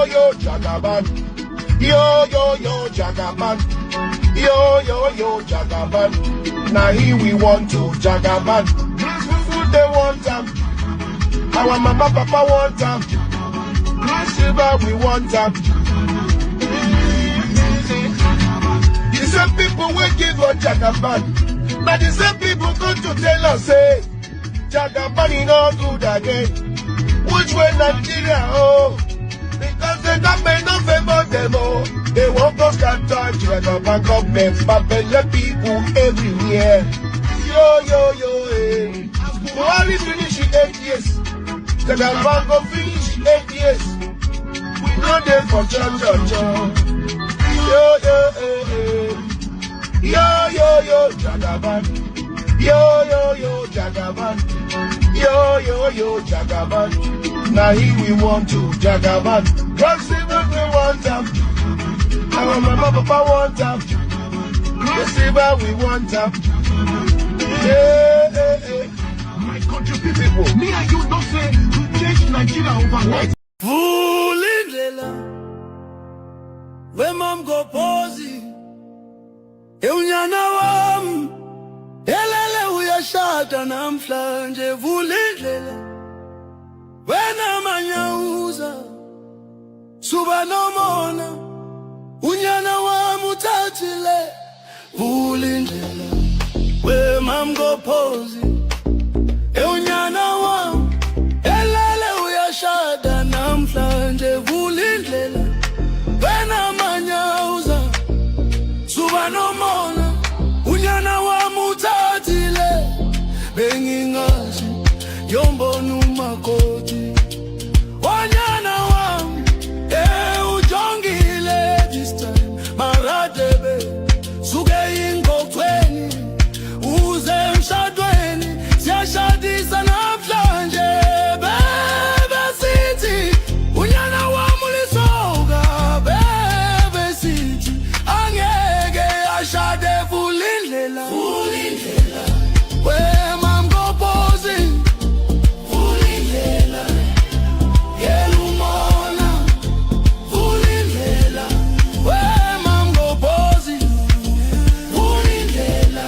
yo, Jagaban. Yo, yo, yo, Jagaban. Yo, yo, yo, Jagaban. Now here we want to Jagaban. Food they want them. Our mama, papa want them. Silver we want them. The same people will give us Jagaban. Now the same people come to tell us, say, Jagaban is not good again. Which way Nigeria, oh? Because the government don't favor them, oh. They want us to touch Jagaban government, but the people everywhere. Yo, yo, yo, eh. Buhari finish in 8 years. Jagaban go finish in 8 years. We know them for church. Yo, yo, eh, eh. Yo, yo, yo, Jagaban. Yo, yo, yo, Jagaban. Yo, yo, yo, Jagaban. Now here we want to Jagaban. God silver we want them. Our mama papa want them. The silver we want them. My country people, me and you don't say to change Nigeria overnight. Fooling Lela, when mom go posy, Eunyana wam, Elele uya shata na mflanje. Fooling Lela, when amanya uza, suba no mona, unyana wam utatile. Fooling Lela, when mom go posy, Eunyana wam, Elele uya shata na mflanje. Fooling Lela, when amanya uza, suba no mona, unyana wam utatile. Bengingazi, yombo numakoti, wanyana wam, ujongile this time. Maradebe, suge ingo kweni, uze mshadweni, siyashadisa na mflanje. Bebe city, unyana wam ulisoga. Bebe city, angege ashade. Fooling Lela, fooling Lela, where mam go posing. Fooling Lela, yelumona. Fooling Lela, where mam go posing. Fooling Lela,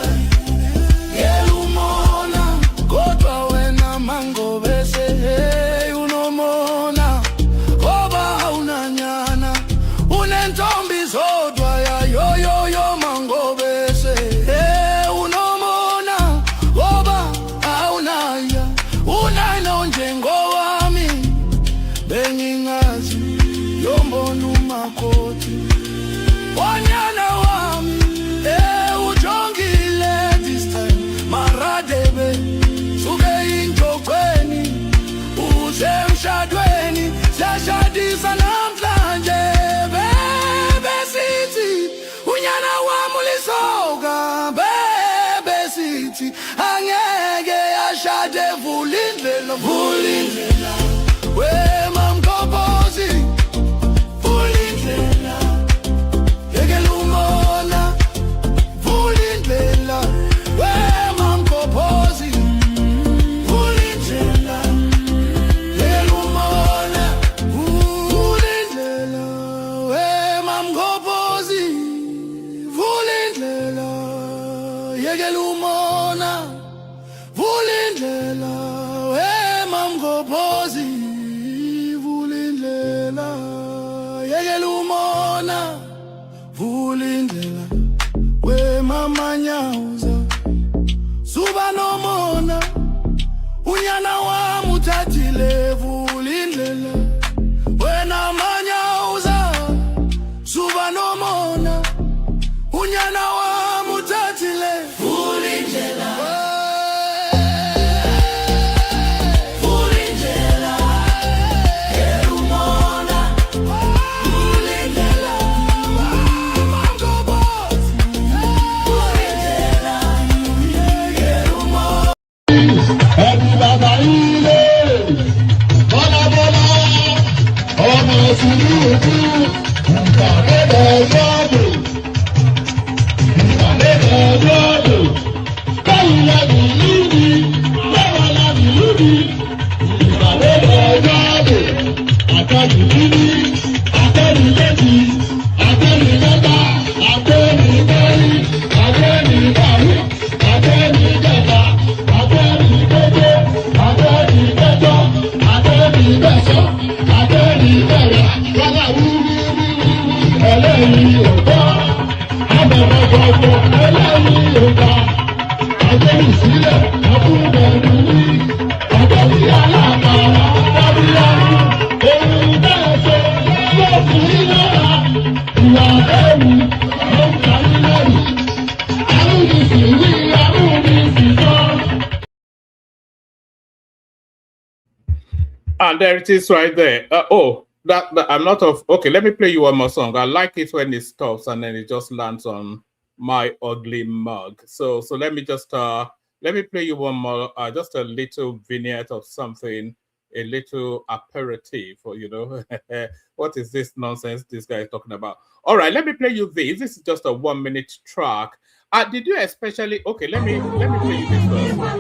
yelumona. Kodwa wena mango bese, hey unomona. Koba unanyana, unentombi zodwa ya yo yo yo mango bese. Hey unomona, koba unaya, unayna njengo wami. Bengingazi, yombo numakoti, wanyana wami, ujongile this time. Maradebe, suge injo kweni, uze mshadweni, siyashadisa na mflanje. Bebe city, unyana wam ulisoga. Bebe city, angege ashade. Fooling Lela, fooling Lela, where mam go posy. Fooling Lela, yegelumona. Fooling Lela, where mam go posy. Fooling Lela, yegelumona. Fooling Lela, where mam go posy. Fooling Lela, yegelumona. Fooling Lela, where mam go posy. Fooling Lela, yegelumona. Fooling Lela, where mama nyauza, suba no mona, unyana wa mutatile. Fooling Lela, when amanyauza, suba no mona, unyana wa mutatile. Fooling Lela, fooling Lela, yelumona. Fooling Lela, mango boss. Fooling Lela, yelumona. Everybody, And there it is right there. That I'm not of okay. Let me play you one more song. I like it when it stops and then it just lands on my ugly mug. So let me just let me play you one more, just a little vignette of something, a little aperitif, or what is this nonsense this guy is talking about? All right, let me play you this. This is just a 1 minute track. Did you especially okay? Let me play you this first.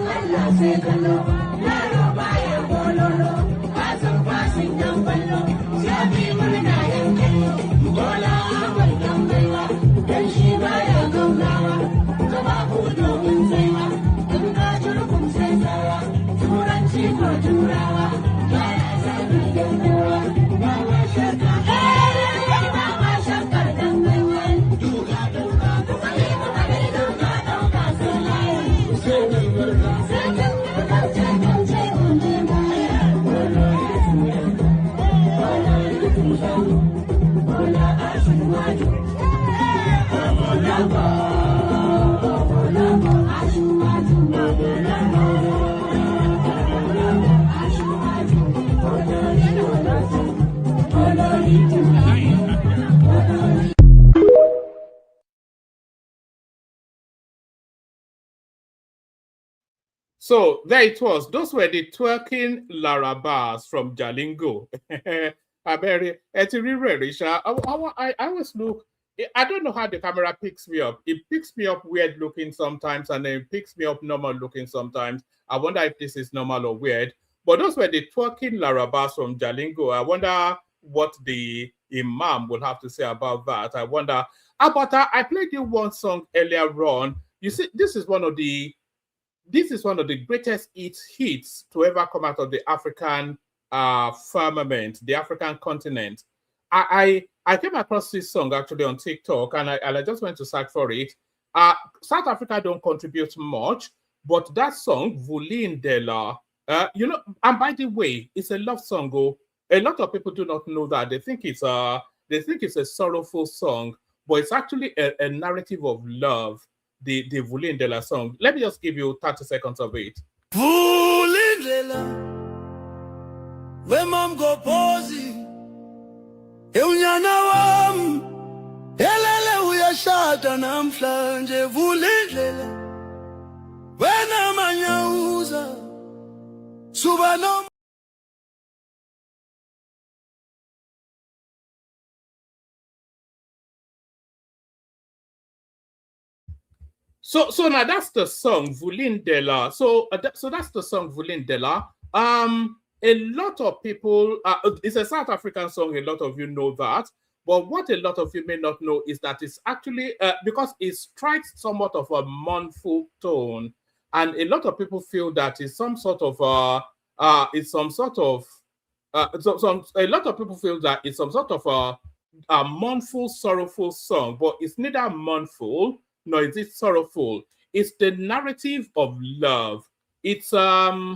So there it was. Those were the twerking Larabas from Jalingo. I always look. I don't know how the camera picks me up. It picks me up weird looking sometimes, and then it picks me up normal looking sometimes. I wonder if this is normal or weird. But those were the twerking Larabas from Jalingo. I wonder what the Imam will have to say about that. I wonder. But I played you one song earlier on. You see, this is one of the greatest hits to ever come out of the African firmament, the African continent. I came across this song actually on TikTok, and I just went to search for it. South Africa don't contribute much, but that song, Vulindela, and by the way, it's a love song. Oh, a lot of people do not know that. They think it's a sorrowful song, but it's actually a narrative of love. The Vulindela song. Let me just give you 30 seconds of it. Vulindela, wemam go pozi, eunyana wam, elele uyashada namhlanje. Vulindela, wena manyauza, subano. So now that's the song Vulindela. So that's the song Vulindela. A lot of people, it's a South African song. A lot of you know that. But what a lot of you may not know is that it's actually because it strikes somewhat of a mournful tone, and a lot of people feel that it's some sort of a lot of people feel that it's some sort of a mournful, sorrowful song, but it's neither mournful nor is it sorrowful. It's the narrative of love. It's a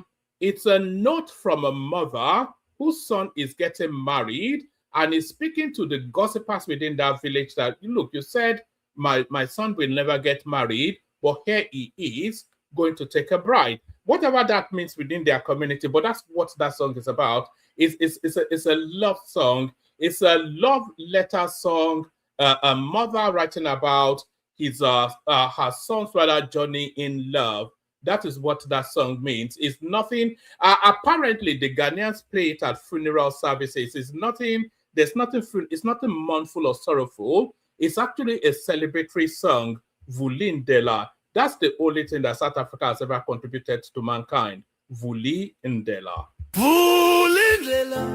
note from a mother whose son is getting married and is speaking to the gossipers within that village that, look, you said my son will never get married, but here he is going to take a bride. Whatever that means within their community, but that's what that song is about. It's a love song. It's a love letter song. A mother writing about her son's rather journey in love. That is what that song means. It's nothing. Apparently, the Ghanaians play it at funeral services. It's nothing. There's nothing. It's nothing mournful or sorrowful. It's actually a celebratory song, Vulindela. That's the only thing that South Africa has ever contributed to mankind. Vulindela. Vulindela,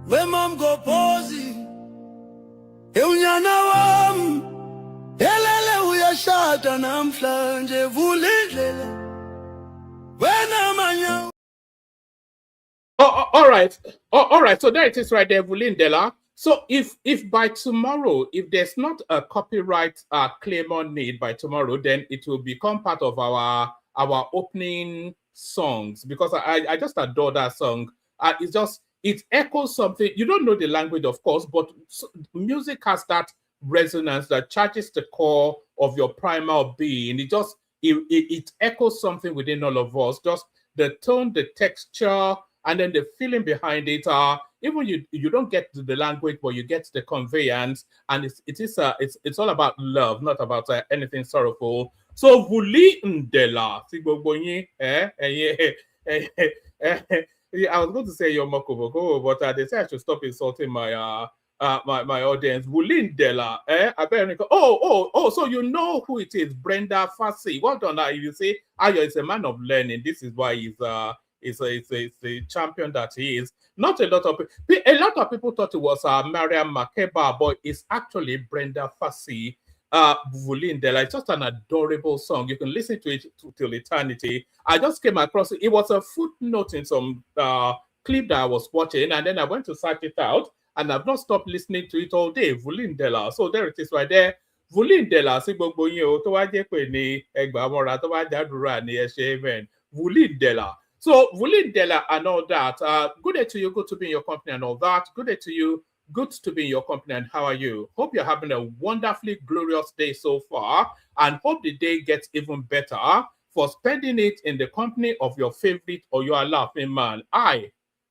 wemam go pozi, eunyana wam. Elele uyashada namhlanje. Vulindlela, wena manya. All right. So there it is right there, Vulindela. So if by tomorrow, if there's not a copyright claim on it by tomorrow, then it will become part of our opening songs, because I just adore that song. It's just, it echoes something. You don't know the language, of course, but music has that resonance that charges the core of your primal being. It echoes something within all of us. Just the tone, the texture, and then the feeling behind it. Even you don't get the language, but you get the conveyance, and it's all about love, not about anything sorrowful. So Vuli Ndela, I was going to say your Mokoboko, but they said I should stop insulting my my audience. Vuli Ndela, so you know who it is, Brenda Fassi. Well done. You say Ayo is a man of learning. This is why he's a champion that he is. Not a lot of people thought it was Mariam Makeba, but it's actually Brenda Fassi. Vulindela. It's just an adorable song. You can listen to it till eternity. I just came across it. It was a footnote in some clip that I was watching, and then I went to search it out, and I've not stopped listening to it all day. Vulindela. So there it is right there. Vulindela. Vulindela. So Vulindela and all that. Good day to you. Good to be in your company and all that. Good day to you. Good to be in your company, and how are you? Hope you're having a wonderfully glorious day so far, and hope the day gets even better for spending it in the company of your favorite or your laughing man.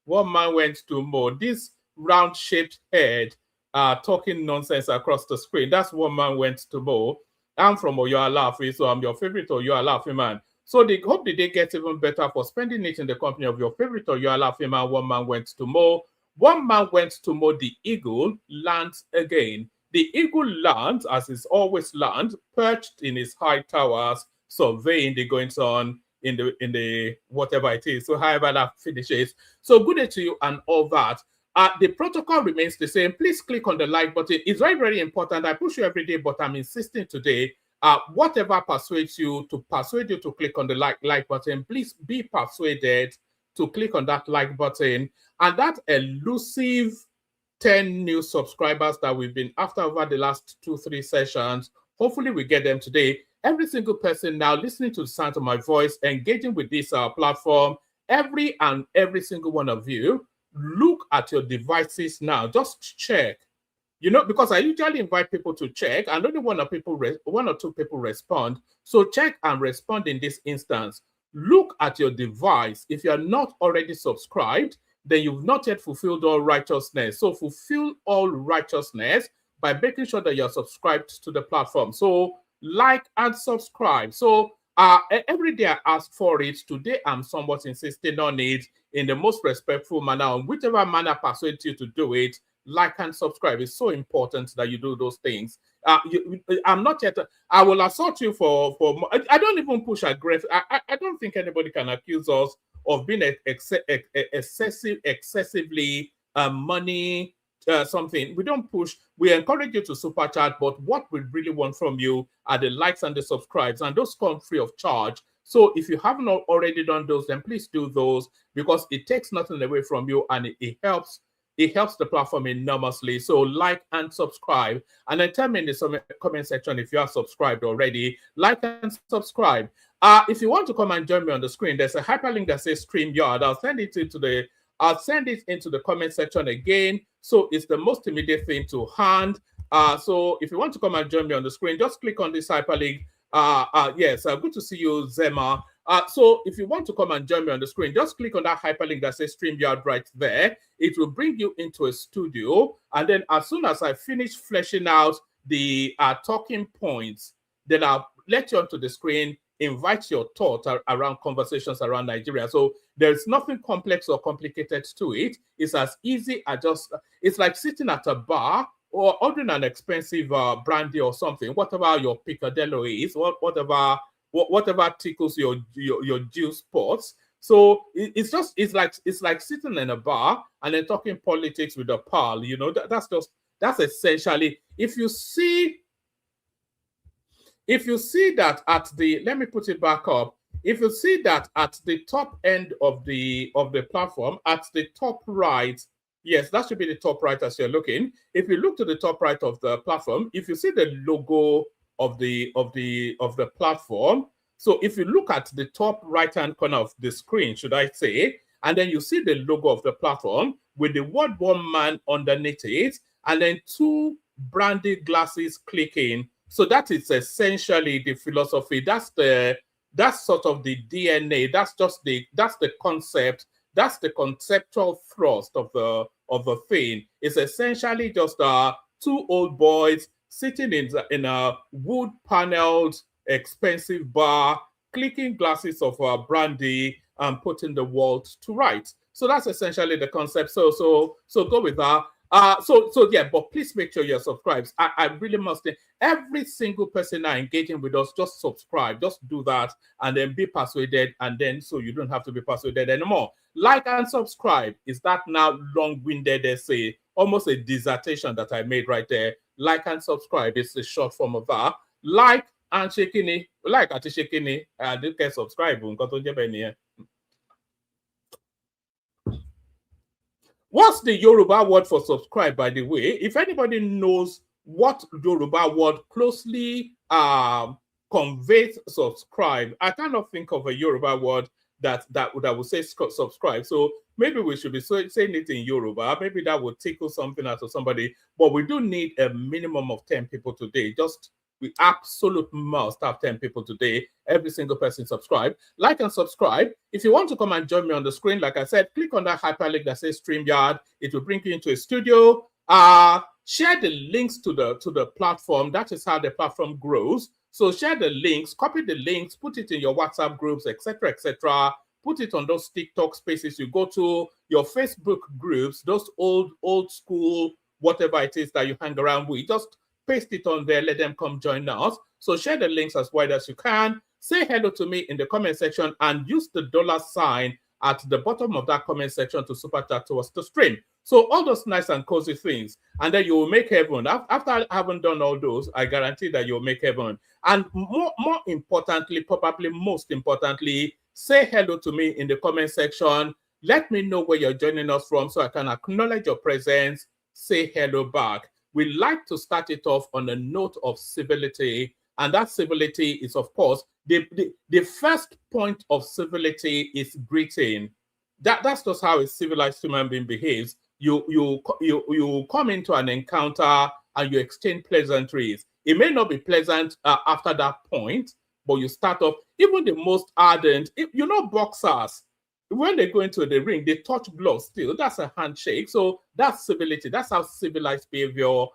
One man went to Mo. This round-shaped head talking nonsense across the screen. That's one man went to Mo. I'm from Oyo Laughing, so I'm your favorite Oyo Laughing man. So hope the day gets even better for spending it in the company of your favorite Oyo Laughing man. One man went to Mo. One man went to Mo. The eagle lands again. The eagle lands, as is always lands, perched in his high towers, surveying the goings on in the whatever it is. So however that finishes. So good day to you and all that. The protocol remains the same. Please click on the like button. It's very, very important. I push you every day, but I'm insisting today. Whatever persuades you to click on the like button, please be persuaded to click on that like button. And that elusive 10 new subscribers that we've been after over the last 2-3 sessions, hopefully we get them today. Every single person now listening to the sound of my voice, engaging with this platform, every single one of you, look at your devices now. Just check. You know, because I usually invite people to check, and only one or two people respond. So check and respond in this instance. Look at your device. If you are not already subscribed, then you've not yet fulfilled all righteousness. So fulfill all righteousness by making sure that you're subscribed to the platform. So like and subscribe. So every day I ask for it. Today I'm somewhat insisting on it in the most respectful manner, in whichever manner persuades you to do it. Like and subscribe. It's so important that you do those things. I'm not yet. I will assault you for. I don't even push aggressive. I don't think anybody can accuse us of being excessively money something. We don't push. We encourage you to super chat, but what we really want from you are the likes and the subscribes, and those come free of charge. So if you haven't already done those, then please do those, because it takes nothing away from you, and it helps. It helps the platform enormously. So like and subscribe. And then tell me in the comment section if you are subscribed already. Like and subscribe. If you want to come and join me on the screen, there's a hyperlink that says StreamYard. I'll send it into the comment section again. So it's the most immediate thing to hand. So if you want to come and join me on the screen, just click on this hyperlink. Yes, good to see you, Zema. So if you want to come and join me on the screen, just click on that hyperlink that says StreamYard right there. It will bring you into a studio. And then as soon as I finish fleshing out the talking points, then I'll let you onto the screen, invite your thoughts around conversations around Nigeria. So there's nothing complex or complicated to it. It's as easy as it's like sitting at a bar or ordering an expensive brandy or something, whatever your picadillo is, whatever tickles your juice spots. So it's like sitting in a bar and then talking politics with a pal. You know, that's essentially. If you see that at the, let me put it back up. If you see that at the top end of the platform, at the top right, Yes, that should be the top right as you're looking. If you look to the top right of the platform, if you see the logo of the platform, so if you look at the top right-hand corner of the screen, should I say, and then you see the logo of the platform with the word one man underneath it, and then two branded glasses clicking. So that is essentially the philosophy. That's sort of the DNA. That's the concept. That's the conceptual thrust of the thing. It's essentially just two old boys sitting in a wood paneled expensive bar, clicking glasses of brandy and putting the world to rights. So that's essentially the concept. So go with that. So yeah, but please make sure you're subscribed. I really must say, every single person now engaging with us, just subscribe, just do that, and then be persuaded, and then so you don't have to be persuaded anymore. Like and subscribe. Is that now long-winded essay, almost a dissertation that I made right there? Like and subscribe is the short form of that. Like and shakini, like at shakini, and you can subscribe. What's the Yoruba word for subscribe, by the way? If anybody knows what Yoruba word closely conveys subscribe, I cannot think of a Yoruba word that would say subscribe. So maybe we should be saying it in Yoruba. Maybe that would tickle something out of somebody. But we do need a minimum of 10 people today. We absolutely must have 10 people today. Every single person subscribe. Like and subscribe. If you want to come and join me on the screen, like I said, click on that hyperlink that says StreamYard. It will bring you into a studio. Share the links to the platform. That is how the platform grows. So share the links, copy the links, put it in your WhatsApp groups, etc., etc. Put it on those TikTok spaces you go to, your Facebook groups, those old school, whatever it is that you hang around with. Just paste it on there, let them come join us. So share the links as wide as you can. Say hello to me in the comment section and use the $sign at the bottom of that comment section to super chat towards the stream. So all those nice and cozy things, and then you will make heaven. After having done all those, I guarantee that you'll make heaven. And more importantly, probably most importantly, say hello to me in the comment section. Let me know where you're joining us from so I can acknowledge your presence. Say hello back. We like to start it off on a note of civility, and that civility is, of course, the first point of civility is greeting. That's just how a civilized human being behaves. You come into an encounter and you exchange pleasantries. It may not be pleasant after that point, but you start off. Even the most ardent, boxers, when they go into the ring, they touch gloves still. That's a handshake. So that's civility. That's how civilized behavior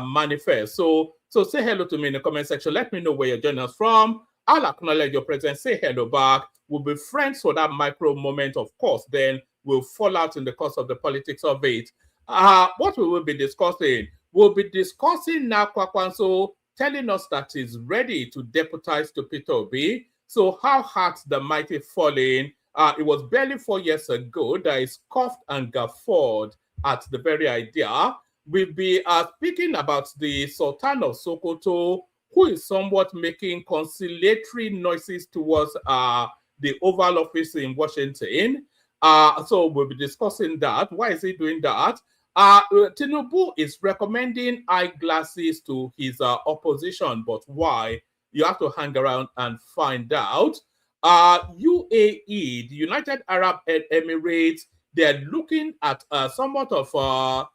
manifests. So say hello to me in the comment section. Let me know where you're joining us from. I'll acknowledge your presence. Say hello back. We'll be friends for that micro moment, of course. Then we'll fall out in the course of the politics of it. What we will be discussing? We'll be discussing now Kwakwanso telling us that he's ready to deputize to Peter Obi. So how hard's the mighty falling? It was barely 4 years ago that he scoffed and guffawed at the very idea. We'll be speaking about the Sultan of Sokoto, who is somewhat making conciliatory noises towards the Oval Office in Washington. So we'll be discussing that. Why is he doing that? Tinubu is recommending eyeglasses to his opposition, but why? You have to hang around and find out. UAE, the United Arab Emirates, they're looking at somewhat of a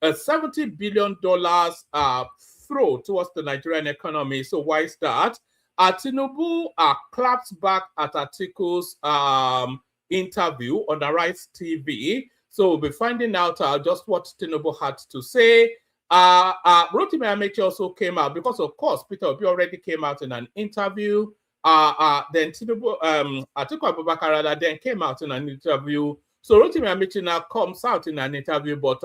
$70 billion throw towards the Nigerian economy. So why is that? Tinubu claps back at Atiku's interview on Arise TV. So we'll be finding out just what Tinubu had to say. Rotimi Amechi also came out because, of course, Peter Obi already came out in an interview. Then Tinubu, Atiku Abubakar then came out in an interview. So Rotimi Amechi now comes out in an interview, but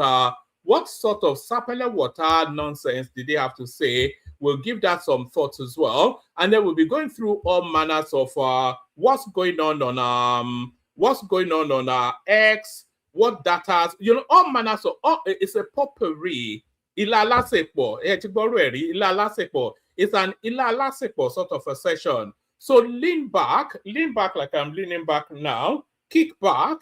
what sort of sapele water nonsense did they have to say? We'll give that some thoughts as well, and then we'll be going through all manners of what's going on X, what data, all manners of. It's a potpourri. It's an ilalasepo sort of a session. So lean back like I'm leaning back now. Kick back,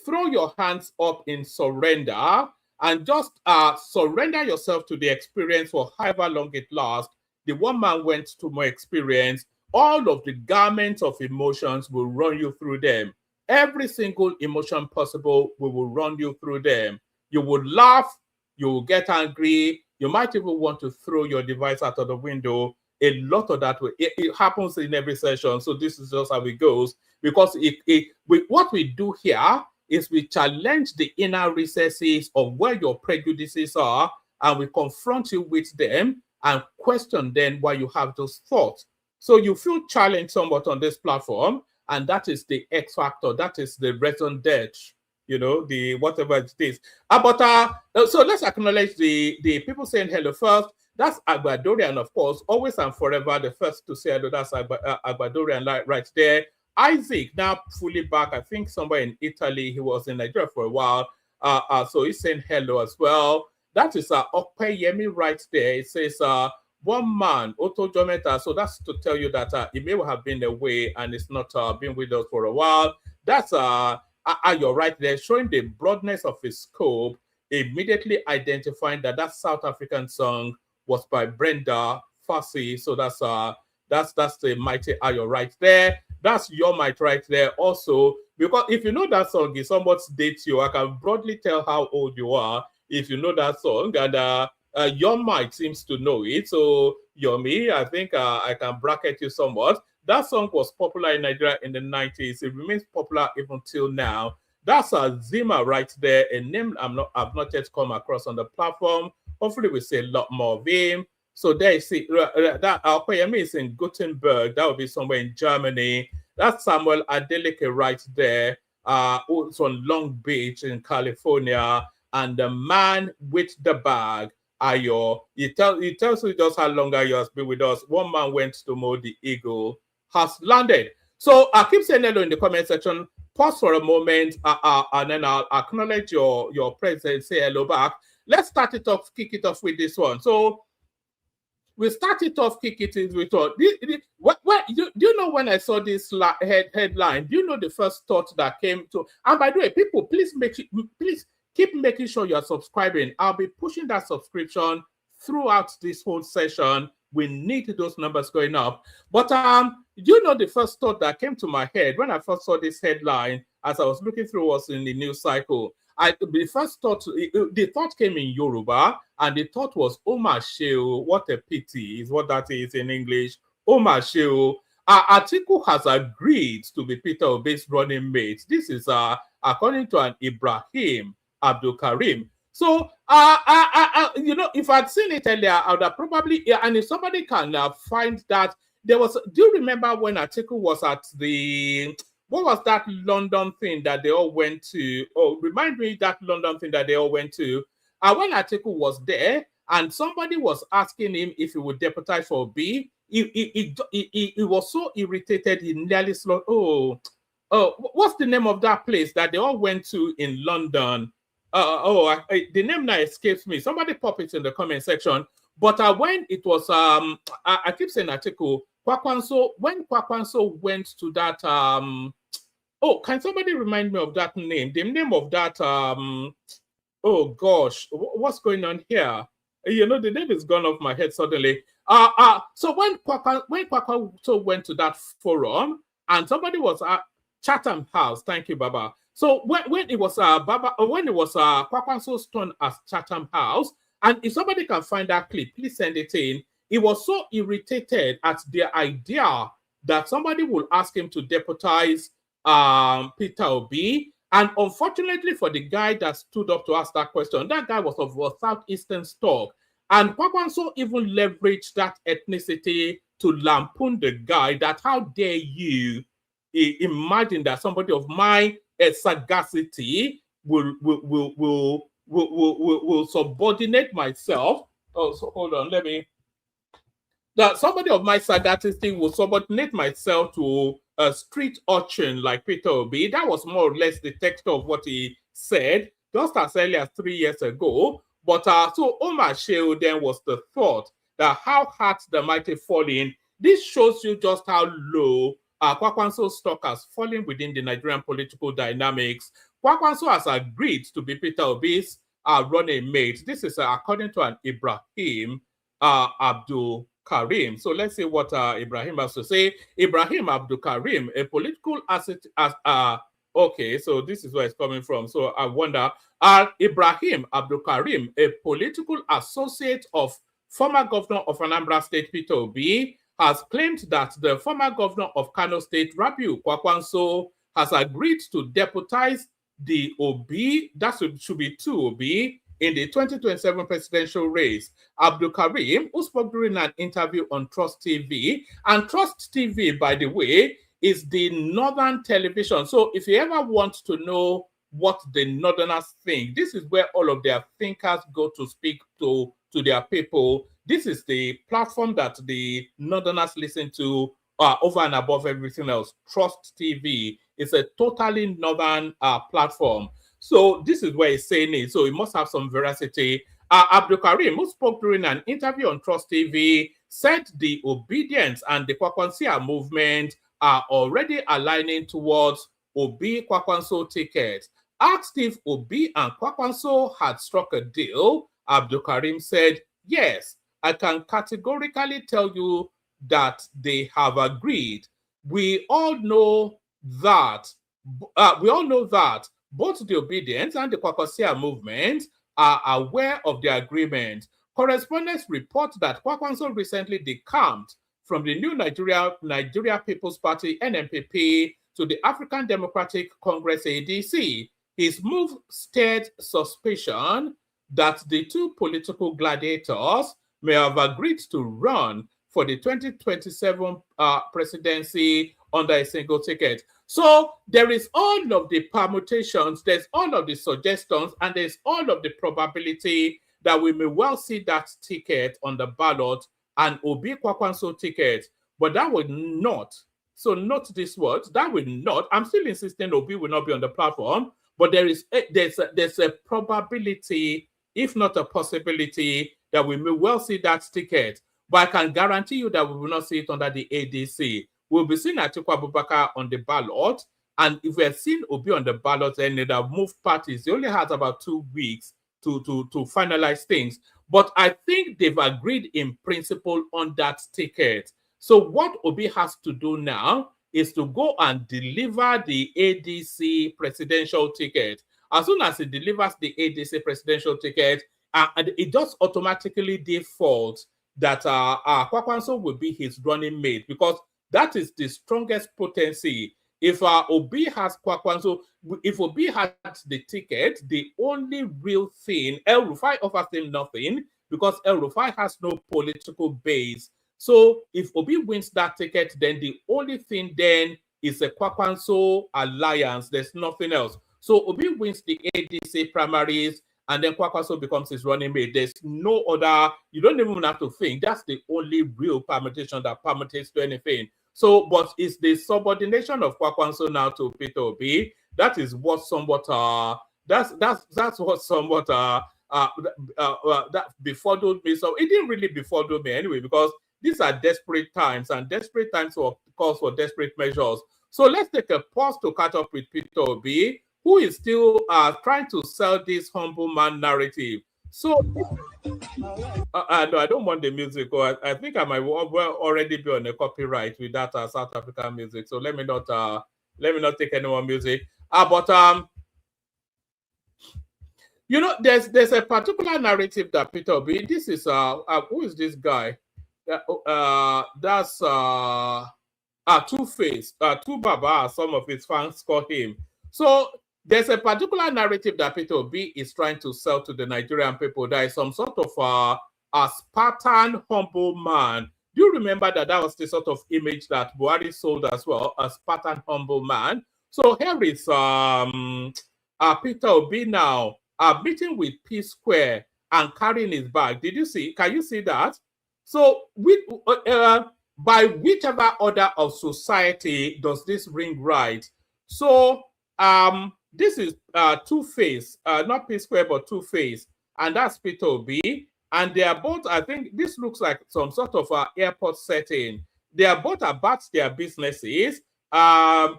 throw your hands up in surrender and just surrender yourself to the experience for however long it lasts. The one man went to more experience. All of the garments of emotions will run you through them. Every single emotion possible, we will run you through them. You will laugh, you will get angry, you might even want to throw your device out of the window. A lot of that, it happens in every session. So this is just how it goes. Because what we do here is we challenge the inner recesses of where your prejudices are, and we confront you with them and question then why you have those thoughts. So you feel challenged somewhat on this platform, and that is the X factor. That is the raison d'etre, you know, the whatever it is. So let's acknowledge the people saying hello first. That's Agbadorian, of course, always and forever. The first to say hello, that's Agbadorian right there. Isaac, now fully back, I think somewhere in Italy. He was in Nigeria for a while. So he's saying hello as well. That is Okpeyemi right there. It says, one man, Otto Jometa. So that's to tell you that he may have been away and it's not been with us for a while. That's you're right there, showing the broadness of his scope, immediately identifying that that South African song was by Brenda Fassie. So that's the mighty Ayo right there. That's your might right there also, because if you know that song, if somebody dates you, I can broadly tell how old you are if you know that song, and your might seems to know it. So Yomi, I think I can bracket you somewhat. That song was popular in Nigeria in the 90s. It remains popular even till now. That's Zima right there, a name I've not yet come across on the platform. Hopefully we see a lot more of him. So there you see that Alkoyemi is in Gothenburg. That would be somewhere in Germany. That's Samuel Adeleke right there. It's on Long Beach in California. And the man with the bag, Ayo, he tells you just how long Ayo has been with us. One man went to mow the eagle, has landed. So I keep saying hello in the comment section. Pause for a moment, and then I'll acknowledge your presence. Say hello back. Let's start it off, kick it off with this one. So we started off, kick it in with what? Do you know when I saw this headline? Do you know the first thought that came to? And by the way, people, please keep making sure you're subscribing. I'll be pushing that subscription throughout this whole session. We need those numbers going up. But you know the first thought that came to my head when I first saw this headline as I was looking through what's in the news cycle. The thought came in Yoruba, and the thought was, "Oh my sheo, what a pity," is what that is in English. "Oh my sheo." Atiku has agreed to be Peter Obi's running mate. This is according to an Ibrahim Abdul Karim. So, you know, if I'd seen it earlier, I would have probably, and if somebody can find that, there was, do you remember when Atiku was at the, what was that London thing that they all went to? Oh, remind me that London thing that they all went to. When Atiku was there, and somebody was asking him if he would deputize for B, he was so irritated, he nearly slaughtered. What's the name of that place that they all went to in London? The name now escapes me. Somebody pop it in the comment section. But when it was, I keep saying Atiku, Kwakwanso, when Kwakwanso went to that, can somebody remind me of that name? The name of that, oh gosh, what's going on here? You know, the name is gone off my head suddenly. So when Kwakwanso went to that forum, and somebody was at Chatham House, thank you, Baba. So when it was Kwakwanso's turn as Chatham House, and if somebody can find that clip, please send it in. He was so irritated at the idea that somebody will ask him to deputize Peter Obi. And unfortunately for the guy that stood up to ask that question, that guy was of Southeastern stock. And Kwakwanso even leveraged that ethnicity to lampoon the guy, that how dare you imagine that somebody of my sagacity will subordinate myself. Oh, so hold on, that somebody of my sagacity will subordinate myself to a street urchin like Peter Obi. That was more or less the text of what he said just as early as 3 years ago. But so Omar Sheo then was the thought that how hard the mighty falling. This shows you just how low Kwakwanso's stock has fallen within the Nigerian political dynamics. Kwakwanso has agreed to be Peter Obi's running mate. This is according to an Ibrahim Abdul Karim. So let's see what Ibrahim has to say. Ibrahim Abdul Karim, a political asset okay, so this is where it's coming from. So I wonder, Ibrahim Abdul Karim, a political associate of former governor of Anambra State, Peter Obi, has claimed that the former governor of Kano State, Rabiu Kwakwanso, has agreed to deputize the Obi, that should be two Obi, in the 2027 presidential race. Abdul Karim, who spoke during an interview on Trust TV, and Trust TV, by the way, is the Northern television. So if you ever want to know what the Northerners think, this is where all of their thinkers go to speak to their people. This is the platform that the Northerners listen to over and above everything else. Trust TV is a totally Northern platform. So this is where he's saying it. So it must have some veracity. Abdul Karim, who spoke during an interview on Trust TV, said the obedience and the Kwakwansia movement are already aligning towards Obi Kwakwanso ticket. Asked if Obi and Kwakwanso had struck a deal, Abdul Karim said, yes, I can categorically tell you that they have agreed. We all know that both the obedience and the Kwakwansia movement are aware of the agreement. Correspondents report that Kwakwanso recently decamped from the new Nigeria People's Party, NNPP, to the African Democratic Congress, ADC. His move stirred suspicion that the two political gladiators may have agreed to run for the 2027 presidency under a single ticket. So there is all of the permutations, there's all of the suggestions, and there's all of the probability that we may well see that ticket on the ballot, an Obi Kwakwanso ticket, but that would not, so note this word, that will not, I'm still insisting Obi will not be on the platform, but there's a probability, if not a possibility, that we may well see that ticket. But I can guarantee you that we will not see it under the ADC. We'll be seeing Atiku Abubakar on the ballot, and if we're seeing Obi on the ballot, then they'd have moved parties. They only had about 2 weeks to finalize things. But I think they've agreed in principle on that ticket. So what Obi has to do now is to go and deliver the ADC presidential ticket. As soon as he delivers the ADC presidential ticket, and it just automatically defaults that Kwakwanso will be his running mate, because that is the strongest potency. If Obi has Kwakwanso, if Obi has the ticket, the only real thing, El Rufai offers him nothing, because El Rufai has no political base. So if Obi wins that ticket, then the only thing then is a Kwakwanso alliance. There's nothing else. So Obi wins the ADC primaries, and then Kwakwanso becomes his running mate. There's no other, you don't even have to think. That's the only real permutation that permutates to anything. So, but it's the subordination of Kwakwanso now to Peter Obi. That is what somewhat, that's what somewhat, that befuddled me. So it didn't really befuddle me anyway, because these are desperate times, and desperate times calls for desperate measures. So let's take a pause to catch up with Peter Obi, who is still trying to sell this humble man narrative. So, no, I don't want the music. I think I might well already be on a copyright with that South African music. So let me not take any more music. But you know, there's a particular narrative that Peter Obi. This is who is this guy? That's Two-Face, Two-Baba, as some of his fans call him. So there's a particular narrative that Peter Obi is trying to sell to the Nigerian people. There is some sort of a Spartan humble man. Do you remember that was the sort of image that Buhari sold as well, a Spartan humble man? So here is Peter Obi now meeting with P Square and carrying his bag. Did you see? Can you see that? So by whichever order of society does this ring right? So this is Two-Face, not P Square, but Two-Face, and that's Peter Obi. And they are both, I think this looks like some sort of airport setting. They are both about their businesses.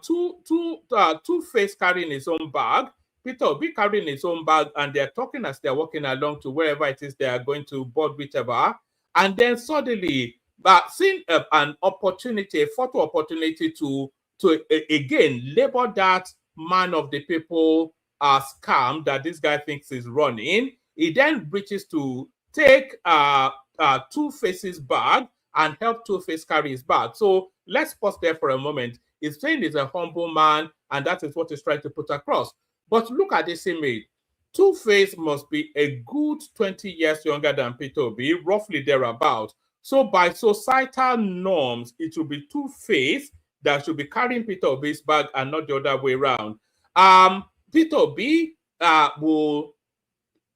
Two-Face carrying his own bag. Peter will be carrying his own bag, and they're talking as they're walking along to wherever it is they are going to board, whichever. And then suddenly, seeing an opportunity, a photo opportunity to again label that man of the people scam that this guy thinks is running. He then reaches to take Two-Face's bag and help Two-Face carry his bag. So let's pause there for a moment. He's saying he's a humble man, and that is what he's trying to put across. But look at this image. Two-Face must be a good 20 years younger than Peter Obi, roughly thereabout. So by societal norms, it will be Two-Face that should be carrying Peter Obi's bag and not the other way around. Peter Obi will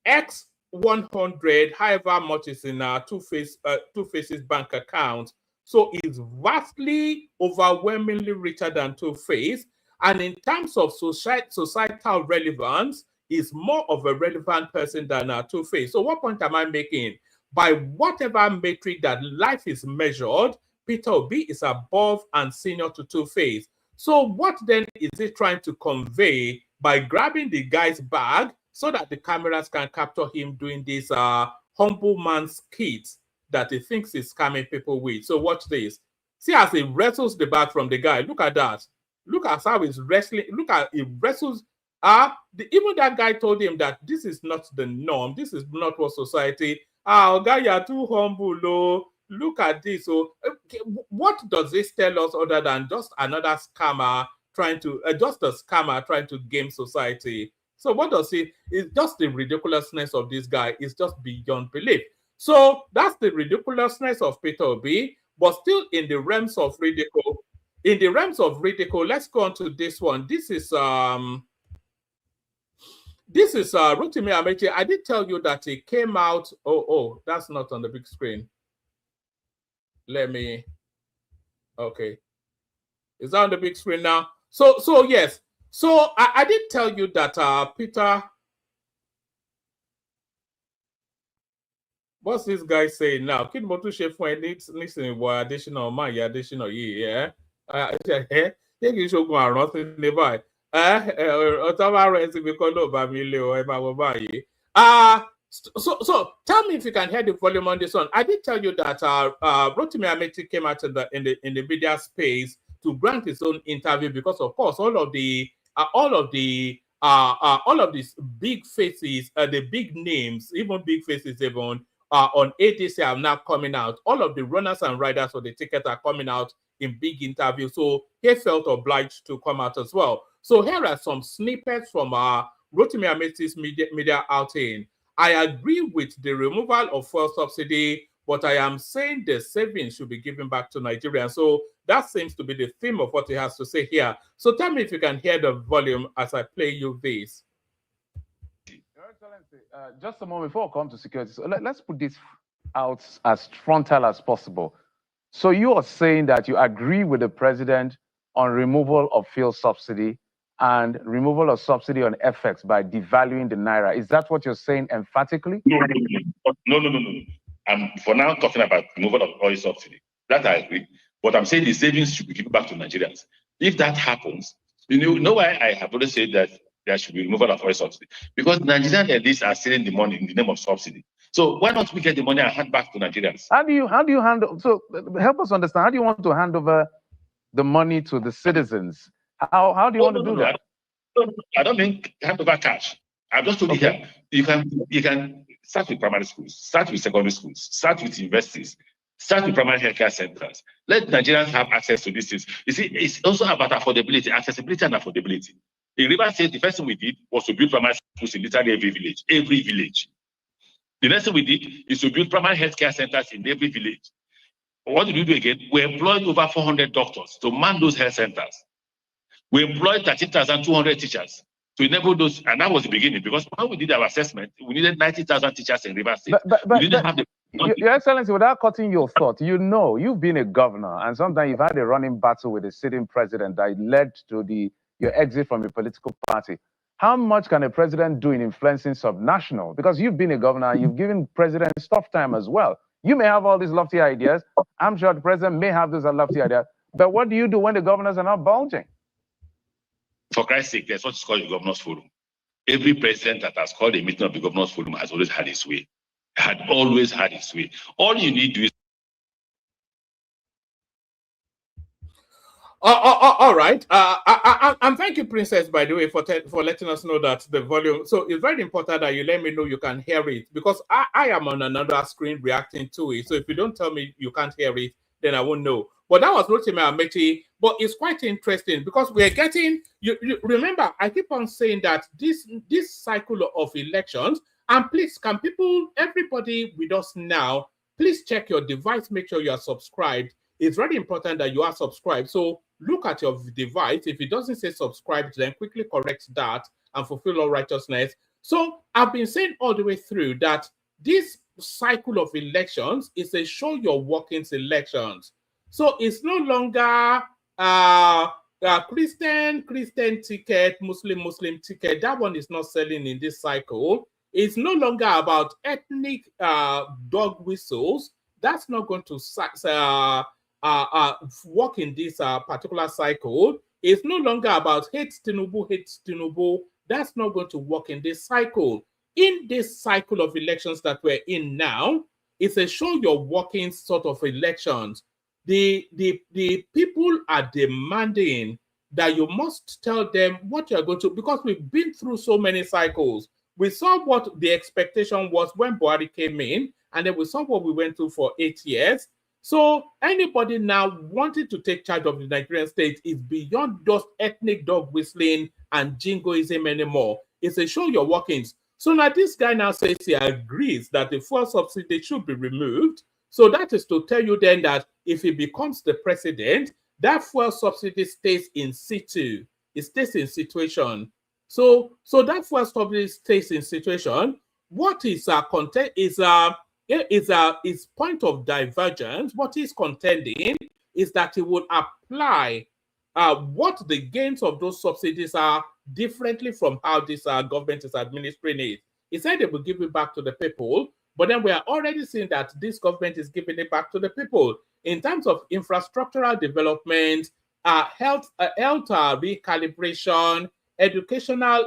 X 100, however much is in Two-Face's bank account. So it's vastly, overwhelmingly richer than Two-Face. And in terms of societal relevance, is more of a relevant person than Two-Face. So what point am I making? By whatever metric that life is measured, Peter Obi is above and senior to Two-Face. So what then is it trying to convey by grabbing the guy's bag so that the cameras can capture him doing this humble man's skit that he thinks is scamming people with? So watch this. See as he wrestles the bag from the guy. Look at that. Look at how he's wrestling. Look at he wrestles. Even that guy told him that this is not the norm. This is not what society. Guy, you're too humble. Oh. Look at this. So, what does this tell us other than just another scammer trying to, just a scammer trying to game society? So, what does it? It's just the ridiculousness of this guy. It's just beyond belief. So, that's the ridiculousness of Peter Obi, but still in the realms of ridicule. In the realms of ridicule, let's go on to this one. This is Rotimi Amechi. I did tell you that it came out. Oh, that's not on the big screen. Let me. Okay, is that on the big screen now? So yes. So I did tell you that Peter. What's this guy saying now? Kid Motu Shefun needs listening. What additional man? Yeah, additional yeah. Think you should go and nothing nearby. So tell me if you can hear the volume on this one. I did tell you that Rotimi Amechi came out in the media space to grant his own interview because, of course, all of these big faces, the big names, even big faces, even on ATC are now coming out. All of the runners and riders for the ticket are coming out in big interviews. So he felt obliged to come out as well. So here are some snippets from Rotimi Amechi's media outing. I agree with the removal of fuel subsidy, but I am saying the savings should be given back to Nigerians. So that seems to be the theme of what he has to say here. So tell me if you can hear the volume as I play you this. Your Excellency, just a moment before I come to security, so let's put this out as frontal as possible. So you are saying that you agree with the president on removal of fuel subsidy and removal of subsidy on FX by devaluing the naira. Is that what you're saying emphatically? No. I'm for now talking about removal of oil subsidy. That I agree. But I'm saying the savings should be given back to Nigerians. If that happens, you know why I have always said that there should be removal of oil subsidy? Because Nigerian elites are stealing the money in the name of subsidy. So why not we get the money and hand back to Nigerians? How do you handle? So help us understand. How do you want to hand over the money to the citizens? How do you want to do that? I don't mean hand over cash. I've just told you here. You can start with primary schools, start with secondary schools, start with universities, start with primary healthcare centers. Let Nigerians have access to these things. You see, it's also about affordability, accessibility, and affordability. In Rivers State, the first thing we did was to build primary schools in literally every village. Every village. The next thing we did is to build primary healthcare centers in every village. What did we do again? We employed over 400 doctors to man those health centers. We employed 13,200 teachers to enable those, and that was the beginning, because when we did our assessment, we needed 90,000 teachers in Rivers State. We didn't have the... Your Excellency, without cutting your thought, you know, you've been a governor, and sometimes you've had a running battle with the sitting president that led to your exit from a political party. How much can a president do in influencing subnational? Because you've been a governor, you've given presidents tough time as well. You may have all these lofty ideas. I'm sure the president may have those lofty ideas. But what do you do when the governors are not bulging? For Christ's sake, there's what's called a governor's forum. Every president that has called a meeting of the governors forum has always had his way. Had always had his way. All you need to do is all right. And thank you, Princess, by the way, for letting us know that the volume. So it's very important that you let me know you can hear it, because I am on another screen reacting to it. So if you don't tell me you can't hear it, then I won't know. But that was Rotimi Amechi. But it's quite interesting because we're getting. You remember, I keep on saying that this cycle of elections. And please, can people, everybody with us now, please check your device. Make sure you are subscribed. It's very important that you are subscribed. So look at your device. If it doesn't say subscribed, then quickly correct that and fulfill all righteousness. So I've been saying all the way through that this cycle of elections is a show your workings elections. So it's no longer Christian ticket, Muslim ticket. That one is not selling in this cycle. It's no longer about ethnic dog whistles. That's not going to work in this particular cycle. It's no longer about hate Tinubu. That's not going to work in this cycle. In this cycle of elections that we're in now, it's a show your working sort of elections. The people are demanding that you must tell them what you're going to, because we've been through so many cycles. We saw what the expectation was when Buhari came in, and then we saw what we went through for 8 years. So anybody now wanting to take charge of the Nigerian state is beyond just ethnic dog whistling and jingoism anymore. It's a show your workings. So now this guy now says he agrees that the fuel subsidy should be removed. So that is to tell you then that if he becomes the president, that fuel subsidy stays in situ. It stays in situation. So that fuel subsidy stays in situation. What is content is his point of divergence. What he's contending is that he would apply what the gains of those subsidies are differently from how this government is administering it. He said they will give it back to the people, but then we are already seeing that this government is giving it back to the people in terms of infrastructural development, health recalibration, educational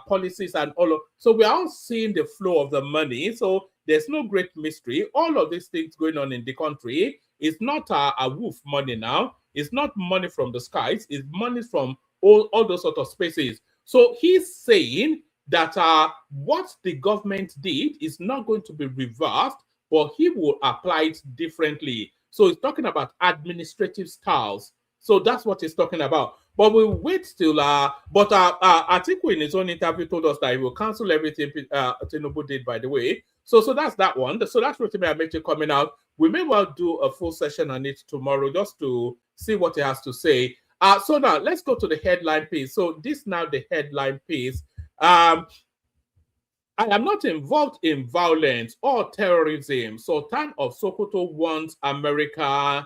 policies, and all of. So we are all seeing the flow of the money. So there's no great mystery. All of these things going on in the country is not a wolf money now. It's not money from the skies. It's money from all those sort of spaces. So he's saying that what the government did is not going to be reversed, but he will apply it differently. So he's talking about administrative styles. So that's what he's talking about. But we'll wait till, but Atiku in his own interview told us that he will cancel everything Tinubu did, by the way. So that's that one. So that's Rotimi Amechi coming out. We may well do a full session on it tomorrow just to see what he has to say. So now let's go to the headline piece. So this now the headline piece. I am not involved in violence or terrorism. Sultan of Sokoto wants American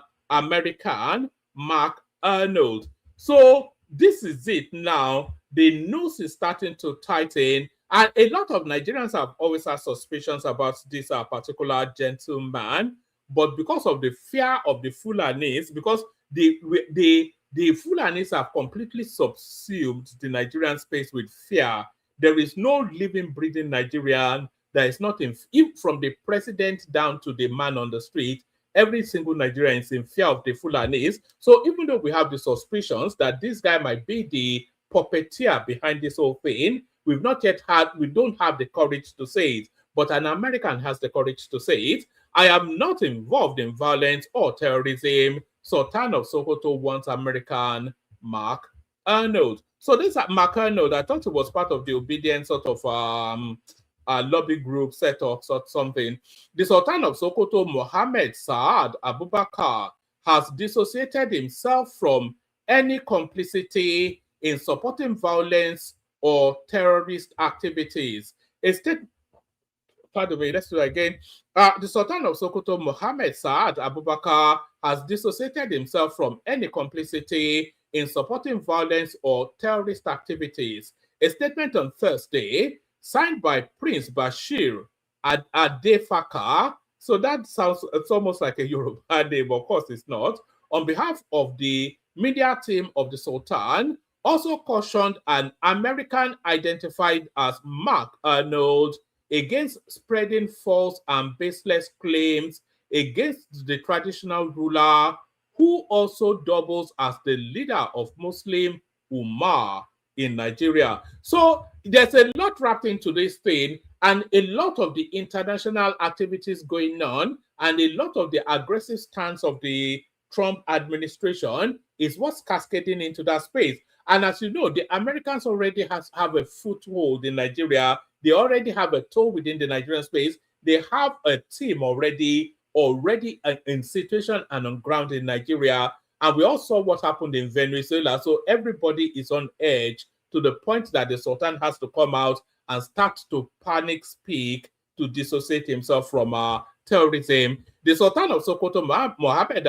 Mark Arnold. So this is it now. The news is starting to tighten. And a lot of Nigerians have always had suspicions about this particular gentleman. But because of the fear of the Fulanis, because the Fulanis have completely subsumed the Nigerian space with fear. There is no living, breathing Nigerian that is not in, from the president down to the man on the street. Every single Nigerian is in fear of the Fulanis. So even though we have the suspicions that this guy might be the puppeteer behind this whole thing, we don't have the courage to say it. But an American has the courage to say it. I am not involved in violence or terrorism. Sultan of Sokoto wants American Mark Arnold. So this Mark Arnold, I thought it was part of the obedient sort of lobby group set up or something. The Sultan of Sokoto, Mohammed Saad Abubakar, has dissociated himself from any complicity in supporting violence or terrorist activities. By the way, let's do it again. The Sultan of Sokoto, Mohammed Saad Abubakar, has dissociated himself from any complicity in supporting violence or terrorist activities. A statement on Thursday, signed by Prince Bashir Adefaka, so that sounds, it's almost like a Yoruba name, of course it's not, on behalf of the media team of the Sultan, also cautioned an American identified as Mark Arnold against spreading false and baseless claims against the traditional ruler, who also doubles as the leader of Muslim Ummah in Nigeria. So there's a lot wrapped into this thing, and a lot of the international activities going on, and a lot of the aggressive stance of the Trump administration is what's cascading into that space. And as you know, the Americans already have a foothold in Nigeria. They already have a toe within the Nigerian space. They have a team already in situation and on ground in Nigeria. And we all saw what happened in Venezuela. So everybody is on edge to the point that the Sultan has to come out and start to panic speak to dissociate himself from terrorism. The Sultan of Sokoto, Mohammed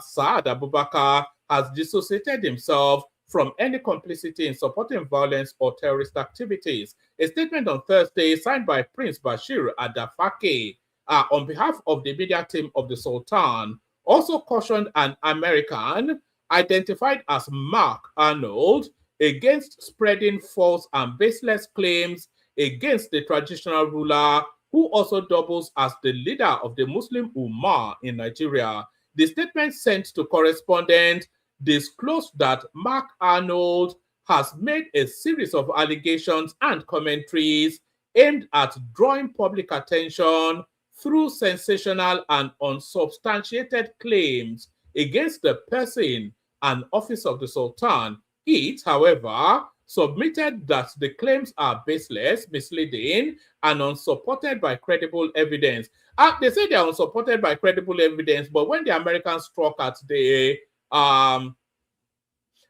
Saad Abubakar, has dissociated himself from any complicity in supporting violence or terrorist activities. A statement on Thursday signed by Prince Bashir Adafake on behalf of the media team of the Sultan also cautioned an American identified as Mark Arnold against spreading false and baseless claims against the traditional ruler, who also doubles as the leader of the Muslim Ummah in Nigeria. The statement sent to correspondents disclosed that Mark Arnold has made a series of allegations and commentaries aimed at drawing public attention through sensational and unsubstantiated claims against the person and office of the Sultan. It, however, submitted that the claims are baseless, misleading, and unsupported by credible evidence. They say they are unsupported by credible evidence, but when the Americans struck at the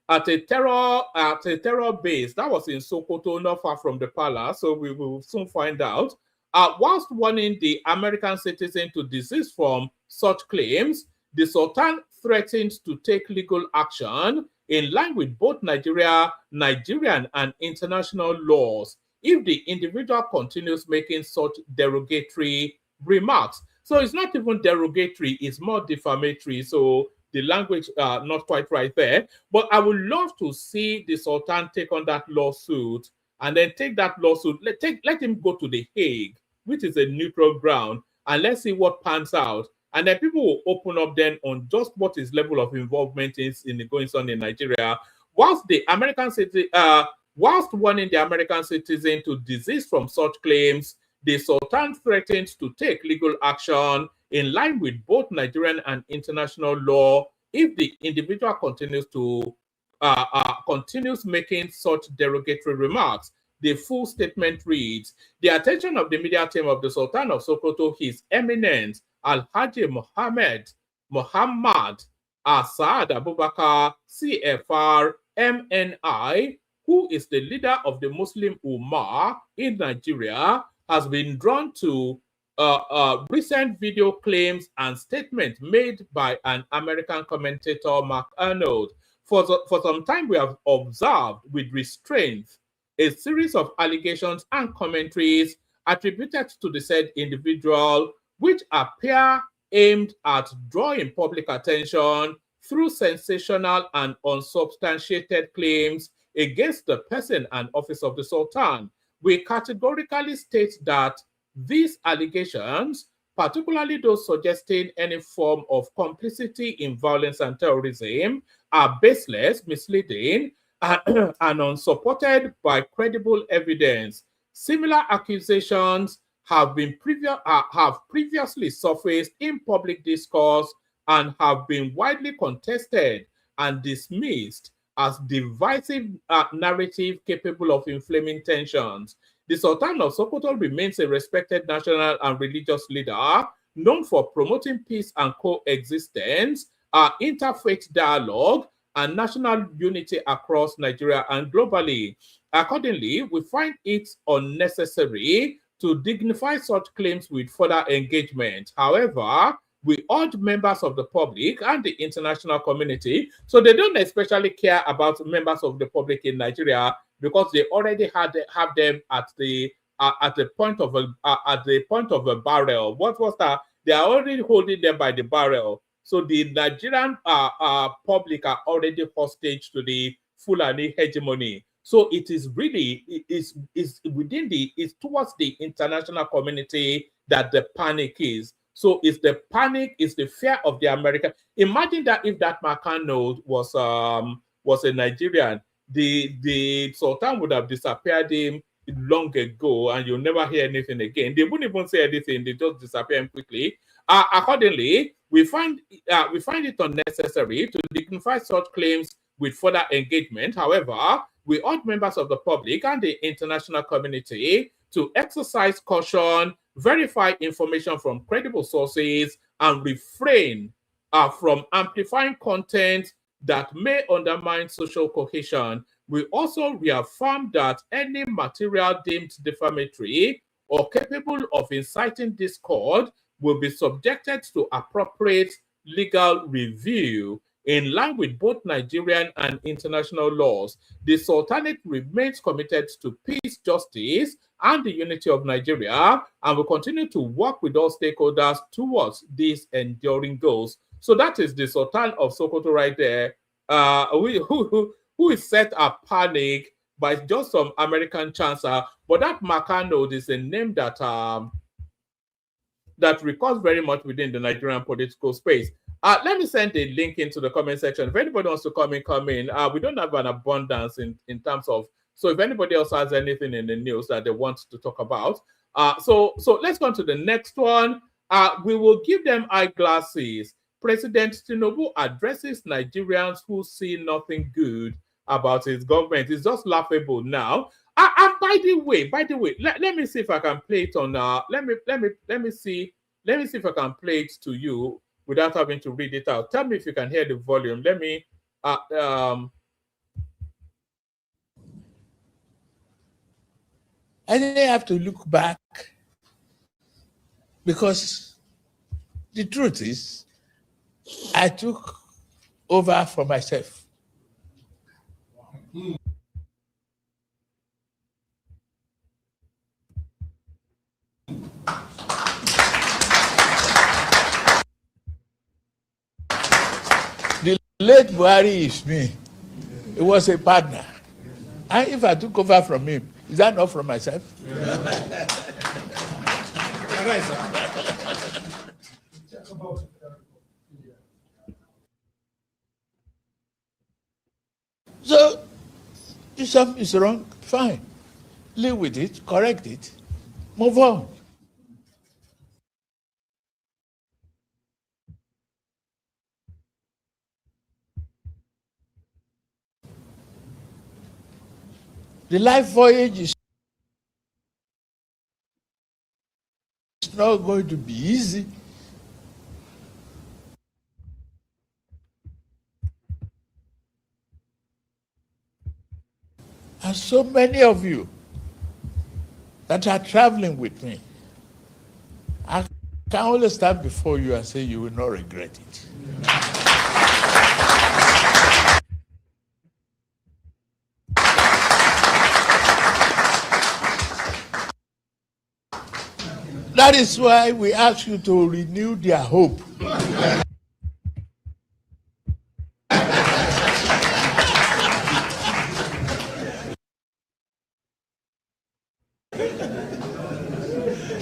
at a terror base that was in Sokoto, not far from the palace, so we will soon find out. Whilst warning the American citizen to desist from such claims, the Sultan threatened to take legal action in line with both Nigerian and international laws if the individual continues making such derogatory remarks. So it's not even derogatory, it's more defamatory. So the language not quite right there. But I would love to see the Sultan take on that lawsuit and then take that lawsuit, let him go to The Hague, which is a neutral ground, and let's see what pans out. And then people will open up then on just what his level of involvement is in the goings on in Nigeria. Whilst warning the American citizen to desist from such claims, the Sultan threatened to take legal action in line with both Nigerian and international law if the individual continues making such derogatory remarks. The full statement reads: the attention of the media team of the Sultan of Sokoto, His Eminence Alhaji Muhammad Saad Abubakar, CFR, MNI, who is the leader of the Muslim Ummah in Nigeria, has been drawn to recent video claims and statements made by an American commentator, Mark Arnold. For some time, we have observed with restraint a series of allegations and commentaries attributed to the said individual, which appear aimed at drawing public attention through sensational and unsubstantiated claims against the person and office of the Sultan. We categorically state that these allegations, particularly those suggesting any form of complicity in violence and terrorism, are baseless, misleading, and unsupported by credible evidence. Similar accusations have previously surfaced in public discourse and have been widely contested and dismissed as divisive narrative capable of inflaming tensions. The Sultan of Sokoto remains a respected national and religious leader known for promoting peace and coexistence, interfaith dialogue, and national unity across Nigeria and globally. Accordingly, we find it unnecessary to dignify such claims with further engagement. However, we urge members of the public and the international community, so they don't especially care about members of the public in Nigeria because they already have them at the point of a barrel. What was that? They are already holding them by the barrel. So the Nigerian public are already hostage to the Fulani hegemony. So it is really, it's within it's towards the international community that the panic is. So it's the panic, it's the fear of the American. Imagine that if that Makano was a Nigerian, the Sultan would have disappeared him long ago, and you'll never hear anything again. They wouldn't even say anything; they just disappear him quickly. Accordingly, we find it unnecessary to dignify such claims with further engagement. However, we urge members of the public and the international community to exercise caution, verify information from credible sources, and refrain from amplifying content that may undermine social cohesion. We also reaffirm that any material deemed defamatory or capable of inciting discord will be subjected to appropriate legal review in line with both Nigerian and international laws. The Sultanate remains committed to peace, justice, and the unity of Nigeria, and will continue to work with all stakeholders towards these enduring goals. So that is the Sultan of Sokoto right there, who is set a panic by just some American chancellor. But that Makano is a name that that recurs very much within the Nigerian political space. Let me send a link into the comment section. If anybody wants to come in. We don't have an abundance in terms of, so if anybody else has anything in the news that they want to talk about. So let's go on to the next one. We will give them eyeglasses. President Tinubu addresses Nigerians who see nothing good about his government. It's just laughable now. And by the way, let me see if I can play it on. Let me see if I can play it to you without having to read it out. Tell me if you can hear the volume. Let me. I didn't have to look back because the truth is, I took over for myself. The late Buhari is me. He was a partner. And if I took over from him, is that not from myself? So, if something is wrong, fine. Live with it, correct it, move on. The life voyage is not going to be easy. And so many of you that are traveling with me, I can only stand before you and say you will not regret it. That is why we ask you to renew their hope.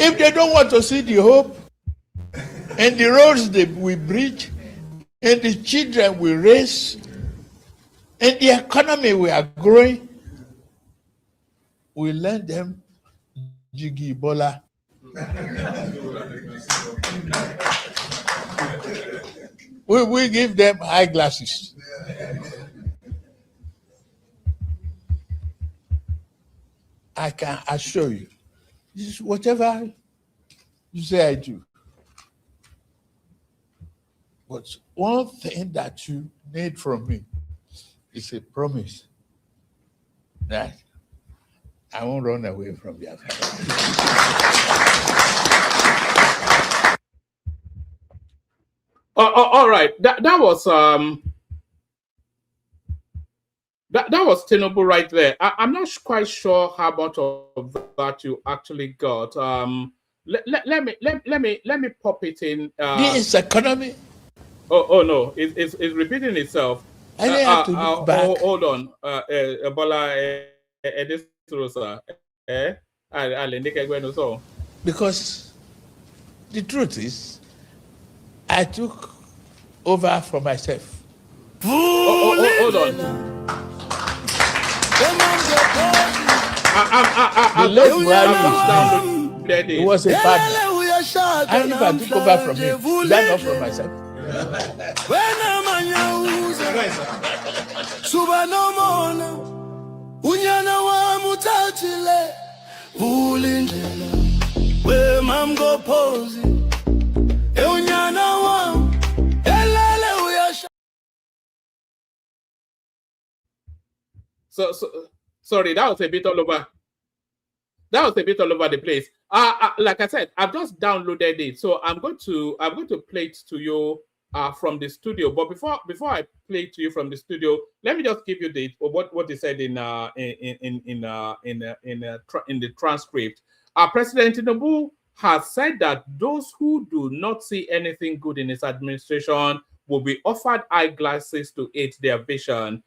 If they don't want to see the hope and the roads that we bridge and the children we raise and the economy we are growing, we lend them Jiggy Bola. We give them eyeglasses. I can assure you, this is whatever you say I do. But one thing that you need from me is a promise that I won't run away from your family. All right, that was that was Tinubu right there. I'm not quite sure how much of that you actually got. Let me pop it in. This economy. Oh no, it's repeating itself. I didn't have to look back. Hold on, Ebola Edisrosa. Because the truth is, I took over for myself. Hold on. It was a partner. And if I took over from him, is that not from myself? Unyana wa mutatile ulindlela we mamgo pozi unyana wa elele uyasha. So sorry, that was a bit all over. That was a bit all over the place. Like I said, I've just downloaded it, so I'm going to play it to you from the studio. But before I play it to you from the studio, let me just give you what they said in the transcript. President Tinubu has said that those who do not see anything good in his administration will be offered eyeglasses to aid their vision.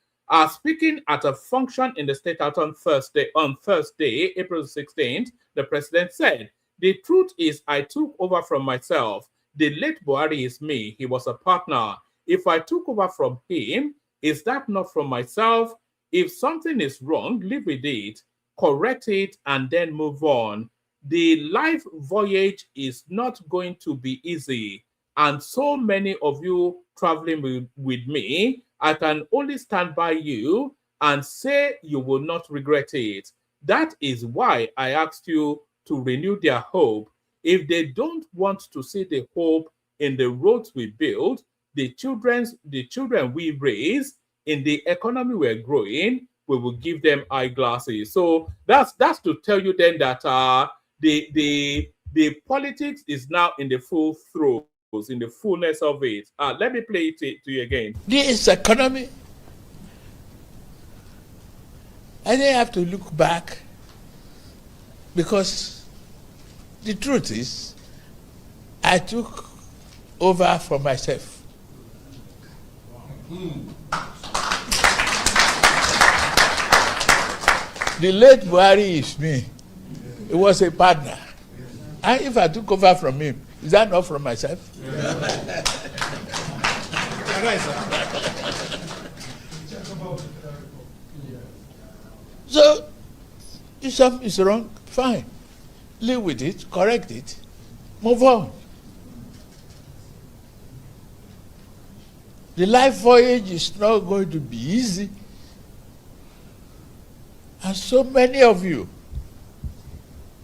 Speaking at a function in the State House on Thursday, April 16th, the president said, "The truth is I took over from myself. The late Buhari is me. He was a partner. If I took over from him, is that not from myself? If something is wrong, live with it, correct it, and then move on. The life voyage is not going to be easy. And so many of you traveling with me, I can only stand by you and say you will not regret it. That is why I asked you to renew their hope. If they don't want to see the hope in the roads we build, the children we raise, in the economy we're growing, we will give them eyeglasses." So that's to tell you then that the politics is now in the full throes, in the fullness of it. Let me play it to you again. This economy, I didn't have to look back, because the truth is, I took over for myself. The late Buhari is me. He was a partner. And if I took over from him, is that not from myself? So, if something is wrong, fine. Live with it, correct it, move on. The life voyage is not going to be easy. And so many of you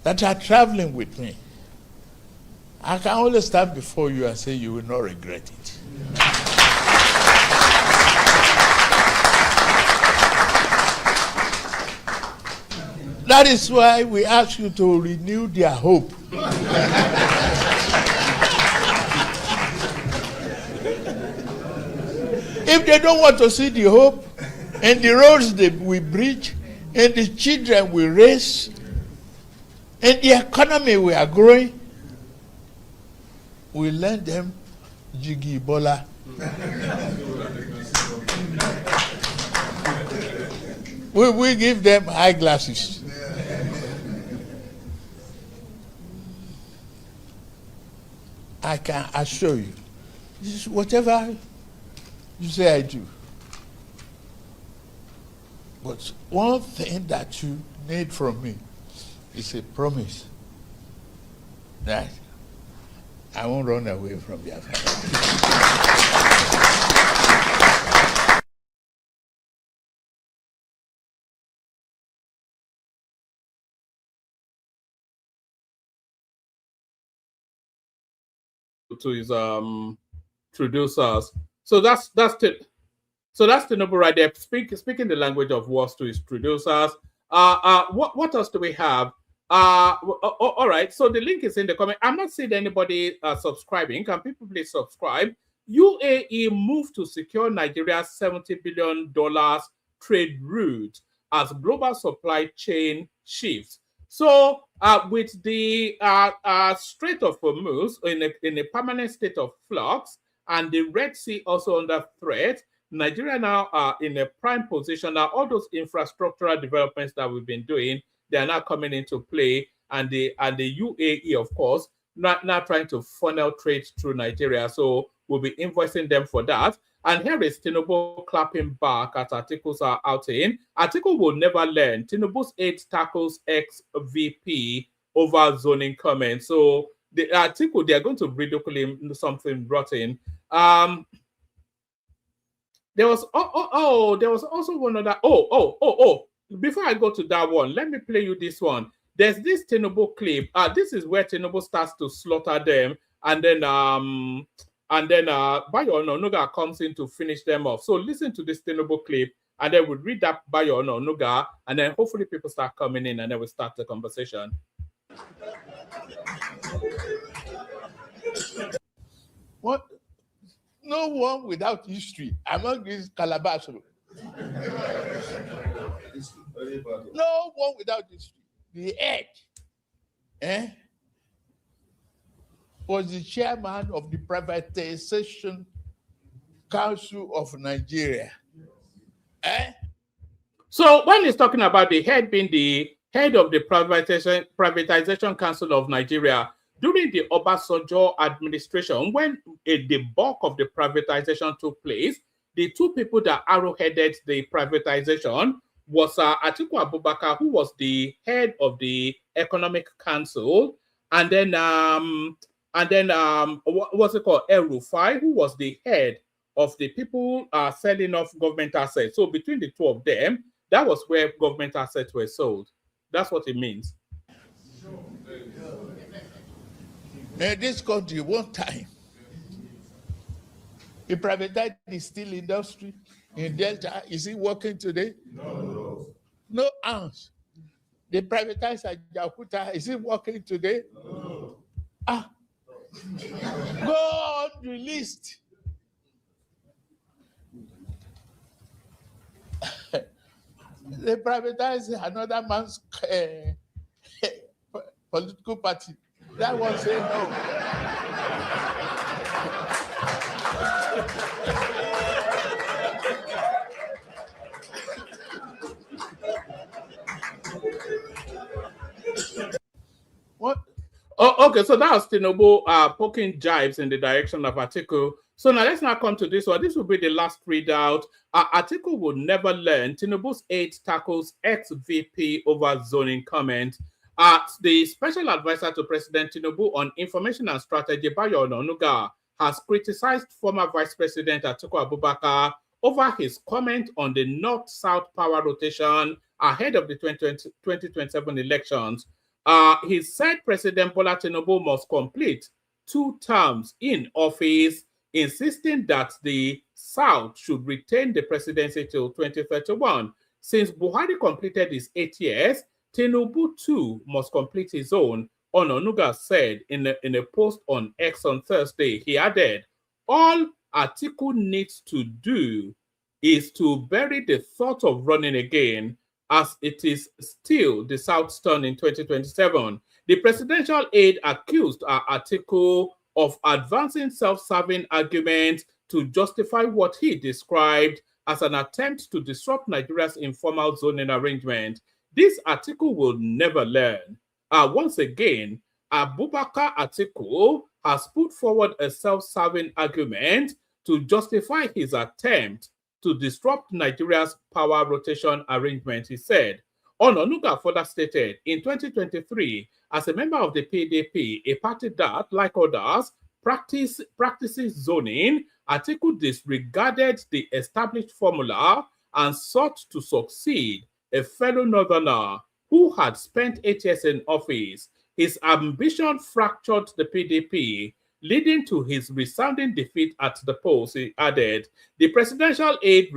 that are traveling with me, I can only stand before you and say you will not regret it. That is why we ask you to renew their hope. If they don't want to see the hope and the roads that we bridge and the children we raise and the economy we are growing, we lend them Jiggy Bola. We give them eyeglasses. I can assure you, this is whatever you say I do. But one thing that you need from me is a promise that I won't run away from your family. To his producers. So that's the number right there. Speaking the language of words to his producers. What else do we have? All right. So the link is in the comment. I'm not seeing anybody subscribing. Can people please subscribe? UAE moved to secure Nigeria's $70 billion trade route as global supply chain shifts. So with the Strait of Hormuz in a permanent state of flux and the Red Sea also under threat, Nigeria now are in a prime position. Now, all those infrastructural developments that we've been doing, they are now coming into play. And the UAE, of course, now trying to funnel trade through Nigeria. So we'll be invoicing them for that. And here is Tinubu clapping back at Atiku's outing. Atiku will never learn. Tinubu's 8 tackles ex-VP over zoning comments. So the Atiku, they are going to ridicule him something rotten. There was there was also one other. Before I go to that one, let me play you this one. There's this Tinubu clip. This is where Tinubu starts to slaughter them, and then Bayo Ononuga comes in to finish them off. So listen to this Tinubu clip, and then we'll read that Bayo Ononuga, and then hopefully people start coming in, and then we'll start the conversation. What? No one without history among these Calabash. No one without history. The head was the chairman of the Privatization Council of Nigeria. So when he's talking about the head being the head of the Privatization Council of Nigeria, during the Obasanjo administration, when the bulk of the privatization took place, the 2 people that arrowheaded the privatization was Atiku Abubakar, who was the head of the Economic Council, and then what's it called, El Rufai, who was the head of the people selling off government assets. So between the 2 of them, that was where government assets were sold. That's what it means. In this country, one time, he privatized the steel industry in Delta. Is it working today? No. No ounce. They privatized Ajaokuta. Is it working today? No. Go on the list. They privatized another man's political party. That one say no. What? Oh, okay. So that was Tinubu poking jibes in the direction of Atiku. So now let's come to this one. This will be the last readout. Atiku will never learn. Tinubu's 8 tackles ex-VP over zoning comment. The special advisor to President Tinubu on information and strategy, Bayo Ononuga, has criticized former Vice President Atiku Abubakar over his comment on the North-South power rotation ahead of the 2027 elections. He said President Bola Tinubu must complete 2 terms in office, insisting that the South should retain the presidency till 2031. Since Buhari completed his 8 years, Tinubu too must complete his own, Ononuga said in a post on X on Thursday. He added, all Atiku needs to do is to bury the thought of running again, as it is still the South's turn in 2027. The presidential aide accused Atiku of advancing self-serving arguments to justify what he described as an attempt to disrupt Nigeria's informal zoning arrangement. This Atiku will never learn. Once again, Abubakar Atiku has put forward a self-serving argument to justify his attempt to disrupt Nigeria's power rotation arrangement, he said. Ononuga further stated, in 2023, as a member of the PDP, a party that, like others, practices zoning, Atiku disregarded the established formula and sought to succeed a fellow northerner who had spent 8 years in office. His ambition fractured the PDP, leading to his resounding defeat at the polls, he added. The presidential aide's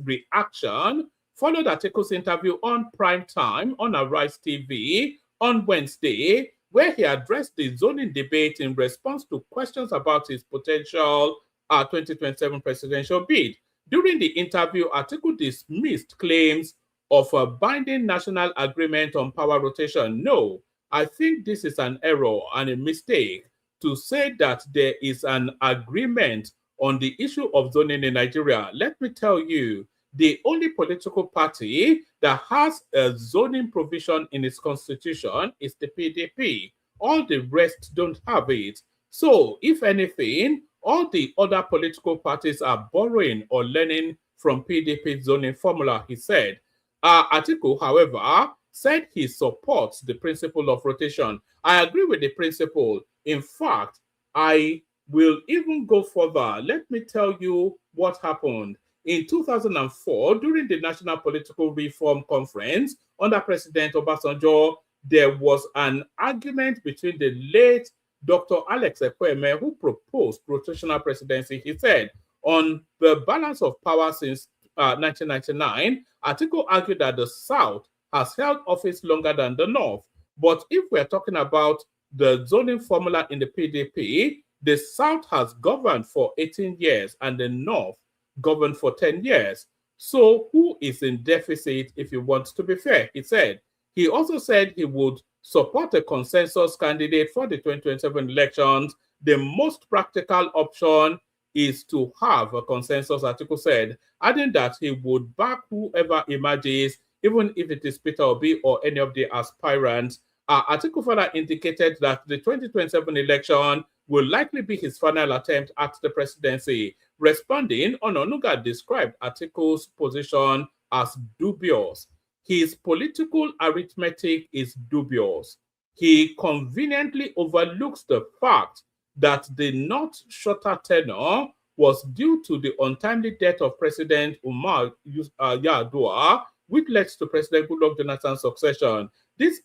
reaction followed Atiku's interview on Prime Time on Arise TV on Wednesday, where he addressed the zoning debate in response to questions about his potential 2027 presidential bid. During the interview, Atiku dismissed claims of a binding national agreement on power rotation. No, I think this is an error and a mistake to say that there is an agreement on the issue of zoning in Nigeria. Let me tell you, the only political party that has a zoning provision in its constitution is the PDP. All the rest don't have it. So, if anything, all the other political parties are borrowing or learning from PDP zoning formula, he said. Atiku, however, said he supports the principle of rotation. I agree with the principle. In fact, I will even go further. Let me tell you what happened. In 2004, during the National Political Reform Conference under President Obasanjo, there was an argument between the late Dr. Alex Ekweme, who proposed rotational presidency. He said, on the balance of power since 1999, Atiku argued that the South has held office longer than the North. But if we're talking about the zoning formula in the PDP, the South has governed for 18 years and the North governed for 10 years. So who is in deficit if you want to be fair? He said. He also said he would support a consensus candidate for the 2027 elections. The most practical option is to have a consensus, Atiku said, adding that he would back whoever emerges, even if it is Peter Obi or any of the aspirants. Atiku further indicated that the 2027 election will likely be his final attempt at the presidency. Responding, Ononuga described Atiku's position as dubious. His political arithmetic is dubious. He conveniently overlooks the fact that the not shorter tenure was due to the untimely death of President Umar Yar'Adua, which led to President Goodluck Jonathan's succession. This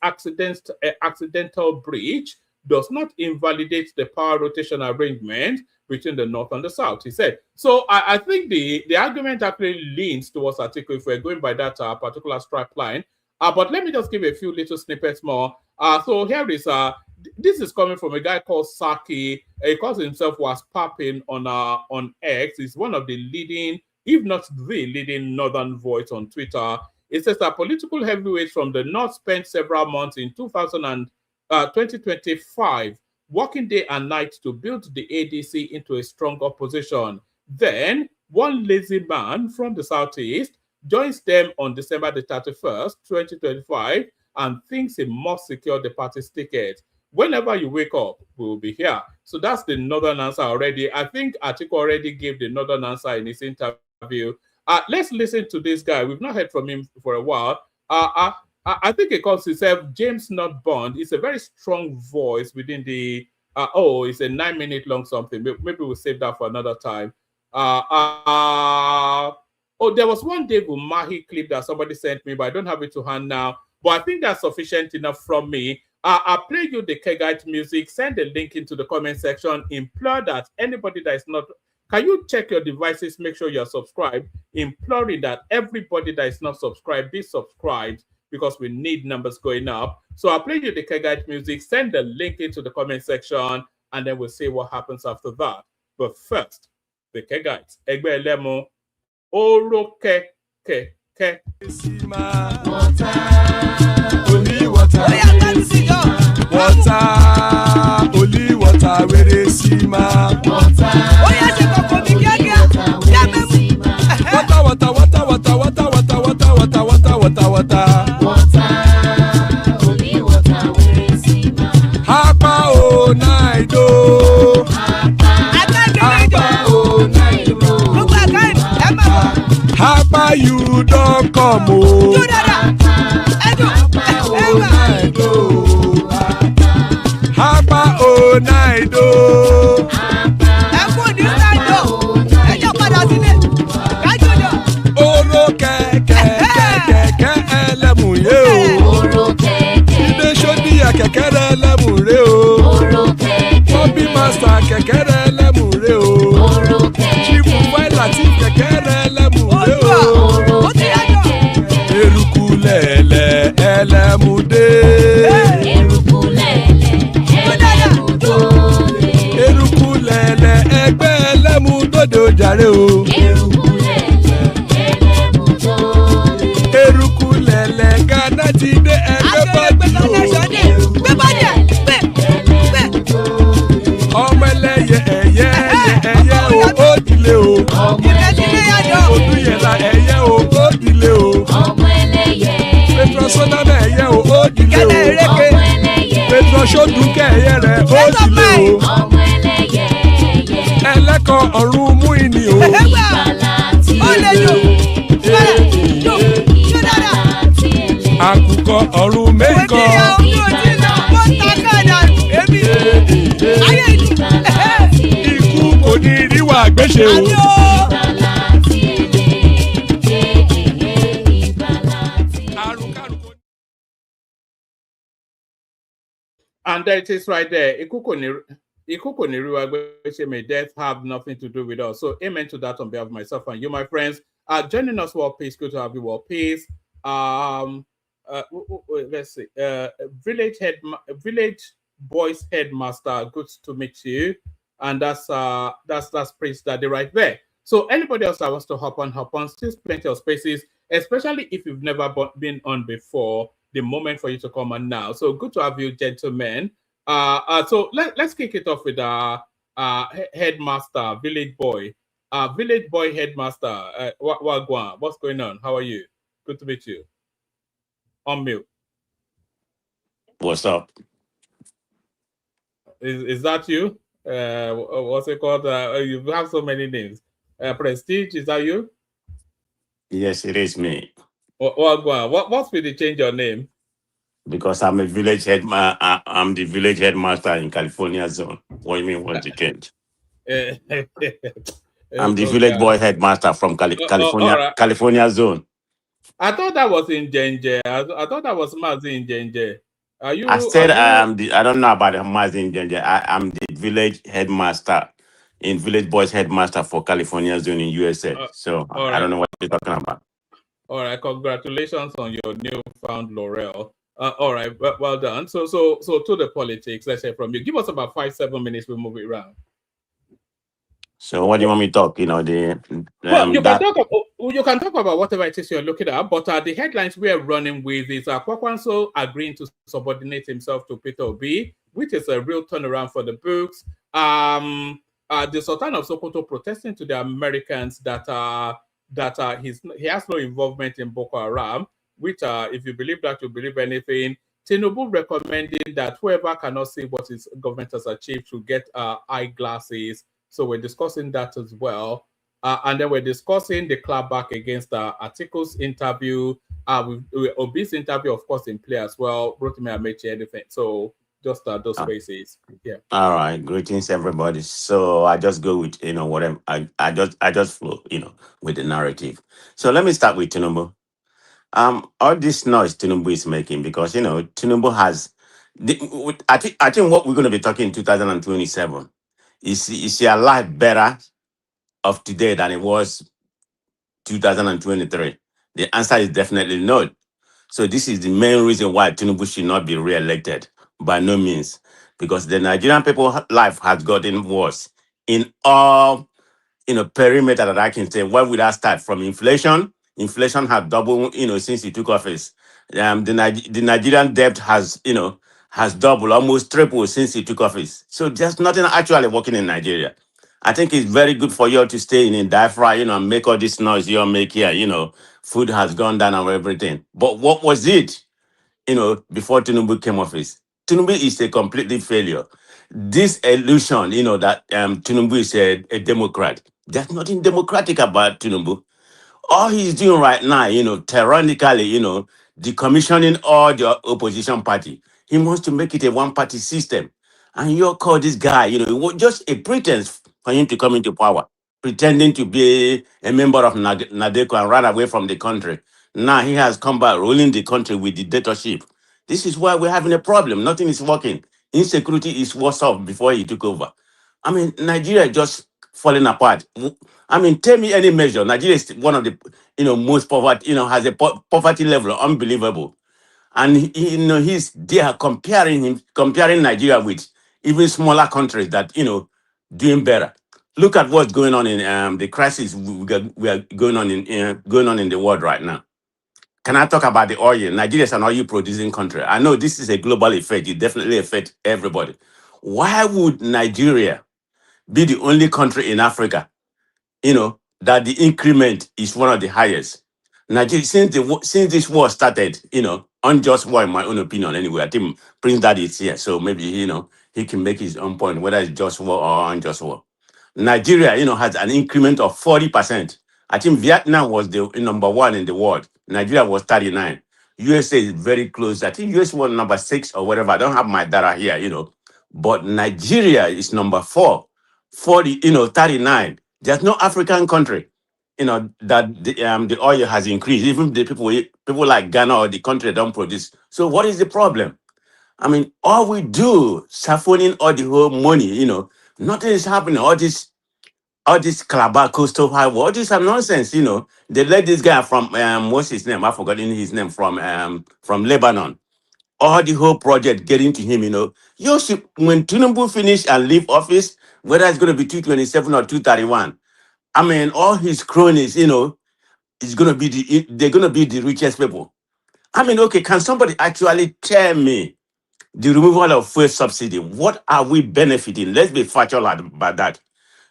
accidental breach does not invalidate the power rotation arrangement between the North and the South, he said. So I think the argument actually leans towards Atiku if we're going by that particular stripe line. But let me just give a few little snippets more. So here is, this is coming from a guy called Saki. He calls himself Was Papping on X. He's one of the leading, if not the leading Northern voice on Twitter. It says that political heavyweights from the North spent several months in 2025 working day and night to build the ADC into a strong opposition. Then, one lazy man from the Southeast joins them on December the 31st, 2025, and thinks he must secure the party's ticket. Whenever you wake up, we will be here. So that's the Northern answer already. I think Atiku already gave the Northern answer in his interview. Let's listen to this guy. We've not heard from him for a while. I think he calls himself James Not Bond. It's a very strong voice within the... it's a 9-minute long something. Maybe we'll save that for another time. There was one Dave Umahi clip that somebody sent me, but I don't have it to hand now. But I think that's sufficient enough from me. I'll play you the Kegite music. Send the link into the comment section. Implore that anybody that is not... Can you check your devices, make sure you're subscribed? Imploring that everybody that is not subscribed, be subscribed, because we need numbers going up. So I'll play you the Kegite music, send the link into the comment section, and then we'll see what happens after that. But first, the Kegites. Egbe Lemo, Oro ke. Water, only water, only water, where they see ma. Water, only water, where they see ma. Hapa o naido, hapa o naido, hapa you don't come o. Hapa o naido, oro keke elemu ye o, ibe shodi ya keke elemu re o, Bobby Master keke elemu re o, Chief Latif keke elemu re o, eruku lele elemu de. Ẹgbẹ́ ẹlẹ́mu dòde ojàre o. Eruku lẹ̀lẹ̀ Ghana ti dé ẹgbẹ́ bọ́dì o. Ọmọ ẹlẹ́yẹ ẹ̀yẹ o ó di mẹ́kọ̀ ọ̀run mú ìní o. Àkùkọ ọ̀run mẹ́kọ̀. Ikú kò ní rí wà gbéṣe o. And there it is right there. May death have nothing to do with us. So amen to that on behalf of myself and you, my friends. Joining us, World Peace. Good to have you, World Peace. Let's see. Village boys headmaster. Good to meet you. And that's Priest Daddy right there. So anybody else that wants to hop on. Still plenty of spaces, especially if you've never been on before. The moment for you to come on now. So good to have you, gentlemen. So let's kick it off with headmaster, village boy headmaster. Wagwan, what's going on? How are you? Good to meet you. On mute. What's up? Is that you? What's it called? You have so many names. Prestige, is that you? Yes, it is me. What's with the change your name? Because I'm a village headmaster. I'm the village headmaster in California zone. What do you mean, what's the change? I'm the village boy headmaster from California zone. I thought that was in Genje. I thought that was Mazi in Genje. I don't know about Mazi in Genje. I'm the village headmaster in village boys headmaster for California zone in USA. I don't know what you're talking about. All right, congratulations on your newfound laurel. All right, well done. So to the politics, let's say from you. Give us about 5-7 minutes. We'll move it around. So what do you want me to talk? You can talk about whatever it is you're looking at. But the headlines we are running with is Kwakwanso agreeing to subordinate himself to Peter Obi, which is a real turnaround for the books. The Sultan of Sokoto protesting to the Americans that he has no involvement in Boko Haram, which if you believe that, you believe anything. Tinubu recommending that whoever cannot see what his government has achieved should get eyeglasses. So we're discussing that as well. And then we're discussing the clapback against Atiku's interview. With Obi's interview, of course, in play as well. Rotimi Amechi, anything. So just those spaces. Yeah. All right. Greetings, everybody. So I just go with whatever I just flow with the narrative. So let me start with Tinubu. All this noise Tinubu is making because Tinubu has. I think what we're going to be talking in 2027 is a lot better of today than it was 2023. The answer is definitely no. So this is the main reason why Tinubu should not be re-elected. By no means, because the Nigerian people's life has gotten worse in all perimeter that I can say. Where would I start? From inflation? Inflation has doubled, since he took office. The Nigerian debt has doubled, almost tripled since he took office. So there's nothing actually working in Nigeria. I think it's very good for you to stay in diaphragm, and make all this noise you make here. Food has gone down and everything. But what was it, before Tinubu came office? Tinubu is a completely failure. This illusion, that Tinubu is a Democrat. There's nothing democratic about Tinubu. All he's doing right now, tyrannically, decommissioning all the opposition party. He wants to make it a one-party system. And you call this guy, it was just a pretense for him to come into power, pretending to be a member of Nadeko and run away from the country. Now he has come back ruling the country with dictatorship. This is why we're having a problem. Nothing is working. Insecurity is worse off before he took over. I mean, Nigeria just falling apart. I mean, tell me any measure. Nigeria is one of the most poverty, has a poverty level unbelievable. And he's there comparing Nigeria with even smaller countries that doing better. Look at what's going on in the crisis we are going on in the world right now. Can I talk about the oil? Nigeria is an oil producing country. I know this is a global effect. It definitely affects everybody. Why would Nigeria be the only country in Africa, that the increment is one of the highest? Nigeria, since this war started, unjust war, in my own opinion, anyway. I think Prince Daddy is here, so maybe he can make his own point whether it's just war or unjust war. Nigeria, has an increment of 40%. I think Vietnam was the number one in the world. Nigeria was 39. USA is very close. I think US was number 6 or whatever. I don't have my data here. But Nigeria is number 4, 40, 39. There's no African country, that the oil has increased. Even the people like Ghana or the country don't produce. So what is the problem? I mean, all we do, siphoning all the whole money, nothing is happening. All this Calabar coastal highway, all this are nonsense. They let this guy from what's his name? I've forgotten his name from Lebanon. All the whole project getting to him. You should, when Tinubu finish and leave office, whether it's going to be 227 or 231. I mean, all his cronies, is going to be they're going to be the richest people. I mean, okay, can somebody actually tell me the removal of fuel subsidy? What are we benefiting? Let's be factual about that.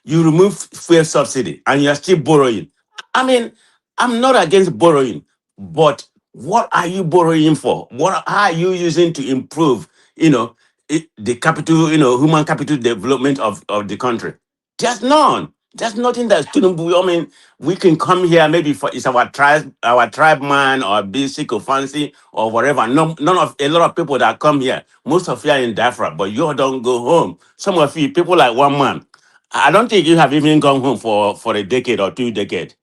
You remove fuel subsidy and you're still borrowing. I mean, I'm not against borrowing, but what are you borrowing for? What are you using to improve, the capital, human capital development of the country? There's none. There's nothing that's tunable. I mean, we can come here maybe for it's our tribe man or basic or fancy or whatever. No, none of a lot of people that come here. Most of you are in Biafra, but you all don't go home. Some of you people like one man. I don't think you have even gone home for a decade or 2 decades.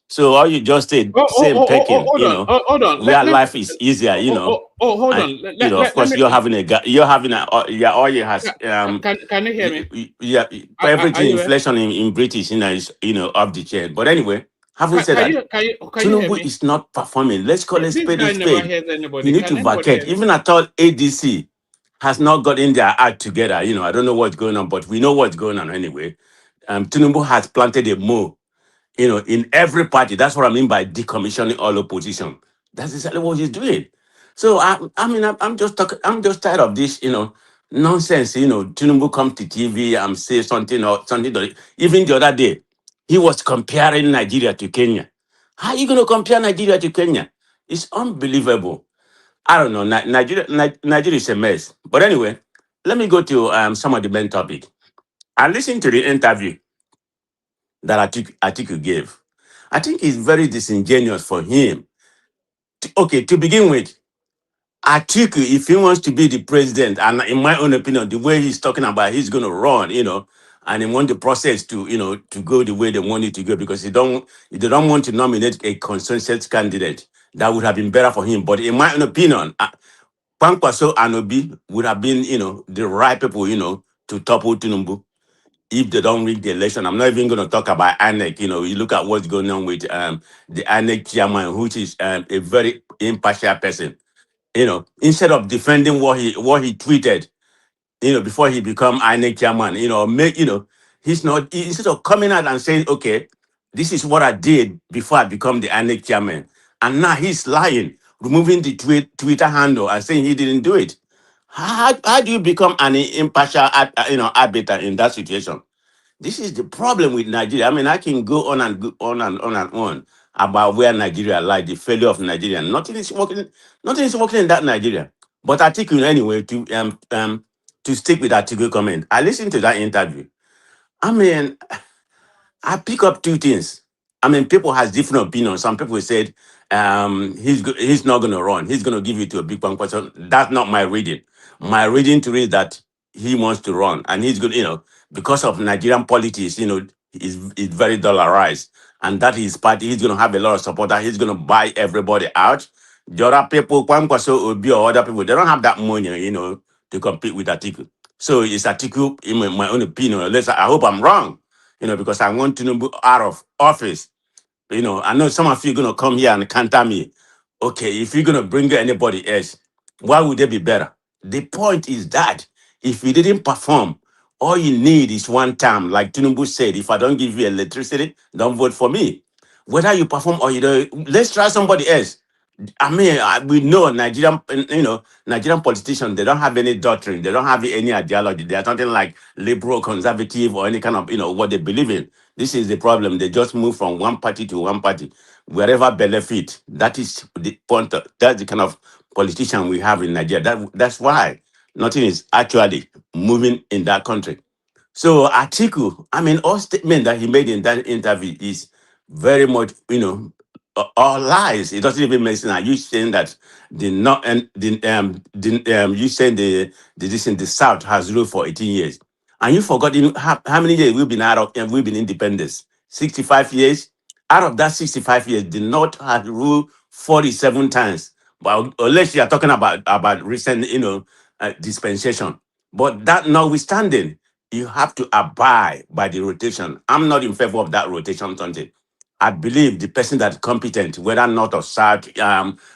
So all you just said, same pecking, Hold on. where life is easier, Hold and on. of course you're having all you has Can you hear me? yeah, Are everything you there? inflation in British, is off the chain. But anyway, having said Can that, you hear Tinubu me? is not performing. Let's call it This spade a guy never spade. hears You anybody. need to Can anybody vacate. hear me? Even at all, ADC has not gotten their act together. I don't know what's going on, but we know what's going on anyway. Tinubu has planted a mole, in every party. That's what I mean by decommissioning all opposition. That's exactly what he's doing. So I'm just talking. I'm just tired of this, nonsense. Tinubu come to TV and say something or something. Even the other day, he was comparing Nigeria to Kenya. How are you going to compare Nigeria to Kenya? It's unbelievable. I don't know. Nigeria is a mess. But anyway, let me go to some of the main topic. I listened to the interview that Atiku gave. I think it's very disingenuous for him. Okay, to begin with, Atiku, if he wants to be the president, and in my own opinion, the way he's talking about he's going to run, and he want the process to go the way they want it to go, because they don't want to nominate a consensus candidate. That would have been better for him. But in my own opinion, Kwankwaso and Obi would have been, the right people, to topple Tinubu if they don't rig the election. I'm not even going to talk about INEC. You look at what's going on with the INEC chairman, which is a very impartial person. Instead of defending what he tweeted, before he become INEC chairman, he's not, instead of coming out and saying, okay, this is what I did before I become the INEC chairman, and now he's lying, removing the Twitter handle and saying he didn't do it. How do you become an impartial arbiter in that situation? This is the problem with Nigeria. I mean, I can go on and go on and on and on about where Nigeria lies, the failure of Nigeria. Nothing is working. Nothing is working in that Nigeria. But I think anyway to stick with that comment. I listened to that interview. I mean, I pick up two things. I mean, people has different opinions. Some people said he's not going to run. He's going to give it to a big one person. That's not my reading. My reading to read that he wants to run, and he's going, because of Nigerian politics, is very dollarized, and that his party, he's going to have a lot of supporters. He's going to buy everybody out. The other people, Kwankwaso Obi or other people, they don't have that money, to compete with Atiku. So it's Atiku, in my own opinion. Unless I hope I'm wrong, because I want Tinubu out of office. I know some of you are going to come here and counter me. Okay, if you're going to bring anybody else, why would they be better? The point is that if you didn't perform, all you need is one time. Like Tinubu said, if I don't give you electricity, don't vote for me. Whether you perform or you don't, let's try somebody else. I mean, we know Nigerian politicians, they don't have any doctrine. They don't have any ideology. They are nothing like liberal, conservative, or any kind of, what they believe in. This is the problem. They just move from one party to one party, wherever benefit. That is the point. That's the kind of politician we have in Nigeria. That's why nothing is actually moving in that country. So Atiku, I mean, all statement that he made in that interview is very much, all lies. It doesn't even make sense. Are you saying that the not and you saying the this in the South has ruled for 18 years, and you forgot how many years we've been out of and we've been independence? 65 years. Out of that 65 years, the North had ruled 47 times. But unless you are talking about recent, dispensation. But that notwithstanding, you have to abide by the rotation. I'm not in favor of that rotation, Tonte. I believe the person that's competent, whether North or South,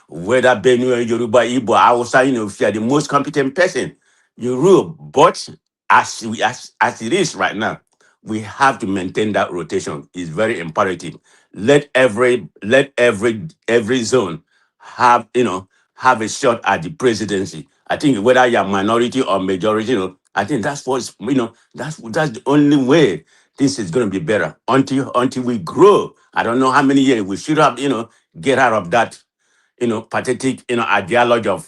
whether Benue, Yoruba, Igbo, Hausa, if you are the most competent person, you rule. But as it is right now, we have to maintain that rotation. It's very imperative. Let every zone have a shot at the presidency. I think whether you're minority or majority, I think that's that's the only way this is going to be better until we grow. I don't know how many years we should have, get out of that, pathetic, ideology of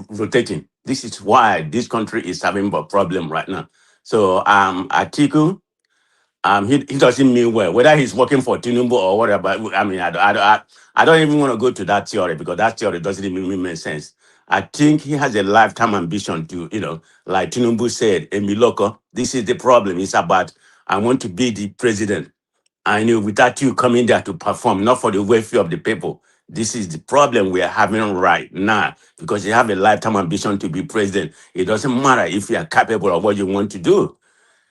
rotating. This is why this country is having a problem right now. So, Atiku, he doesn't mean well. Whether he's working for Tinubu or whatever, I mean, I don't even want to go to that theory because that theory doesn't even make sense. I think he has a lifetime ambition to, like Tinubu said, Emiloko, this is the problem. It's about, I want to be the president. I knew without you coming there to perform, not for the welfare of the people. This is the problem we are having right now because you have a lifetime ambition to be president. It doesn't matter if you are capable of what you want to do,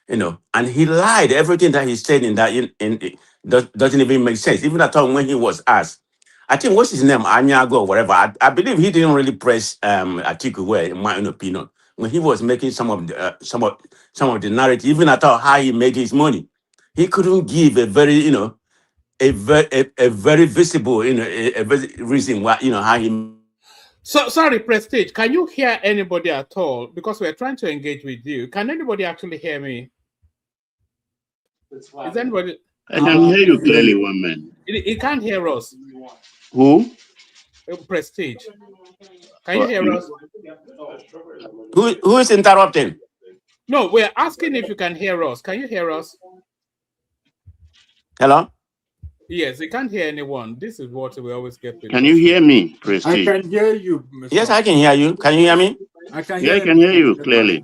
and he lied. Everything that he said in that doesn't even make sense. Even at all when he was asked, I think what's his name, Anyago or whatever. I believe he didn't really press Atiku well, in my own opinion, when he was making some of the narrative. Even at all how he made his money, he couldn't give a very a very visible a very reason why how he. So sorry, Prestige. Can you hear anybody at all? Because we're trying to engage with you. Can anybody actually hear me? Is anybody? I can hear you clearly, one man. He can't hear us. Who? Prestige. Can you hear us? Who is interrupting? No, we're asking if you can hear us. Can you hear us? Hello? Yes, we can't hear anyone. This is what we always get. Can you hear me, Prestige? I can hear you, Mr. Yes, I can hear you. Can you hear me? I can hear you clearly.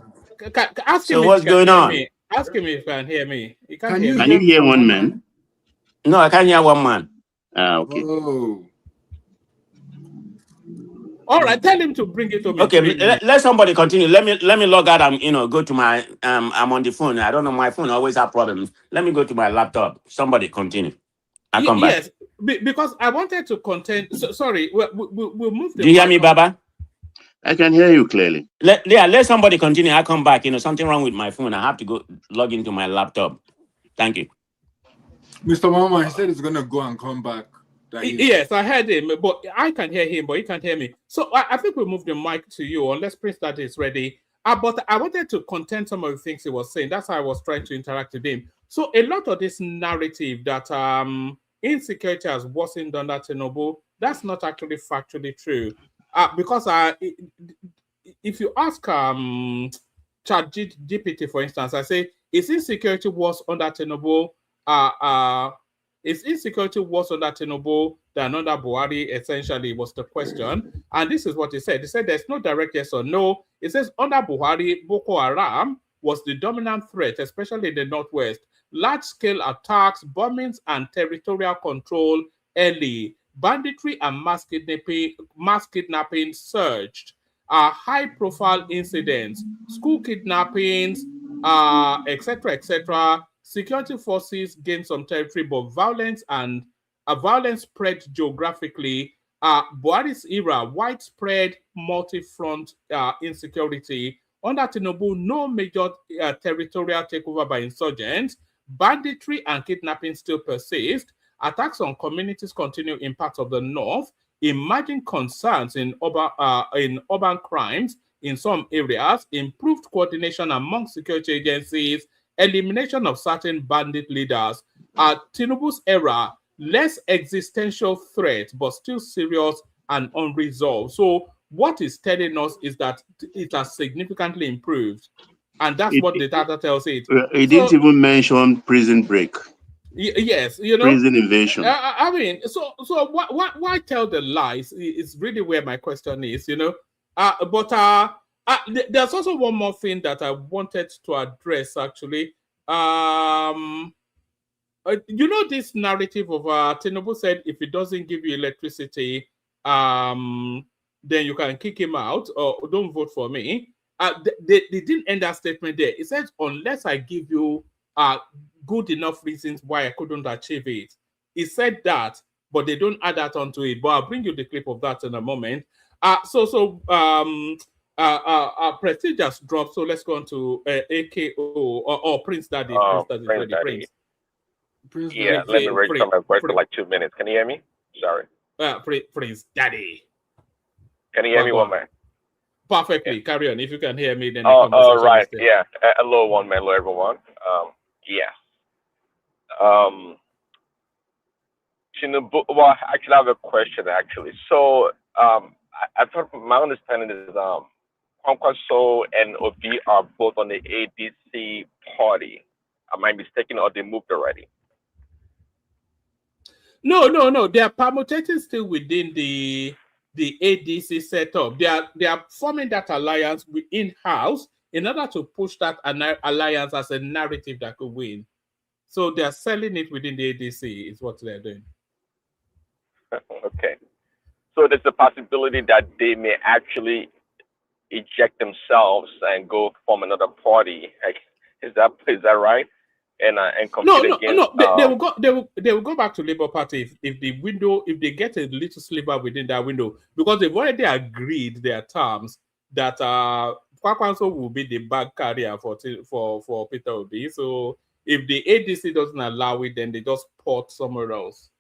Ask him so what's going on? Me. Ask him if he can hear me. He can't can hear me. Can you hear one man? No, I can't hear one man. Okay. Oh. All right, tell him to bring it to me. Okay, let somebody continue. Let me log out and go to my I'm on the phone. I don't know, my phone always have problems. Let me go to my laptop. Somebody continue. I'll come back. Yes, because I wanted to contend. Sorry, we'll move. Do you hear me, Baba? I can hear you clearly. Let somebody continue. I'll come back. Something wrong with my phone. I have to go log into my laptop. Thank you. Mr. Mama, he said he's gonna go and come back. Yes, I heard him, but I can hear him, but he can't hear me. So I think we'll move the mic to you, unless Prince that is ready. But I wanted to contend some of the things he was saying. That's how I was trying to interact with him. So a lot of this narrative that insecurity has worsened under Tinubu, that's not actually factually true. Because if you ask ChatGPT, for instance, I say, is insecurity worse under Tinubu? Is insecurity worse under Tinubu than under Buhari? Essentially, was the question. And this is what he said. He said there's no direct yes or no. It says under Buhari, Boko Haram was the dominant threat, especially in the Northwest. Large-scale attacks, bombings, and territorial control early. Banditry and mass kidnapping surged. High-profile incidents, school kidnappings, etc., etc. Security forces gained some territory, but violence spread geographically. Buhari's era, widespread multi-front insecurity. Under Tinubu, no major territorial takeover by insurgents. Banditry and kidnapping still persist. Attacks on communities continue in parts of the north. Emerging concerns in urban crimes in some areas. Improved coordination among security agencies. Elimination of certain bandit leaders. Tinubu's era, less existential threat, but still serious and unresolved. So what is telling us is that it has significantly improved. And that's what the data tells it. It didn't even mention prison break. Yes, you know, prison invasion. I mean, so why tell the lies? Is really where my question is, you know. There's also one more thing that I wanted to address actually. You know, this narrative of Tinubu said if he doesn't give you electricity, then you can kick him out or don't vote for me. They didn't end that statement there. It says unless I give you good enough reasons why I couldn't achieve it. He said that, but they don't add that onto it. But I'll bring you the clip of that in a moment. Prestige just dropped, so let's go on to AKO or Prince Daddy. Prince Daddy. Yeah, let me register my voice for like 2 minutes. Can you hear me? Sorry. Prince Daddy. Can you hear me, one man? Perfectly. Yeah. Carry on. If you can hear me, then. Oh, right. Yeah. Hello, one man. Hello, everyone. Yeah. Well, actually, I have a question. Actually, so I thought my understanding is Kwankwaso and Obi are both on the ADC party. Am I mistaken, or they moved already? No. They are permutating still within the ADC setup. They are forming that alliance in-house in order to push that alliance as a narrative that could win. So they are selling it within the ADC is what they're doing. Okay. So there's a possibility that they may actually eject themselves and go form another party. Is that right? And compete against. No. They will go back to Labour Party if they get a little sliver within that window, because they've already agreed their terms that Kwakwanso will be the bag carrier for Peter Obi. So if the ADC doesn't allow it, then they just port somewhere else.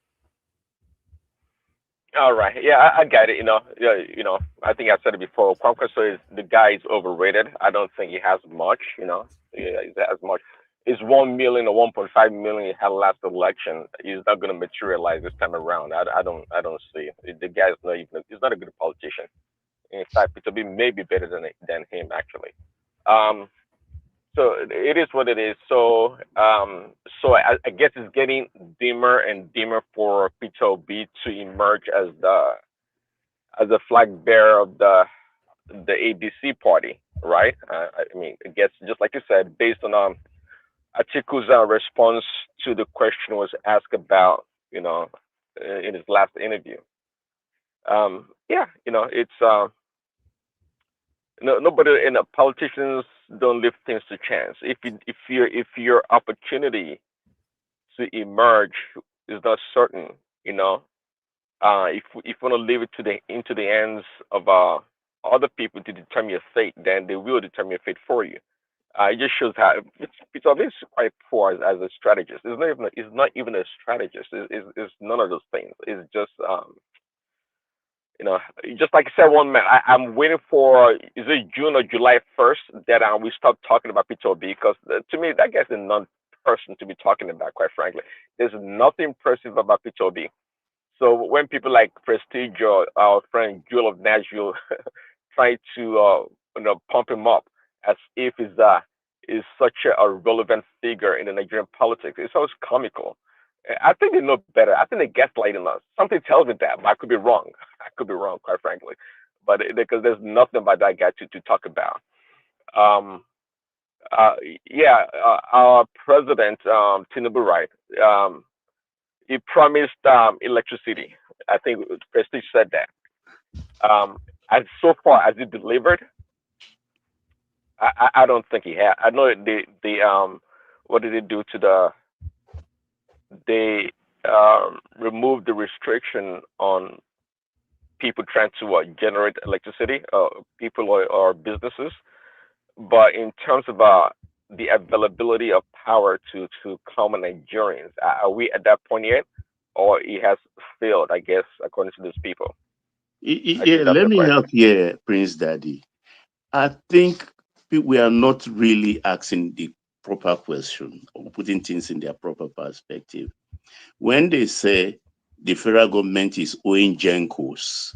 All right. Yeah, I get it. I think I said it before. Kwankwaso the guy is overrated. I don't think he has much. He has much. It's 1 million or 1.5 million he had last election. He's not going to materialize this time around. I don't see it. The guy's not even. He's not a good politician. In fact, Peter B may be better than him actually. So it is what it is. So I guess it's getting dimmer and dimmer for Peter Obi to emerge as the flag bearer of the ADC party, right? I mean, I guess just like you said, based on Atiku's response to the question was asked about, in his last interview. It's nobody in politicians don't leave things to chance. If your opportunity to emerge is not certain, if you want to leave it into the hands of other people to determine your fate, then they will determine your fate for you. It just shows how Peter Obi is quite poor as a strategist. It's not even a strategist. It's none of those things. It's just just like I said, one man. I'm waiting for is it June or July 1st that we stop talking about Peter Obi, because to me that guy's a non-person to be talking about. Quite frankly, there's nothing impressive about Peter Obi. So when people like Prestige or our friend Jewel of Nashville try to pump him up as if he's such a relevant figure in the Nigerian politics, it's always comical. I think they know better. I think they're gaslighting us. Something tells me that, but I could be wrong. I could be wrong, quite frankly. But because there's nothing about that guy to talk about. Our president, Tinubu, right? He promised electricity. I think Prestige said that. And so far, has he delivered? I don't think he has. I know what did they do to they removed the restriction on people trying to generate electricity, people or businesses. But in terms of the availability of power to common Nigerians, are we at that point yet? Or it has failed, I guess, according to these people? Let me help here, Prince Daddy. I think we are not really asking the proper question or putting things in their proper perspective. When they say the federal government is owing Gencos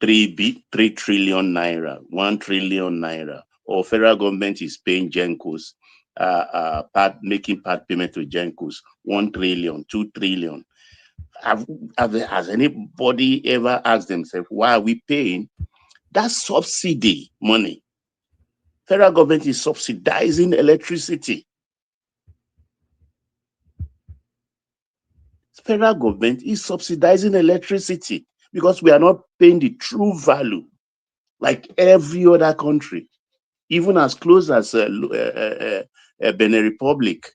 3 trillion naira, 1 trillion naira, or federal government is paying Gencos, making part payment to Gencos, 1 trillion, 2 trillion. Has anybody ever asked themselves, why are we paying that subsidy money? Federal government is subsidizing electricity. Federal government is subsidizing electricity because we are not paying the true value like every other country, even as close as Benin Republic.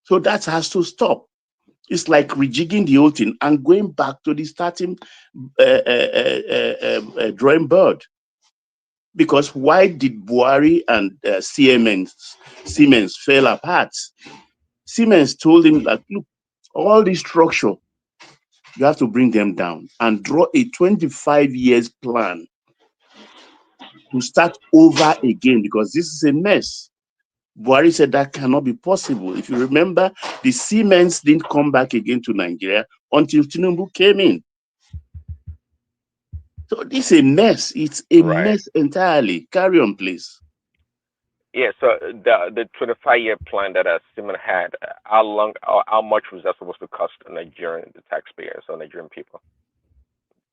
So that has to stop. It's like rejigging the whole thing and going back to the starting drawing board. Because why did Buhari and Siemens fell apart? Siemens told him that, look, all this structure, you have to bring them down and draw a 25 years plan to start over again, because this is a mess. Buhari said that cannot be possible. If you remember, the Siemens didn't come back again to Nigeria until Tinubu came in. So this is a mess. It's a mess entirely. Carry on, please. Yeah, so the 25-year plan that Siemens had, how much was that supposed to cost Nigerian, the taxpayers or Nigerian people?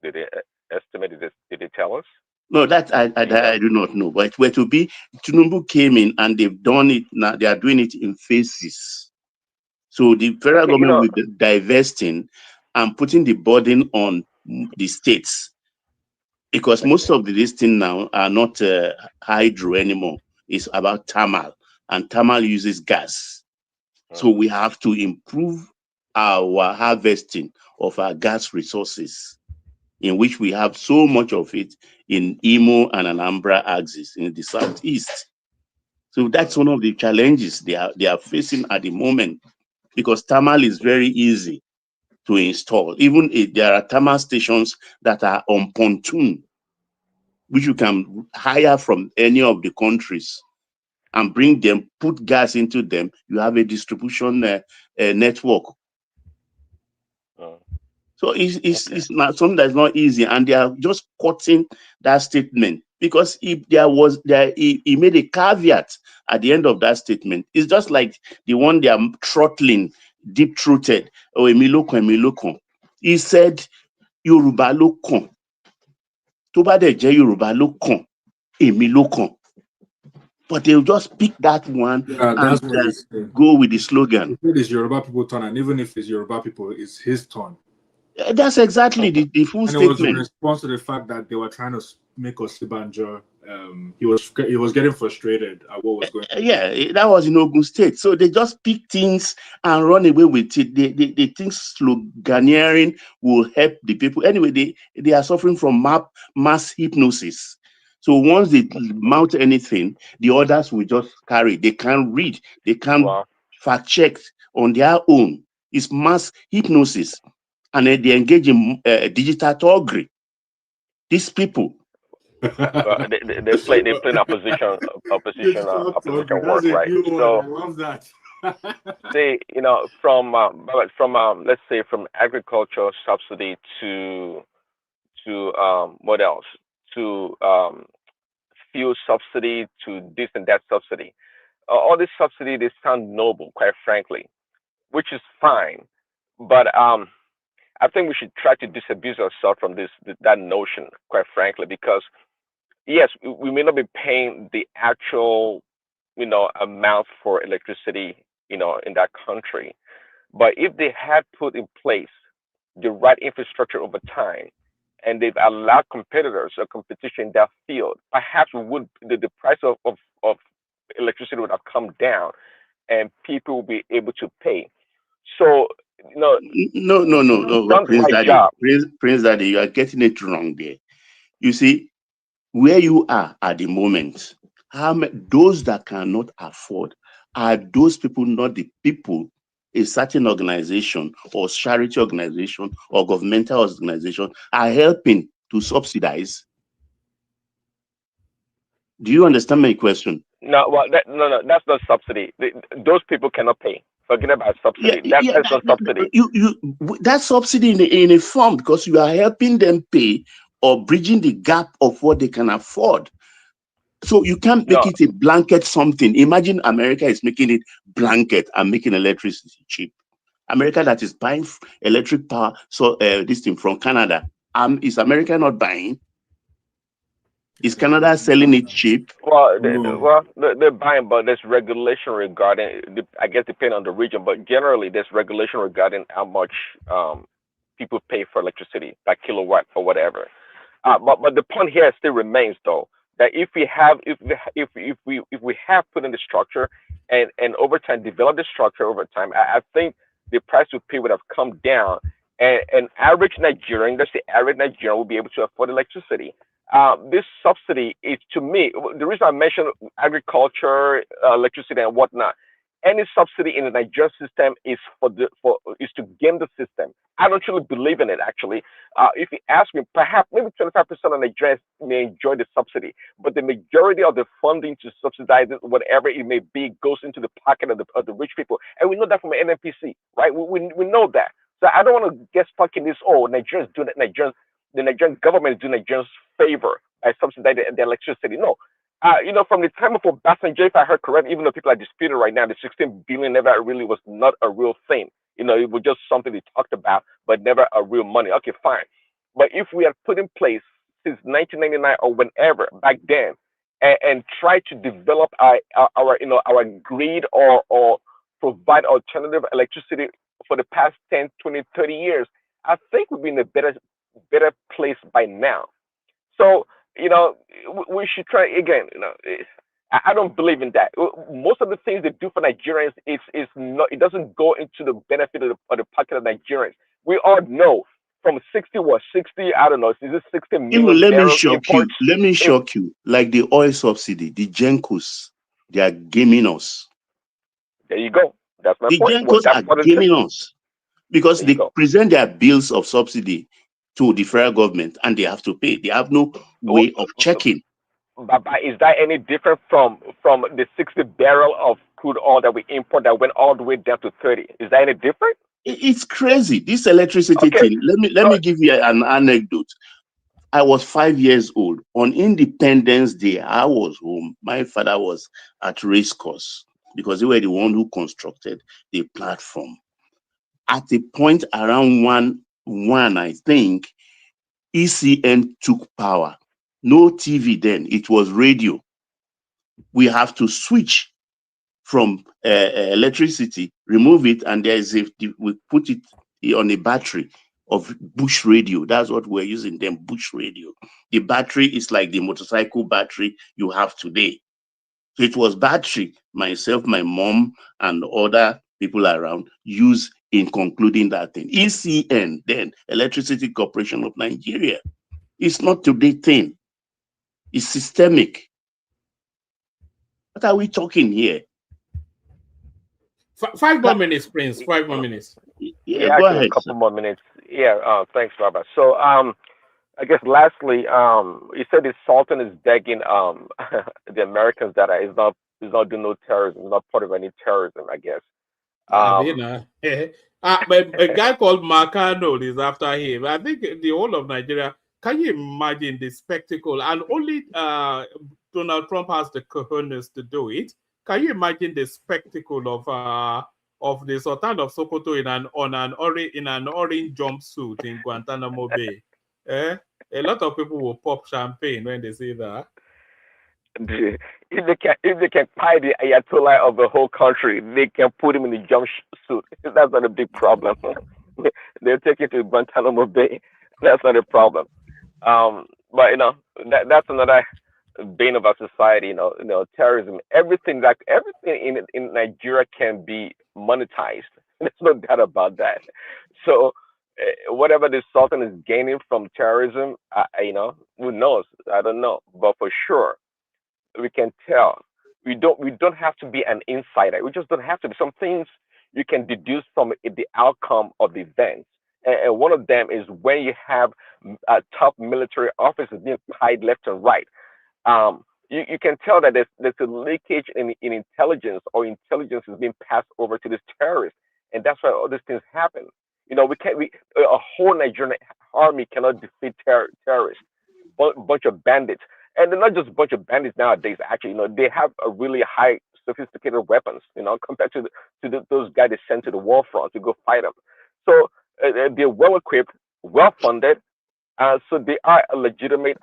Did they estimate it? Did they tell us? No, that I do not know. But where to be, Tinubu came in and they've done it now. They are doing it in phases. So the federal government will be divesting and putting the burden on the states, because most of these things now are not hydro anymore. It's about thermal, and thermal uses gas. So we have to improve our harvesting of our gas resources, in which we have so much of it in Imo and Anambra axis in the southeast. So that's one of the challenges they are facing at the moment, because thermal is very easy to install. Even if there are thermal stations that are on pontoon, which you can hire from any of the countries and bring them, put gas into them, you have a distribution network. So it's not something that's not easy, and they are just cutting that statement, because if he made a caveat at the end of that statement. It's just like the one they are throttling, deep-throated. Oh, Emilokon. He said, Yoruba ló kàn. Tó bá dẹ̀ jẹ́ Yoruba ló kàn, èmi ló kàn. But they'll just pick that one and go with the slogan. He said it's Yoruba people turn, and even if it's Yoruba people, it's his turn. That's exactly the full and statement. It was in response to the fact that they were trying to make Osibanjo. He was getting frustrated at what was going on. Yeah, that was in Ogun State. So they just pick things and run away with it. They think sloganeering will help the people. Anyway, they are suffering from mass hypnosis. So once they mount anything, the others will just carry. They can't read. They can't fact check on their own. It's mass hypnosis. And then they engage in digital thuggery. These people. They play opposition work, right? So I love that. say, from let's say from agricultural subsidy to what else, to fuel subsidy, to this and that subsidy. All this subsidy, they sound noble, quite frankly, which is fine, but I think we should try to disabuse ourselves from that notion, quite frankly, because yes, we may not be paying the actual, amount for electricity, in that country, but if they had put in place the right infrastructure over time, and they've allowed competitors or competition in that field, perhaps the price of electricity would have come down, and people will be able to pay. So no, Prince Daddy, you are getting it wrong there. You see, where you are at the moment, those that cannot afford are those people, not the people a certain organization or charity organization or governmental organization are helping to subsidize. Do you understand my question? No, well, that's not subsidy. Those people cannot pay. Forget about subsidy. That's not subsidy. That's subsidy in a form, because you are helping them pay or bridging the gap of what they can afford. So you can't make No, it a blanket something. Imagine America is making it blanket and making electricity cheap. America that is buying electric power, so this thing from Canada, is America not buying? Is Canada selling it cheap? well, No. they're buying, but there's regulation regarding, I guess, depending on the region, but generally there's regulation regarding how much people pay for electricity, like kilowatt or whatever. But the point here still remains, though, that if we have put in the structure and over time develop the structure over time, I think the price we pay would have come down, and an average Nigerian, let's say average Nigerian, will be able to afford electricity. This subsidy is, to me, the reason I mentioned agriculture, electricity, and whatnot. Any subsidy in the Nigerian system is is to game the system. I don't truly believe in it, actually. If you ask me, perhaps maybe 25% of Nigerians may enjoy the subsidy, but the majority of the funding to subsidize it, whatever it may be, goes into the pocket of the rich people. And we know that from NNPC, right? We know that. So I don't want to get stuck in this, oh, Nigerians do that, the Nigerian government is doing Nigerians favor by subsidizing the electricity. No. From the time of Obasanjo, if I heard correct, even though people are disputing right now, the 16 billion never really was not a real thing. It was just something they talked about, but never a real money. Okay, fine. But if we had put in place since 1999 or whenever back then, and try to develop our grid, or provide alternative electricity for the past 10, 20, 30 years, I think we'd be in a better place by now. So, we should try again. I don't believe in that. Most of the things they do for Nigerians is not. It doesn't go into the benefit of the pocket of Nigerians. We all know from 60. I don't know. Is it 60 Even million let me barrels shock you. imports? Let me If shock you. Like the oil subsidy, the Gencos, they are gaming us. There you go. That's my The point. Well, Gencos that's are what it is. gaming us because There you they go. present their bills of subsidy to the federal government and they have to pay. They have no Oh, way of checking. But is that any different from the 60 barrel of crude oil that we import that went all the way down to 30? Is that any different? It's crazy. This electricity Okay. thing. Let me give you an anecdote. I was 5 years old. On Independence Day, I was home. My father was at race course because they were the one who constructed the platform. At a point around one, I think, ECN took power. No TV then, it was radio. We have to switch from electricity, remove it, and we put it on a battery of bush radio. That's what we're using them, bush radio. The battery is like the motorcycle battery you have today. So it was battery, myself, my mom, and other people around use in concluding that thing. ECN, then Electricity Corporation of Nigeria. It's not today thing. It's systemic. What are we talking here? 5 more minutes, Prince. 5 more minutes. Yeah, Yeah, go actually, a ahead, couple sir. more minutes. Yeah. Thanks, Robert. So, I guess lastly, you said the Sultan is begging the Americans that is not doing no terrorism, is not part of any terrorism. I guess. I mean, Um, but a guy called Marcano is after him. I think the whole of Nigeria. Can you imagine the spectacle? And only Donald Trump has the cojones to do it. Can you imagine the spectacle of the Sultan of Sokoto in an orange jumpsuit in Guantanamo Bay? Eh? A lot of people will pop champagne when they see that. if they can buy the Ayatollah of the whole country, they can put him in the suit. That's not a big problem. They'll take it to Guantanamo Bay. That's not a problem. But that's another bane of our society. Terrorism. Everything in Nigeria can be monetized. There's no doubt about that. So whatever the Sultan is gaining from terrorism, who knows? I don't know, but for sure we can tell. We don't have to be an insider. We just don't have to be. Some things you can deduce from the outcome of the events. And one of them is when you have top military officers being tied left and right. You can tell that there's a leakage in intelligence, or intelligence is being passed over to this terrorist, and that's why all these things happen. A whole Nigerian army cannot defeat terrorists, bunch of bandits. And they're not just a bunch of bandits nowadays. Actually, they have a really high sophisticated weapons, compared to those guys they sent to the war front to go fight them. So they're well equipped, well funded, so they are a legitimate,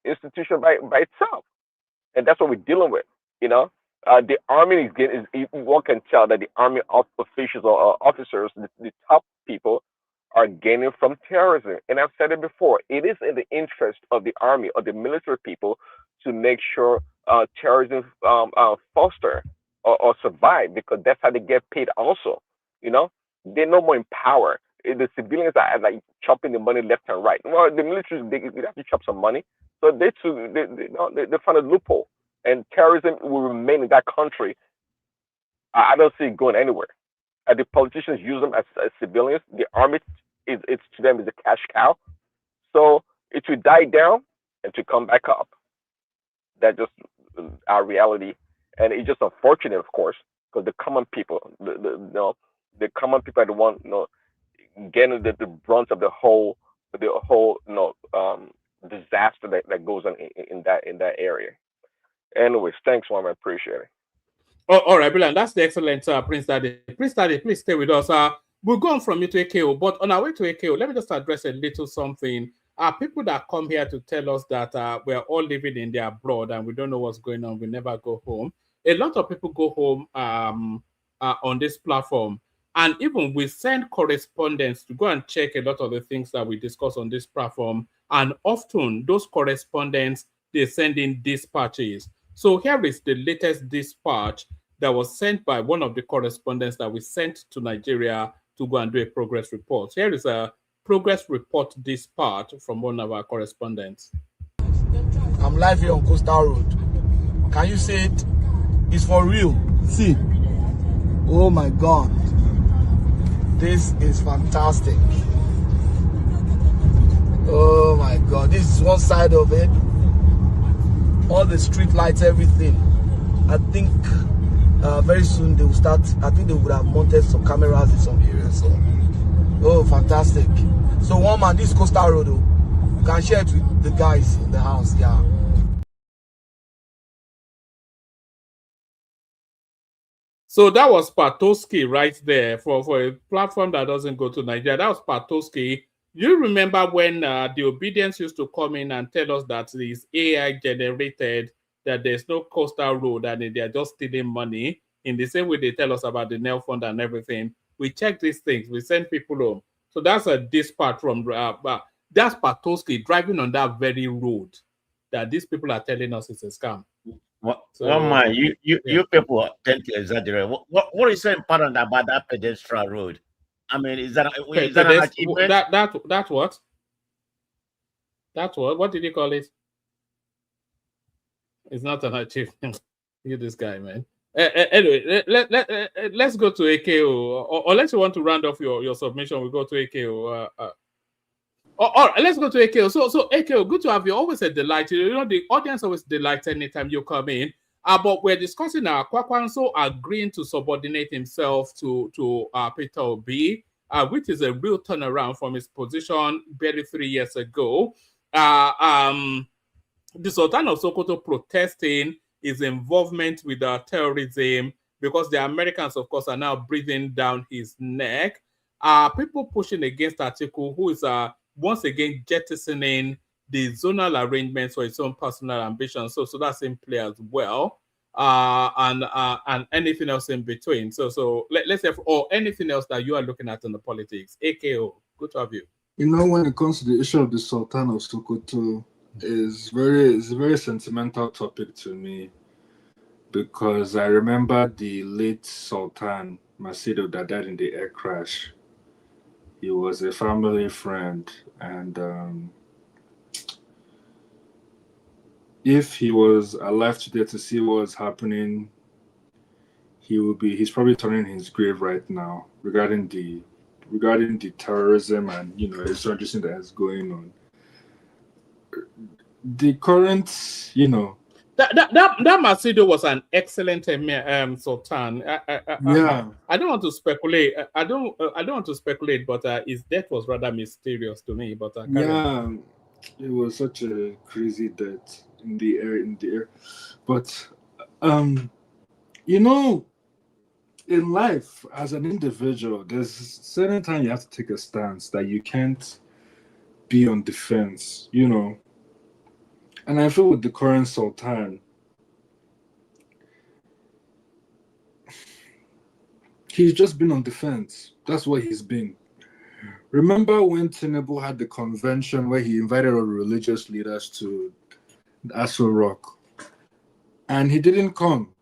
institution by itself, and that's what we're dealing with. The army is getting. One can tell that the army officials or officers, the top people, are gaining from terrorism. And I've said it before. It is in the interest of the army or the military people to make sure terrorism foster or survive, because that's how they get paid. Also, they're no more in power. The civilians are like chopping the money left and right. Well, the military they have to chop some money, so they find a loophole, and terrorism will remain in that country. I don't see it going anywhere. The politicians use them as civilians. The army it's to them is a cash cow. So it will die down and to come back up. That's just our reality, and it's just unfortunate, of course, because the common people, the common people are the one, getting the brunt of the whole disaster that goes on in that area. Anyways, thanks, Mom. I appreciate it. Oh, all right, brilliant. That's the excellent Prince Daddy. Prince Daddy, please stay with us. We'll go on from you to AKO, but on our way to AKO, let me just address a little something. People that come here to tell us that we're all living in the abroad and we don't know what's going on, we never go home. A lot of people go home on this platform. And even we send correspondents to go and check a lot of the things that we discuss on this platform. And often those correspondents, they send in dispatches. So here is the latest dispatch that was sent by one of the correspondents that we sent to Nigeria to go and do a progress report. Here is a progress report dispatch from one of our correspondents. I'm live here on Coastal Road. Can you say it? It's for real. See. Oh my God. This is fantastic. Oh my God. This is one side of it. All the street lights, everything. I think very soon they will start. I think they would have mounted some cameras in some areas. So, oh, fantastic. So one man, this Coastal Road, you can share it with the guys in the house. Yeah. So that was Patoski right there for a platform that doesn't go to Nigeria. That was Patoski. You remember when the obedience used to come in and tell us that it's AI generated, that there's no Coastal Road and they're just stealing money. In the same way they tell us about the Nel Fund and everything. We check these things. We send people home. So that's a dispatch from that's Patoski driving on that very road that these people are telling us it's a scam. One man, you people tend to exaggerate. What is so important about that pedestrian road? I mean, is that an achievement? That what? That's what? What did you call it? It's not an achievement. You this guy, man. Anyway, let's go to AKO, or unless you want to round off your submission, we'll go to AKO. All right, let's go to AKO. So AKO, good to have you. Always a delight. The audience always delights anytime you come in. But we're discussing Kwakwanso agreeing to subordinate himself to Peter Obi, which is a real turnaround from his position barely 3 years ago. The Sultan of Sokoto protesting his involvement with terrorism because the Americans, of course, are now breathing down his neck. People pushing against Atiku, who is once again jettisoning the zonal arrangements for his own personal ambitions. So that's in play as well. And anything else in between. So let's have, or anything else that you are looking at in the politics. AKO, good to have you. When it comes to the issue of the Sultan of Sokoto, it's a very sentimental topic to me, because I remember the late Sultan Macedo that died in the air crash. He was a family friend, and if he was alive today to see what's happening, he's probably turning his grave right now regarding the terrorism and insurgency that is going on. The current, that Macedo was an excellent Sultan. I don't want to speculate. I don't want to speculate, but his death was rather mysterious to me. But it was such a crazy death. in the air. But you know, in life as an individual, there's certain time you have to take a stance that you can't be on defense, And I feel with the current Sultan, he's just been on defense. That's what he's been. Remember when Tinubu had the convention where he invited all the religious leaders to Aso Rock, and he didn't come.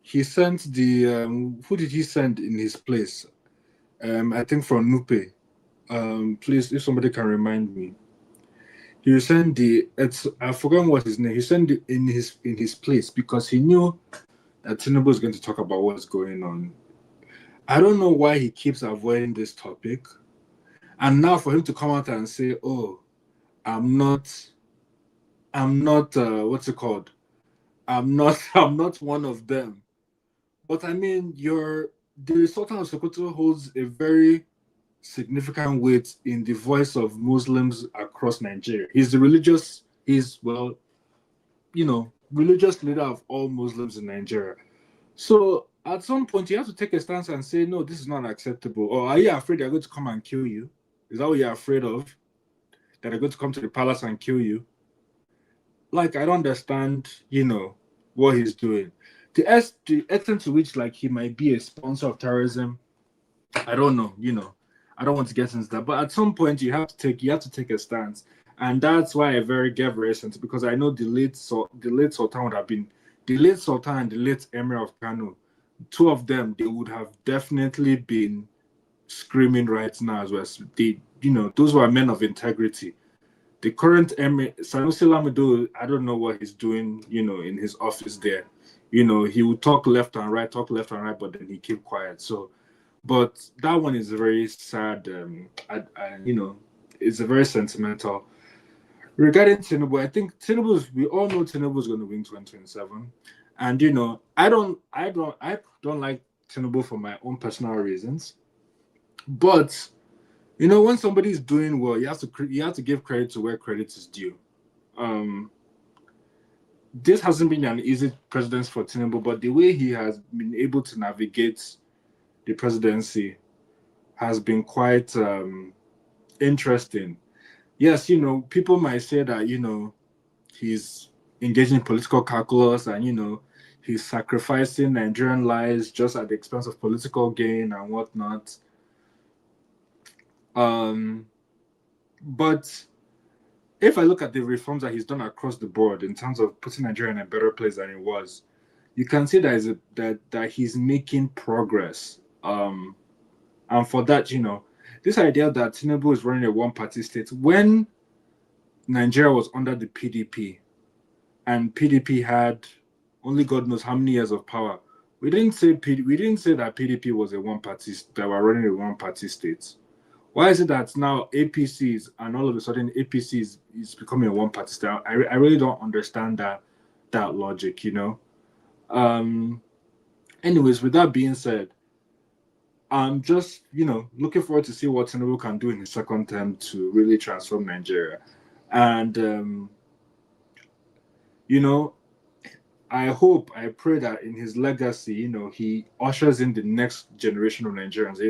He sent the who did he send in his place? I think from Nupe. Please, if somebody can remind me. He sent I forgot what his name. He sent it in his place because he knew that Tinubu was going to talk about what's going on. I don't know why he keeps avoiding this topic. And now for him to come out and say, "Oh, I'm not what's it called? I'm not one of them." But I mean, the Sultan of Sokoto holds a very significant weight in the voice of Muslims across Nigeria. Religious leader of all Muslims in Nigeria. So at some point, you have to take a stance and say, no, this is not acceptable. Or are you afraid they're going to come and kill you? Is that what you're afraid of? That they're going to come to the palace and kill you? Like, I don't understand, what he's doing. The extent to which, like, he might be a sponsor of terrorism, I don't know, I don't want to get into that. But at some point, you have to take a stance. And that's why I get very sensitive, because I know the late Sultan would have been, the late Sultan and the late Emir of Kano, two of them, they would have definitely been screaming right now as well. Those were men of integrity. The current Emir, Sanusi Lamido, I don't know what he's doing, in his office there. He would talk left and right, but then he keep quiet. So, but that one is very sad. It's a very sentimental. Regarding Tinubu, I think we all know Tinubu is going to win 2027. And, I don't like Tinubu for my own personal reasons. But, when somebody's doing well, you have to give credit to where credit is due. This hasn't been an easy presidency for Tinubu, but the way he has been able to navigate the presidency has been quite interesting. Yes, people might say that, he's engaging in political calculus and, he's sacrificing Nigerian lives just at the expense of political gain and whatnot. But if I look at the reforms that he's done across the board in terms of putting Nigeria in a better place than it was, you can see that he's making progress. And for that, this idea that Tinubu is running a one-party state, when Nigeria was under the PDP, and PDP had only God knows how many years of power, we didn't say that PDP was a one-party, that were running a one-party state. Why is it that now APCs and all of a sudden APCs is becoming a one-party state? I really don't understand that logic, Anyways, with that being said, I'm just, looking forward to see what Tinubu can do in his second term to really transform Nigeria. And, I pray that in his legacy, he ushers in the next generation of Nigerians,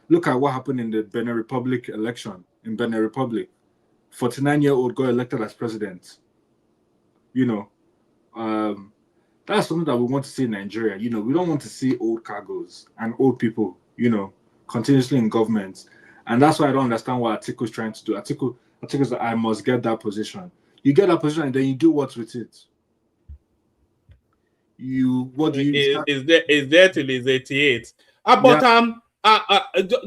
Look at what happened in the Benin Republic election. In Benin Republic, 49-year-old got elected as president. That's something that we want to see in Nigeria. We don't want to see old cargoes and old people, continuously in government. And that's why I don't understand what Atiku is trying to do. Atiku is that I must get that position. You get that position and then you do what with it? Is there till he's 88.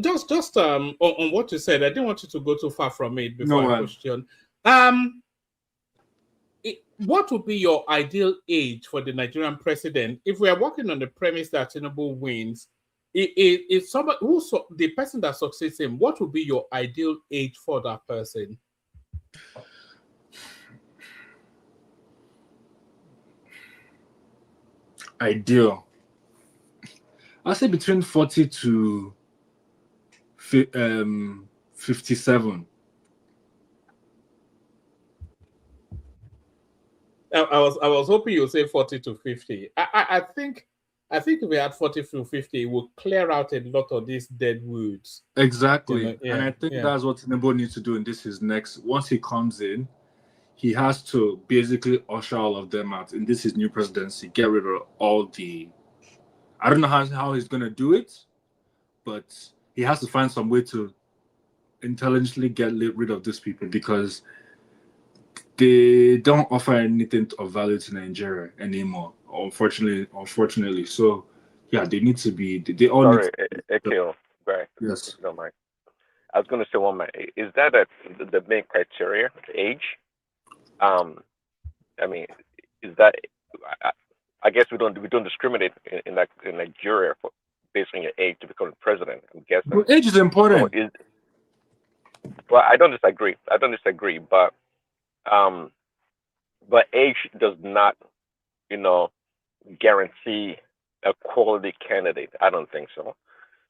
Just on what you said, I didn't want you to go too far from it before I question. What would be your ideal age for the Nigerian president if we are working on the premise that Tinubu wins? If somebody the person that succeeds him, what would be your ideal age for that person? Ideal. I'll say between 40 to 57. I was hoping you would say 40 to 50. I think if we had 40 to 50, it would clear out a lot of these dead woods. Exactly. You know, yeah, And I think yeah. that's what Tinubu needs to do, and this is next. Once he comes in, he has to basically usher all of them out. And this is new presidency. Get rid of all the. I don't know how he's going to do it, but he has to find some way to intelligently get rid of these people because they don't offer anything of value to Nigeria anymore. Unfortunately. So, yeah, they need to be. They all Sorry, need. Akil, right? Yes. If you don't mind. I was going to say one more. Is that the main criteria, age? I mean, is that? I guess we don't discriminate in Nigeria for based on your age to become president. I'm guessing. Well, age is important. Well, I don't disagree. But age does not, guarantee a quality candidate. I don't think so.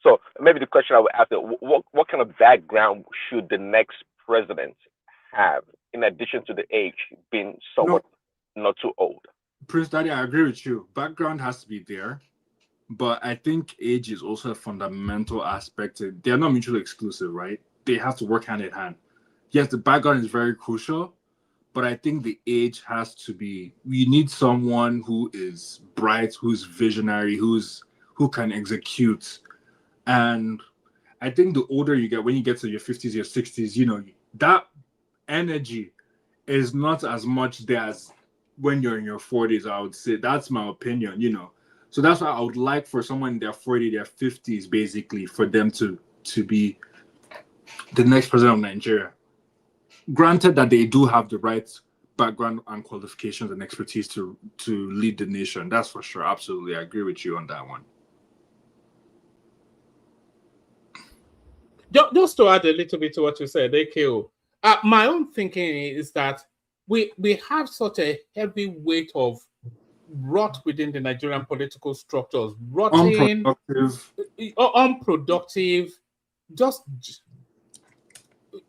So maybe the question I would ask is, what kind of background should the next president have, in addition to the age being somewhat not too old? Prince Daddy, I agree with you. Background has to be there, but I think age is also a fundamental aspect. They're not mutually exclusive, right? They have to work hand in hand. Yes, the background is very crucial, but I think the age has to be. We need someone who is bright, who's visionary, who can execute. And I think the older you get, when you get to your 50s, your 60s, that energy is not as much there as when you're in your 40s, I would say. That's my opinion, So that's why I would like for someone in their 40s, their 50s, basically, for them to be the next president of Nigeria. Granted that they do have the right background and qualifications and expertise to lead the nation. That's for sure. Absolutely. I agree with you on that one. Just to add a little bit to what you said, AKO, my own thinking is that we have such a heavy weight of rot within the Nigerian political structures, rotting, unproductive.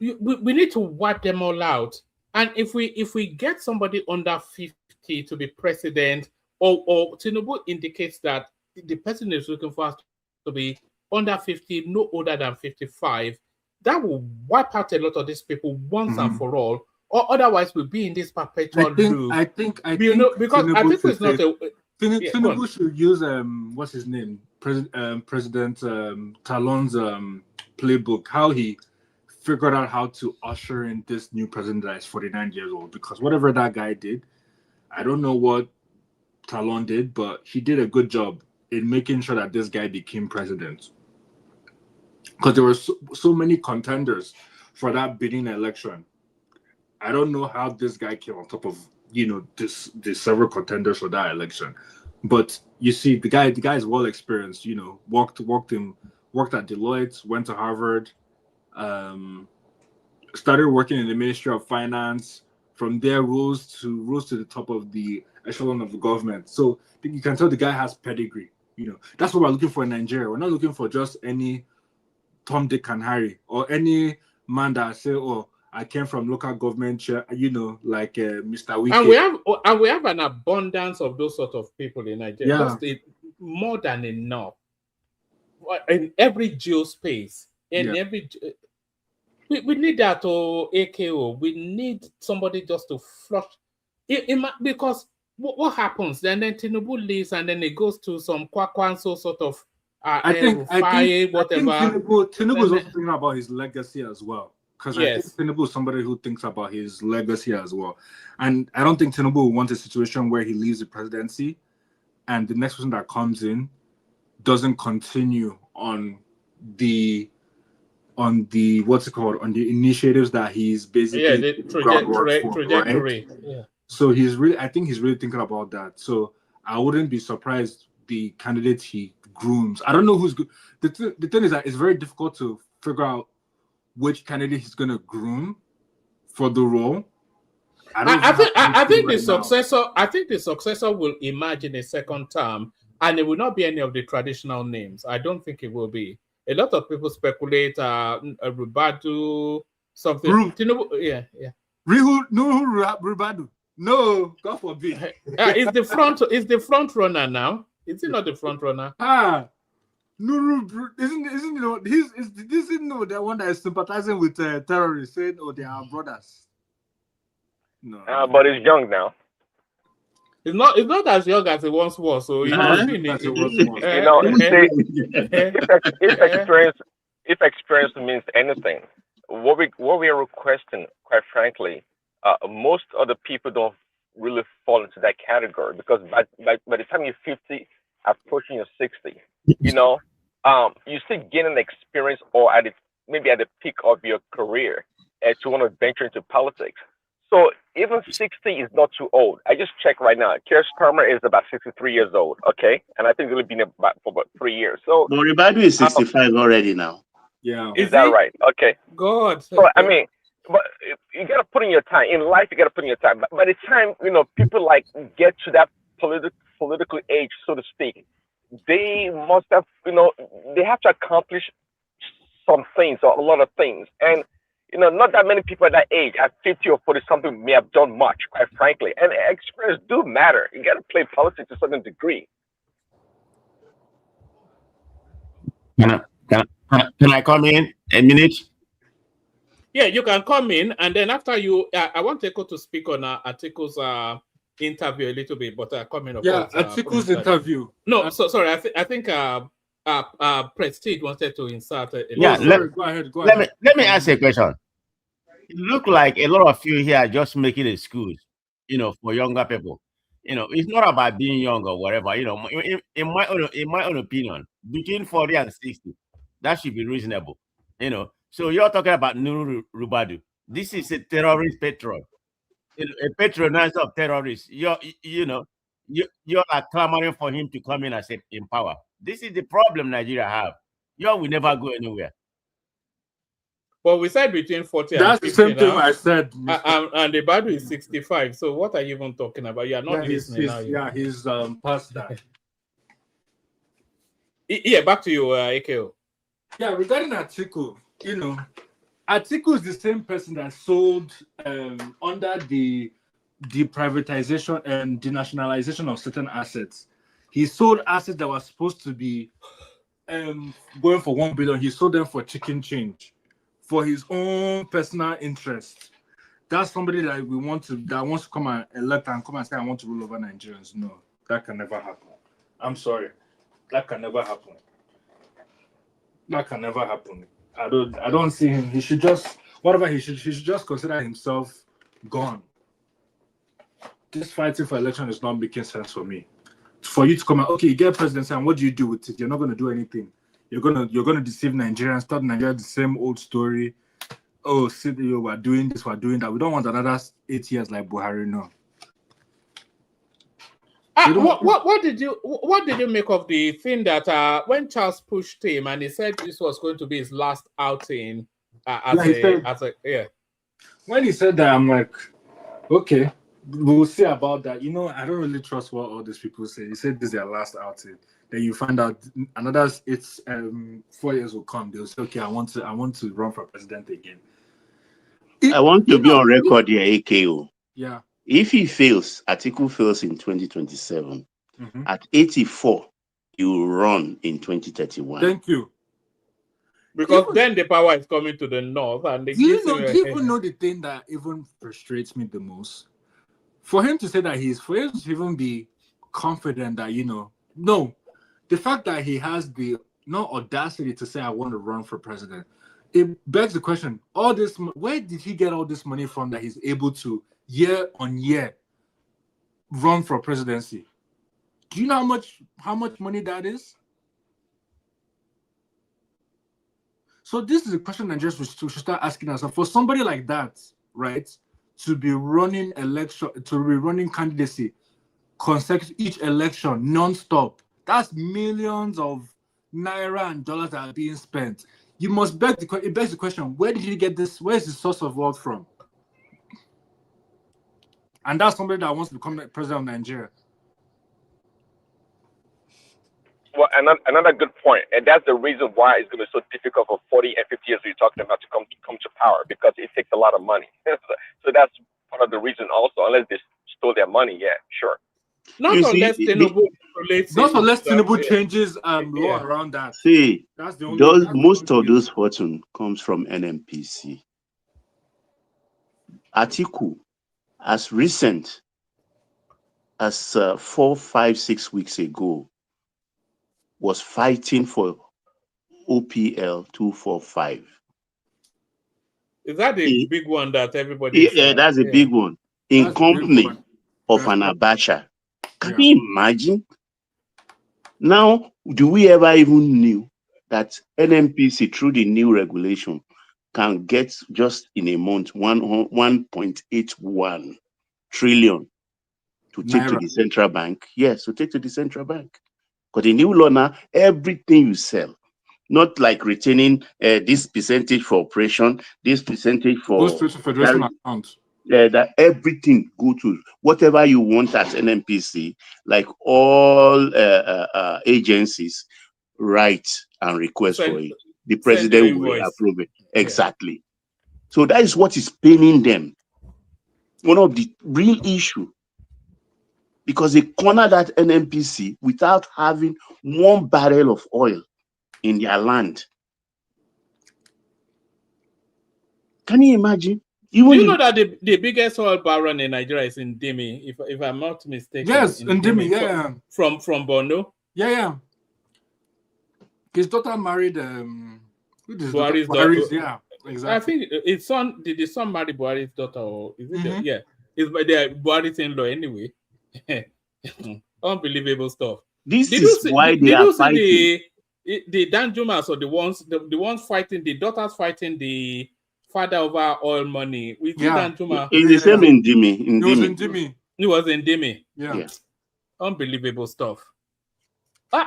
We need to wipe them all out. And if we get somebody under 50 to be president, or Tinubu indicates that the person is looking for us to be under 50, no older than 55, that will wipe out a lot of these people once and for all. Or otherwise, we'll be in this perpetual loop. I think because Tinubu I think it's not a. Tinubu should use what's his name, President Talon's playbook. How he figured out how to usher in this new president that is 49 years old. Because whatever that guy did, I don't know what Talon did, but he did a good job in making sure that this guy became president. Because there were so many contenders for that bidding election. I don't know how this guy came on top of the several contenders for that election, but you see the guy is well experienced. Worked at Deloitte, went to Harvard, started working in the Ministry of Finance. From there, rose to the top of the echelon of the government. So you can tell the guy has pedigree. That's what we're looking for in Nigeria. We're not looking for just any Tom, Dick, and Harry, or any man that say, "Oh, I came from local government," like Mr. Wike. And we have an abundance of those sort of people in Nigeria. Yeah. More than enough. In every geospace, every. We need that, AKO. We need somebody just to flush. Because what happens? Then Tinubu leaves, and then it goes to some Kwakwanso sort of. I think Tinubu is also thinking about his legacy as well. Because I think Tinubu is somebody who thinks about his legacy as well. And I don't think Tinubu wants a situation where he leaves the presidency and the next person that comes in doesn't continue on the what's it called, on the initiatives that he's basically trajectory. Right? Yeah. So I think he's really thinking about that. So I wouldn't be surprised the candidate he grooms. I don't know who's good. The thing is that it's very difficult to figure out which candidate he's going to groom for the role. I think the successor will emerge in a second term, and it will not be any of the traditional names. I don't think it will be. A lot of people speculate Rubadu, something. Rubadu. No, God forbid. Is the front runner now? Is he not the front runner? Nuru, isn't the one that is sympathizing with terrorists, saying, "Oh, they are brothers." No, but he's young now. It's not as young as it once was. So it's you not know, as it was. You know, if experience means anything, what we are requesting, quite frankly, most of the people don't really fall into that category because by the time you're 50, approaching your 60, you know, you still gaining experience or maybe at the peak of your career to want to venture into politics. So even 60 is not too old. I just checked right now. Keir Starmer is about 63 years old, okay? And I think he's been for about 3 years. So Ribadu is 65 already now. Yeah. Is that right? Okay. God. So, I mean, but you got to put in your time. In life, you got to put in your time. But by the time, you know, people like get to that political age, so to speak, they must have, you know, they have to accomplish some things or a lot of things. And you know, not that many people at that age, at 50 or 40 something, may have done much, quite frankly. And experience do matter. You got to play politics to a certain degree. Can I come in a minute? Yeah, you can come in, and then after you, I want Echo to speak on Atiku's interview a little bit, but come in. Atiku's interview. No, so sorry. I think Prestige wanted to insert. Go ahead. Let me ask a question. It look like a lot of you here are just making excuse, you know, for younger people. You know, it's not about being young or whatever. You know, in my own opinion, between 40 and 60, that should be reasonable. You know, so you're talking about Nuru Rubadu. This is a terrorist patron, a patronizer of terrorists. You're clamoring for him to come in and say in power. This is the problem Nigeria have. You will never go anywhere. Well, we said between 40 That's and 50 the same thing now. I said. And the Badu is 65. So what are you even talking about? You are not listening now. Yeah, he's past that. Yeah, back to you, AKO. Yeah, regarding Atiku, you know, Atiku is the same person that sold under the privatization and denationalization of certain assets. He sold assets that were supposed to be going for 1 billion. He sold them for chicken change, for his own personal interest. That's somebody that wants to come and elect and come and say, I want to rule over Nigerians. No, that can never happen. I'm sorry. That can never happen. That can never happen. I don't see him. He should just he should just consider himself gone. This fighting for election is not making sense for me. For you to come out, okay, you get presidency, and what do you do with it? You're not going to do anything. You're gonna deceive Nigerians, start Nigeria the same old story. Oh, we're doing this, we're doing that. We don't want another 8 years like Buhari. No. What did you make of the thing that when Charles pushed him and he said this was going to be his last outing When he said that, I'm like, okay, we'll see about that. You know, I don't really trust what all these people say. He said this is their last outing. Then you find out another 4 years will come. They'll say, okay, I want to run for president again. I want to be on record here, AKO. Yeah. If he fails, Atiku fails in 2027. At 84, he will run in 2031. Thank you. Because then the power is coming to the north, and do you know the thing that even frustrates me the most? For him to say that for him to even be confident that, you know, no, the fact that he has the audacity to say I want to run for president, it begs the question: all this, where did he get all this money from that he's able to year on year run for presidency? Do you know how much money that is? So this is a question that just should start asking ourselves. For somebody like that, right, to be running candidacy consecutive each election non-stop, that's millions of naira and dollars that are being spent. You must begs the question: where did he get this? Where is the source of wealth from? And that's somebody that wants to become the president of Nigeria. Well, another good point, and that's the reason why it's going to be so difficult for 40 and 50 years you're talking about to come to power, because it takes a lot of money. So that's part of the reason also, unless they stole their money. Yeah, sure. Not You see, unless Tinubu relates Not it unless that Tinubu way. changes law Yeah. around that. see, That's the only. those That's the most only of case. those fortune comes from NMPC. Atiku, as recent as 4, 5, 6 weeks ago, was fighting for OPL 245. Is that the He- big one that everybody's yeah, that's a yeah. big one. In That's the big company one. of That's an what- Abacha. Can Yeah. you imagine? Now, do we ever even knew that NMPC through the new regulation can get just in a month 1.81 trillion to take to Naira. the central bank? Yes, to take to the central bank. Because the new law now, everything you sell, not like retaining this percentage for operation, this percentage Goes for straight to Federation carry, account. that everything go to whatever you want at NMPC, like all agencies, write and request for it. The Send your president will invoice. approve it. Yeah. Exactly. So that is what is paining them. One of the real issue, because they corner that NMPC without having 1 barrel of oil in their land. Can you imagine? Do you know that the biggest oil baron in Nigeria is in Dimi, if I'm not mistaken? Yes, in Dimi, yeah. From Borno? Yeah. His daughter married who is Buhari's Buhari's, daughter. yeah, exactly. I think his son did the son marry Buhari's daughter, or is it yeah. It's by their Buhari's in-law anyway. Unbelievable stuff. This is why they are fighting. See the Danjumas, or the ones fighting, the daughters fighting the father over oil money? We did Danjuma. It's the same in Dimi. It was in Dimi. It was in Dimi. Yeah. Unbelievable stuff.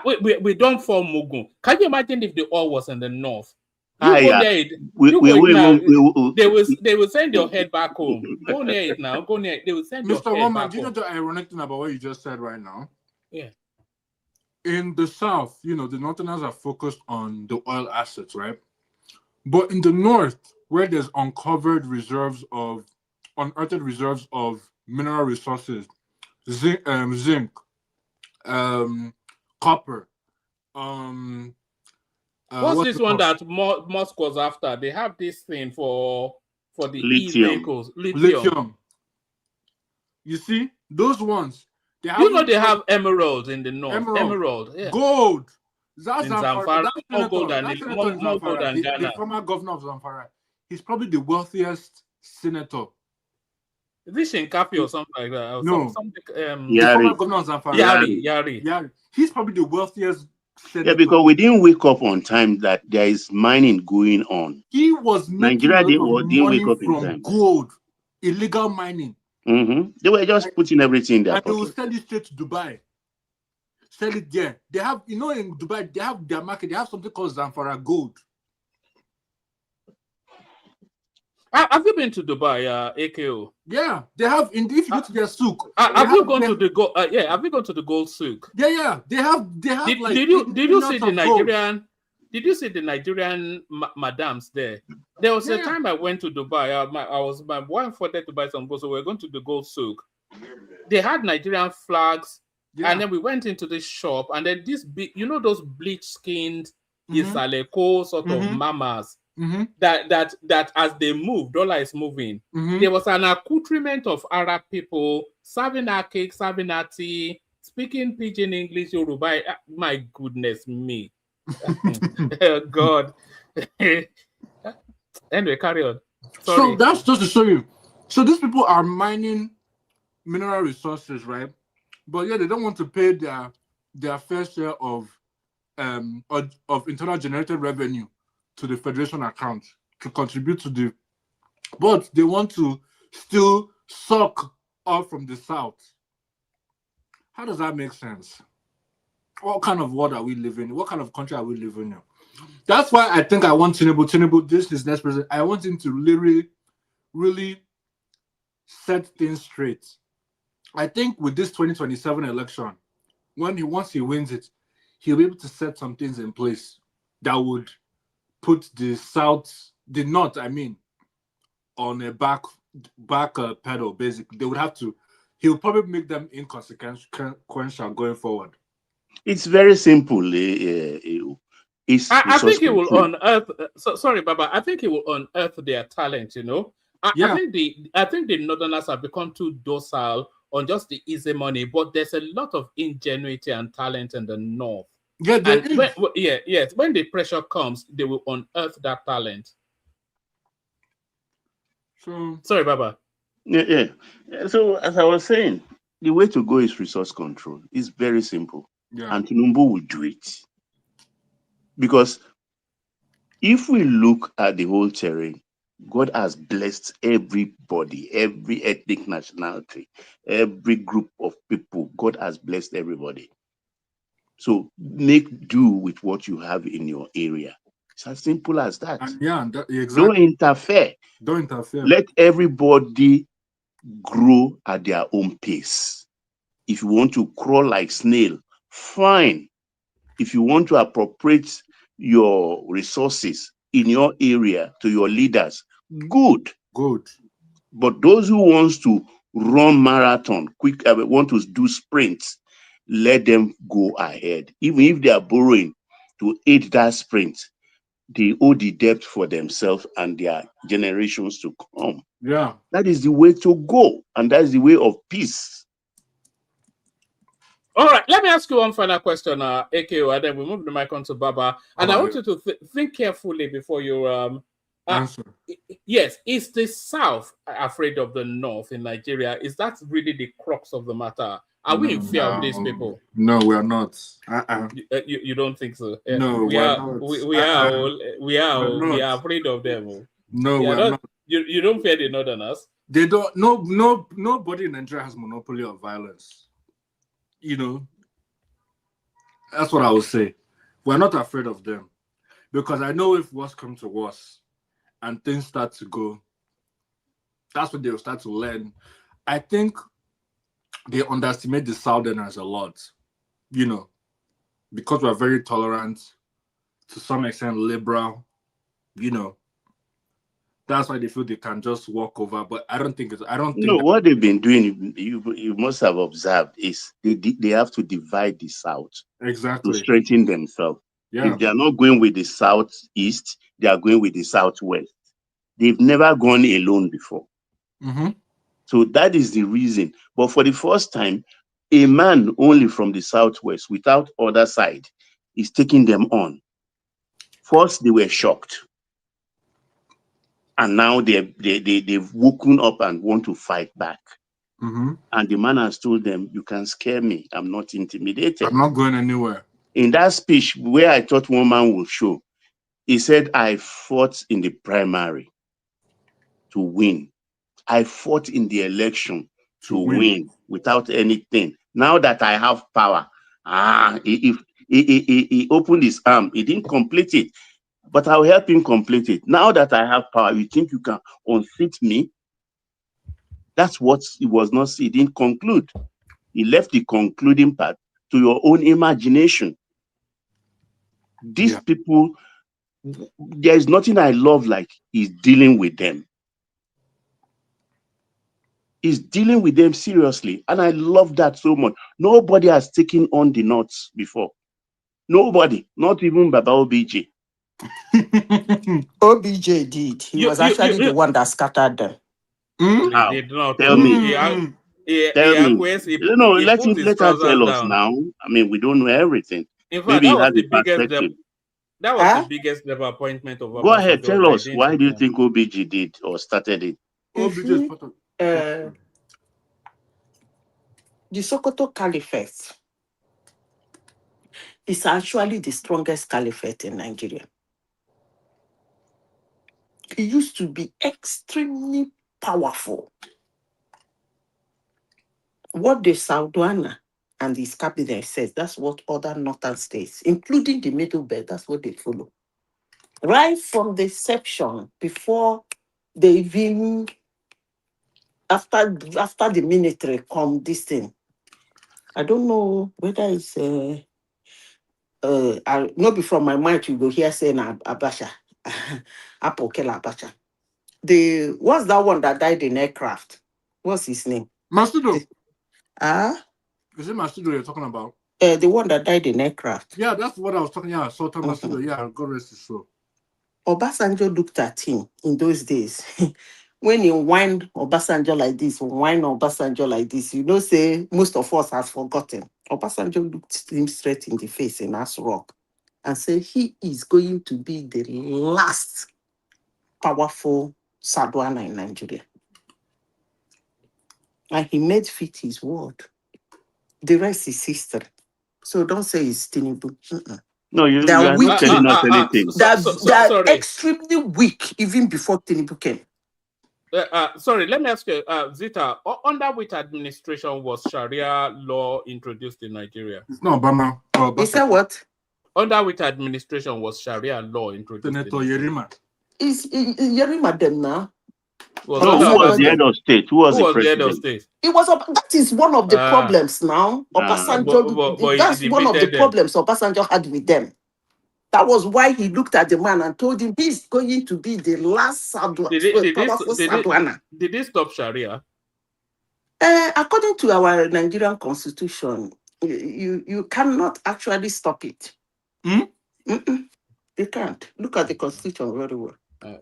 We don't fall Mugun. Can you imagine if the oil was in the north? They will send your head back home. Go near it now. Go near it. They will send Mr. your head Woman, back do you know home. the ironic thing about what you just said right now? Yeah. In the south, the Northerners are focused on the oil assets, right? But in the north, where there's unearthed reserves of mineral resources, zinc, copper, what's this one that Musk was after? They have this thing for the e-vehicles, lithium. You see, those ones. They have emeralds in the north. Emerald, yeah. Gold. That's in Zamfara. More gold than Ghana. The former governor of Zamfara. He's probably the wealthiest senator. Is this Shinkapi or something like that? No. The former governor of Zamfara. Yari. He's probably the wealthiest senator. Yeah, because we didn't wake up on time that there is mining going on. He was making Nigeria didn't wake up in time. Gold, illegal mining. They were just putting everything in their pocket. And they will send it straight to Dubai. Sell it there. They have, in Dubai, they have their market. They have something called Zamfara Gold. Have you been to Dubai, AKO? Yeah, they have. Indeed, if you go to their souk, have you gone to the gold? Have you gone to the gold souk? Yeah. They have. Did you see the Nigerian? Gold. Did you see the Nigerian madams there? There was a time I went to Dubai. My wife wanted to buy some gold, so we were going to the gold souk. They had Nigerian flags, and then we went into this shop, and then this big, those bleach-skinned Isaleko sort of mamas. That as they move, dollar is moving. There was an accoutrement of Arab people serving our cake, serving our tea, speaking pidgin English, Yoruba. My goodness me. God. Anyway, carry on. Sorry. So that's just to show you. So these people are mining mineral resources, right? But they don't want to pay their fair share of internal generated revenue to the federation account to contribute to the, but they want to still suck off from the south. How does that make sense? What kind of world are we living in? What kind of country are we living in? That's why I think I want Tinubu, this is next president. I want him to really set things straight. I think with this 2027 election, once he wins it, he'll be able to set some things in place that would put the north, on a back pedal, basically. They would have to he'll probably make them inconsequential going forward. It's very simple. It's I think he resource will control. unearth. Sorry, Baba. I think he will unearth their talent. Yeah. I think the Northerners have become too docile on just the easy money, but there's a lot of ingenuity and talent in the North. Yeah, there And is. when the pressure comes, they will unearth that talent. So, Sorry, Baba. Yeah. So as I was saying, the way to go is resource control. It's very simple. yeah. And Tinubu will do it. Because if we look at the whole terrain, God has blessed everybody, every ethnic nationality, every group of people. God has blessed everybody. So make do with what you have in your area. It's as simple as that. And yeah, exactly. Don't interfere. Don't interfere. Let everybody grow at their own pace. If you want to crawl like snail, fine. If you want to appropriate your resources in your area to your leaders, good. But those who wants to run marathon, want to do sprints, let them go ahead. Even if they are borrowing to aid that sprint, they owe the debt for themselves and their generations to come. Yeah. That is the way to go, and that is the way of peace. All right, let me ask you one final question, AKO, and then we move the mic on to Baba. And I want you to think carefully before you answer. Yes, is the South afraid of the North in Nigeria? Is that really the crux of the matter? Are we in fear of these people? No, we are not. You don't think so? No, we are. We are afraid of them. No, we are not. You don't fear the Northerners? They don't. No. Nobody in Nigeria has monopoly of violence. That's what I would say. We're not afraid of them, because I know if worse comes to worse, and things start to go, that's when they'll start to learn. I think they underestimate the Southerners a lot, because we're very tolerant, to some extent liberal, That's why they feel they can just walk over. But I don't think what they've been doing, you must have observed, is they have to divide the South. Exactly. To strengthen themselves. Yeah. If they are not going with the Southeast, they are going with the Southwest. They've never gone alone before. Mm-hmm. So that is the reason. But for the first time, a man only from the Southwest without other side is taking them on. First, they were shocked. And now they've woken up and want to fight back. Mm-hmm. And the man has told them, you can scare me. I'm not intimidated. I'm not going anywhere. In that speech, where I thought one man would show, he said, I fought in the primary to win. I fought in the election to win without anything. Now that I have power, he opened his arm. He didn't complete it, but I'll help him complete it. Now that I have power, you think you can unseat me? That's what he was not. He didn't conclude. He left the concluding part to your own imagination. These people, there is nothing I love like he's dealing with them. He's dealing with them seriously. And I love that so much. Nobody has taken on the North before. Nobody, not even Baba OBJ. OBJ did. He was actually the one that scattered them. How? Did not. Tell me. Tell me. Let her tell us now. I mean, we don't know everything. In fact, maybe that he was has the a biggest. perspective. That was the biggest ever appointment of. Go ahead, tell us. Why do you think OBJ did or started it? The Sokoto Caliphate is actually the strongest caliphate in Nigeria. It used to be extremely powerful. What the Sultan and his cabinet says, that's what other northern states, including the Middle Belt, that's what they follow. Right from the inception, before they even, after the military come, this thing, I don't know whether it's, not before my mind you go hear saying Abacha, Apokela Abacha. What's that one that died in aircraft? What's his name? Mastudo. Is it Masudo you're talking about? The one that died in aircraft. Yeah, that's what I was talking about. Sultan Masudo. Yeah, God rest his soul. Obasanjo looked at him in those days. When he whined Obasanjo like this, you know, say most of us has forgotten. Obasanjo looked him straight in the face in Aso Rock and said he is going to be the last powerful Sadwana in Nigeria. And he made fit his word. The rest is history. So don't say it's Tinubu. No, you They are are not telling us anything. They are sorry. extremely weak even before Tinubu came. Sorry, let me ask you, Zita, under which administration was Sharia law introduced in Nigeria? It's not Obama. He said what? Under which administration was Sharia law introduced? Senator Yerima. Is Yerima them now? No, who was the head of state? Who was the president? Head of state? It was that is one of the problems now. Obasanjo, that's one of the problems Obasanjo had with them. That was why he looked at the man and told him he's going to be the last powerful Sadwana. Did they stop Sharia? According to our Nigerian constitution, you cannot actually stop it. You can't. Look at the constitution very well.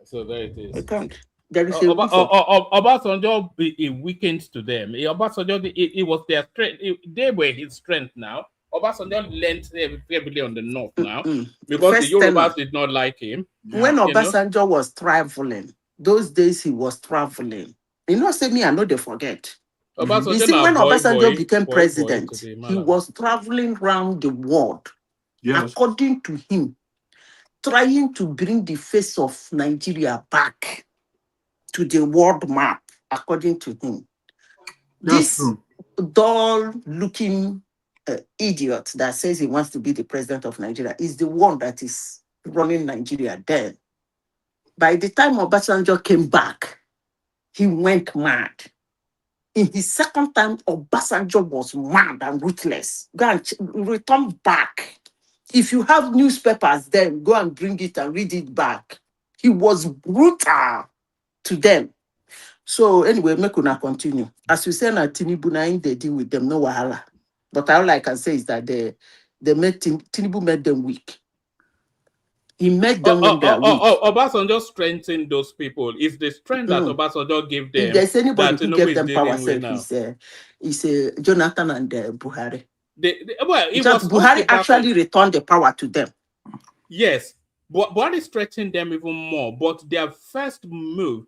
So there it is. You can't. There is Obasanjo, it weakened to them. Obasanjo, it was their strength. They were his strength now. Obasanjo lent heavily on the north now because the Yorubas did not like him. When Obasanjo was traveling, those days he was traveling. You know, say me, I know they forget. You see, when Obasanjo became president, he was traveling around the world, according to him, trying to bring the face of Nigeria back to the world map, according to him. This dull-looking idiot that says he wants to be the president of Nigeria is the one that is running Nigeria then. By the time Obasanjo came back, he went mad. In his second time, Obasanjo was mad and ruthless. Go and return back. If you have newspapers, then go and bring it and read it back. He was brutal to them. So anyway, make una continue. As you say, na Tinubu na they deal with them, no wahala. But all I can say is that they made Tinubu made them weak. He made them when they are weak. Obasanjo strengthened those people. It's the strength that Obasanjo gave them. If there's anybody who gave them power, it's Jonathan and Buhari. Buhari actually returned the power to them. Yes, but Buhari strengthened them even more. But their first move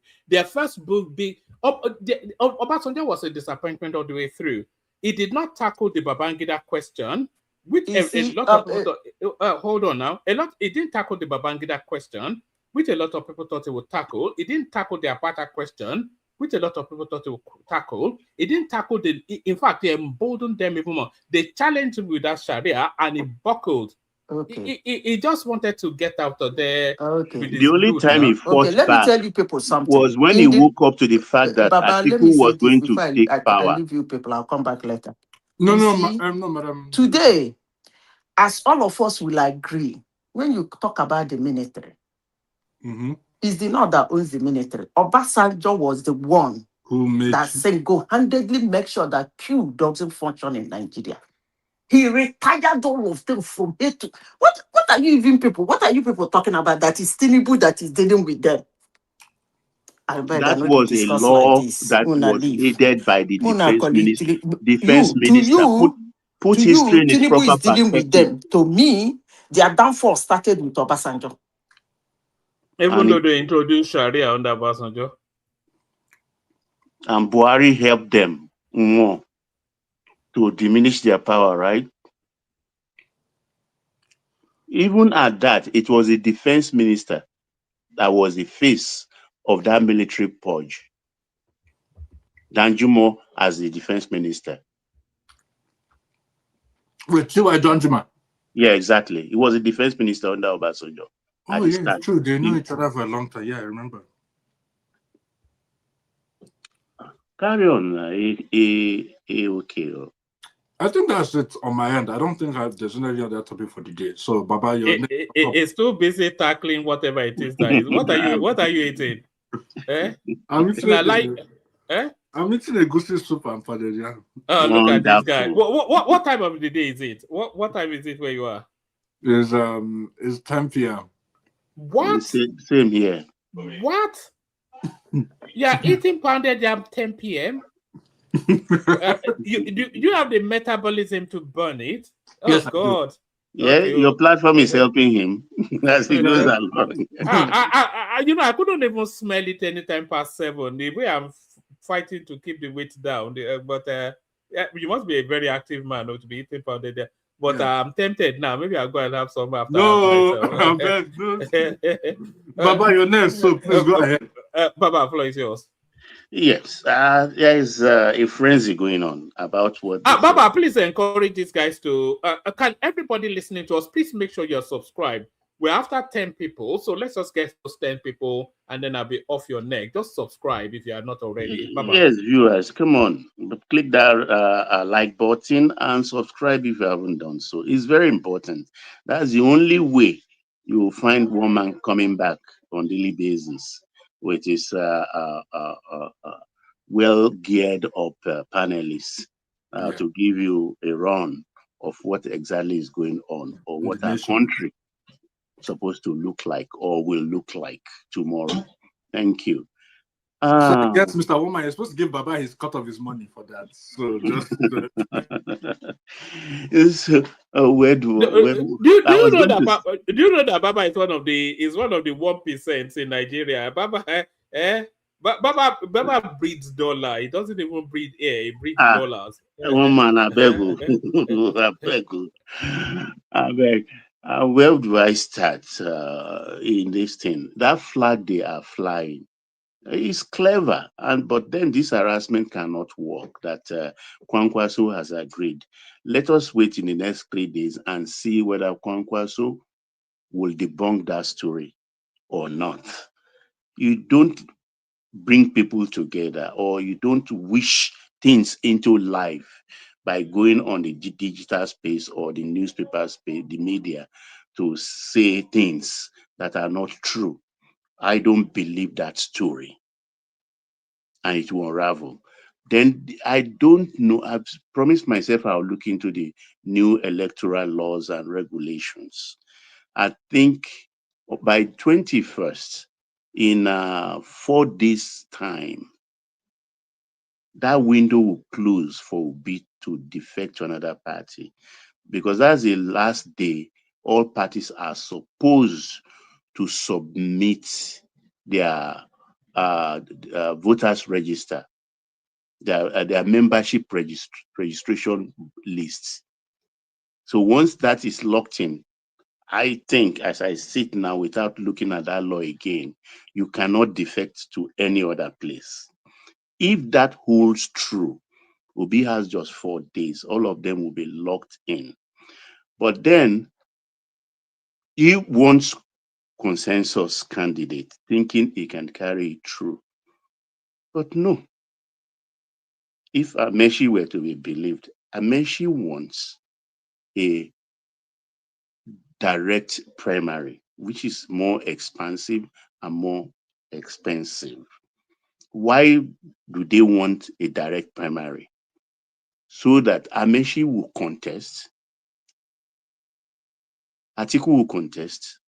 Obasanjo was a disappointment all the way through. He did not tackle the Babangida question, which a lot of people thought, hold on now. It didn't tackle the Babangida question, which a lot of people thought it would tackle. It didn't tackle the apartheid question, which a lot of people thought it would tackle. It didn't tackle in fact, they emboldened them even more. They challenged him with that Sharia and he buckled. Okay. He just wanted to get out of there. Okay. The only time he fought let me tell you people something. Was when he woke up to the fact that Atiku was going to take power. I leave you people, I'll come back later. No, madam. Today, as all of us will agree, when you talk about the military, it's the North that owns the military. Obasanjo was the one that single-handedly makes sure that Q doesn't function in Nigeria. He retired all of them from here to what are you people talking about? That is Tinubu that is dealing with them. That was a law that was aided by the defense minister. Put history in its proper perspective. With them. To me, their downfall started with Obasanjo. Even though they introduced Sharia under Obasanjo. And Buhari helped them more to diminish their power, right? Even at that, it was a defense minister that was the face of that military purge. Danjuma as the defense minister. Wait, so Danjuma? Yeah, exactly. He was a defense minister under Obasanjo. Oh, yeah, it's true. They knew each other for a long time. Yeah, I remember. Carry on. Okay. I think that's it on my end. I don't think there's any other topic for the day. So, Baba, it's too busy tackling whatever it is that is. What are you eating? I'm like, I'm eating a goosey soup and pounded yam. Oh, look at this guy. Wonderful. What time of the day is it? What time is it where you are? It's 10 p.m. What? Same here. What? Yeah, eating pounded yam 10 p.m. You have the metabolism to burn it. Oh Yes, I do. God. Yeah, Okay. your platform is helping him as he goes along. I couldn't even smell it anytime past 7. The way I'm fighting to keep the weight down, yeah, you must be a very active man to be eating pounded yam. But Yeah. I'm tempted now. Maybe I'll go and have some after No, myself. Baba, your next, so please go ahead. Baba, floor is yours. Yes, there is a frenzy going on about what this. Baba, please encourage these guys to. Can everybody listening to us please make sure you're subscribed? We're after 10 people, so let's just get those 10 people, and then I'll be off your neck. Just subscribe if you are not already. Baba. Yes, viewers, come on, click that like button and subscribe if you haven't done so. It's very important. That's the only way you will find one man coming back on daily basis with his well geared up panelists to give you a run of what exactly is going on or what our country is supposed to look like or will look like tomorrow. Thank you. So I guess Mr. Woman, you're supposed to give Baba his cut of his money for that. So just where Do you know that Baba is one of the 1% in Nigeria? Baba breeds dollar. He doesn't even breed air. He breeds dollars. One man, I beg you. I beg you. I beg. Where do I start in this thing? That flag they are flying is clever, but then this harassment cannot work. That Kwankwaso has agreed. Let us wait in the next 3 days and see whether Kwankwaso will debunk that story or not. You don't bring people together, or you don't wish things into life by going on the digital space or the newspaper space, the media, to say things that are not true. I don't believe that story, and it will unravel. Then I don't know. I've promised myself I'll look into the new electoral laws and regulations. I think by 21st, in 4 days' time, that window will close for Obi to defect to another party, because that's the last day all parties are supposed to submit their voters register, their membership registration lists. So once that is locked in, I think as I sit now without looking at that law again, you cannot defect to any other place. If that holds true, Obi has just 4 days. All of them will be locked in. But then he wants consensus candidate, thinking he can carry it through. But no. If Amechi were to be believed, Amechi wants a direct primary, which is more expansive and more expensive. Why do they want a direct primary? So that Amechi will contest, Atiku will contest,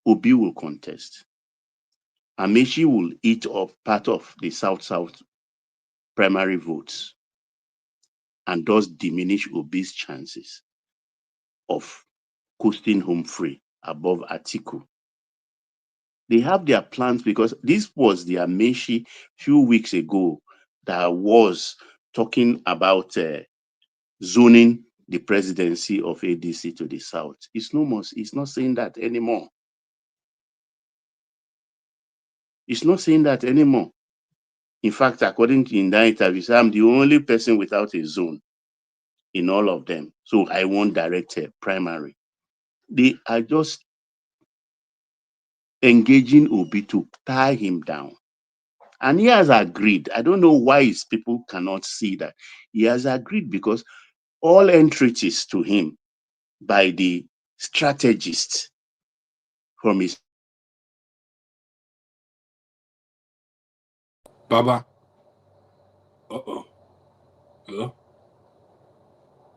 Obi will contest. Amechi will eat up part of the South-South primary votes and thus diminish Obi's chances of coasting home free above Atiku. They have their plans, because this was the Amechi few weeks ago that was talking about zoning the presidency of ADC to the South. It's no more. It's not saying that anymore. It's not saying that anymore. In fact, according to in that interview, I'm the only person without a zone in all of them. So I won't direct a primary. They are just engaging Obi to tie him down. And he has agreed. I don't know why his people cannot see that. He has agreed because all entreaties to him by the strategists from his Baba. Uh-oh. Hello?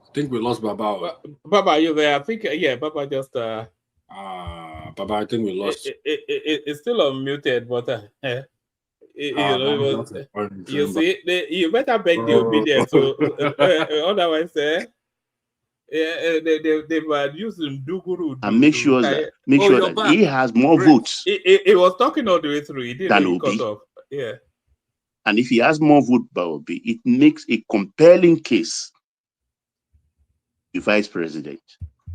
I think we lost Baba. Baba, are you there? I think, yeah, Baba just... Baba, I think we lost. It's still unmuted, but... you know, it Man, was, that's important you thing, but- see, you better beg the obedience. So, otherwise, they were using Duguru And make sure you're that back. he has more Great. votes He was talking all the way through. He didn't than know you cut Obi. off. Yeah. And if he has more votes by Obi, it makes a compelling case the vice president.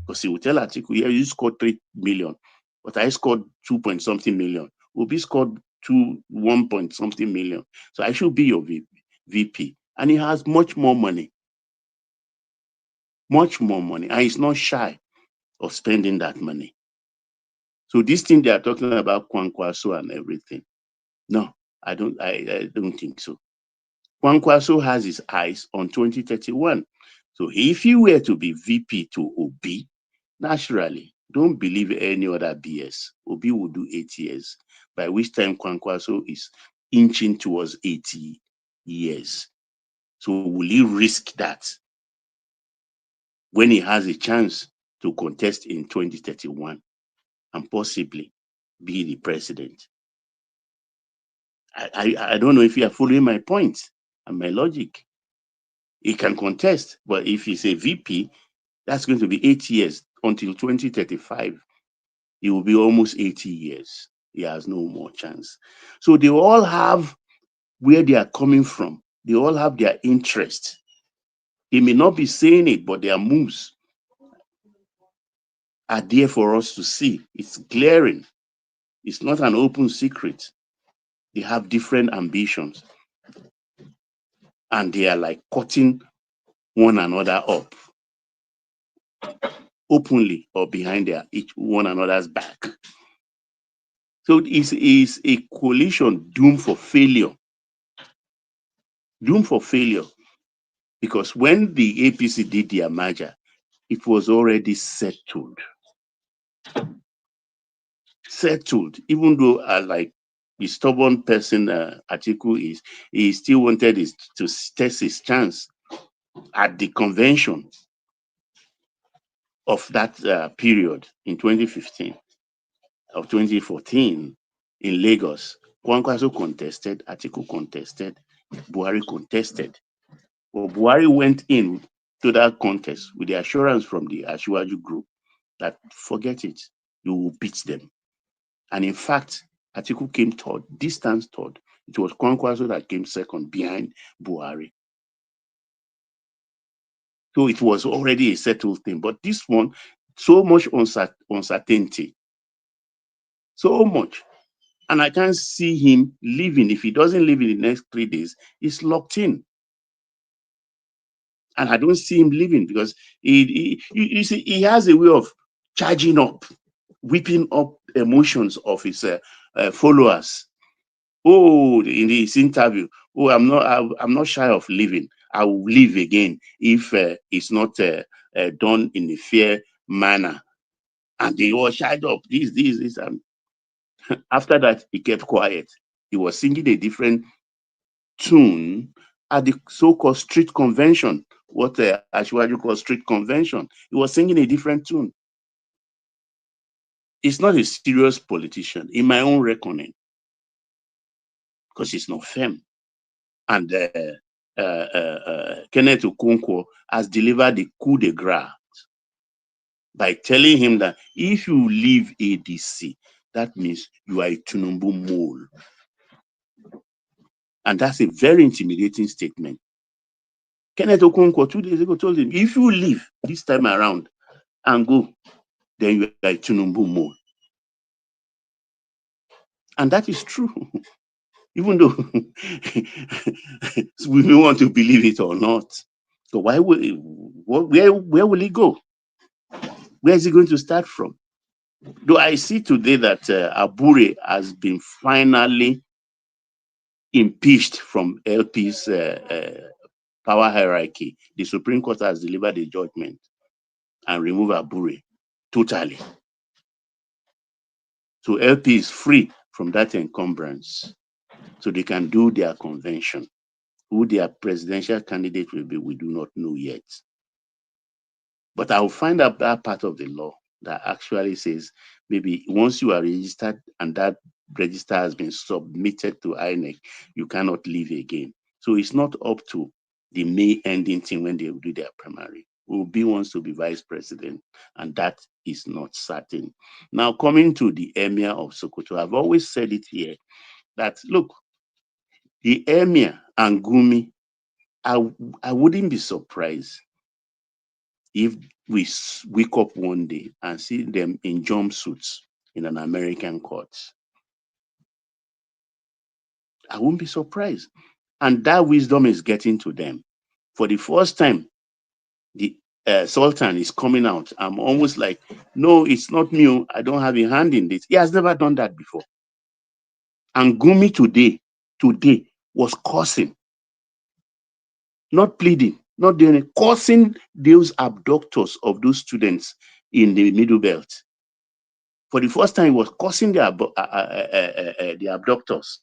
Because he will tell Atiku, yeah, you scored 3 million, but I scored 2 point something million. Obi scored 1 point something million. So I should be your VP. And he has much more money. Much more money. And he's not shy of spending that money. So this thing they are talking about Kwankwaso and everything. No, I don't think so. Kwankwaso has his eyes on 2031. So if he were to be VP to Obi, naturally, don't believe any other BS. Obi will do 8 years, by which time Kwankwaso is inching towards 80 years. So will he risk that when he has a chance to contest in 2031 and possibly be the president? I don't know if you are following my point and my logic. He can contest, but if he's a VP, that's going to be 8 years until 2035. He will be almost 80 years. He has no more chance. So they all have where they are coming from. They all have their interest. They may not be saying it, but their moves are there for us to see. It's glaring. It's not an open secret. They have different ambitions. And they are like cutting one another up, openly or behind one another's back. So it is a coalition doomed for failure. Doomed for failure. Because when the APC did their merger, it was already settled. Settled. Even though, like the stubborn person Atiku is, he still wanted to test his chance at the convention of that period in 2015 or 2014 in Lagos. Kwankwaso contested, Atiku contested, Buhari contested. But Buhari went in to that contest with the assurance from the Ashiwaju group that forget it, you will beat them. And in fact, Atiku came third, distance third. It was Kwankwaso that came second behind Buhari. So it was already a settled thing. But this one, so much uncertainty. So much. And I can't see him leaving. If he doesn't leave in the next 3 days, he's locked in. And I don't see him leaving because you see, he has a way of charging up, whipping up emotions of his followers. Oh, in this interview, oh, I'm not shy of leaving. I will leave again if it's not done in a fair manner. And they all shied up. This. And after that, he kept quiet. He was singing a different tune at the so-called street convention, what Ashwaju calls street convention. He was singing a different tune. He's not a serious politician, in my own reckoning, because he's not firm. And Kenneth Okonkwo has delivered the coup de grace by telling him that if you leave ADC, that means you are a Tinubu mole. And that's a very intimidating statement. Kenneth Okonkwo 2 days ago told him, if you leave this time around and go, then you are a Tinubu mole. And that is true. Even though we may want to believe it or not. So where will he go? Where is he going to start from? Though I see today that Abure has been finally impeached from LP's power hierarchy. The Supreme Court has delivered a judgment and removed Abure totally. So LP is free from that encumbrance. So they can do their convention. Who their presidential candidate will be, we do not know yet. But I will find out that part of the law that actually says maybe once you are registered and that register has been submitted to INEC, you cannot leave again. So it's not up to the May ending thing when they will do their primary. Obi wants to be vice president, and that is not certain. Now, coming to the Emir of Sokoto, I've always said it here that look, the Emir and Gumi, I wouldn't be surprised if we wake up one day and see them in jumpsuits in an American court. I won't be surprised. And that wisdom is getting to them. For the first time, the Sultan is coming out. I'm almost like, no, it's not me. I don't have a hand in this. He has never done that before. And Gumi today was cursing, not pleading, not doing it, cursing those abductors of those students in the Middle Belt. For the first time, he was cursing the abductors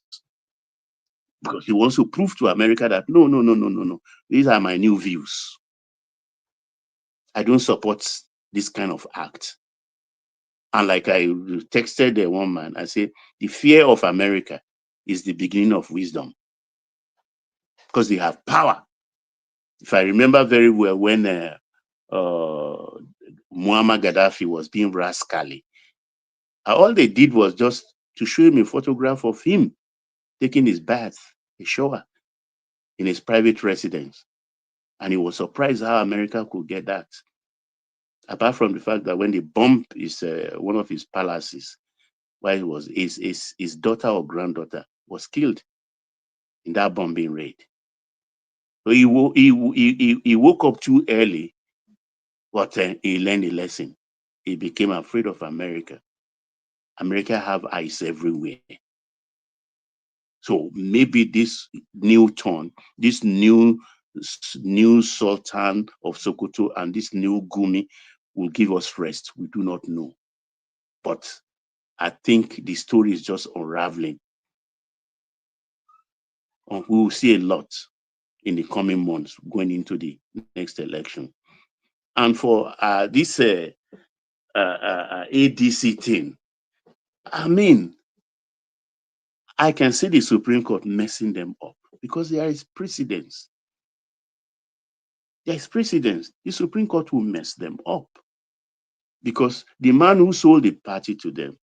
because he wants to prove to America that no. These are my new views. I don't support this kind of act. And like I texted the one man, I said, the fear of America is the beginning of wisdom because they have power. If I remember very well, when Muammar Gaddafi was being rascally, all they did was just to show him a photograph of him taking his bath, a shower in his private residence. And he was surprised how America could get that. Apart from the fact that when they bombed one of his palaces, while he was his daughter or granddaughter was killed in that bombing raid. So he woke up too early, but he learned a lesson. He became afraid of America. America have eyes everywhere. So maybe this new turn, this new Sultan of Sokoto and this new Gumi will give us rest. We do not know. But I think the story is just unraveling. And we will see a lot in the coming months going into the next election. And for this ADC thing, I mean, I can see the Supreme Court messing them up because there is precedence. There is precedence. The Supreme Court will mess them up because the man who sold the party to them,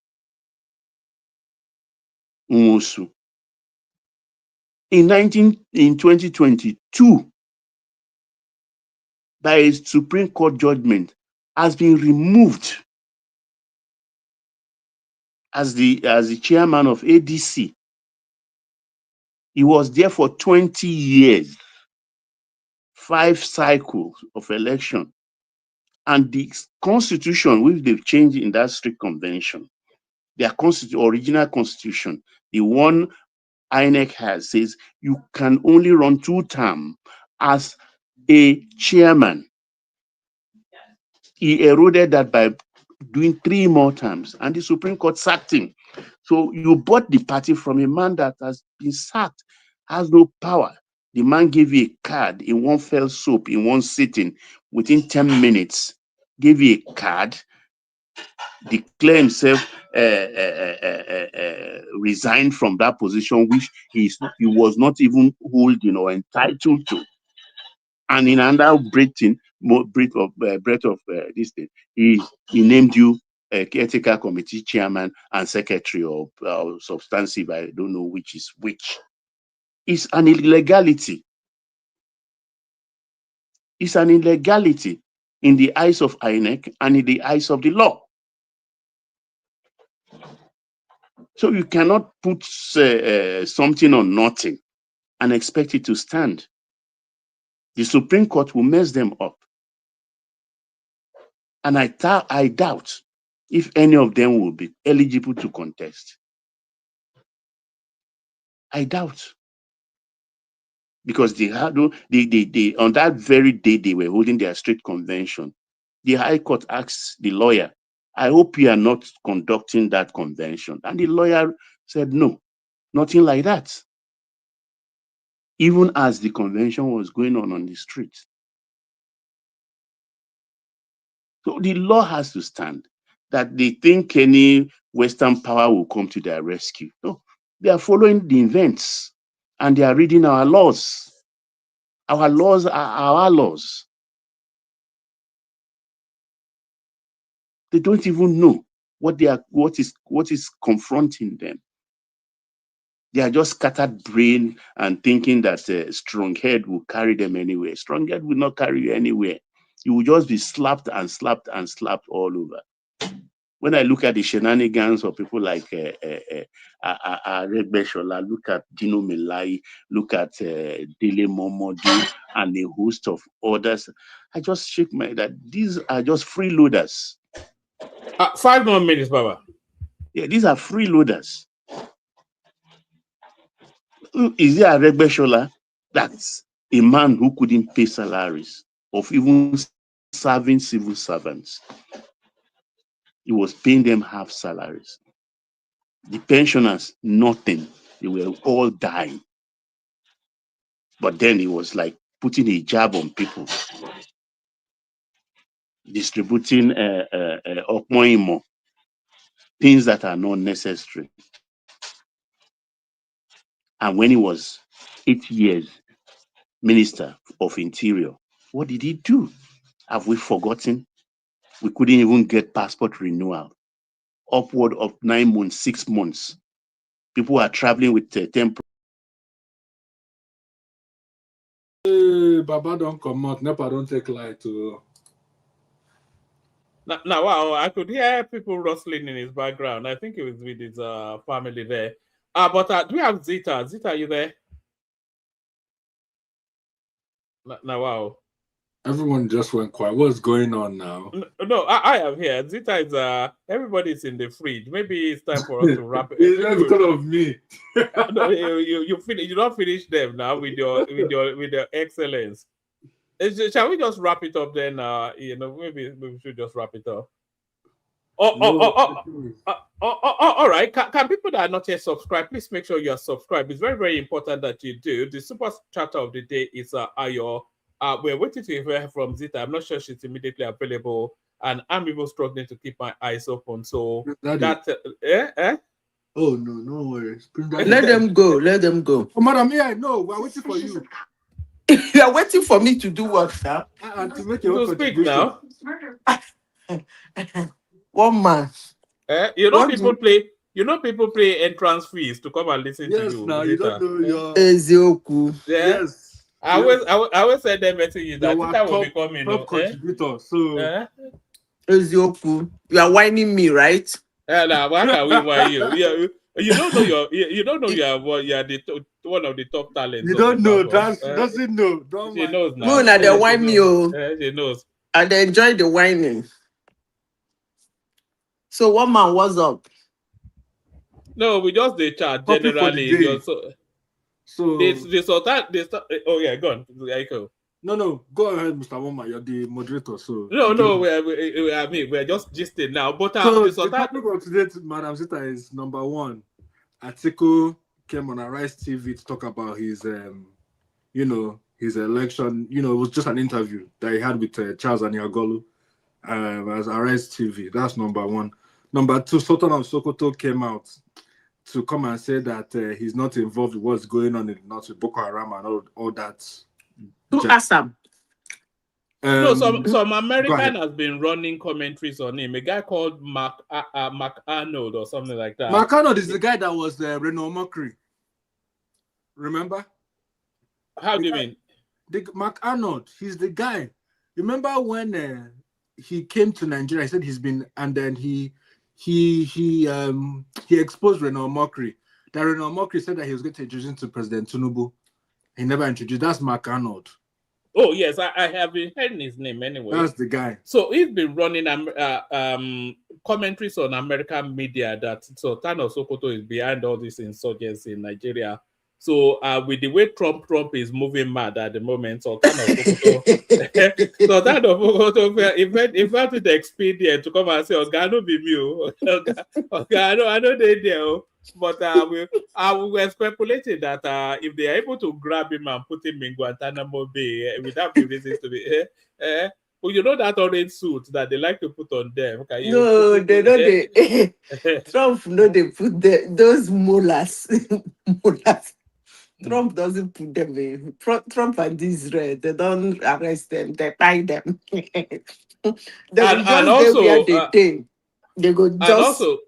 Nwosu, in 2022, by a Supreme Court judgment, has been removed as the chairman of ADC. He was there for 20 years, 5 cycles of election. And the constitution, which they've changed in that strict convention, their original constitution, the one INEC has, says you can only run 2 terms as a chairman. He eroded that by doing 3 more terms, and the Supreme Court sacked him. So you bought the party from a man that has been sacked, has no power. The man gave you a card in one fell swoop, in one sitting, within 10 minutes, gave you a card, declare himself resigned from that position, which he was not even holding or entitled to. And in another breath of this thing, he named you a caretaker committee chairman and secretary or substantive. I don't know which is which. It's an illegality. It's an illegality in the eyes of INEC and in the eyes of the law. So you cannot put something on nothing and expect it to stand. The Supreme Court will mess them up. And I doubt if any of them will be eligible to contest. I doubt. Because they had on that very day they were holding their state convention, the High Court asked the lawyer, I hope you are not conducting that convention. And the lawyer said, no, nothing like that. even as the convention was going on the street. So the law has to stand. That they think any Western power will come to their rescue. No, they are following the events and they are reading our laws. Our laws are our laws. They don't even know what is confronting them. They are just scattered brain and thinking that a strong head will carry them anywhere. Strong head will not carry you anywhere. You will just be slapped and slapped and slapped all over. When I look at the shenanigans of people like Regbeshola, look at Dino Melai, look at Dele Momodu, and a host of others, I just shake my head that these are just freeloaders. 5 more minutes, Baba. Yeah, these are freeloaders. Is there a Regbeshola? That's a man who couldn't pay salaries of even serving civil servants. He was paying them half salaries. The pensioners, nothing. They were all dying. But then he was like putting a jab on people, distributing okmoimo, things that are not necessary. And when he was 8 years Minister of Interior, what did he do? Have we forgotten? We couldn't even get passport renewal. Upward of 9 months, 6 months. People are traveling with 10. Baba don't come out. Nepa don't take light to. Now, wow, I could hear people rustling in his background. I think it was with his family there. But do we have Zita? Zita, are you there? Now, wow. Everyone just went quiet. What's going on now? No, I am here. Zita is everybody's in the fridge. Maybe it's time for us to wrap it. It's just because of me. No, you finish. You don't finish them now with your excellence. Shall we just wrap it up then? Maybe we should just wrap it up. All right. Can people that are not yet subscribed, please make sure you are subscribed. It's very, very important that you do. The super chatter of the day is Ayo. We're waiting to hear from Zita. I'm not sure she's immediately available, and I'm even struggling to keep my eyes open. So Oh no worries. Let them go. Let them go. Oh, madam, yeah, no, we're waiting for you. You are waiting for me to do what now? To make your speak now. One man. People pay entrance fees to come and listen to you. Now you don't know your Ezioku. Yeah? Yes. I always said them to you that Zita will be coming. Top contributor. So Ezioku, you are whining me, right? Now why can we whine you? You don't know you are the one of the top talents. You don't know. Doesn't know. She knows now. No, now they whine me. She knows. And they enjoy the whining. So one man, what's up? No, we just the chat generally. So the Sultan. Oh yeah, go on. No, go ahead, Mr. Woma. You're the moderator. So no, we're just gisting now. But so the topic of today, Madam Zita, is number one. Atiku came on Arise TV to talk about his, his election. It was just an interview that he had with Charles Aniagolu as Arise TV. That's number one. Number two, Sultan of Sokoto came out to come and say that he's not involved with what's going on in the north with Boko Haram and all that. Who asked him? No, some American has been running commentaries on him. A guy called Mark Arnold or something like that. Mark Arnold is the guy that was Renault Mercury. Remember? How do you mean? Mark Arnold, he's the guy. Remember when he came to Nigeria? He said he's been, and then he exposed Renault Mercury. That Renault Mercury said that he was going to introduce him to President Tinubu. He never introduced. That's Mark Arnold. Oh yes, I have been hearing his name anyway. That's the guy. So he's been running commentaries on American media that Sultan of Sokoto is behind all this insurgency in Nigeria. So with the way Trump is moving mad at the moment, so kind of Sokoto, so that of Sokoto, if I to the expedient to come and say, "Oga, no be me, oh. Oga, I know they there." Oh. But we were speculating that if they are able to grab him and put him in Guantanamo Bay, without the reasons to be, well, you know that orange suit that they like to put on them. Can you No, they know they Trump know they put those molars. molars. Trump doesn't put them in. Trump and Israel, they don't arrest them, they tie them. They will and just stay where also they stay. They go and just also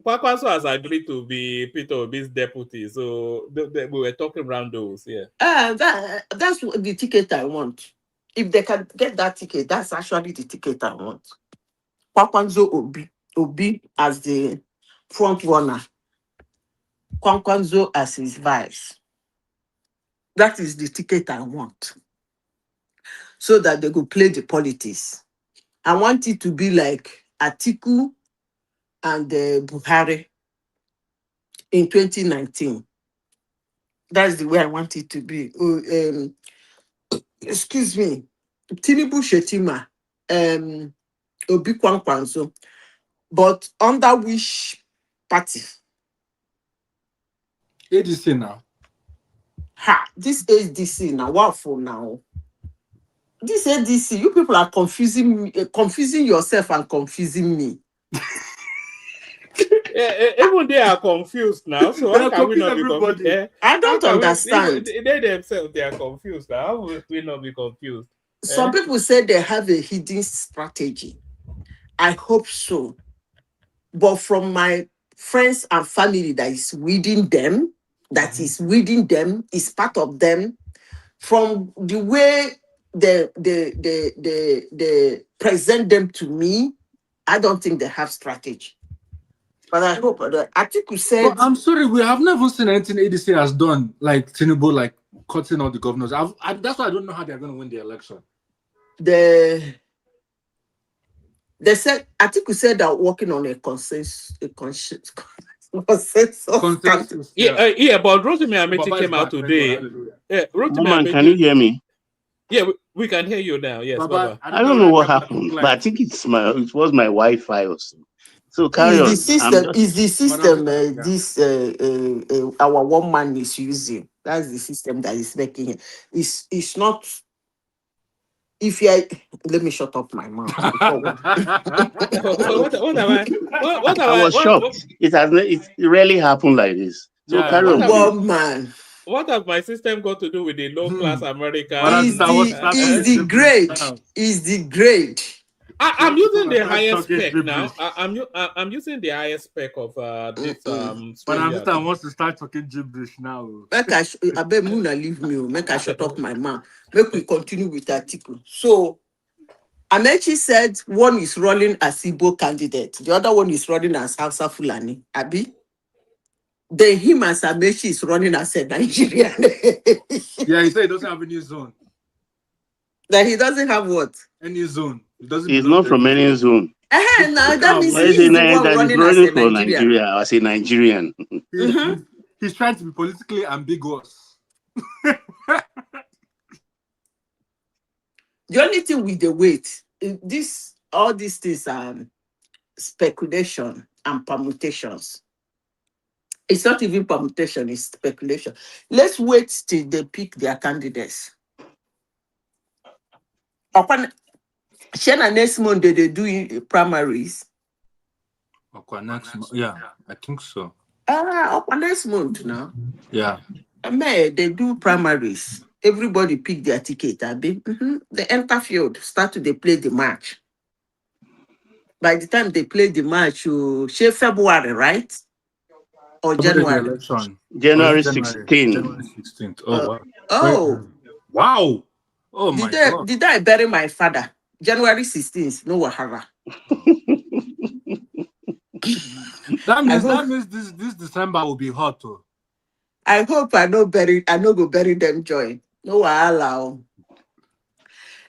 Kwakwaso has agreed to be Peter Obi's deputy. So we were talking around those, yeah. that's the ticket I want. If they can get that ticket, that's actually the ticket I want. Kwakwanzo Obi as the front runner, Kwankwanzo as his vice. That is the ticket I want. So that they could play the politics. I want it to be like Atiku and Buhari in 2019. That's the way I want it to be. Excuse me. Tinubu Shetima, Obi Kwankwanzo. But under which party? ADC now. This ADC now. What for now? This ADC, you people are confusing me, confusing yourself and confusing me. Even they are confused now. So how can we not be confused? I don't understand. They themselves, they are confused now. How will we not be confused? Some people say they have a hidden strategy. I hope so. But from my friends and family that is within them, is part of them, from the way they present them to me, I don't think they have strategy. But I hope Atiku said. But I'm sorry, we have never seen anything ADC has done, like Tinubu, like cutting out the governors. That's why I don't know how they're going to win the election. They said Atiku said they're working on a consensus. Yeah, but Rotimi Ameti came out today. Yeah, Mama, can you hear me? Yeah, we can hear you now. Yes, Baba. I don't know what happened, but I think it was my Wi-Fi or so. So carry on. Is the system our one man is using? That's the system that is making it. It's not. If you let me shut up my mouth. What am I? I was shocked. It rarely happened like this. So carry on. One man. What has my system got to do with the low class America? Is the grade. I'm using the highest spec now. I'm using the highest spec of this. But I wants to start talking gibberish now. Make I beg Muna leave me. Make I shut up my mouth. Make we continue with the article. So Amechi said one is running as Igbo candidate, the other one is running as Hausa Fulani. Abi. Then him as Amechi is running as a Nigerian. Yeah, he said he doesn't have any zone. That he doesn't have what? Any zone. He's not from any zone. Now that means he's the one running as a Nigerian. As a Nigerian. He's trying to be politically ambiguous. The only thing with the weight, all these things are speculation and permutations. It's not even permutation, it's speculation. Let's wait till they pick their candidates. Next month they do primaries. Yeah, I think so. Next month now. Yeah. They do primaries. Everybody pick their ticket. They enter field, start to play the match. By the time they play the match, February, right? Or January? January 16th. January 16th. Oh, wow. Wow. Oh, my God. Did I bury my father? January 16th, no Wahara. That means this December will be hot too. I hope I no go bury them joy. No allow.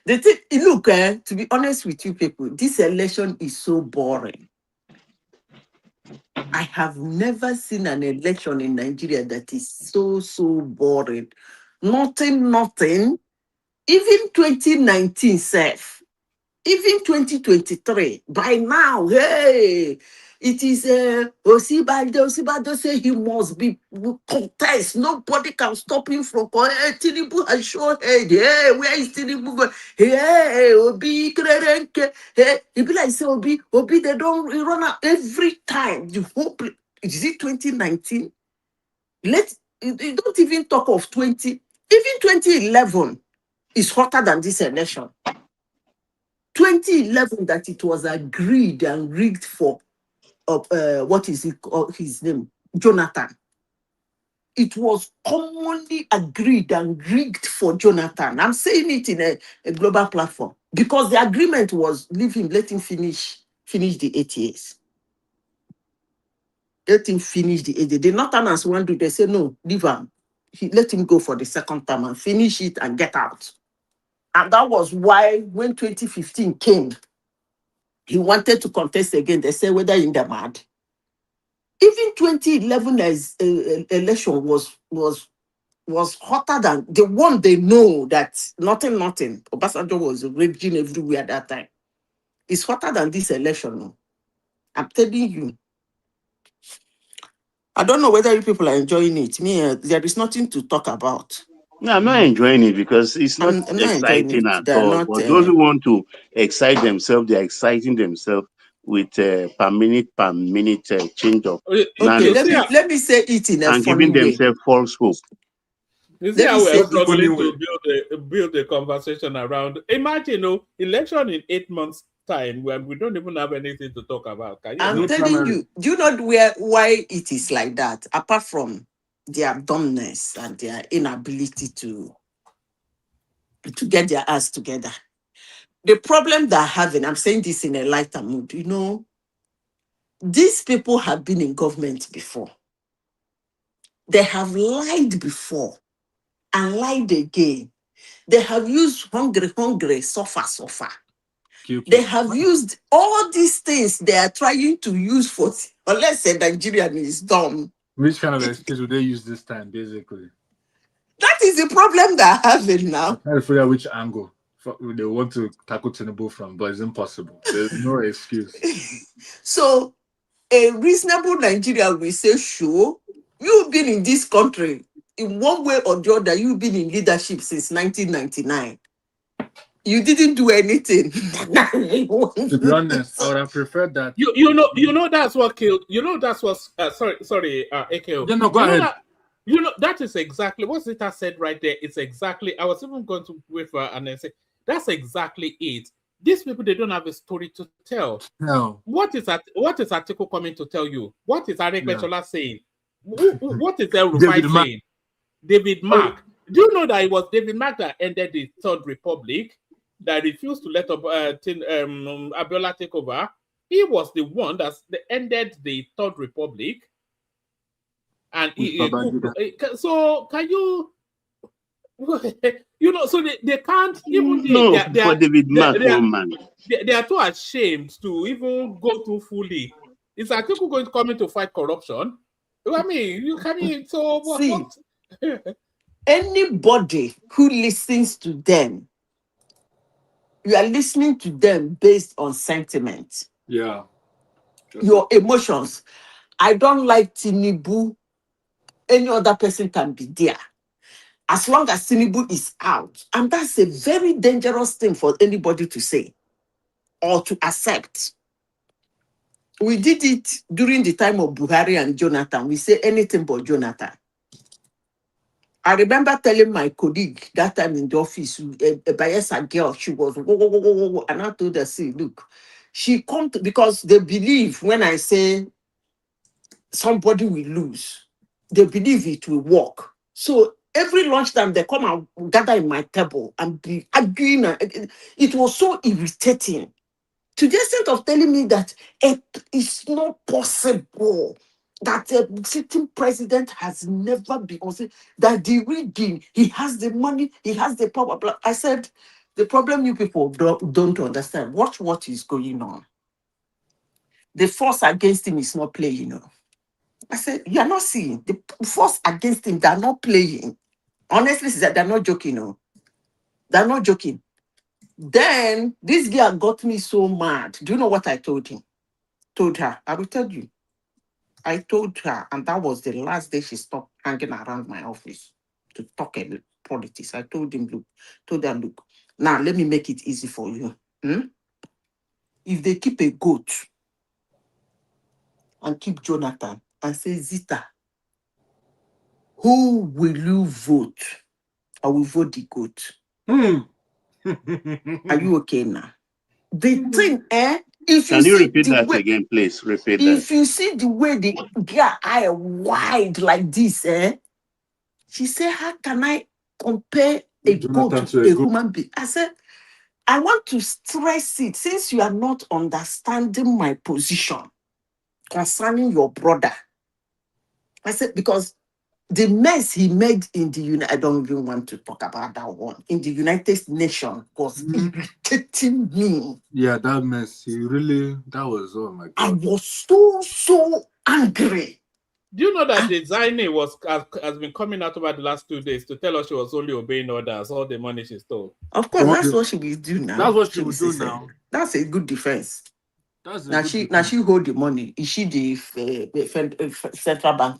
The thing, look, to be honest with you people, this election is so boring. I have never seen an election in Nigeria that is so boring. Nothing. Even 2019 self, even 2023, by now, hey, it is Osibado say he must be contest. Nobody can stop him from Tinubu has shown head. Hey, where is Tinubu going? Hey, Obi, hey, he be like say Obi, they don't run out every time. You hope is it 2019? You don't even talk of 20, even 2011 is hotter than this election. 2011 that it was agreed and rigged for what is it called, his name? Jonathan. It was commonly agreed and rigged for Jonathan. I'm saying it in a global platform because the agreement was let him finish the 8 years. Let him finish the 8 years. The Northerners want to, they say no, leave him. Let him go for the second term and finish it and get out. And that was why when 2015 came, he wanted to contest again. They said whether in the mad. Even 2011 election was hotter than the one they know that nothing. Obasanjo was raging everywhere at that time. It's hotter than this election. No? I'm telling you. I don't know whether you people are enjoying it. Me, there is nothing to talk about. No, I'm not enjoying it because it's not I'm not enjoying exciting it. at They are all. not. But those who want to excite themselves, they're exciting themselves with per minute change of Okay, You let see, me narrative let me say it in a and funny giving way. themselves false hope. you see Let me how we say are What's the it. funny struggling way? to build a conversation around. Imagine, election in 8 months' time when we don't even have anything to talk about. Can you I'm No imagine? telling primary. you, do you know why it is like that? Apart from their dumbness and their inability to get their ass together. The problem they're having, I'm saying this in a lighter mood, these people have been in government before. They have lied before and lied again. They have used hungry, suffer. They QQ. have used all these things they are trying to use for, unless a Nigerian is dumb. Which kind of excuse would they use this time, basically? That is the problem they're having I'm now. trying to figure out which angle they want to tackle Tinubu from, but it's impossible. There's no excuse. So a reasonable Nigerian will say, sure, you've been in this country in one way or the other, you've been in leadership since 1999. You didn't do anything. To be honest, I would have preferred that. That's what killed. That's what. Sorry, AKO. Yeah, no, go You know ahead. that. That is exactly what Zita said right there. It's exactly. I was even going to wait for her and then say that's exactly it. These people, they don't have a story to tell. No. What is article coming to tell you? What is Arek Yeah. Bechola saying? What is El David Rufai Mark. saying? David Oh, Mark. Do you know that it was David Mark that ended the Third Republic, that refused to let Abiola take over? He was the one that ended the Third Republic, and with he cooked. Babangida. So can you, so they can't even No, but David Mark, they are one man. they are too ashamed to even go through fully. Is Atiku going to come in to fight corruption? I mean, you can mean so See, what? anybody who listens to them, you are listening to them based on sentiment, Yeah. That's it. your emotions. I don't like Tinubu. Any other person can be there. As long as Tinubu is out. And that's a very dangerous thing for anybody to say or to accept. We did it during the time of Buhari and Jonathan. We say anything but Jonathan. I remember telling my colleague that time in the office, a Bayelsa girl, she was, whoa, and I told her, see, look, she come to, because they believe when I say somebody will lose, they believe it will work. So every lunchtime they come and gather in my table and be arguing. It was so irritating to the extent of telling me that it's not possible that a sitting president has never been on, that the rigging, he has the money, he has the power. I said, the problem you people don't understand, watch what is going on. the force against him is not playing. I said, you are not seeing. The force against him, they are not playing. Honestly, they're not joking. They're not joking. Then this girl got me so mad. Do you know what I told him? Told her. I will tell you. I told her, and that was the last day she stopped hanging around my office to talk about politics. I told her, look, now let me make it easy for you. If they keep a goat and keep Jonathan and say, Zita, who will you vote? I will vote the goat. Are you okay now? The thing, if you Can you see repeat the that way, again, please? Repeat that. if you see the way the girl eye wide like this, she said, how can I compare a goat Jonathan to to a a goat. human being? I said, I want to stress it since you are not understanding my position concerning your brother. I said, because the mess he made in the United, I don't even want to talk about that one, in the United Nations was irritating me. Yeah, that mess. That was, oh my I God. was so angry. Do you know that the Zaini has been coming out over the last 2 days to tell us she was only obeying orders, all the money she stole? Of course, that's what she will do now. That's what she will will do say, now. that's a good defense. That's a Now good she defense. hold the money. Is she the central bank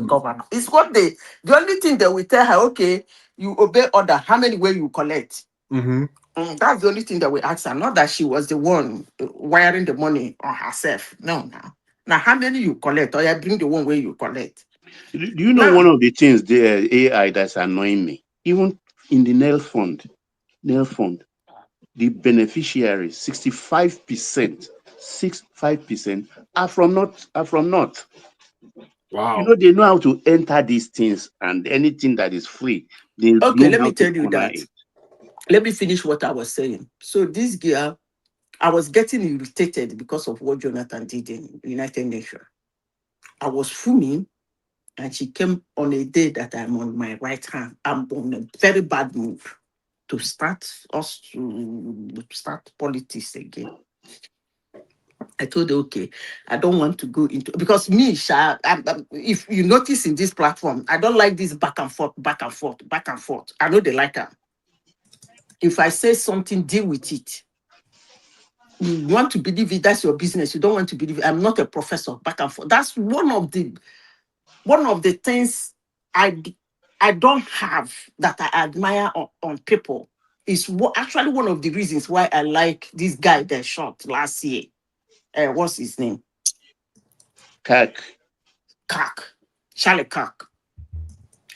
governor? It's what the only thing that we tell her. Okay, you obey order. How many will you collect? That's the only thing that we ask her. Not that she was the one wiring the money on herself. No, now how many you collect? Or you bring the one where you collect. Do you know Now, one of the things the AI that's annoying me? Even in the nail fund, the beneficiaries, 65%, 65% are from North. Wow. They know how to enter these things, and anything that is free, they okay, know let how me to tell you corner that. it. Let me finish what I was saying. So this girl, I was getting irritated because of what Jonathan did in United Nations. I was fuming, and she came on a day that I'm on my right hand. I'm on a very bad mood to start politics again. I told her, okay, I don't want to go into, because me, Sha, if you notice in this platform, I don't like this back and forth, back and forth, back and forth. I know they like her. If I say something, deal with it. You want to believe it, that's your business. You don't want to believe it. I'm not a professor, back and forth. That's one of the things I don't have that I admire on people. Is actually one of the reasons why I like this guy that shot last year. What's his name? CAC. Charlie Kirk.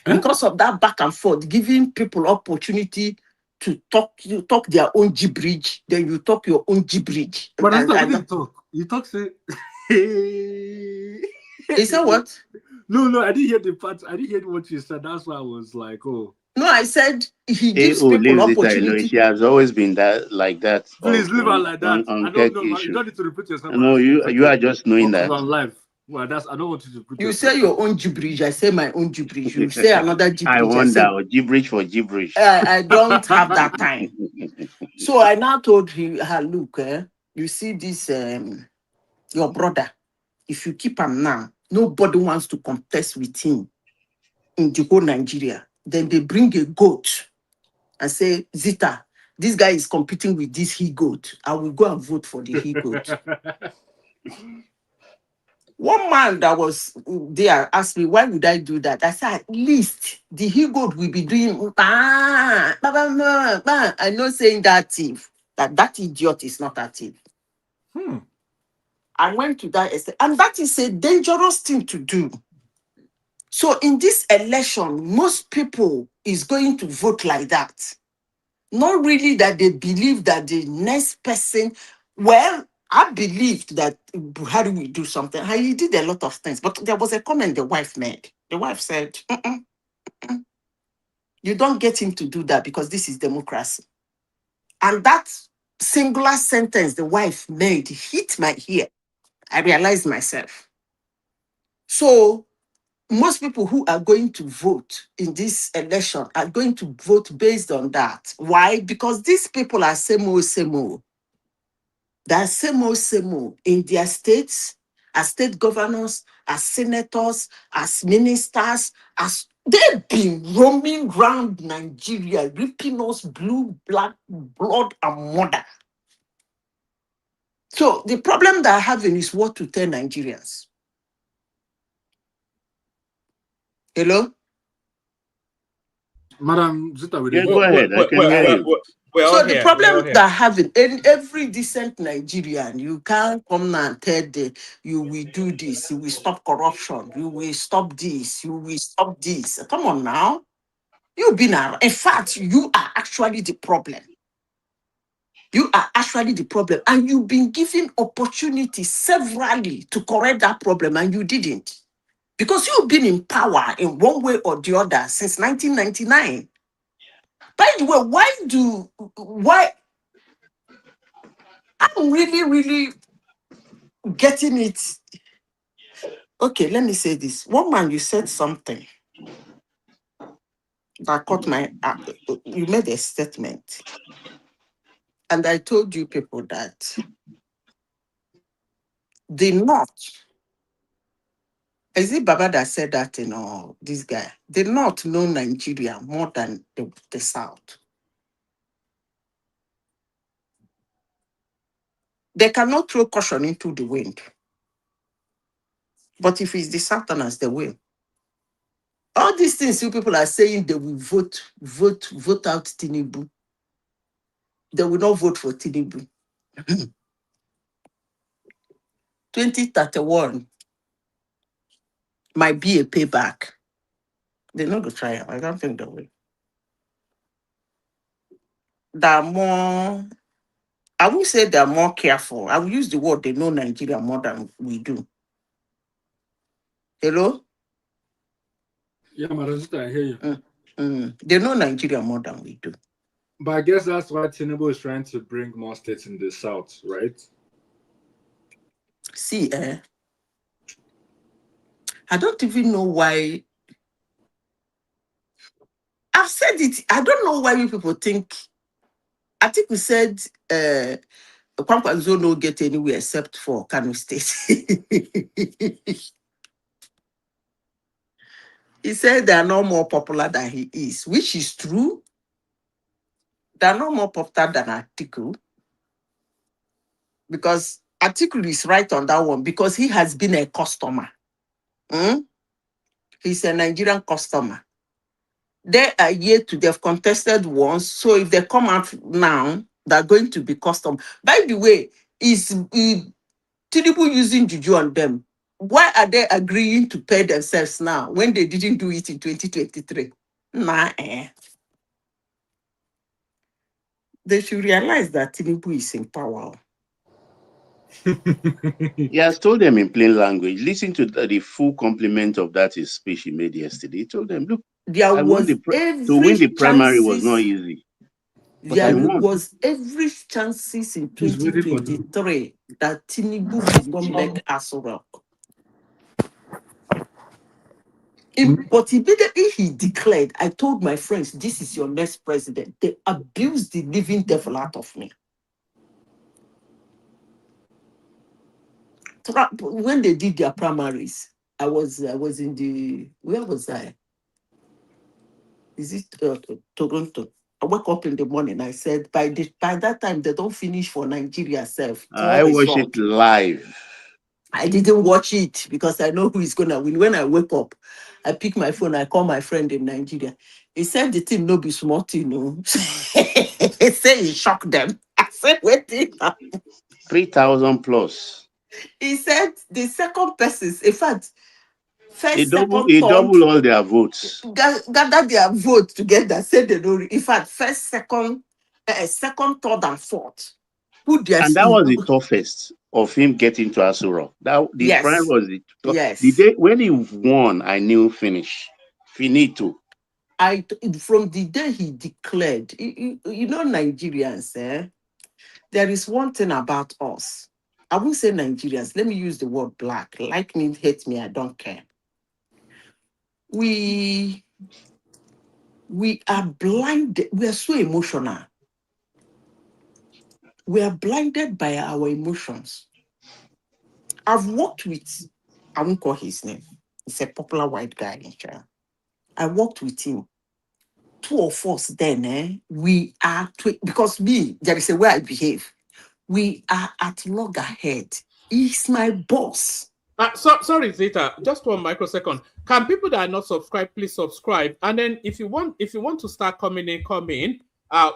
Because of that back and forth, giving people opportunity to talk their own gibberish, then you talk your own gibberish. But that's not what you talk. You talk, say. Is that what? No, I didn't hear the part. I didn't hear what you said. That's why I was like, oh. No, I said he gives AO people leaves it alone. opportunity. She has always been like that. Please leave her like that. On I don't tech know. You issue. don't need to repeat yourself No, as you are just knowing because that. on live. Well, I don't want you to put You yourself. say your own gibberish, I say my own gibberish. You say another gibberish. I wonder, gibberish for gibberish. I don't have that time. So I now told her, look, you see this, your brother, if you keep him now, nobody wants to contest with him in the whole Nigeria. Then they bring a goat and say, Zita, this guy is competing with this he-goat. I will go and vote for the he-goat. One man that was there asked me, why would I do that? I said, at least the he-goat will be doing, I'm not saying that thief, that idiot is not a thief. I went to that estate, and that is a dangerous thing to do. So in this election, most people is going to vote like that. Not really that they believe that the next person, well, I believed that Buhari will do something. He did a lot of things, but there was a comment the wife made. The wife said, you don't get him to do that because this is democracy. And that singular sentence the wife made hit my ear. I realized myself. So most people who are going to vote in this election are going to vote based on that. Why? Because these people are same old, same old. That same old in their states, as state governors, as senators, as ministers, as they've been roaming around Nigeria, ripping us blue, black, blood, and murder. So the problem that I'm having is what to tell Nigerians. Hello? Madam Zita, Yeah, go ahead. I can hear you. We're all So the here. We're all problem here. that having in every decent Nigerian, you can't come now and tell you will do this, you will stop corruption, you will stop this, you will stop this. Come on now. You've been around. In fact, you are actually the problem. You are actually the problem. And you've been given opportunities severally to correct that problem, and you didn't. Because you've been in power in one way or the other since 1999. By the way, why I'm really getting it. Okay, let me say this. One man, you said something that caught my. You made a statement, and I told you people that the North. Is it Baba that said that? This guy. The North know Nigeria more than the South. They cannot throw caution into the wind. But if it's the Southerners, they will. All these things you people are saying they will vote out Tinubu. They will not vote for Tinubu. 2031 might be a payback. They're not going to try it. I don't think they will. They're more, I would say they're more careful. I will use the word they know Nigeria more than we do. Hello? Yeah, Madam Zita, I hear you. They know Nigeria more than we do. But I guess that's why Tinubu is trying to bring more states in the South, right? See, I don't even know why. I've said it. I don't know why you people think. I think we said Kwankwaso no get anywhere except for Kano State. He said they are no more popular than he is, which is true. They are no more popular than Atiku, because Atiku is right on that one because he has been a customer. He's a Nigerian customer. They are yet to, they've contested once, so if they come out now, they're going to be custom. By the way, is Tinubu using juju on them? Why are they agreeing to pay themselves now when they didn't do it in 2023? They should realize that Tinubu is in power. He has told them in plain language. Listen to the full complement of that his speech he made yesterday. He told them, look, There was to win the primary was not easy. There was every chances in 2023 that Tinubu would not make us rock. But immediately he declared, I told my friends, this is your next president. They abused the living devil out of me. When they did their primaries, I was in the, where was I? Is it Toronto? I woke up in the morning. I said, by that time, they don't finish for Nigeria self. I watched it live. I didn't watch it because I know who is going to win. When I wake up, I pick my phone, I call my friend in Nigeria. He said the team no be smart, you know. He said he shocked them. I said, wait. 3,000 plus. He said the second person, in fact, He double all their votes. Gather their vote together, said they don't. In fact, first, second, third, and fourth. And that was the toughest of him getting to Asura. The prime was the tough. Yes. The day when he won, I knew finish. Finito. From the day he declared, you know, Nigerians, there is one thing about us. I won't say Nigerians. Let me use the word black. Like me, hate me, I don't care. We are blind. We are so emotional. We are blinded by our emotions. I've worked with, I won't call his name. He's a popular white guy in China. I worked with him. Two of us then, we are, because me, there is a way I behave. We are at loggerhead. He's my boss. Sorry, Zeta. Just 1 microsecond. Can people that are not subscribed please subscribe? And then if you want to start coming in, come in.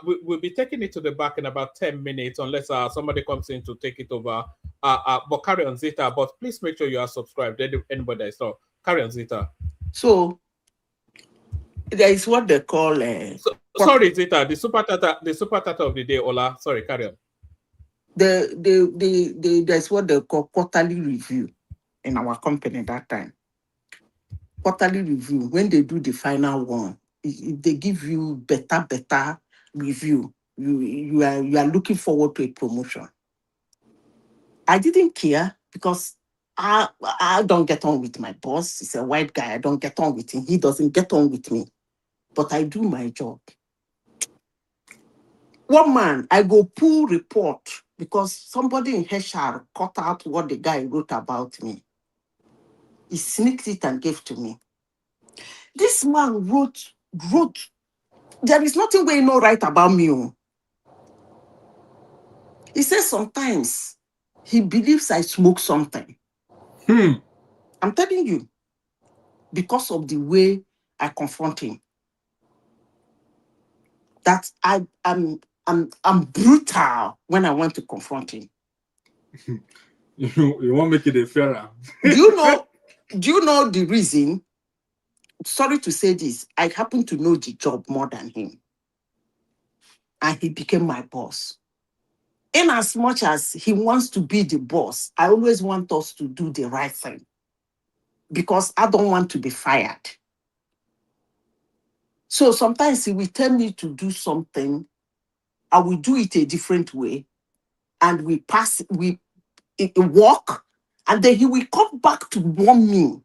We'll be taking it to the back in about 10 minutes, unless somebody comes in to take it over. But carry on, Zeta. But please make sure you are subscribed. Anybody that is not, carry on, Zeta. So there is what they call sorry, Zeta. The super tata of the day, Ola. Sorry, carry on. There's what they call quarterly review in our company that time. Quarterly review, when they do the final one, they give you better review. You are looking forward to a promotion. I didn't care because I don't get on with my boss. He's a white guy. I don't get on with him. He doesn't get on with me. But I do my job. One man, I go pull report because somebody in HR cut out what the guy wrote about me. He sneaked it and gave to me. This man wrote, there is nothing we know right about me. He says sometimes he believes I smoke something. I'm telling you, because of the way I confront him, that I'm brutal when I want to confront him. You won't make it a fairer. Do you know the reason? Sorry to say this, I happen to know the job more than him. And he became my boss. In as much as he wants to be the boss, I always want us to do the right thing. Because I don't want to be fired. So sometimes he will tell me to do something, I will do it a different way, and we walk, and then he will come back to warn me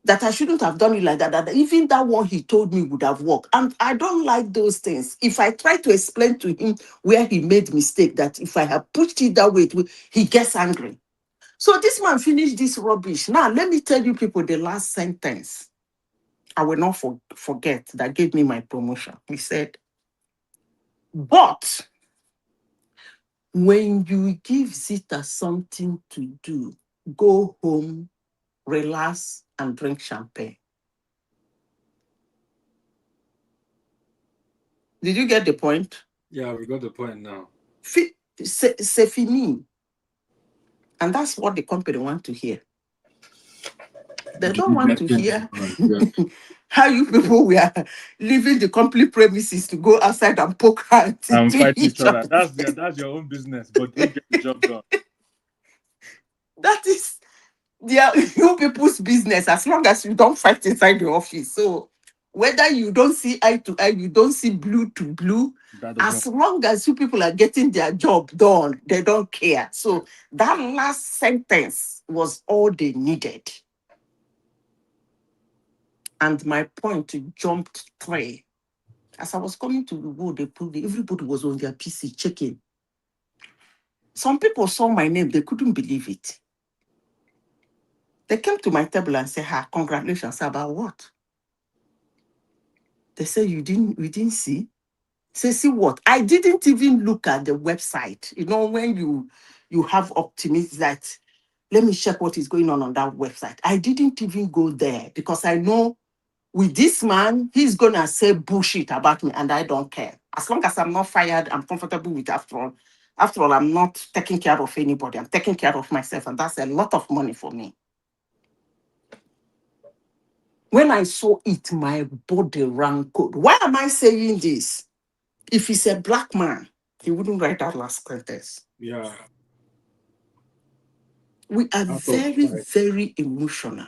that I shouldn't have done it like that, that even that one he told me would have worked. And I don't like those things. If I try to explain to him where he made mistake, that if I have pushed it that way, he gets angry. So this man finished this rubbish. Now, let me tell you people the last sentence. I will not forget that gave me my promotion. He said, but when you give Zita something to do, go home, relax, and drink champagne. Did you get the point? Yeah, we got the point now. C'est fini. And that's what the company want to hear. They don't want to hear how you people were leaving the company premises to go outside and poke hands and fight each other. That's your own business, but you get the job done. That is you people's business, as long as you don't fight inside the office. So whether you don't see eye to eye, you don't see blue to blue, as long as you people are getting their job done, they don't care. So that last sentence was all they needed. And my point jumped 3. As I was coming to the road, everybody was on their PC checking. Some people saw my name, they couldn't believe it. They came to my table and said, congratulations. About what? They said, we didn't see. Say, see what? I didn't even look at the website. You know, when you have optimism that, let me check what is going on that website. I didn't even go there because I know with this man, he's going to say bullshit about me and I don't care. As long as I'm not fired, I'm comfortable with after all. After all, I'm not taking care of anybody. I'm taking care of myself, and that's a lot of money for me. When I saw it, my body ran cold. Why am I saying this? If he's a black man, he wouldn't write that last sentence. Yeah. We are very, very emotional.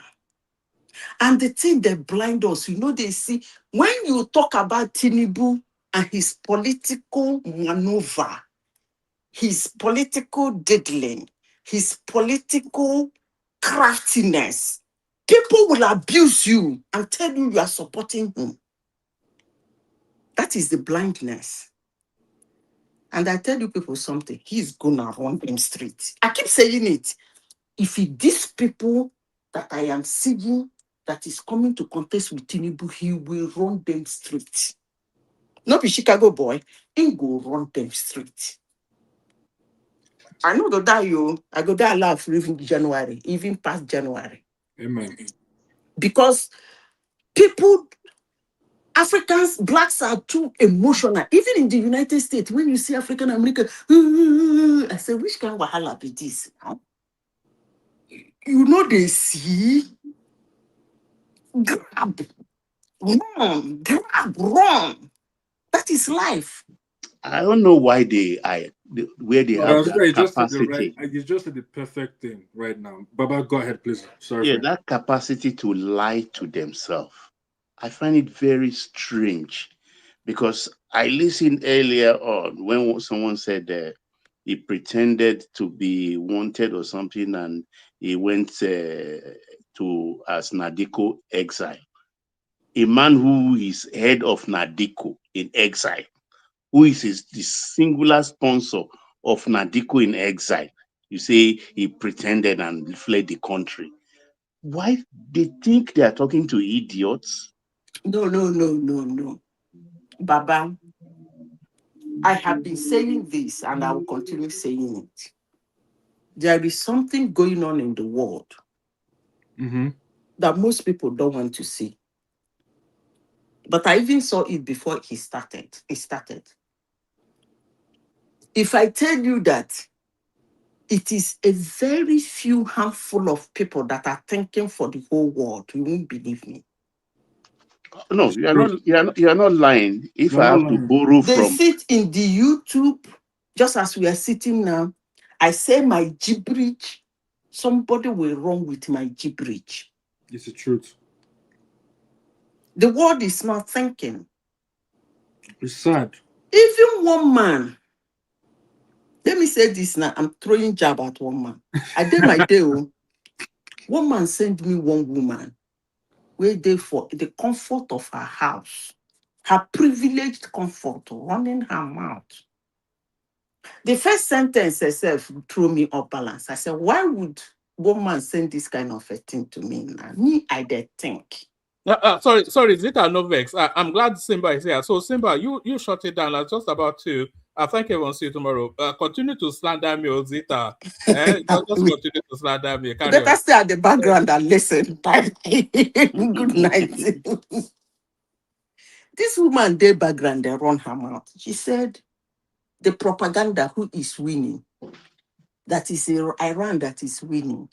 And the thing that blind us, they see, when you talk about Tinubu and his political maneuver, his political diddling, his political craftiness, people will abuse you and tell you are supporting him. That is the blindness. And I tell you people something, he's gonna run them straight. I keep saying it. If these people that I am seeing that is coming to contest with Tinubu, he will run them straight. Not be Chicago boy, he go run them straight. I know go die you. I go die alive even January, even past January. Amen. Because people, Africans, blacks are too emotional. Even in the United States, when you see African American, I say, which kind of wahala be this? You know they see, grab, run. That is life. I don't know why where they have Madam that Zita, capacity. you just said the perfect thing right now. Baba, go ahead, please. Sorry Yeah, for that capacity to lie to themselves. I find it very strange because I listened earlier on when someone said he pretended to be wanted or something and he went to as Nadiko exile. A man who is head of Nadiko in exile, who is the singular sponsor of Nadiko in exile. You say he pretended and fled the country. Why they think they are talking to idiots? No. Baba, I have been saying this and I will continue saying it. There is something going on in the world that most people don't want to see. But I even saw it before it started. If I tell you that it is a very few handful of people that are thinking for the whole world, you won't believe me. No, you are not. You are not lying. If I have to borrow They from, sit in the YouTube, just as we are sitting now. I say my gibberish, somebody will run with my gibberish. it's the truth. The world is not thinking. It's sad. Even one man, let me say this now, I'm throwing jab at one man. I did my day. One man sent me one woman where they for the comfort of her house, her privileged comfort, running her mouth. The first sentence herself threw me off balance. I said, why would one man send this kind of a thing to me now? Me, I did think. Sorry, Zita Novex. I'm glad Simba is here. So Simba, you shut it down. I was just about to. Thank everyone. See you tomorrow. Continue to slander me, or Zita. Just continue to slander me. Carry Better on. stay at the background and listen. Good night. This woman, their background, they run her mouth. She said, the propaganda who is winning, that is Iran that is winning.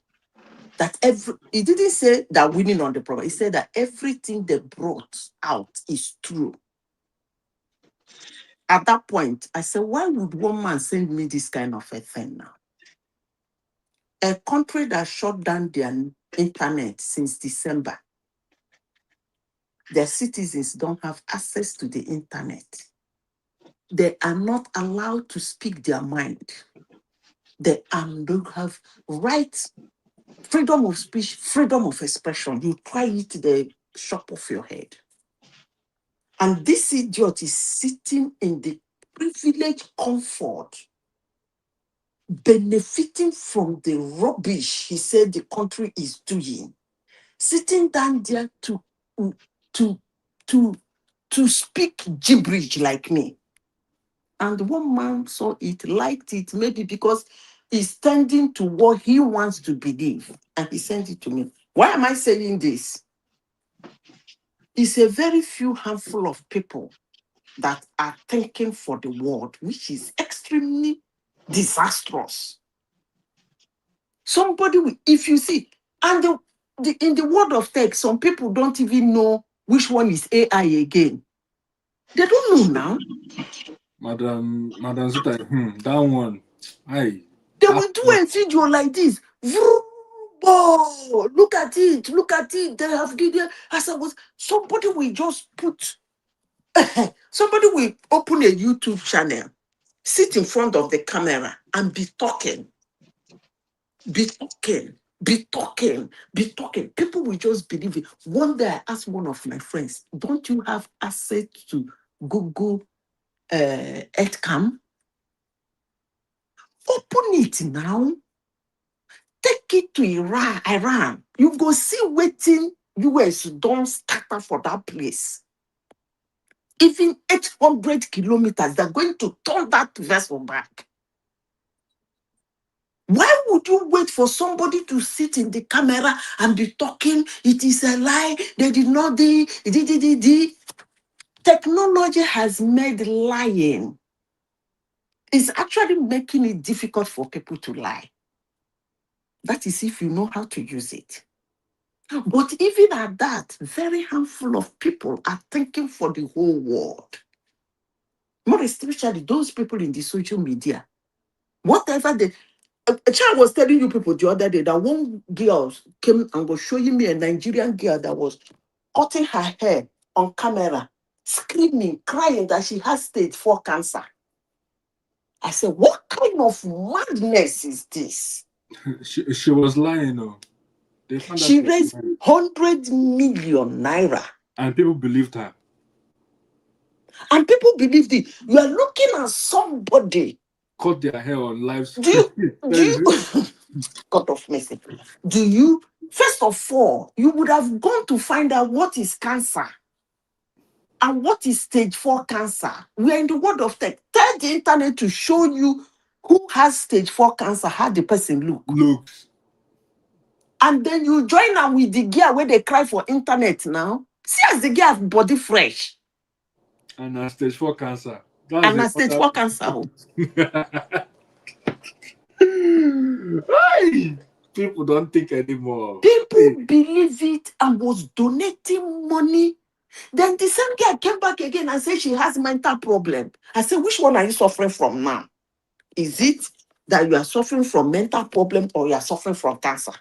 That he didn't say that winning on the propaganda. He said that everything they brought out is true. At that point, I said, why would one man send me this kind of a thing now? A country that shut down their internet since December, their citizens don't have access to the internet. They are not allowed to speak their mind. They don't have rights, freedom of speech, freedom of expression. You try it, the shop of your head. And this idiot is sitting in the privileged comfort, benefiting from the rubbish he said the country is doing, sitting down there to speak gibberish like me. And one man saw it, liked it, maybe because he's tending to what he wants to believe, and he sent it to me. Why am I saying this? It's a very few handful of people that are thinking for the world, which is extremely disastrous. Somebody, if you see, and in the world of tech, some people don't even know which one is AI again. They don't know now. Madam Zita, that one. Aye. They will do a video like this. Oh, look at it. They have did it. As I was, somebody will just put, somebody will open a YouTube channel, sit in front of the camera and be talking. People will just believe it. One day I asked one of my friends, don't you have access to Google Earthcam? Open it now. Take it to Iran. You go see waiting US don't scatter for that place. Even 800 kilometers, they're going to turn that vessel back. Why would you wait for somebody to sit in the camera and be talking? It is a lie. They did not do. Technology has made lying. It's actually making it difficult for people to lie. That is if you know how to use it. But even at that, very handful of people are thinking for the whole world. More especially those people in the social media. Whatever they... A child was telling you people the other day that one girl came and was showing me a Nigerian girl that was cutting her hair on camera, screaming, crying that she has stage 4 cancer. I said, what kind of madness is this? She was lying, though. They found She out raised 100 million naira. and people believed her. And people believed it. You are looking at somebody. Cut their hair on live Do stream. you God of mercy. Do you, first of all, you would have gone to find out what is cancer and what is stage 4 cancer. We are in the world of tech. Tell the internet to show you who has stage 4 cancer, how the person looks. And then you join them with the girl where they cry for internet now. See as the girl body fresh. And stage 4 cancer. And a stage 4 cancer. Hey! People don't think anymore. People believe it and was donating money. Then the same girl came back again and said she has mental problem. I said, which one are you suffering from now? Is it that you are suffering from mental problem or you are suffering from cancer?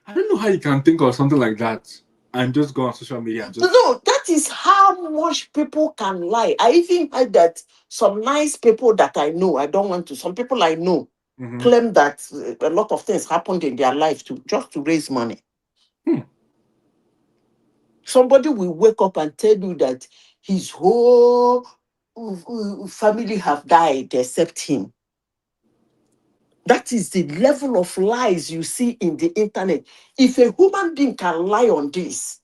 I don't know how you can think of something like that and just go on social media. No, that is how much people can lie. I even heard that some nice people that I know, I don't want to, some people I know claim that a lot of things happened in their life just to raise money. Somebody will wake up and tell you that his whole family have died except him. That is the level of lies you see in the internet. If a human being can lie on this,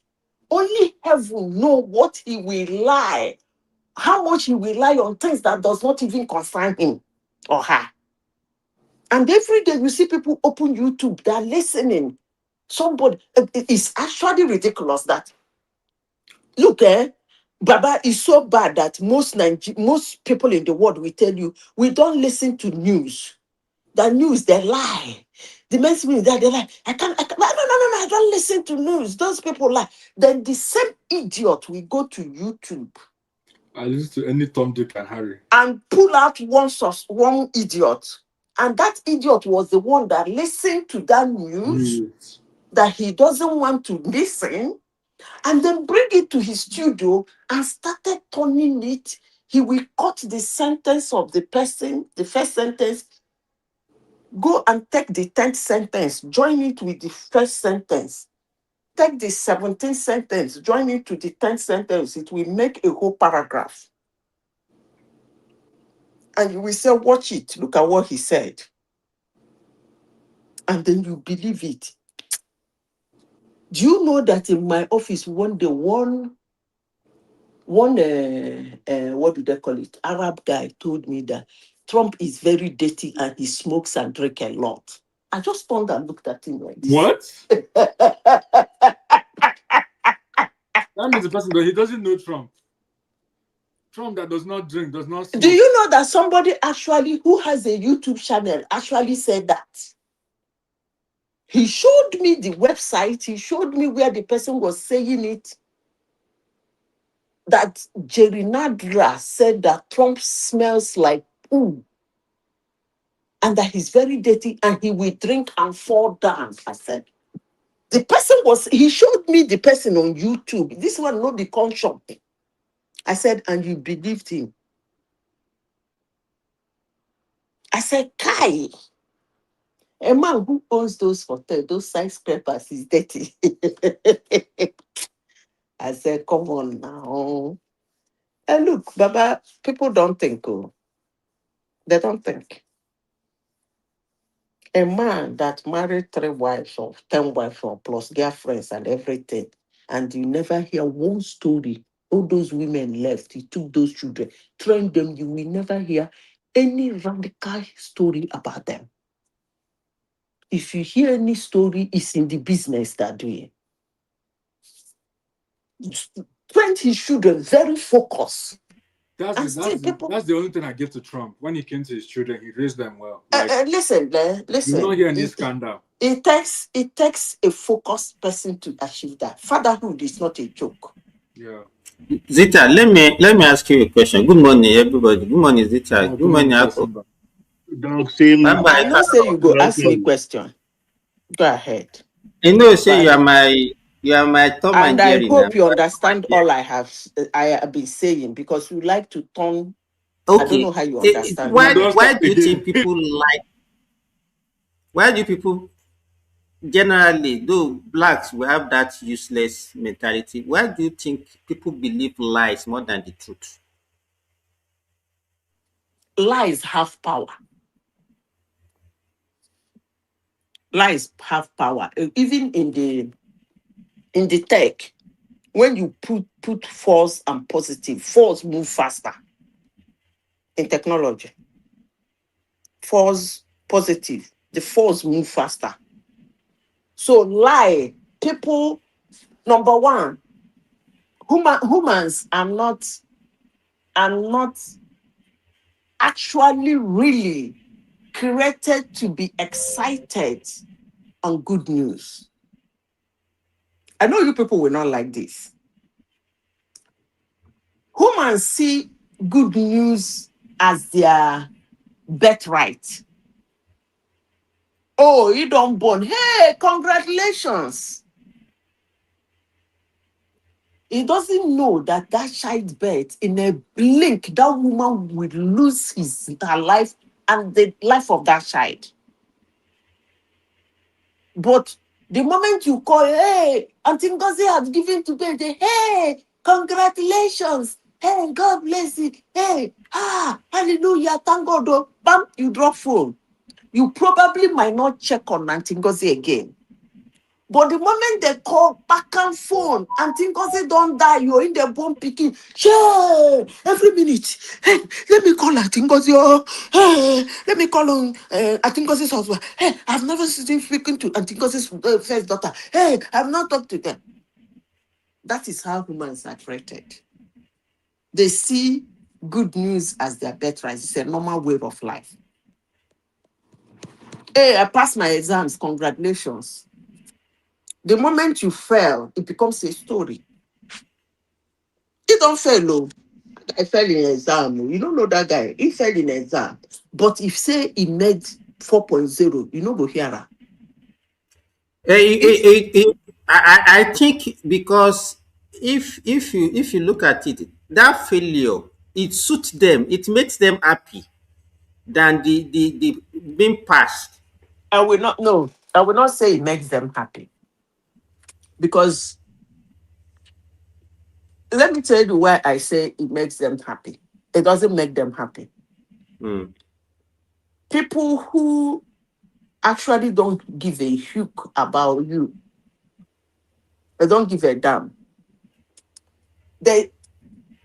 only heaven knows what he will lie, how much he will lie on things that does not even concern him or her. And every day you see people open YouTube, they're listening. Somebody, it's actually ridiculous that, look, Baba, is so bad that most people in the world will tell you, we don't listen to news. The news, they lie. The mainstream, they lie. I can't, no, I don't listen to news. Those people lie. Then the same idiot will go to YouTube. I listen to any Tom, Dick, and Harry. And pull out one idiot. And that idiot was the one that listened to that news that he doesn't want to listen. And then bring it to his studio and started turning it. He will cut the sentence of the person, the first sentence, go and take the 10th sentence, join it with the first sentence. Take the 17th sentence, join it to the 10th sentence. It will make a whole paragraph. And you will say, watch it, look at what he said. And then you believe it. Do you know that in my office one day, one what do they call it? Arab guy told me that Trump is very dirty and he smokes and drinks a lot. I just turned and looked at him like this. What? That means the person, he doesn't know Trump. Trump that does not drink, does not smoke. Do you know that somebody actually who has a YouTube channel actually said that? He showed me the website. He showed me where the person was saying it. That Jerry Nadler said that Trump smells like poo. And that he's very dirty and he will drink and fall down. I said, the person he showed me the person on YouTube. This one not the conscience. I said, and you believed him. I said, Kai, a man who owns those hotels, those skyscrapers is dirty. I said, come on now. And look, Baba, people don't think, oh. They don't think. A man that married 3 wives or 10 wives or plus girlfriends and everything, and you never hear one story. All those women left, he took those children, trained them, you will never hear any radical story about them. If you hear any story, it's in the business they're doing. Trained his children, very focused. That's And the, still that's the, people that's the only thing I give to Trump. When he came to his children, he raised them well. listen, you listen. don't hear any scandal. It takes a focused person to achieve that. Fatherhood is not a joke. Yeah. Zita, let me ask you a question. Good morning, everybody. Good morning, Zita. Oh, Good morning, Mr. Ako. Simba. Dog, same. Bye bye. I know say you go ask me Welcome. question. Go ahead. You know, say But you are my Tom and and I Jerry now. hope you understand all I have been saying, because you like to turn. I don't know Okay. how you understand No, me. don't Why start do you think again. people like? Why do people generally, though blacks will have that useless mentality? Why do you think people believe lies more than the truth? Lies have power. Lies have power. Even in the tech, when you put false and positive, false move faster in technology. False positive, the false move faster. So lie, people, number one, humans are not actually really created to be excited on good news. I know you people will not like this. Humans see good news as their birthright. Oh, you don't born. Hey, congratulations. He doesn't know that childbirth, in a blink, that woman will lose her life and the life of that child. But the moment you call, hey, Auntie Ngozi has given to birth, hey, congratulations, hey, God bless you, hey, hallelujah, thank God, oh, bam, you drop phone. You probably might not check on Auntie Ngozi again. But the moment they call back and phone, Auntie Ngozi don't die, you're in the bone picking. Yeah, every minute. Hey, let me call Auntie Ngozi. Oh, hey, let me call on Auntie Ngozi's husband. Hey, I've never seen him speaking to Auntie Ngozi's first daughter. Hey, I've not talked to them. That is how humans are treated. They see good news as their birthright. It's a normal way of life. Hey, I passed my exams. Congratulations. The moment you fail, it becomes a story. He don't fail, oh. I fell in exam. You don't know that guy. He fell in exam. But if say he made 4.0, you know go hear her. If I think because if you look at it, that failure, it suits them, it makes them happy than the being passed. I will not say it makes them happy. Because let me tell you why I say it makes them happy. It doesn't make them happy. Mm. People who actually don't give a hoot about you, they don't give a damn.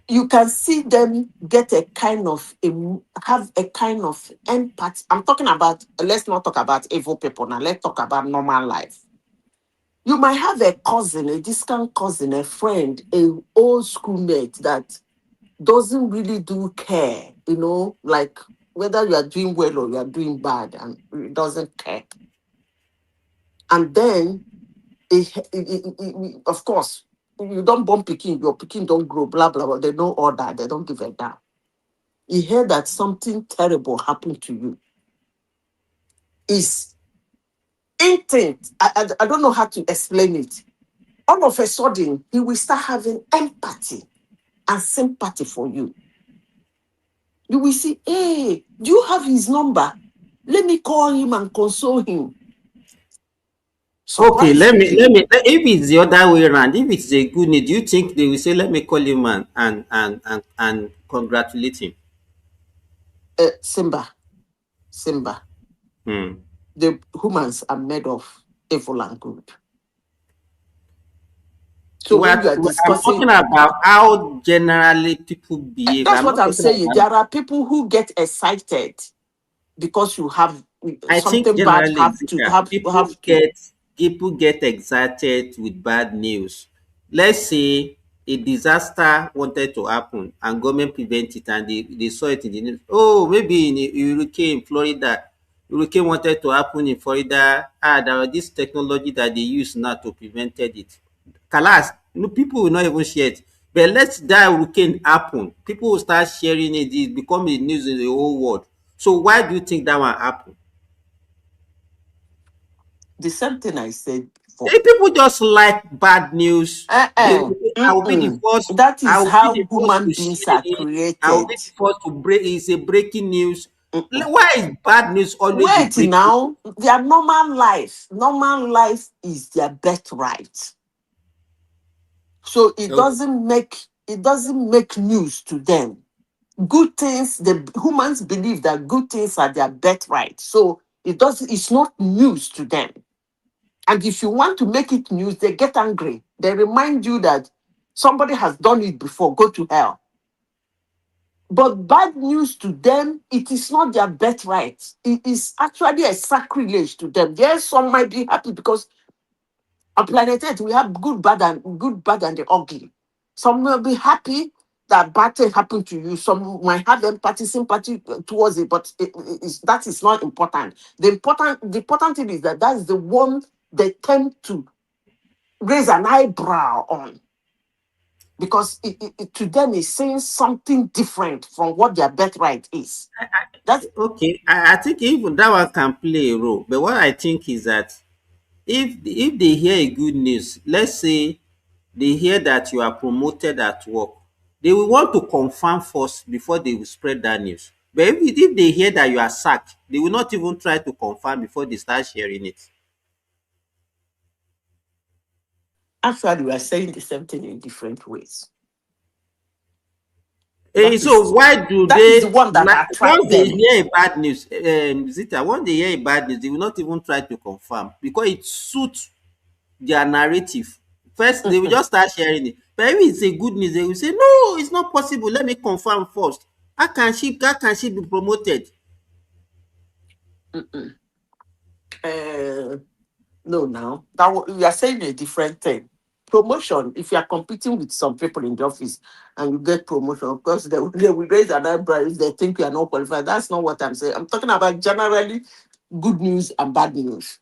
You can see them get have a kind of empathy. I'm talking about, let's not talk about evil people now. Let's talk about normal life. You might have a cousin, a distant cousin, a friend, a old schoolmate that doesn't really do care, like whether you are doing well or you are doing bad, and it doesn't care. And then, of course, you don't born picking, your picking don't grow, blah, blah, blah. They know all that. They don't give a damn. You hear that something terrible happened to you. Is instinct. I don't know how to explain it. All of a sudden, he will start having empathy and sympathy for you. You will see, hey, do you have his number? Let me call him and console him. Okay, Surprise you. if it's the other way around, if it's a good news, do you think they will say, let me call him and congratulate him? Simba. Hmm. The humans are made of evil and good. So when you are I'm discussing, talking about how generally people behave. that's I'm what not I'm talking saying. about. There are people who get excited because you have I think something bad generally have to Zika, have have to. people get excited with bad news. Let's say a disaster wanted to happen and government prevent it, and they saw it in the news. Oh, maybe in a hurricane in Florida, hurricane wanted to happen in Florida. There was this technology that they use now to prevented it. Kalas, no, people will not even share it. But let that hurricane happen. People will start sharing it. It become a news in the whole world. So why do you think that one happen? The same thing I said before. Eh, people just like bad news. I will be the Mm-mm. first. That I is will be how the first human to beings share are it. I will created. be the first to break. It's a breaking news. Mm-mm. Why is bad news always the Wait breaking news? now, their normal life is their birthright. So Okay. it doesn't make news to them. Good things, the humans believe that good things are their birthright. So it's not news to them. And if you want to make it news, they get angry. They remind you that somebody has done it before, go to hell. But bad news to them, it is not their birthright. It is actually a sacrilege to them. Yes, some might be happy because on planet Earth we have good, bad, and the ugly. Some will be happy that bad thing happened to you. Some might have empathy, sympathy towards it, but that is not important. The important thing is that that's the one they tend to raise an eyebrow on because to them is saying something different from what their birthright is. That's Okay. I think even that one can play a role. But what I think is that if they hear a good news, let's say they hear that you are promoted at work, they will want to confirm first before they will spread that news. But if they hear that you are sacked, they will not even try to confirm before they start sharing it. actually we are saying the same thing in different ways. Eh, so why do That is the they one that like attract once they them. hear a bad news, Zita, once they hear a bad news, they will not even try to confirm because it suits their narrative. First, they will Mm-mm, just start sharing it. But if it's a good news, they will say, no, it's not possible. Let me confirm first. How can she be promoted? mm-mm. Uh, no, now you are saying a different thing. Promotion. If you are competing with some people in the office and you get promotion, of course they will raise an eyebrow if they think you are not qualified. That's not what I'm saying. I'm talking about generally good news and bad news.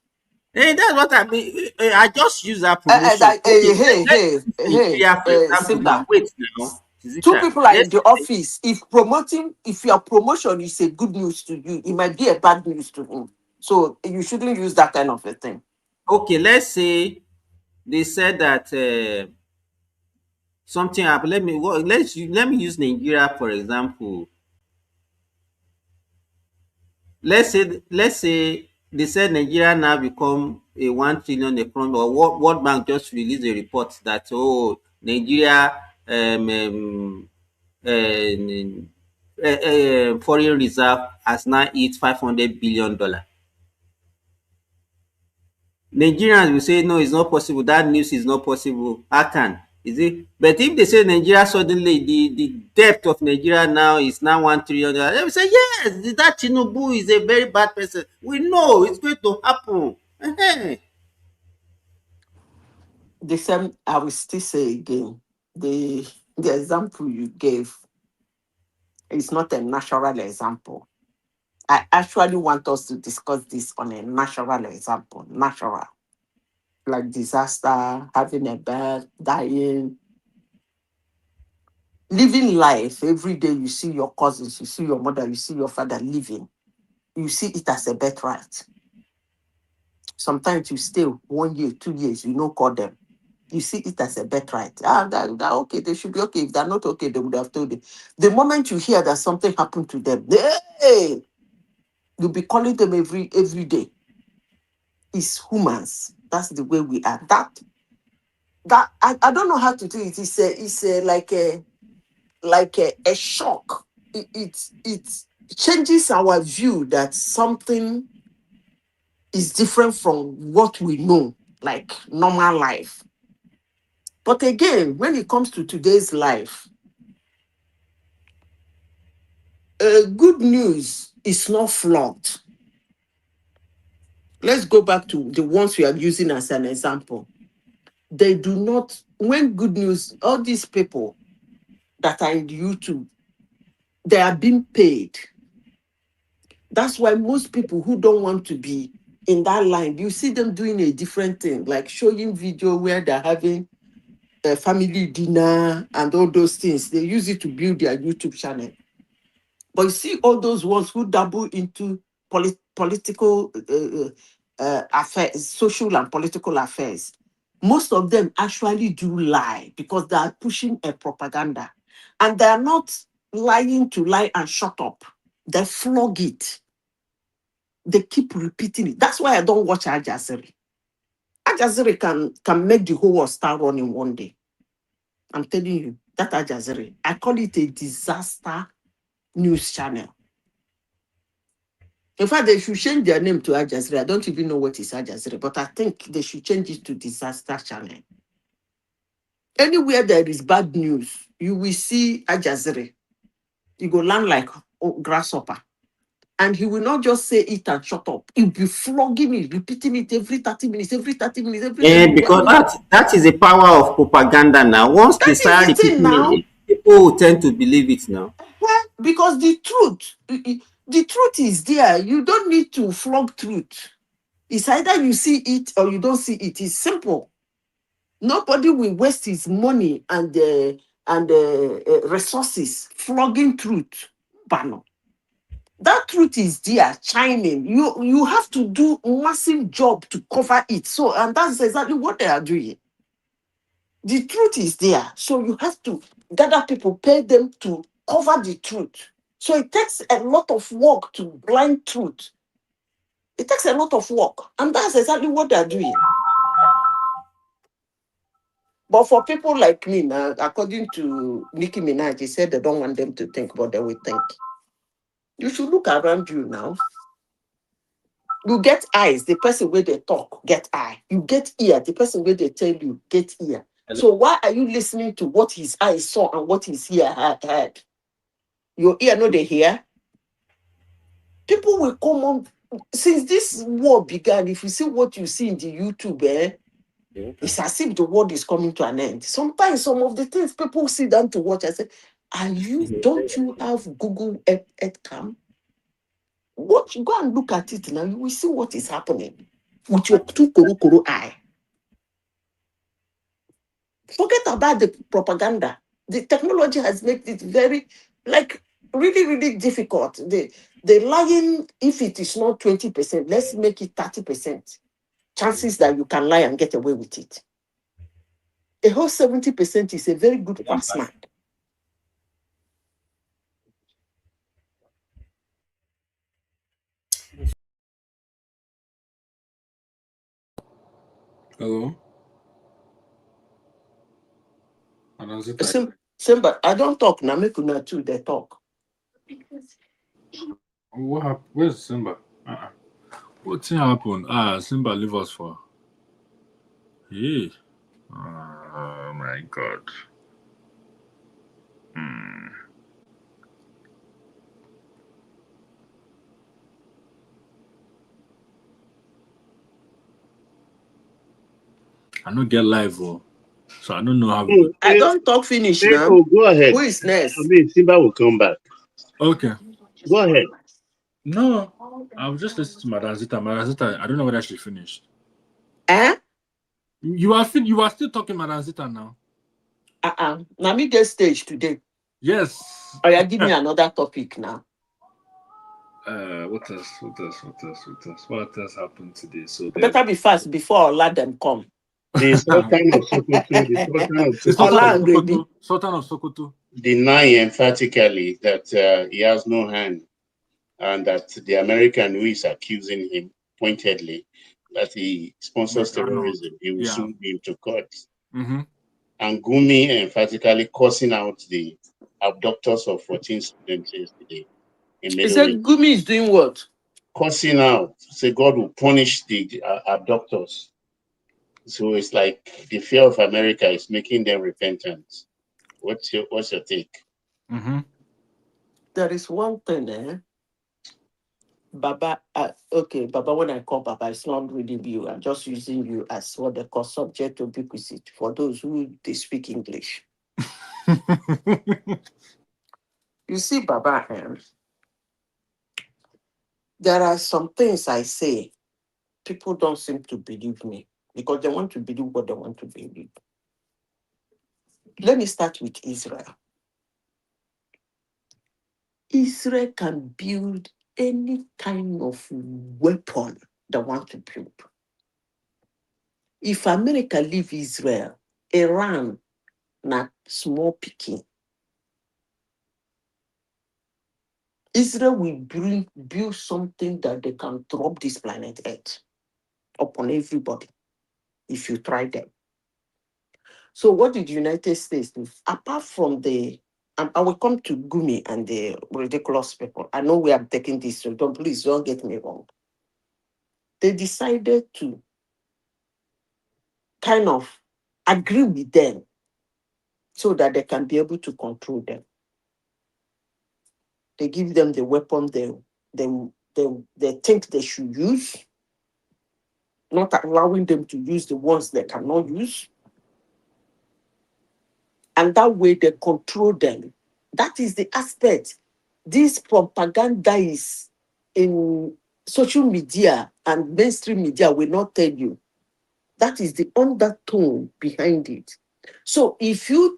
That's what I mean. I just use that promotion. Like, Okay, hey, let's hey, use hey, Nigeria, for example, now. Simba. Wait now, Two Zita. people are in Let's the office. If your promotion is a good news to you, it might be a bad news to him. So you shouldn't use that kind of a thing. okay, let's say they said that something happened. Let me use Nigeria for example. Let's say they said Nigeria now become a 1 trillion economy, or World Bank just released a report that Nigeria um, foreign reserve has now hit $500 billion. Nigerians will say no, it's not possible. That news is not possible. How can? Is it? But if they say Nigeria suddenly the debt of Nigeria now is now $1 trillion, they will say yes, that Tinubu is a very bad person. We know it's going to happen. Ehen. The same, I will still say again, the example you gave is not a natural example. I actually want us to discuss this on a natural example. Natural. Like disaster, having a birth, dying, living life. Every day you see your cousins, you see your mother, you see your father living. You see it as a birthright. Sometimes you stay 1 year, 2 years, you don't call them. You see it as a birthright. They're okay, they should be okay. If they're not okay, they would have told you. The moment you hear that something happened to them, hey, you'll be calling them every day. It's humans. That's the way we are. I don't know how to do it. It's a like a shock. It's changes our view that something is different from what we know, like normal life. But again, when it comes to today's life, good news is not flogged. Let's go back to the ones we are using as an example. They do not, when good news, all these people that are in YouTube, they are being paid. That's why most people who don't want to be in that line, you see them doing a different thing, like showing video where they're having a family dinner and all those things. They use it to build their YouTube channel. But you see all those ones who dabble into political affairs, social and political affairs, most of them actually do lie because they are pushing a propaganda. And they are not lying to lie and shut up. They flog it. They keep repeating it. That's why I don't watch Al Jazeera. Al Jazeera can make the whole world start running one day. I'm telling you, that Al Jazeera, I call it a disaster news channel. In fact, they should change their name to Al Jazeera. I don't even know what is Al Jazeera, but I think they should change it to disaster channel. Anywhere there is bad news, you will see Al Jazeera. You go land like grasshopper. And he will not just say it and shut up. He'll be flogging it, repeating it every 30 minutes, every 30 minutes, every 30 minutes. Because that is the power of propaganda now. Once they start repeating it, people will tend to believe it now. Because the truth is there. You don't need to flog truth. It's either you see it or you don't see it. It's simple. Nobody will waste his money and resources flogging truth. Bano. That truth is there, shining. You have to do massive job to cover it. So, and that's exactly what they are doing. The truth is there. So you have to gather people, pay them to cover the truth. So it takes a lot of work to blind truth. It takes a lot of work. And that's exactly what they're doing. But for people like me now, according to Nicki Minaj, he said they don't want them to think, but they will think. You should look around you now. You get eyes, the person where they talk, get eye. You get ear, the person where they tell you, get ear. So why are you listening to what his eyes saw and what his ear heard? Your ear know they hear? People will come on. Since this war began, if you see what you see in the YouTube, it's as if the world is coming to an end. Sometimes some of the things people sit down to watch, I say, don't you have Google Earthcam? Watch, go and look at it now. You will see what is happening with your two koro eye. Forget about the propaganda. The technology has made it very, really, really difficult. The lying, if it is not 20%, let's make it 30%. Chances that you can lie and get away with it. A whole 70% is a very good pass mark. Hello? Simba, I don't talk now. Make una too, they talk. What happened? Where's Simba? What thing happened? Simba leave us for. Hey. Oh my God. I don't get live, so I don't know how. I don't talk finish now. Go ahead. Who is next? I mean, Simba will come back. Okay. Go ahead. No, I was just listening to Madam Zita. Madam Zita, I don't know whether she finished. You are still talking Madam Zita now. Now me get stage today. Yes. Oh, yeah, give me another topic now. What else happened today? So better be fast before I'll let them come. The Sultan of Sokoto, Sultan of Sokoto, deny emphatically that he has no hand, and that the American who is accusing him pointedly that he sponsors terrorism, he will sue him to court. And Gumi emphatically cursing out the abductors of 14 students yesterday. in He Middle said East, Gumi is doing what? cursing out, say God will punish the abductors. So it's like the fear of America is making them repentant. What's your take? Mm-hmm. There is one thing, Baba, okay, Baba, when I call Baba, it's not really you. I'm just using you as what they call subject ubiquity for those who they speak English. You see, Baba, there are some things I say, people don't seem to believe me because they want to believe what they want to believe. Let me start with Israel. Israel can build any kind of weapon they want to build. If America leave Israel, Iran, not small picking. Israel will build something that they can drop this planet Earth upon everybody if you try them. So what did the United States do? Apart from I will come to Gumi and the ridiculous people. I know we are taking this, so please don't get me wrong. They decided to kind of agree with them so that they can be able to control them. They give them the weapon they think they should use, not allowing them to use the ones they cannot use. And that way they control them. That is the aspect. This propaganda is in social media and mainstream media will not tell you. That is the undertone behind it. So if you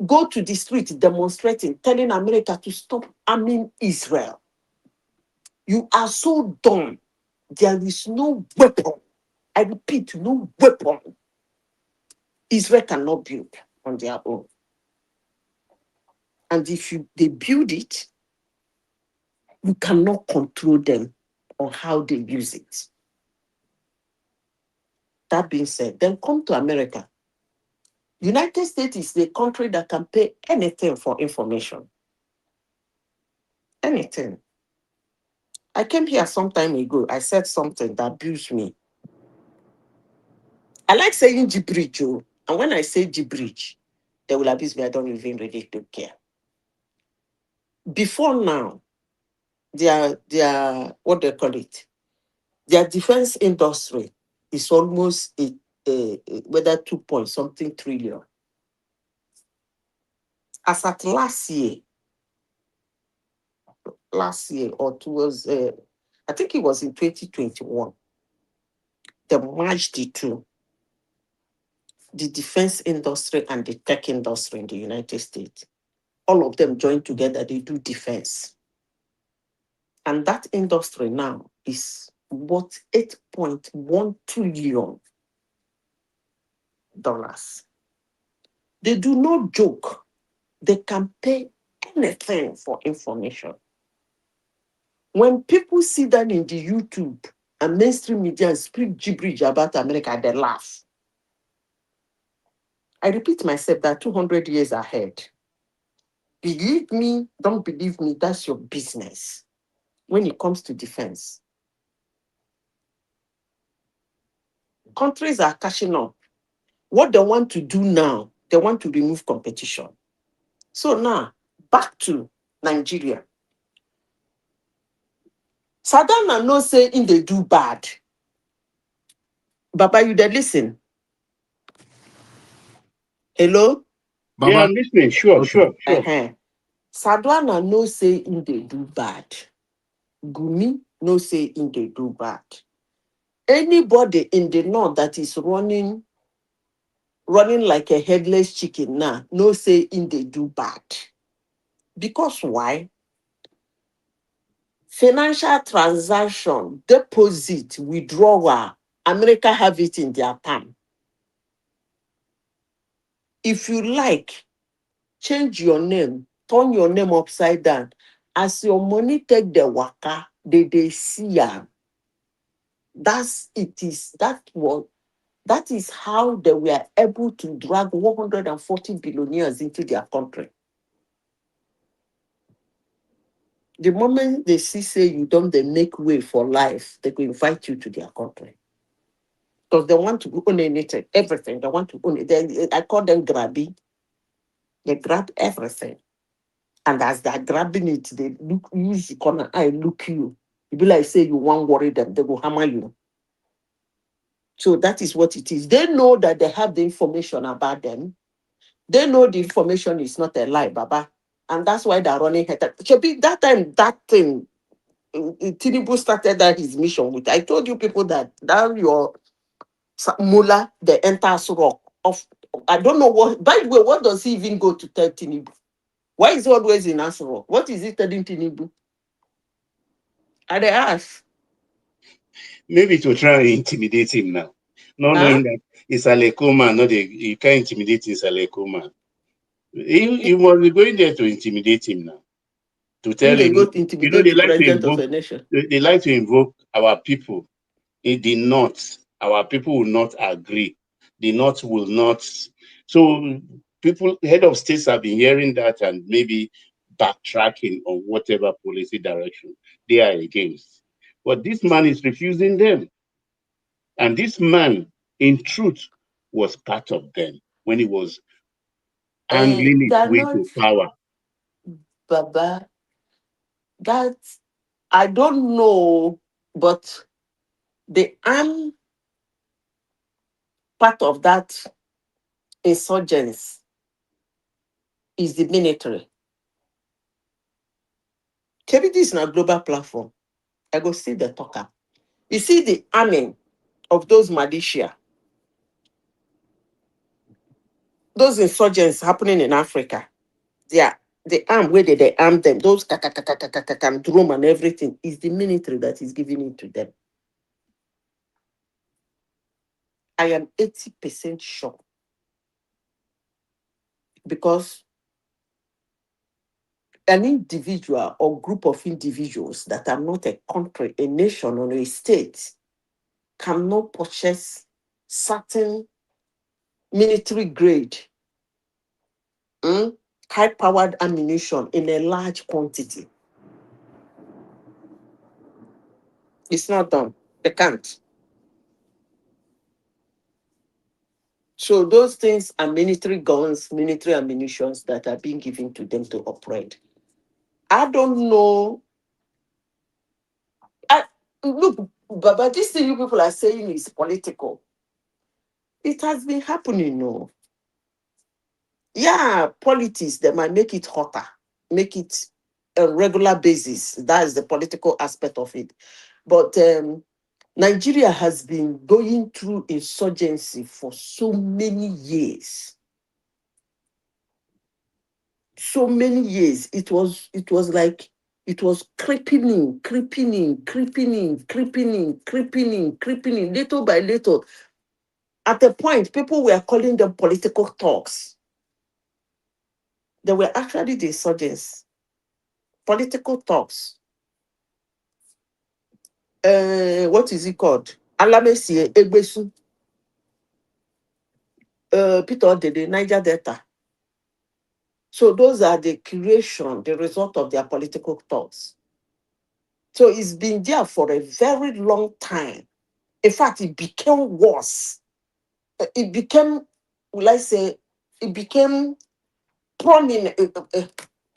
go to the street demonstrating, telling America to stop arming Israel, you are so dumb. There is no weapon. I repeat, no weapon Israel cannot build on their own. And if they build it, you cannot control them on how they use it. That being said, then come to America. United States is the country that can pay anything for information. Anything. I came here some time ago. I said something that abused me. I like saying gibberish, and when I say gibberish, they will abuse me. I don't even really care. Before now, their what they call it, their defense industry is almost whether 2 point something trillion. As at last year, or towards, I think it was in 2021, they merged the two, the defense industry and the tech industry in the United States. All of them joined together, they do defense. And that industry now is worth $8.1 trillion. They do not joke. They can pay anything for information. When people see that in the YouTube and mainstream media and speak gibberish about America, they laugh. I repeat myself that 200 years ahead. Believe me, don't believe me, that's your business. When it comes to defense, countries are catching up. What they want to do now, they want to remove competition. So now, back to Nigeria. Sadana no say in they do bad. Baba, you dey listen? Hello? Baba. Yeah, I'm listening. Sure. Sadana no say in they do bad. Gumi no say in they do bad. Anybody in the north that is running like a headless chicken now, no say in they do bad. Because why? Financial transaction, deposit, withdrawal, America have it in their palm. If you like, change your name, turn your name upside down. As your money take the waka, they see am. That is how they were able to drag 140 billionaires into their country. The moment they say you don't, they make way for life, they will invite you to their country. Because they want to own anything, everything. They want to own it. I call them grabby. They grab everything. And as they're grabbing it, they look, use the corner eye, look you. You be like, say you won't worry them, they will hammer you. So that is what it is. They know that they have the information about them. They know the information is not a lie, Baba. And that's why they're running head. That time, that thing, Tinubu started that his mission with. I told you people that your mullah, the entire rock of, I don't know what, by the way, what does he even go to tell Tinubu? Why is he always in Asuro? What is he telling Tinubu? And they ask. Maybe to try and intimidate him now. Not knowing that it's a Lekoma, you can't intimidate his Lekoma. You must be going there to intimidate him now. To tell him, go to intimidate they the like to president invoke, of a nation. they like to invoke our people. In the North, our people will not agree. The North will not. So people, head of states have been hearing that and maybe backtracking on whatever policy direction they are against. But this man is refusing them. And this man, in truth, was part of them when he was angling his They're way not, to power. Baba. That I don't know, but the arm part of that insurgents is the military. KBD is not a global platform. I go see the talker. You see the arming of those militia, those insurgents happening in Africa. Yeah, the arm where they arm them, those drum and everything is the military that is giving it to them. I am 80% sure because an individual or group of individuals that are not a country, a nation, or a state cannot purchase certain military grade, high-powered ammunition in a large quantity. It's not done. They can't. So those things are military guns, military ammunitions that are being given to them to operate. I don't know. Look, but this thing you people are saying is political. It has been happening, no. Yeah, politics, they might make it hotter, make it a regular basis. That is the political aspect of it. But Nigeria has been going through insurgency for so many years. So many years. It was like it was creeping in, little by little. At a point, people were calling them political talks. They were actually the insurgents. Political talks. What is it called? Alamesie, Egbesu, Peter Odede, Niger Delta. So those are the creation, the result of their political thoughts. So it's been there for a very long time. In fact, it became worse. It became, will I say, it became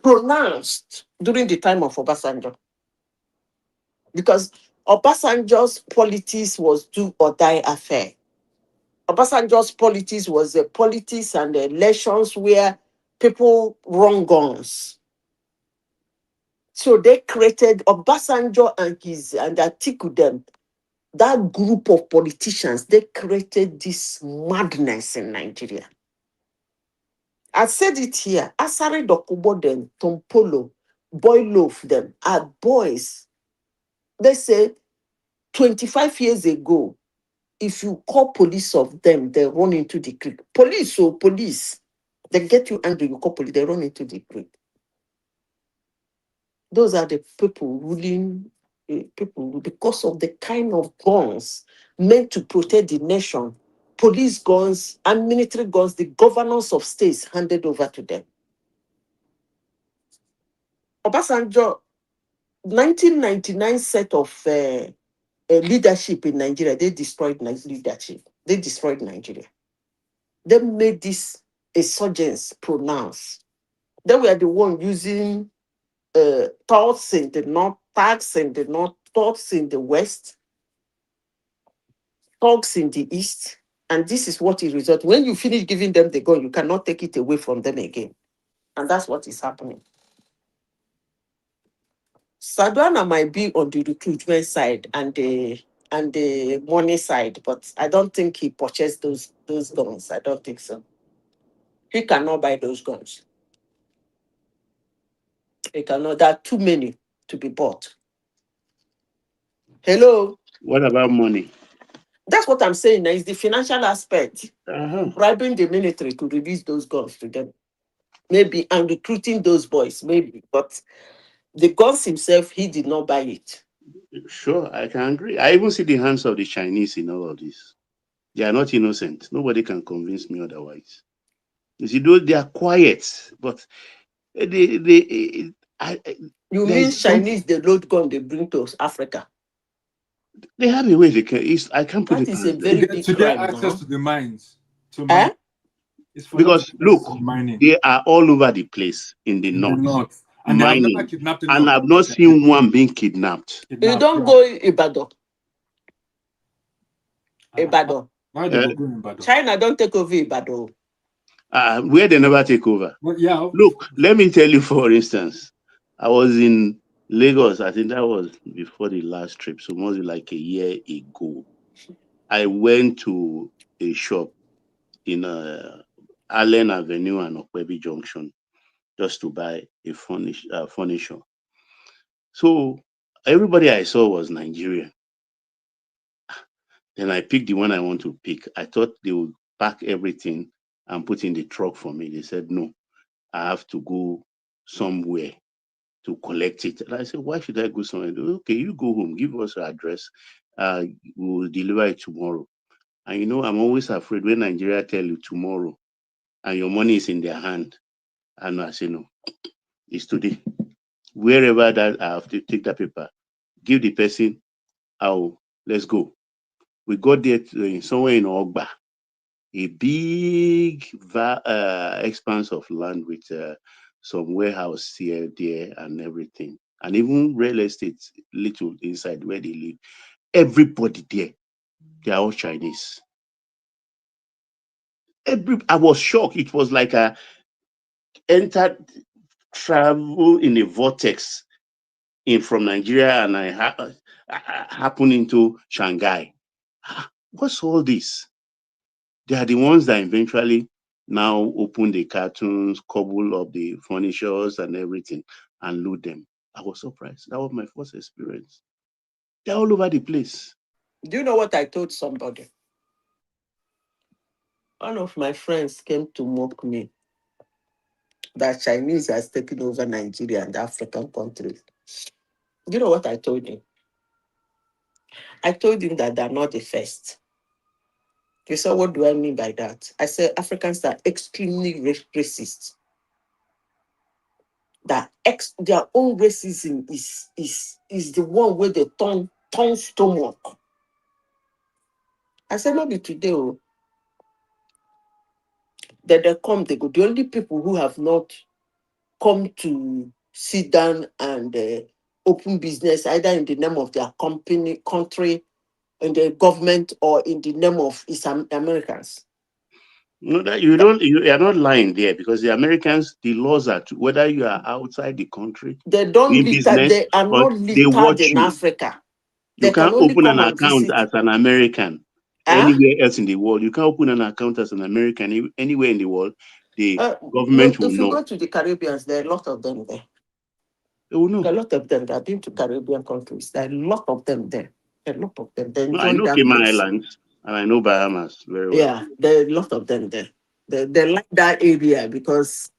pronounced during the time of Obasanjo. Because Obasanjo's politics was do or die affair. Obasanjo's politics was a politics and the elections where people run guns. So they created Obasanjo and Atiku them, that group of politicians, they created this madness in Nigeria. I said it here. Asari Dokubo them, Tompolo, Boy Loaf them are boys. They say 25 years ago, if you call police of them, they run into the creek. Police, police. They get you angry, you call police, they run into the creek. Those are the people ruling people because of the kind of guns meant to protect the nation, police guns and military guns, the governors of states handed over to them. Obasanjo 1999 set of leadership in Nigeria, they destroyed leadership. They destroyed Nigeria. They made this insurgents pronounce. They were the one using thoughts in the north, tax in the north, thoughts in the west, thugs in the east. And this is what it results. When you finish giving them the gun, you cannot take it away from them again. And that's what is happening. Sadwana might be on the recruitment side and the money side, but I don't think he purchased those guns. I don't think so. He cannot buy those guns. He cannot. There are too many to be bought. Hello? What about money? That's what I'm saying. It's the financial aspect. Uh-huh. Bribing the military to release those guns to them. Maybe, and recruiting those boys, maybe. But the guns himself, he did not buy it. Sure, I can agree. I even see the hands of the Chinese in all of this. They are not innocent. Nobody can convince me otherwise. You see, though they are quiet, but you mean Chinese, they load gun they bring to Africa? They have a way they can. I can't put that it is a very big to crime get access now. to the mines. To mine. It's for because look, mining. they are all over the place in the north. And they have mining, never kidnapped and I've not seen one being kidnapped. You don't go Ibadan. Ibadan. Why they go Ibadan? China don't take over Ibadan. Where they never take over. Well, yeah. Look, let me tell you, for instance, I was in Lagos. I think that was before the last trip, so must be like a year ago. I went to a shop in Allen Avenue and Okwebi Junction just to buy a furniture. So everybody I saw was Nigerian. Then I picked the one I want to pick. I thought they would pack everything and put in the truck for me. They said, no, I have to go somewhere to collect it. And I said, why should I go somewhere? Okay, you go home, give us your address. We'll deliver it tomorrow. And you know, I'm always afraid when Nigeria tell you tomorrow and your money is in their hand. And I say, no, it's today. Wherever that I have to take that paper, give the person, let's go. We got there somewhere in Ogba, a big expanse of land with some warehouse here, there, and everything. And even real estate, little inside where they live. Everybody there, they are all Chinese. I was shocked. It was like I entered travel in a vortex from Nigeria, and I happened into Shanghai. What's all this? They are the ones that eventually now open the cartons, cobble up the furnitures and everything, and load them. I was surprised. That was my first experience. They're all over the place. Do you know what I told somebody? One of my friends came to mock me that Chinese has taken over Nigeria and African countries. You know what I told him? I told him that they're not the first. He said, what do I mean by that? I said, Africans are extremely racist. That their own racism is the one where they turn stomach. I said, maybe today, that they come, they go. The only people who have not come to sit down and open business, either in the name of their company, country, in the government, or in the name of Americans. No, that you are not lying there, because the Americans, the laws are whether you are outside the country, they don't business, they are not they watch in you. Africa. You They can't can only open an come and account visit. as an American anywhere else in the world. You can't open an account as an American anywhere in the world. The government will if know. you go to the Caribbean, there are a lot of them there. They will know. There are a lot of them that have been to Caribbean countries. There are a lot of them there. A lot of them. They enjoy I know that Cayman place. Islands and I know Bahamas very well. Yeah, there are a lot of them there. They like that area because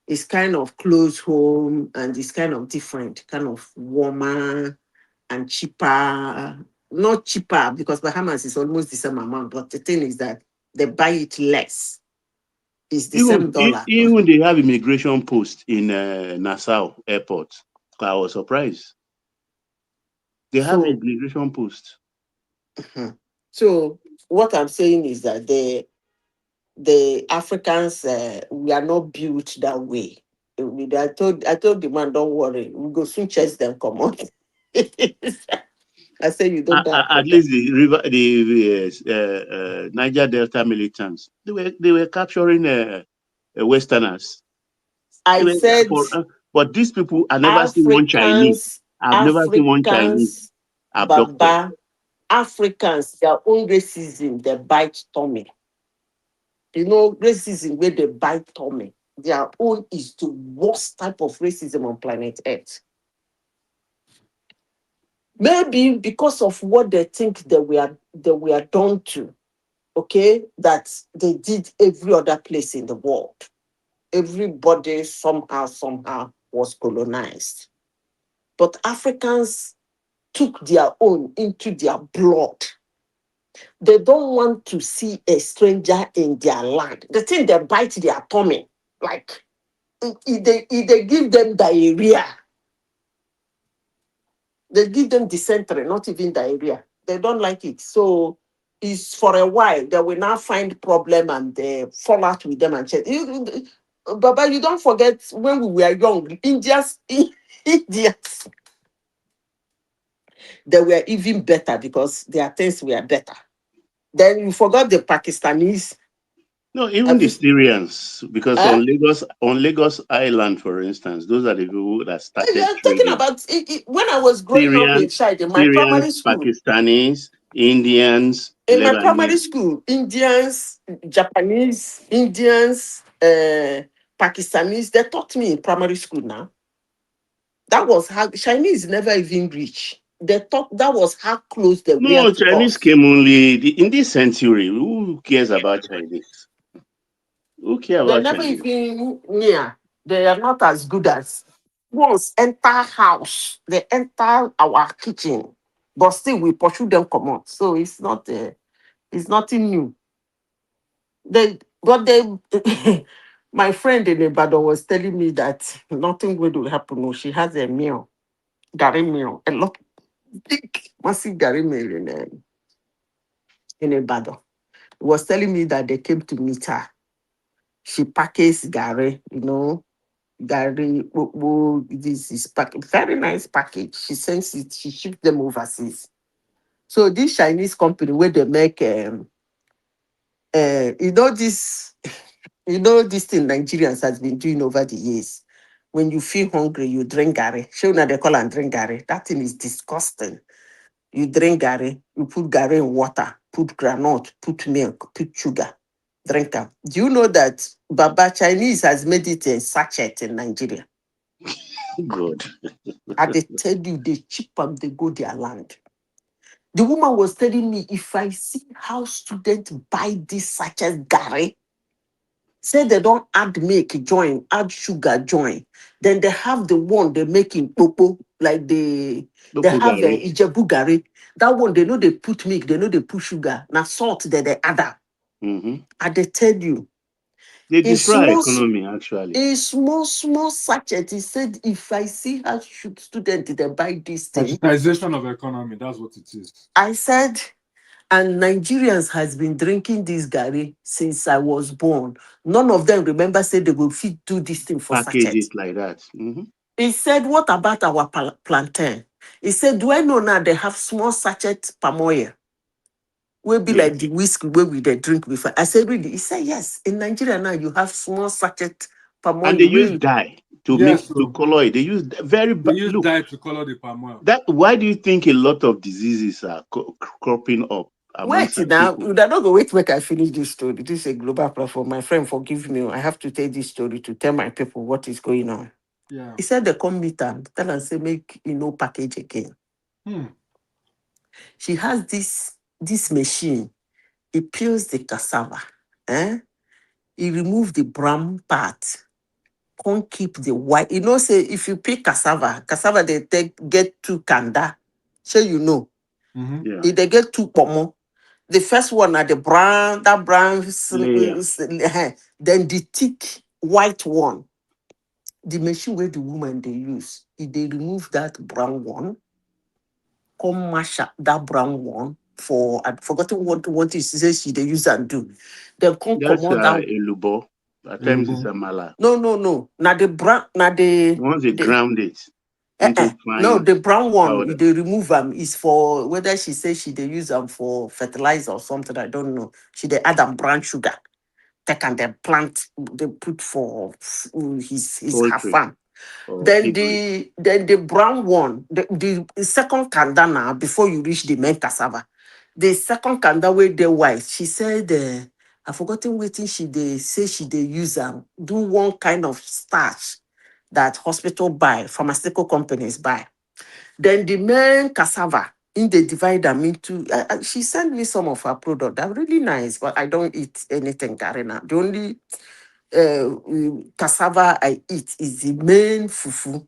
it's kind of close home and it's kind of different, kind of warmer and cheaper. Not cheaper because Bahamas is almost the same amount, but the thing is that they buy it less. It's the same dollar. Even they have immigration post in Nassau Airport. I was surprised. They have So, immigration posts. so what I'm saying is that the Africans, we are not built that way. I told the man, don't worry, we go soon chase them, come on. I said, you don't have At problem. least the Niger Delta militants, they were capturing Westerners. They I were said, but these people, I never seen one Chinese. Africans, I've never seen one Chinese Africans, abducted. Baba, Africans, their own racism, they bite tummy. You know, racism where they bite tummy. Their own is the worst type of racism on planet Earth. Maybe because of what they think they were done to, okay, that they did every other place in the world. Everybody somehow was colonized. But Africans took their own into their blood. They don't want to see a stranger in their land. The thing they bite their tummy, like if they give them diarrhea, they give them dysentery, not even diarrhea. They don't like it. So it's for a while. They will now find problem and they fall out with them and check. Baba, you don't forget when we were young, Indians, they were even better because their things were better. Then you forgot the Pakistanis. No, even Have the you, Syrians, because eh? on Lagos Island, for instance, those are the people that started I'm talking trading. about when I was growing up in Syrians, China, in my Syrians, primary school. Pakistanis, Indians, In my primary Lebanese. school, Indians, Japanese, Indians, Pakistanis, they taught me in primary school now. That was how Chinese never even reach. They thought that was how close they were No, to Chinese us. came only in this century. Who cares about Chinese? Who care They about never Chinese? even near. They are not as good as once enter house. They enter our kitchen, but still we pursue them come out. So it's nothing new. But they my friend in Ibadan was telling me that nothing good will happen. No, she has a meal, Gary meal, a lot big, massive Gary meal in Ibadan. Was telling me that they came to meet her. She packaged Gary, Gary, this is very nice package. She sends it, she shipped them overseas. So this Chinese company where they make this this thing Nigerians has been doing over the years. When you feel hungry, you drink Gary. Sure, now they call and drink Gary. That thing is disgusting. You drink Gary, you put Gary in water, put granite, put milk, put sugar, drink them. Do you know that Baba Chinese has made it a sachet in Nigeria? Good. And they tell you they chip and they go their land. The woman was telling me, if I see how students buy this sachet Gary, say they don't add milk join, add sugar join. Then they have the one they make in Boko, like they Boko have a Gari. Ijebu Gari. That one, they know they put milk, they know they put sugar. Now salt, they add up. Mm-hmm. And they tell you, They in destroy our small, economy, actually. in small sachet, he said, if I see how students they buy this thing, Digitization of economy, that's what it is. I said, and Nigerians has been drinking this Gary since I was born. None of them remember say they will fit do this thing for Package sachet. it like that. Mm-hmm. He said, what about our plantain? He said, do I know now they have small sachet palm oil? Will be Yeah. like the whiskey where we they drink before. I said, really? He said, yes. In Nigeria now, you have small sachet palm And they oil. use dye to Yes, to so color it. They use they use look. dye to color the palm oil. That why do you think a lot of diseases are cropping up amongst Wait our now, people? they're not going to wait make I finish this story. This is a global platform. My friend, forgive me. I have to tell this story to tell my people what is going on. Yeah. He said they come meet her, tell and say, make package again. She has this machine. He peels the cassava. He remove the brown part. Can't keep the white. Say if you pick cassava they get two kanda. So Mm-hmm. Yeah. if they get two pomo. The first one are the brown, that brown, Layer. then the thick white one. The machine where the woman they use, if they remove that brown one, come mash up that brown one for, I've forgotten what it says she they use and do. Then come That's out that. elubo. At times it's a mala. No. Now the brown, now Once they ground it into no, fine the brown one, powder. they remove them is for whether she says she they use them for fertilizer or something. I don't know. She they add them brown sugar. Take and then plant, they put for his her Poultry farm. or Then piggery. the brown one, the second kanda now before you reach the main cassava. The second kanda where they white, she said, I forgotten waiting she they say she they use do one kind of starch that hospital buy, pharmaceutical companies buy. Then the main cassava, in they divide them into. She sent me some of her product. They're really nice, but I don't eat anything, Karina. The only cassava I eat is the main fufu.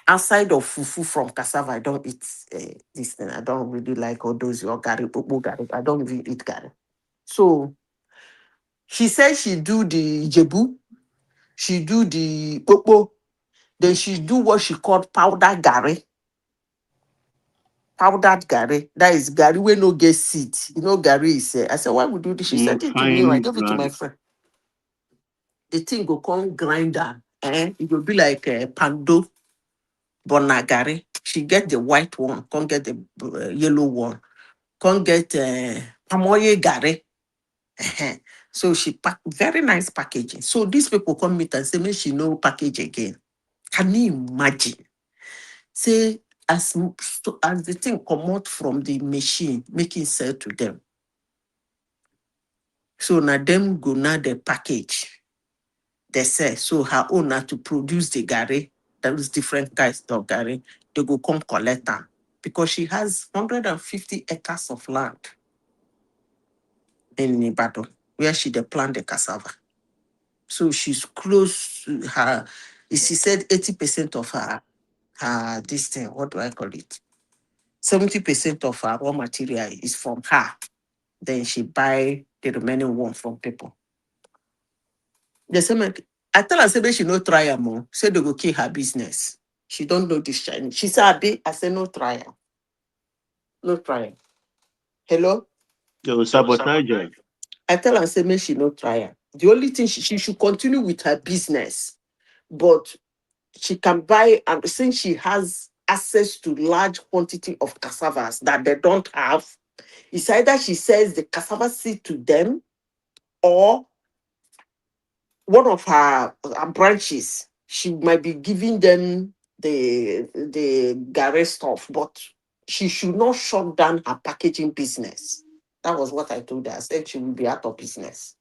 Outside of fufu from cassava, I don't eat this thing. I don't really like all those your gari, bobo gari. I don't even eat gari. So she said she do the jebu, she do the popo, then she do what she called powder gari. Powdered gari. That is gari where no get seed. You know, gari is. I said, why would you do this? She sent it to me. I Fine gave it to my ground. friend. The thing go come grinder. It will be like pando bonagari. She get the white one, can't get the yellow one, can't get pamoye gari. So she pack very nice packaging. So these people come meet and say, "Me she no package again." Can you imagine? Say as the thing come out from the machine, making sell to them. So now them go now the package. They say so her owner to produce the gari, those different types of gari, they go come collect them because she has 150 acres of land in Ibadan where she dey plant the cassava. So she's close to her. She said 80% of her this thing. What do I call it? 70% of her raw material is from her. Then she buy the remaining one from people. The same. I tell her, say, make she no try am more. Say they go kill her business. She don't know this Chinese. She said, Abi, I said, no try am. No try am. Hello? They will sabotage her. I tell her, say, make she no try am. The only thing she should continue with her business, but she can buy, and since she has access to large quantity of cassavas that they don't have, it's either she sells the cassava seed to them or one of her branches, she might be giving them the Gary stuff, but she should not shut down her packaging business. That was what I told her. I said she will be out of business.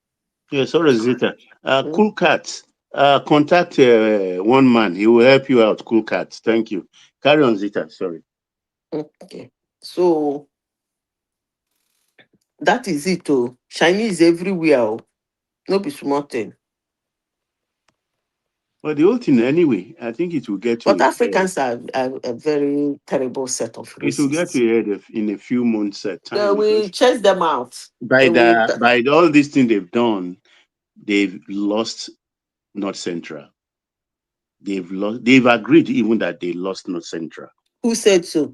Yeah, sorry, Zita. Mm. Cool Cat. Contact one man. He will help you out. Cool Cat. Thank you. Carry on, Zita. Sorry. Okay. So that is it. Oh, Chinese everywhere. Oh. No be small thing. But the whole thing, anyway, I think it will get to But its head. Africans are a very terrible set of It will get racists. to its head in a few months' They time will because chase them out. by They will. all these things they've done, they've lost North Central. They've agreed even that they lost North Central. Who said so?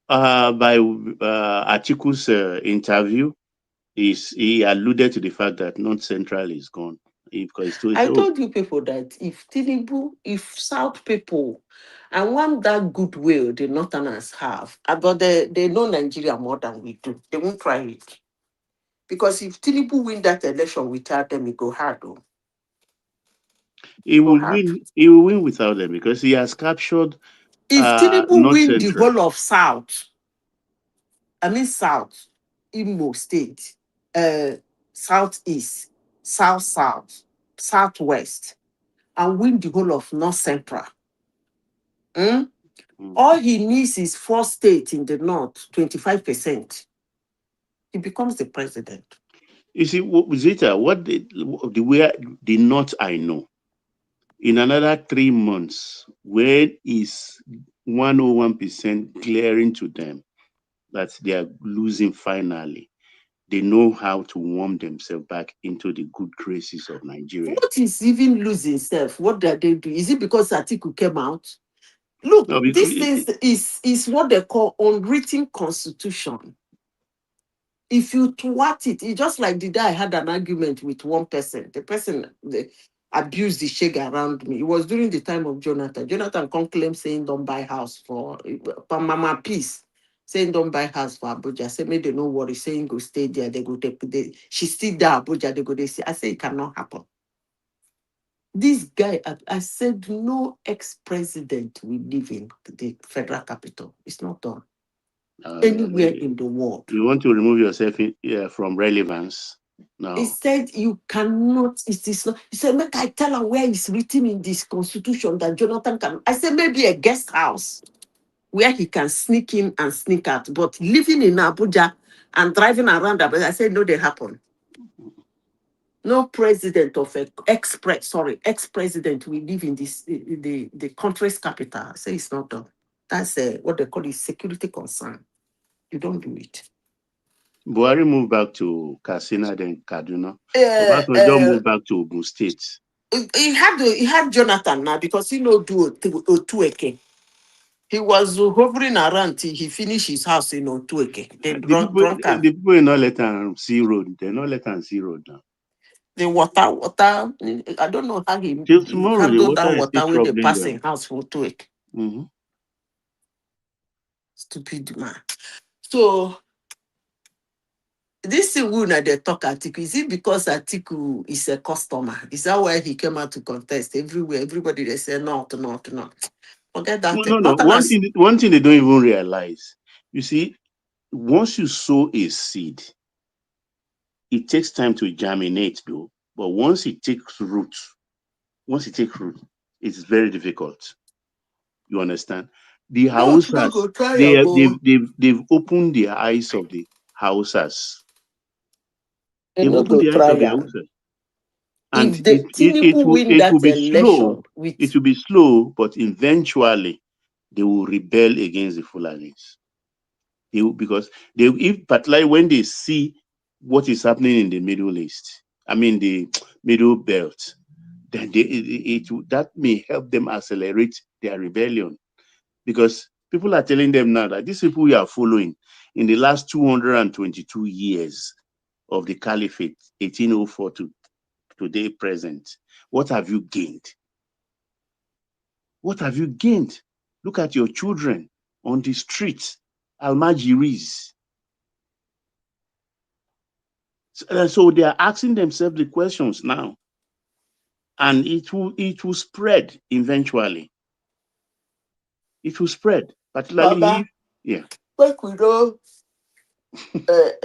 By Atiku's interview, he alluded to the fact that North Central is gone. Because he I said, oh, told you people that if South people, I want that goodwill the Northerners have, but they know Nigeria more than we do. They won't try it. Because if Tinubu win that election without them, it go hard. Oh. he Go will hard. win. He will win without them because he has captured If Tinubu North win the Central. whole of South, Imo State, Southeast, South, Southwest, and win the whole of North Central. Mm? All he needs is 4 states in the north, 25%. He becomes the president. You see, Zita, what the way the North I know. In another 3 months, when is 101% clearing to them that they are losing finally, they know how to warm themselves back into the good graces of Nigeria. What is even losing self? What did they do? Is it because Atiku came out? Look, No, this is what they call unwritten constitution. If you thwart it, it's just like the day I had an argument with one person. The person abused the shake around me. It was during the time of Jonathan. Jonathan come claim saying don't buy house for Mama Peace. Saying don't buy house for Abuja. Say maybe they no worry. Saying go stay there. They go take. She still there Abuja. They go. They say. I say it cannot happen. This guy, I said no ex-president will live in the federal capital. It's not done anywhere in the world. You want to remove yourself from relevance? No. He said you cannot. It is not. He said, make I tell her where it's written in this constitution that Jonathan can. I said maybe a guest house where he can sneak in and sneak out. But living in Abuja and driving around Abuja, I said no, they happen. No president of ex-president will live in this the country's capital. I say it's not done. That's what they call a security concern. You don't do it. Buhari moved back to Katsina, then Kaduna. Obasanjo moved back to Ogun State. He had Jonathan now because he no do Otueke. He was hovering around till he finished his house in Otueke. The people in not let him see road. They not let him see road now. The water. I don't know how he tomorrow the water when they pass in house for Otueke. Mm-hmm. Stupid man. So this thing when they talk Atiku, is it because Atiku is a customer? Is that why he came out to contest everywhere? Everybody they say no. Forget that. No. One thing they don't even realize. You see, once you sow a seed, it takes time to germinate, though. But once it takes root, it's very difficult. You understand? The Hausas, they've opened the eyes of the Hausas. They've opened the eyes of the Hausas. And it will be slow. It will be slow, but eventually they will rebel against the Fulanis. Particularly when they see what is happening in the Middle East, the Middle Belt, then that may help them accelerate their rebellion. Because people are telling them now that these people we are following in the last 222 years of the Caliphate, 1804 to today present, what have you gained? What have you gained? Look at your children on the streets, Almajiris. So they are asking themselves the questions now. And it will spread eventually. It will spread, particularly Baba, yeah. Like we don't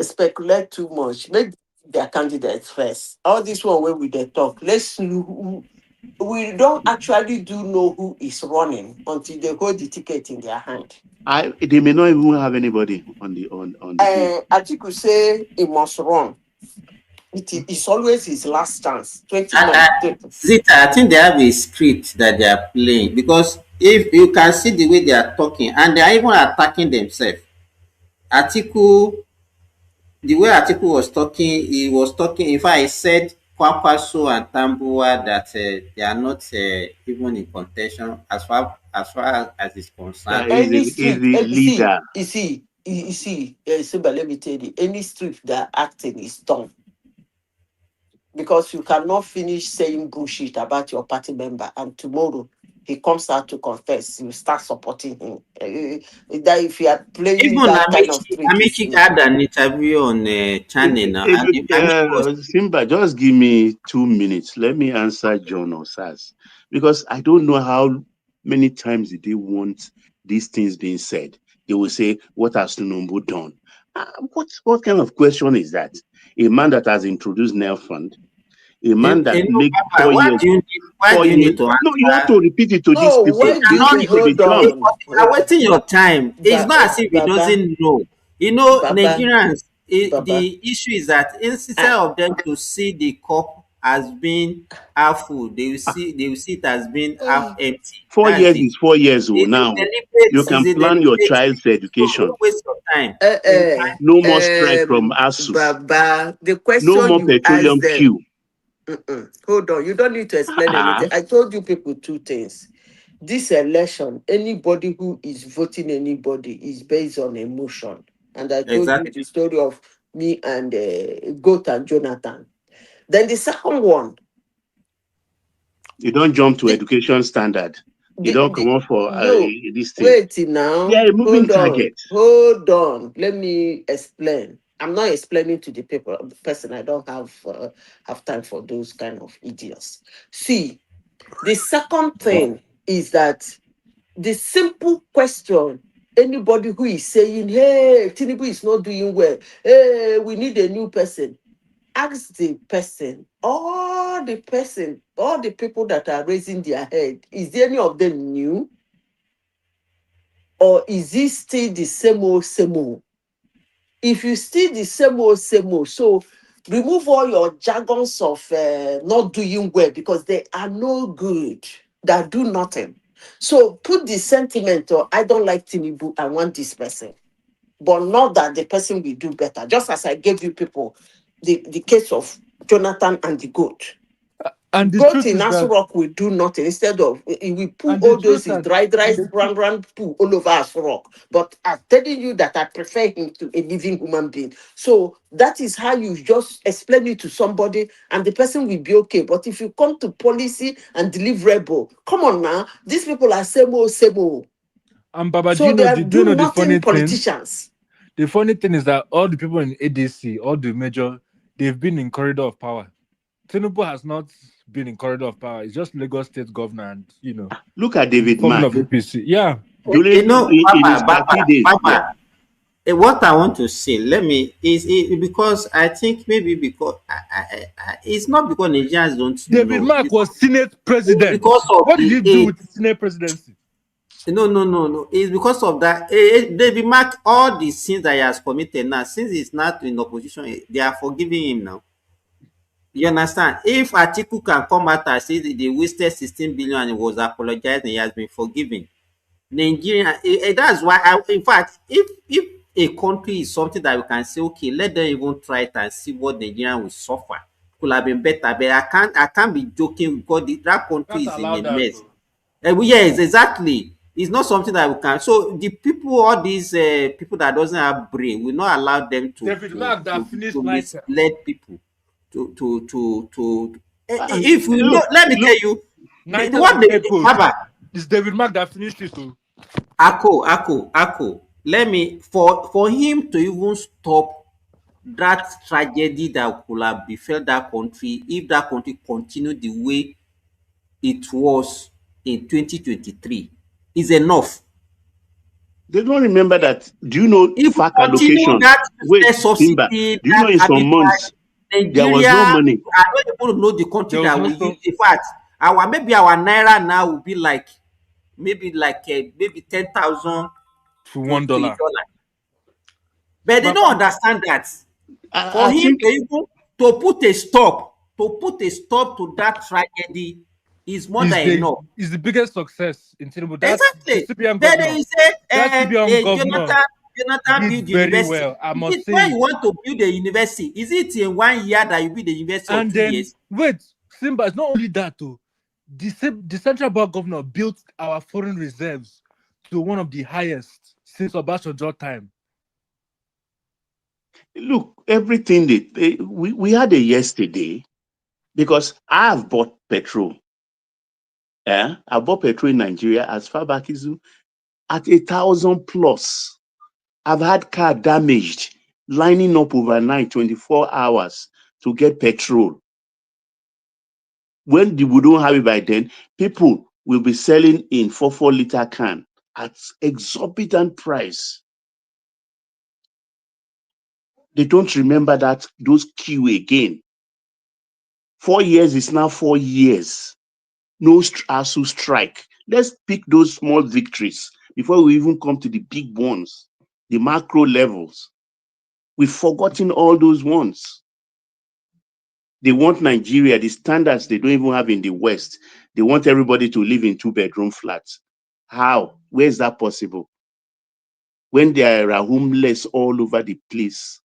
speculate too much. Make their candidates first. All this one where we they talk. Let's know we don't actually know who is running until they hold the ticket in their hand. They may not even have anybody on the team. Atiku say he must run. It's always his last chance. 2019. Zita, I think they have a script that they are playing, because if you can see the way they are talking, and they are even attacking themselves. Atiku, the way Atiku was talking, he was talking. In fact, he said Kwakwaso and Tambuwa that they are not even in contention as far as is concerned. He's a leader. You see, let me tell you, any street that acting is done. Because you cannot finish saying bullshit about your party member and tomorrow he comes out to confess, you start supporting him. That if you are playing even that kind of trick, Amici had an interview on channel now. Simba, just give me 2 minutes. Let me answer John Osas, because I don't know how many times did they want these things being said. They will say, "What has Tinubu done?" What kind of question is that? A man that has introduced Nel Fund, a man that makes 4 years. Why do you need to answer? No, you have to repeat it to these people. Why do you hold on? I'm waiting your time. It's not as if he doesn't know. Nigerians, the issue is that instead of them to see the cup as being half full, they will see it as being half empty. 4 years is 4 years old now. You can plan your child's education. Don't waste your time. No more strike from ASUS. Baba, the question no more petroleum queue. Hold on, you don't need to explain anything. I told you people 2 things. this election, anybody who is voting anybody is based on emotion. And I told you Exactly. the story of me and Goat and Jonathan. Then the second one, You don't jump to the, education standard. You don't come the up for no, this thing. wait They now, are a moving target. hold on. Let me explain. I'm not explaining to the people, the person. I don't have time for those kind of idiots. See, the second thing is that the simple question, anybody who is saying, hey, Tinubu is not doing well, hey, we need a new person, ask the person, all the people that are raising their head, is any of them new? Or is it still the same old, same old? If you still the same old, so remove all your jargons of not doing well, because they are no good, that do nothing. So put the sentiment, or I don't like Tinubu, I want this person, but not that the person will do better. Just as I gave you people the case of Jonathan and the goat. And the Goat truth in is that, Asurok will do nothing. Instead of, we put and the all those truth his that, dry and the truth, poo all over Asurok. But I'm telling you that I prefer him to a living human being. So that is how you just explain it to somebody, and the person will be okay. But if you come to policy and deliverable, come on now, these people are same old, same old. and Baba, So they are do you do know the funny nothing thing? politicians. The funny thing is that all the people in ADC, all the major, they've been in corridor of power. Tinubu has not been in corridor of power. It's just Lagos State governor and, Look at David formula Mark. of APC. Yeah. You During know, in his party days, yeah. What I want to say, let me is it because I think maybe because it's not because Nigerians don't David know, Mark was Senate it's president. because of What did the he do age. with the Senate presidency? No. It's because of that. David Mark, all the sins that he has committed now, since he's not in opposition, they are forgiving him now. You understand? If Atiku can come out and say that they wasted 16 billion and he was apologizing, he has been forgiven. Nigeria, that's why in fact, if a country is something that we can say, okay, let them even try it and see what Nigeria will suffer. Could have been better, but I can't be joking because that country Can't is in allow a that, mess. though. Yes, exactly. It's not something that we can. So the people, all these people that doesn't have brain, we not allow them to David to Mark that to, finished to nine terms. mislead people. To And if we know, look, let me tell you, Nine the terms what with the purpose. Baba. It's David Mark that finished it, too. Ako. Let me for him to even stop that tragedy that could have befell that country if that country continued the way it was in 2023 is enough. they don't remember that. Do you know If we FAC continue allocation? that Wait, fuel Simba. subsidy, Do you know that in some arbitrage, months there was Nigeria, no money? I don't even know the country There was that no we use. so In fact, our naira now will be like maybe 10,000 to to a $1. dollar. But they don't Baba, understand that. For I him think to even to put a stop to that tragedy is more than enough. is the biggest success in Tinubu. That the Exactly. CBN Then governor, he said, that CBN governor Jonathan did built very university. well. I Is must it say when you it. want to build a university? Is it in 1 year that you build a university or And then 2 years? wait, Simba, it's not only that too. The central bank governor built our foreign reserves to one of the highest since Obasanjo time. look, everything we had a yesterday because I've bought petrol. Yeah, I bought petrol in Nigeria as far back as at 1,000 plus. I've had car damaged, lining up overnight, 24 hours to get petrol. When we don't have it by then, people will be selling in 4 liter can at exorbitant price. They don't remember that those queue again. 4 years is now 4 years. No ASU strike. Let's pick those small victories before we even come to the big ones, the macro levels. We've forgotten all those ones. They want Nigeria, the standards they don't even have in the West. They want everybody to live in 2-bedroom flats. How? Where is that possible? When there are homeless all over the place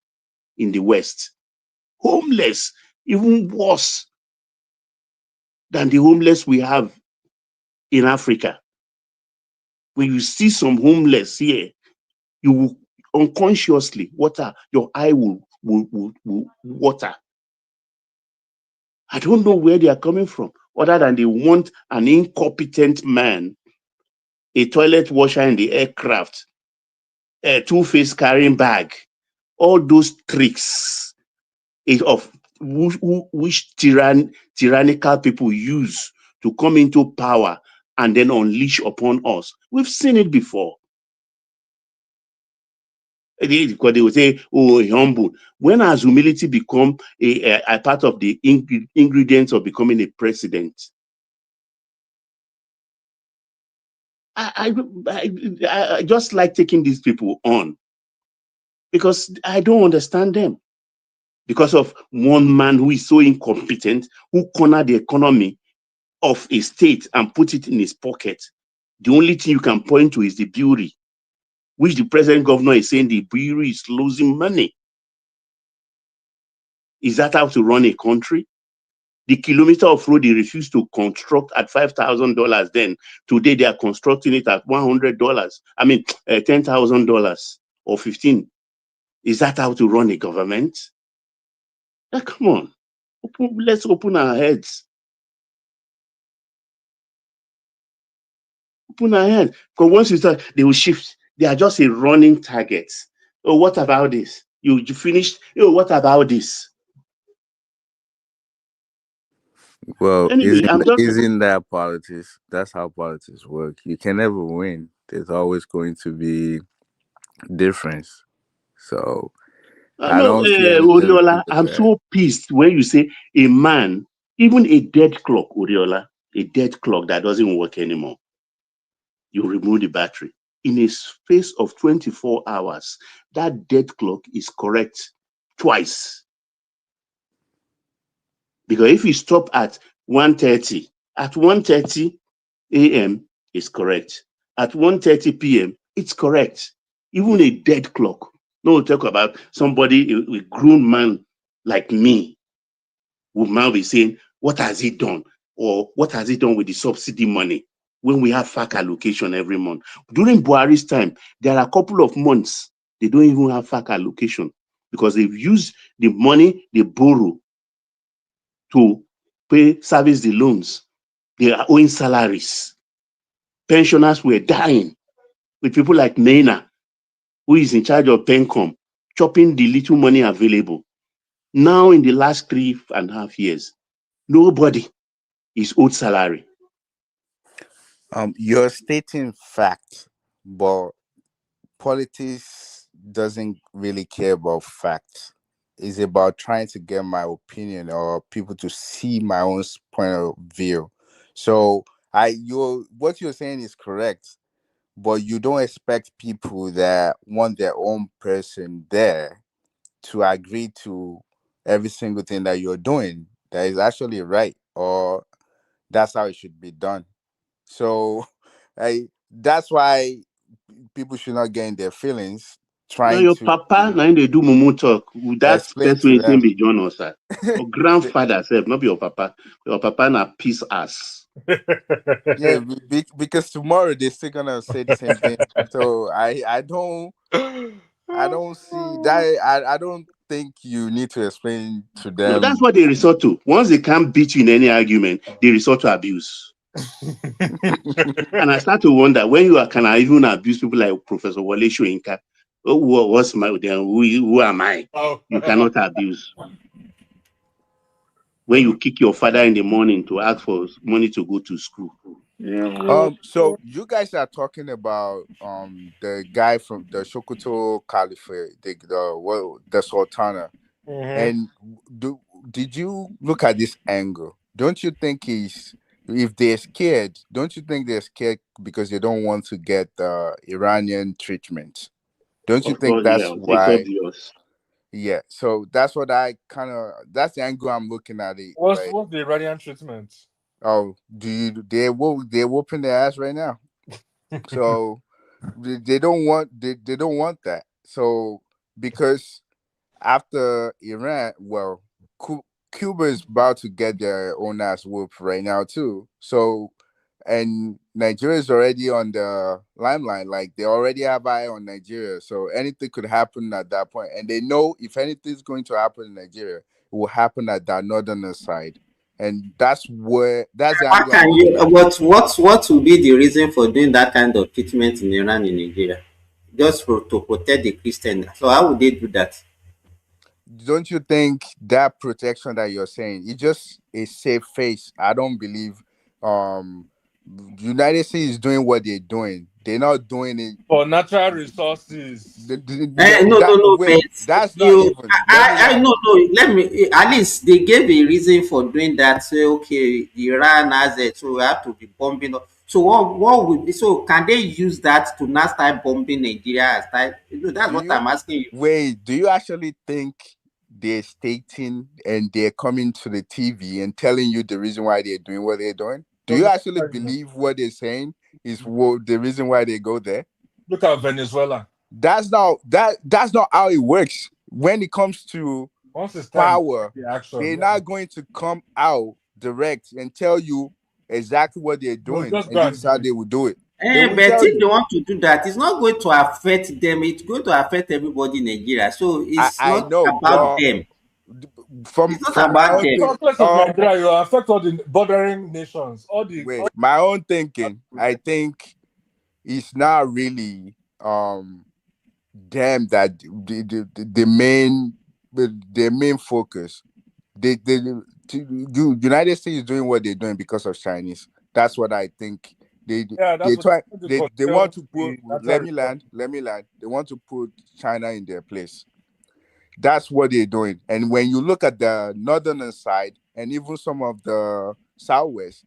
in the West. Homeless, even worse than the homeless we have in Africa. When you see some homeless here, you will unconsciously your eye will water. I don't know where they are coming from, other than they want an incompetent man, a toilet washer in the aircraft, a two-face carrying bag, all those tricks of which tyrannical people use to come into power and then unleash upon us. We've seen it before. Because they will say, "Oh, humble." When has humility become a part of the ingredients of becoming a president? I just like taking these people on because I don't understand them. Because of one man who is so incompetent, who cornered the economy of a state and put it in his pocket. The only thing you can point to is the brewery, which the present governor is saying the brewery is losing money. Is that how to run a country? The kilometer of road they refused to construct at $5,000 then. Today they are constructing it at $100. I mean, $10,000 or 15. Is that how to run a government? Come on, let's open our heads. Open our heads. Because once you start, they will shift. They are just a running target. Oh, what about this? You finished? Oh, what about this? Well, Anyway, I'm just isn't that politics? That's how politics work. You can never win. There's always going to be difference. So I no, don't see anything wrong Oriola, with I'm that. so pissed when you say a man, even a dead clock, Oriola, a dead clock that doesn't work anymore. You remove the battery. In a space of 24 hours, that dead clock is correct twice. Because if you stop at 1:30, at 1:30 a.m. is correct. At 1:30 p.m., it's correct. Even a dead clock. No, talk about somebody, a grown man like me, will now be saying, what has he done? Or what has he done with the subsidy money when we have FAC allocation every month? During Buhari's time, there are a couple of months they don't even have FAC allocation because they've used the money they borrow to service the loans. They are owing salaries. Pensioners were dying with people like Mena, who is in charge of Pencom, chopping the little money available. Now, in the last 3.5 years, nobody is owed salary. You're stating facts, but politics doesn't really care about facts. It's about trying to get my opinion or people to see my own point of view. So what you're saying is correct, but you don't expect people that want their own person there to agree to every single thing that you're doing that is actually right or that's how it should be done. So that's why people should not get in their feelings Now trying your to papa, now they do mumu talk. That explain person to is them. be John or sir. Your grandfather said, not be your papa. Your papa na peace ass. Yeah, because tomorrow they're still gonna say the same thing. So I don't see that. I don't think you need to explain to No, that's them. what they resort to. Once they can't beat you in any argument, they resort to abuse. And I start to wonder when you can I even abuse people like Professor Wale Soyinka. Oh, what's my then? Who am I? You cannot abuse. When you kick your father in the morning to ask for money to go to school. So you guys are talking about the guy from the Sokoto Caliphate, the Sultana. And did you look at this angle? Don't you think if they're scared, don't you think they're scared because they don't want to get the Iranian treatment? Don't you Of think course, yeah, that's it's why? obvious. Yeah. So that's what that's the angle I'm looking at it. What's Like, the Iranian treatment? oh, they're whooping their ass right now. So they don't want that. So because after Iran, well, Cuba is about to get their own ass whooped right now too. So and Nigeria is already on the limelight. Like they already have eye on Nigeria, so anything could happen at that point. And they know if anything's going to happen in Nigeria, it will happen at that northern side, and that's the How angle can I'm you? looking at. What will be the reason for doing that kind of treatment in Iran in Nigeria, just to protect the Christian? So how would they do that? Don't you think that protection that you're saying is just a safe face? I don't believe the United States is doing what they're doing. They're not doing it. For natural resources. No, no, no, but That's not you, even. Let me I land. no, no. Let me. At least they gave a reason for doing that. Say, okay, Iran has it, so we have to be bombing. So what would be? So can they use that to not start bombing Nigeria? Start, that's Do what you I'm asking you. wait? Do you actually think they're stating and they're coming to the TV and telling you the reason why they're doing what they're doing? Do So you that's actually why, believe what they're saying is the reason why they go there? look at Venezuela. That's not how it works. When it comes to Once it's time, power, the action. they're Yeah. not going to come out direct and tell you exactly what they're No, doing, just and go this and is do how it. they will do it. They will But tell if they you. want to do that, it's not going to affect them. It's going to affect everybody in Nigeria. So it's I not know, about but them. from It's not from my about own them. thing, Talkless of Nigeria, you affect all the bordering nations. wait, my own thinking, I think it's not really them that the main focus. United States is doing what they're doing because of Chinese. That's what I think. Yeah, They that's what try they they want curtail to put, the natural resources. let me land. They want to put China in their place. That's what they're doing. And when you look at the northern side and even some of the southwest,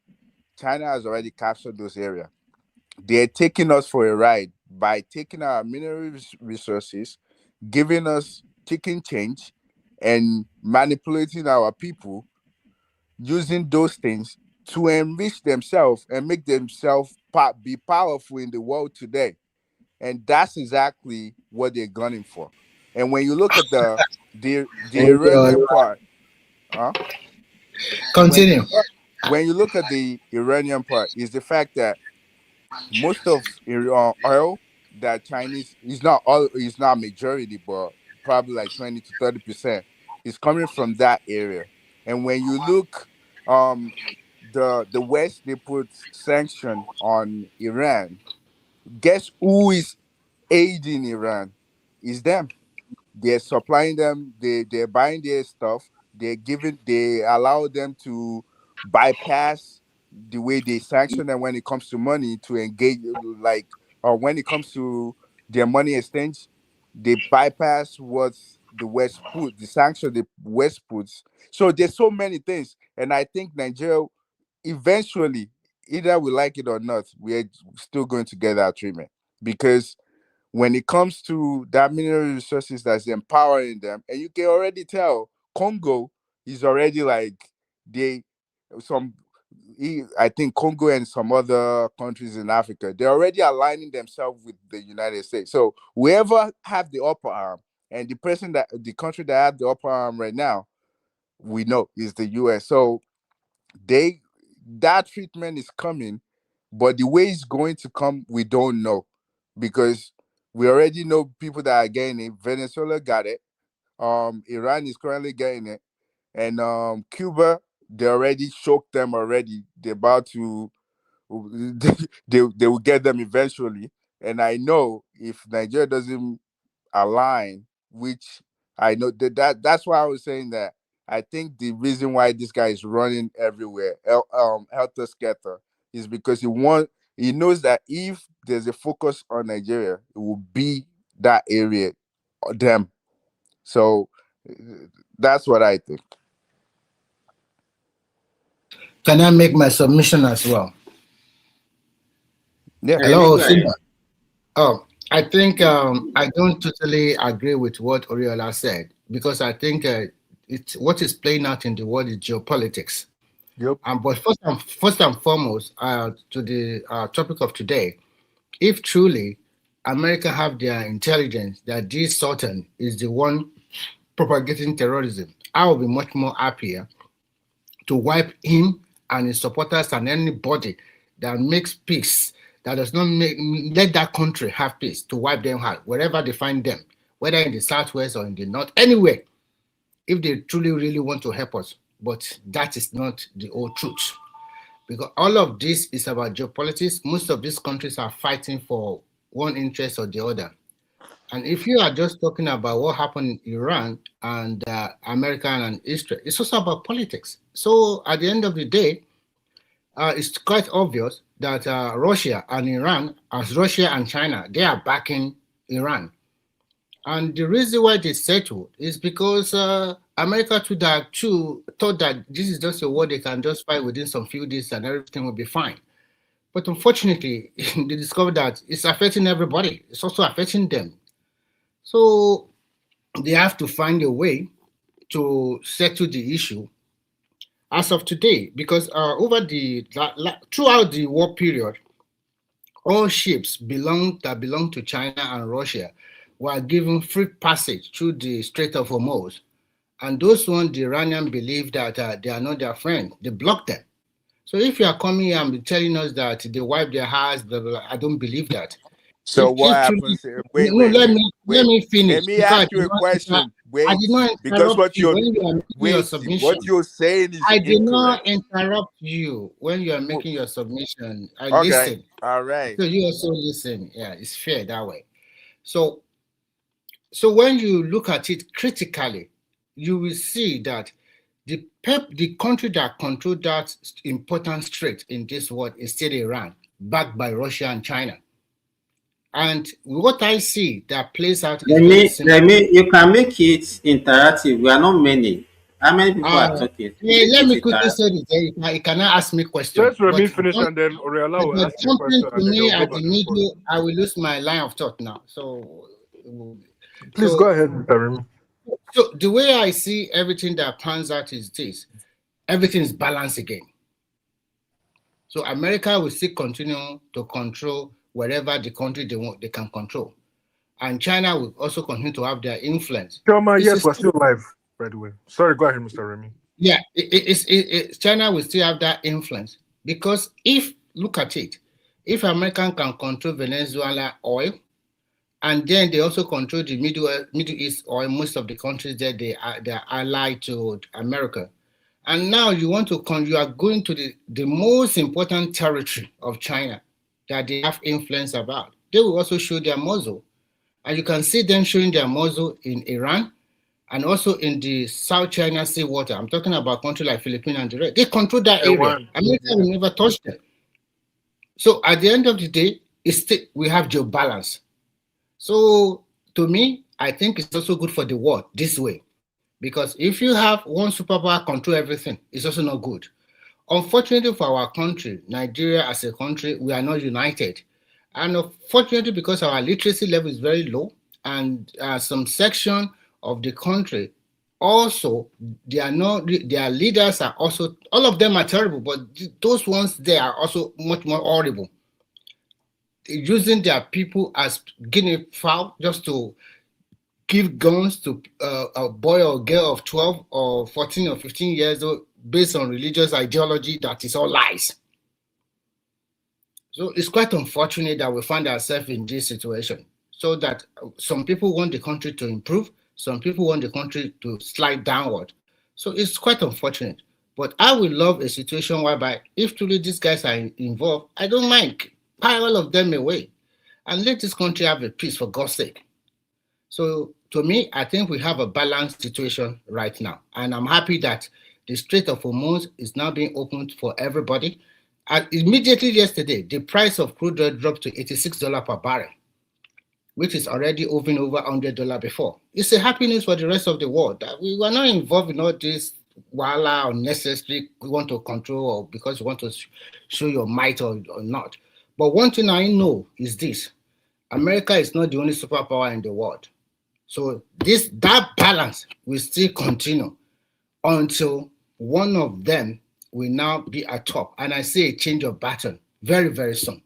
China has already captured those areas. They're taking us for a ride by taking our mineral resources, giving us chicken change, and manipulating our people, using those things to enrich themselves and make themselves be powerful in the world today. And that's exactly what they're gunning for. And when you look at the Iranian part, huh? When Continue. when you look at the Iranian part, is the fact that most of oil that Chinese is not majority, but probably like 20 to 30% is coming from that area. And when you look, um, the West, they put sanction on Iran. Guess who is aiding Iran? Is them. They're supplying them, they're buying their stuff, they allow them to bypass the way they sanction them when it comes to money to engage, like, or when it comes to their money exchange, they bypass what the sanction the West puts. So there's so many things, and I think Nigeria eventually, either we like it or not, we're still going to get our treatment, because when it comes to that mineral resources that's empowering them, and you can already tell Congo is already like they some I think Congo and some other countries in Africa, they're already aligning themselves with the United States. So whoever have the upper arm, and the country that have the upper arm right now, we know is the US. So they that treatment is coming, but the way it's going to come, we don't know, because we already know people that are getting it. Venezuela got it. Iran is currently getting it, and Cuba, they already choked them already. They're about to they will get them eventually. And I know if Nigeria doesn't align, which I know that's why I was saying that I think the reason why this guy is running everywhere, helter skelter, is because he knows that if there's a focus on Nigeria, it will be that area, or them. So uh, that's what I think. Can I make my submission as well? Yeah. Hello, Simba. Oh, I think I don't totally agree with what Oriola said, because I think it's what is playing out in the world is geopolitics. Yep. But first and foremost, to the topic of today, if truly America have their intelligence that this Sultan is the one propagating terrorism, I will be much more happier to wipe him and his supporters and anybody that makes peace, that does not let that country have peace, to wipe them out, wherever they find them, whether in the southwest or in the north, anywhere, if they truly, really want to help us. But that is not the whole truth. Because all of this is about geopolitics. Most of these countries are fighting for one interest or the other. And if you are just talking about what happened in Iran and America and Israel, it's also about politics. So at the end of the day, it's quite obvious that Russia and Iran, as Russia and China, they are backing Iran. And the reason why they settled is because America too thought that this is just a war they can just fight within some few days and everything will be fine. But unfortunately, they discovered that it's affecting everybody. It's also affecting them. So they have to find a way to settle the issue as of today, because throughout the war period, all ships that belong to China and Russia were given free passage through the Strait of Hormuz. And those ones, the Iranian believe that they are not their friends. They block them. So if you are coming here and telling us that they wipe their hands, blah, blah, blah, I don't believe that. So what Truly, happens? Let me finish. Let me ask you a question. I did not because interrupt you when you are making your submission. what you're saying is I did not incorrect. interrupt you when you are making your submission. I Okay, listen. all right. So you also listen. Yeah, it's fair that way. So when you look at it critically, you will see that the country that control that important strait in this world is still Iran, backed by Russia and China. And what I see that plays out is very simple. You can make it interactive. We are not many. How many people are talking? Let me quickly say this. You cannot ask me questions. Let Remy finish and then Oriala will ask you a question. To me at the middle, I will lose my line of thought now. Please go ahead, Mr. Remy. So the way I see everything that pans out is this: everything is balanced again. So America will still continue to control wherever the country they can control, and China will also continue to have their influence. Yes, we're still live, by the way. Sorry, go ahead, Mr. Remy. Yeah, China will still have that influence, because look at it, if America can control Venezuela oil, and then they also control the Middle East oil, most of the countries there they are allied to America, and now you are going to the most important territory of China that they have influence about. They will also show their muzzle, and you can see them showing their muzzle in Iran. And also in the South China Sea water. I'm talking about countries like Philippines and the rest. They control that area. America will never touch them. So at the end of the day, we have geobalance. So to me, I think it's also good for the world this way. Because if you have one superpower control everything, it's also not good. Unfortunately for our country, Nigeria as a country, we are not united. And unfortunately, because our literacy level is very low, and some section of the country also their leaders are also, all of them are terrible, but those ones they are also much more horrible, using their people as guinea fowl just to give guns to a boy or girl of 12 or 14 or 15 years old based on religious ideology that is all lies. So it's quite unfortunate that we find ourselves in this situation, so that some people want the country to improve, some people want the country to slide downward. So it's quite unfortunate. But I would love a situation whereby if truly these guys are involved, I don't mind. Pile all of them away and let this country have a peace, for God's sake. So to me, I think we have a balanced situation right now. And I'm happy that the Strait of Hormuz is now being opened for everybody. And immediately yesterday, the price of crude oil dropped to $86 per barrel, which is already over $100 before. It's a happiness for the rest of the world that we were not involved in all this wala unnecessary we want to control, or because you want to show your might or not. But one thing I know is this: America is not the only superpower in the world. So that balance will still continue until one of them will now be at top. And I see a change of pattern very, very soon.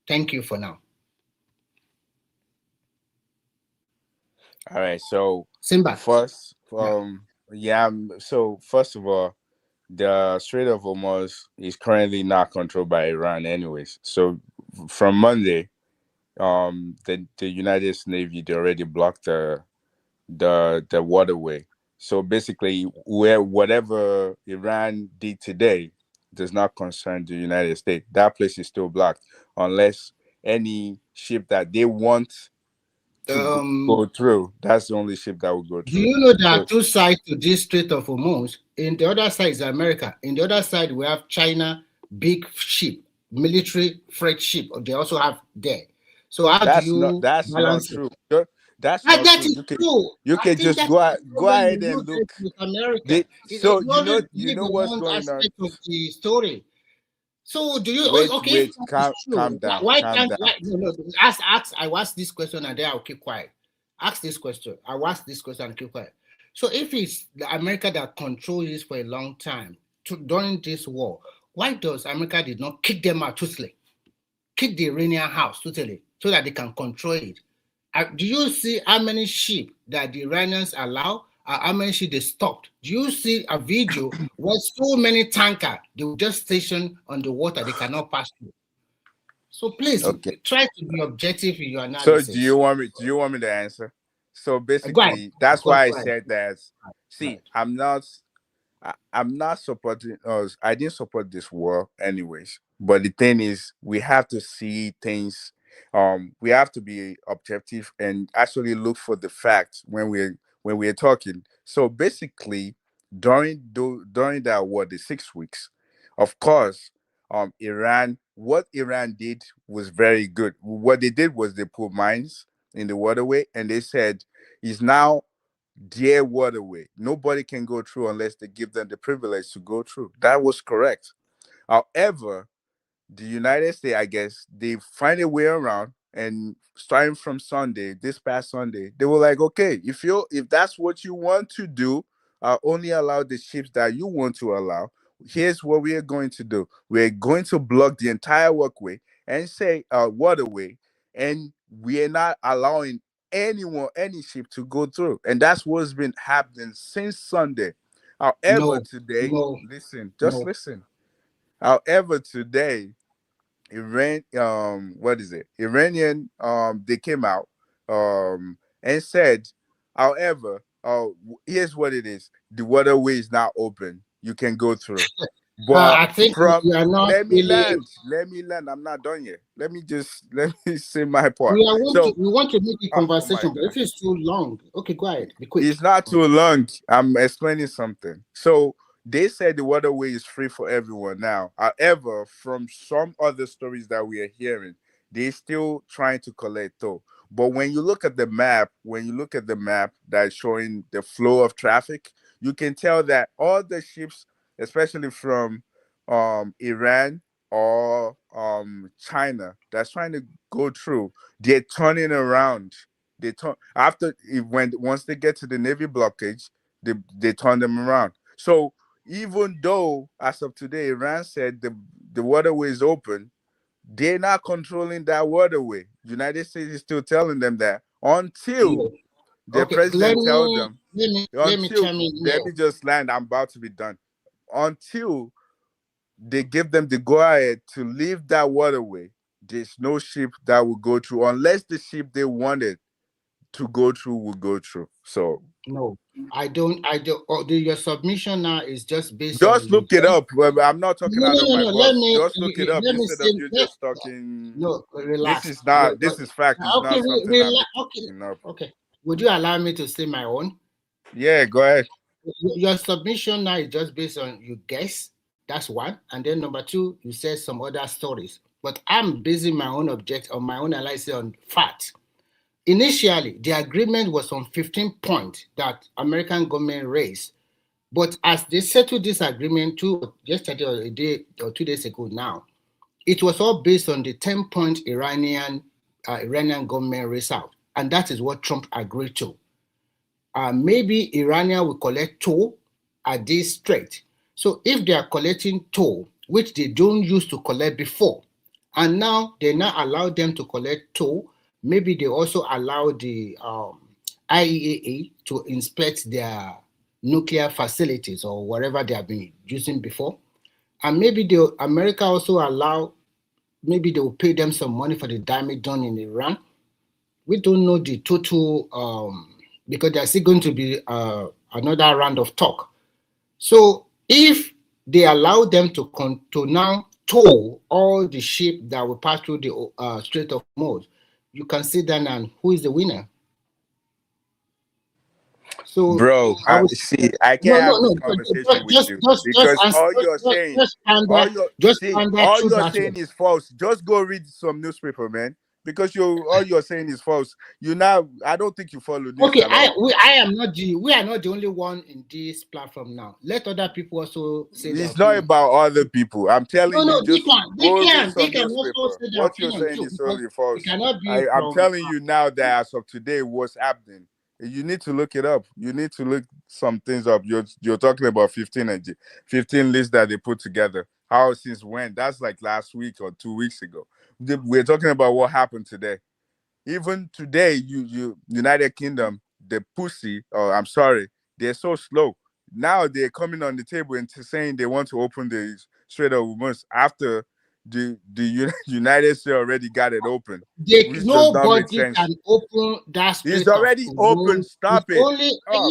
Thank you for now. All right. So Simba. first, so first of all, the Strait of Hormuz is currently not controlled by Iran, anyways. So from Monday, the United States Navy, they already blocked the waterway. So basically, where whatever Iran did today does not concern the United States. That place is still blocked unless any ship that they want to go through. That's the only ship that will go Do through. you know there are So two sides to this Strait of Hormuz? In the other side is America. In the other side, we have China, big ship, military freight ship. They also have there. So how do you that's not balance it? true. That's And not that true. is true. You I can think just that is the go problem ahead and you look. face with America. They, so You always you believe know in what's one going on. aspect of the story. So do you okay? If Wait, that is calm true, down, why calm can't down. why, no, no, ask? I ask this question and then I'll keep quiet. Ask this question. I ask this question and keep quiet. So if it's the America that controls this for a long time during this war, why does America did not kick them out totally, kick the Iranian house totally, so that they can control it? Do you see how many sheep that the Iranians allow? How many sheep they stopped? Do you see a video where so many tankers they will just station on the water they cannot pass through? So please Okay. try to be objective in your So analysis. do you want me to answer? So Go ahead. basically, Of that's course, why I go ahead. said that. See, Right. I'm not supporting us. I didn't support this war anyways. But the thing is, we have to see things. We have to be objective and actually look for the facts when we're talking. So basically, during that war, the 6 weeks, of course, what Iran did was very good. What they did was they put mines in the waterway, and they said is now their waterway. Nobody can go through unless they give them the privilege to go through. That was correct. However, the United States, I guess, they find a way around. And starting from Sunday, this past Sunday, they were like, okay, if that's what you want to do, only allow the ships that you want to allow. Here's what we are going to do. We're going to block the entire walkway and say waterway, and we are not allowing any ship to go through. And that's what's been happening since Sunday. However, No, today, no, just no. listen. However, today, what is it? Iranian, they came out, and said, however, here's what it is: the waterway is now open. You can go through, but I think from you are not let me really. land. Let me land. I'm not done yet. Let me say my part. We So, want to make a oh my conversation, but if god. it's too long, okay, go ahead. Be quick. It's not too long. I'm explaining something. So they said the waterway is free for everyone now. However, from some other stories that we are hearing, they're still trying to collect though. But when you look at the map that's showing the flow of traffic, you can tell that all the ships, especially from Iran or China, that's trying to go through, they're turning around. They turn after when once they get to the Navy blockage, they turn them around. So even though as of today, Iran said the waterway is open, they're not controlling that waterway. United States is still telling them that until No. their Okay, let president tell me them let me until chime in let here. me just land. I'm about to be done. Until they give them the go ahead to leave that waterway, there's no ship that will go through unless the ship they wanted to go through will go through. So No, I don't. I don't. Your submission now is just based on just you. look it up. Well, I'm not talking No, out no, of no, my no. Let butt. me Just look it up let me instead say. of you just talking. No, This relax. is not. This is fact. It's Okay, not something I'm relax. Okay, making up. okay. Would you allow me to say my own? Yeah, go ahead. Your submission now is just based on you guess. That's one, and then number two, you said some other stories. But I'm basing my own object on my own analysis on fact. Initially, the agreement was on 15 points that American government raised. But as they settled this agreement yesterday or a day or 2 days ago now, it was all based on the 10-point Iranian government raised out. And that is what Trump agreed to. Maybe Iranian will collect toll at this strait. So if they are collecting toll, which they don't used to collect before, and now they now allow them to collect toll, maybe they also allow the IEAA to inspect nuclear facilities or whatever they have been using before. And maybe America also allow, maybe they will pay them some money for the damage done in Iran. We don't know the total, because there's still going to be another round of talk. So if they allow them to now tow all the ship that will pass through the Strait of Hormuz, you can see then and who is the winner. So Bro, I would see, I no can't have this no conversation with you because all you're saying is false. Just go read some newspaper, man. Because all you're saying is false. I don't think you follow news Okay, at all. we are not the only one in this platform now. Let other people also say their It's not opinion. about other people. I'm telling you, They just go read they some can also newspaper. say their What you're opinion saying too, is because totally it false. cannot be I'm from telling you now that as of today, what's happening. You need to look it up. You need to look some things up. You're talking about 15 lists that they put together. How since when? That's like last week or 2 weeks ago. We're talking about what happened today. Even today, United Kingdom, the pussy, or I'm sorry, they're so slow. Now they're coming on the table and saying they want to open the Strait of Hormuz after the United States already got it open, which does not make nobody sense. can open that It's Strait of already open. Hormuz. Stop it. Oh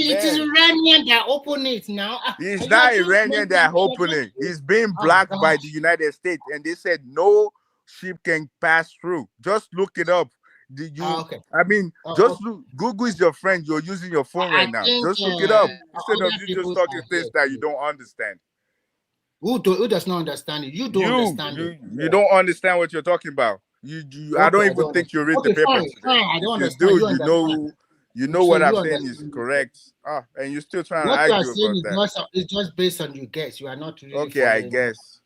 It is man. Iranian that open it now. It's You are not just Iranian that opening. It's being blocked by the United States, and they said no ship can pass through. Just look it up. Okay. I mean, just look. Google is your friend. You're using your phone right I now. think Just look it up instead of other you just people talking are things here that you too. don't understand. Who does not understand it? You don't You understand it. you don't understand what you're talking about. I Okay, don't I even don't think you understand. read the Okay, paper fine, today. fine. I If don't you understand. do, You understand. you know So what you I'm saying is understand. correct. And you're still trying to What you are argue saying about that. is just based on your guess. You are not really Okay, I following. guess.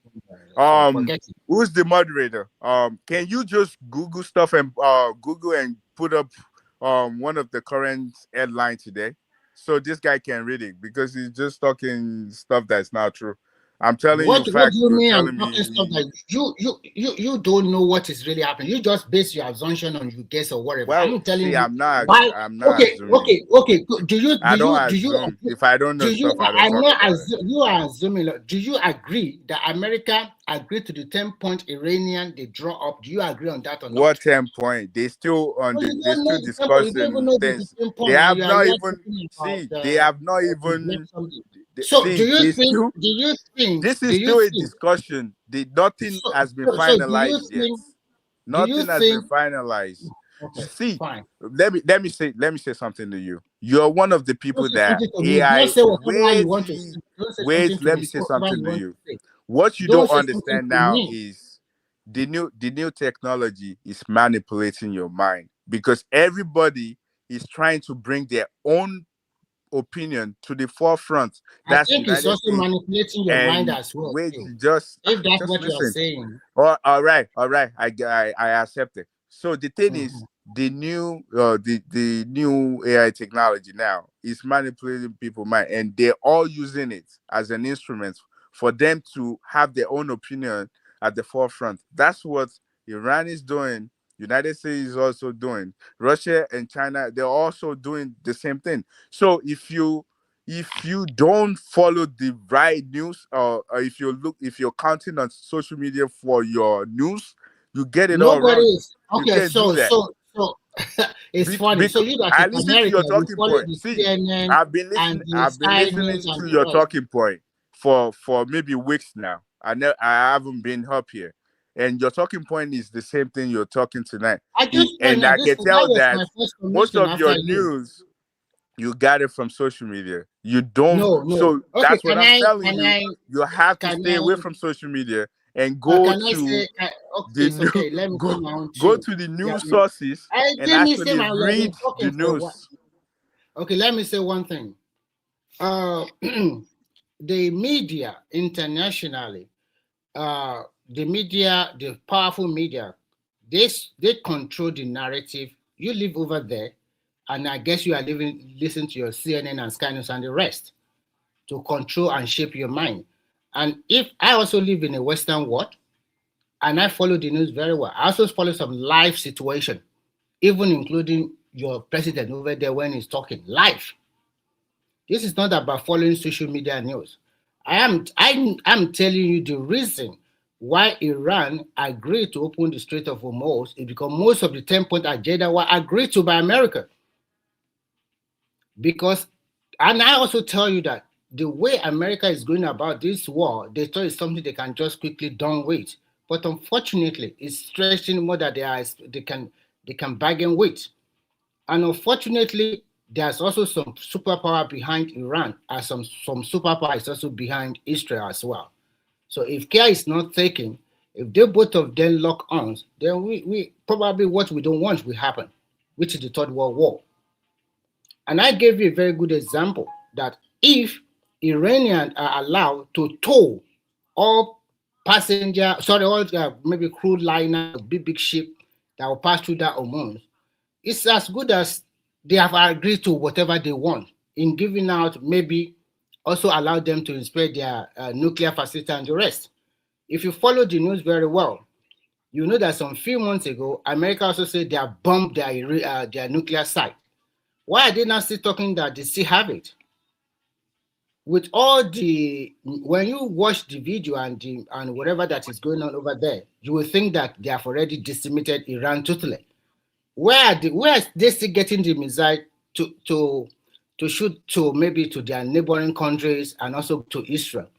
So forget it. Who's the moderator? Can you just Google stuff and Google and put up one of the current headlines today, so this guy can read it because he's just talking stuff that's not true. I'm telling you What do facts. you You're mean? I'm telling talking stuff me. that you don't know what is really happening. You just base your assumption on your guess or whatever. Well, I'm telling see, you why. I'm not Okay, assuming. okay. I don't assume. If I don't know stuff, I don't I'm talk not about it. assuming. You are assuming. Do you agree that America agreed to the 10-point Iranian they draw up? Do you agree on that or not? What 10 point? They still on Well, the. you They don't know still the 10 point. You don't even discussing know the things. 10 They point, and have you are not here even talking about see. They have not the black even something. So see. They still. This is still a discussion. Nothing has been so do you finalized yet. think do you Nothing has been think finalized. okay, See, fine. let me say something to you. You're one of the Don't people say that something to me. Don't AI. say whatever you Wait, want to say. Don't say something wait. to Let me. me Say say whatever something you to want you. to say. What you Don't don't say something understand to now me. is the new technology is manipulating your mind because everybody is trying to bring their own opinion to the forefront. I That's think it's United also States. manipulating your mind And as well, wait, too. just If that's just what you are listen. saying. All right. I accept it. So the thing is, Mhm. the new AI technology now is manipulating people's mind, and they're all using it as an instrument for them to have their own opinion at the forefront. That's what Iran is doing. United States is also doing. Russia and China, they're also doing the same thing. So if you don't follow the right news, or if you're counting on social media for your news, you get it all Nobody wrong. is You okay. can't do that. So it's funny. So you that I in listen to America, your you talking follow point. the See, CNN I've been and listening. the I've been Sky News listening and to the your rest. talking point for maybe weeks now. I haven't been up here, and your talking point is the same thing you're talking tonight. I just find And that I can that tell was that my first most commission of after your you. news you got it from social media. You don't. No. So Okay, that's what I'm telling you. You have to can stay I away from social media and go can I to say okay, the it's new okay. Let me say go my own go too. to the Yeah, news sources and let me say actually my we have read been the talking for a while. news. Okay, let me say one thing. Uh the media internationally, the powerful media, they control the narrative. You live over there, and I guess you are listening to your CNN and Sky News and the rest to control and shape your mind. And if I also live in a Western world and I follow the news very well, I also follow some live situation, even including your president over there when he's talking live. This is not about following social media news. I'm telling you the reason why Iran agreed to open the Strait of Hormuz is because most of the 10-point agenda were agreed to by America. Because, and I also tell you that the way America is going about this war, they thought it's something they can just quickly done with. But unfortunately, it's stretching more than they can bargain with. And unfortunately, there's also some superpower behind Iran, and some superpower is also behind Israel as well. So if care is not taken, if they both of them lock arms, then we probably what we don't want will happen, which is the Third World War. And I gave you a very good example that if Iranians are allowed to tow all passenger, sorry, all maybe crude liner, big ship that will pass through that Oman, it's as good as they have agreed to whatever they want in giving out, maybe also allow them to inspect their nuclear facility and the rest. If you follow the news very well, you know that some few months ago, America also said they have bombed their nuclear site. Why are they not still talking that they still have it? With all the, when you watch the video and whatever that is going on over there, you will think that they have already decimated Iran totally. Where are they still getting the missile to shoot to maybe to their neighboring countries and also to Israel?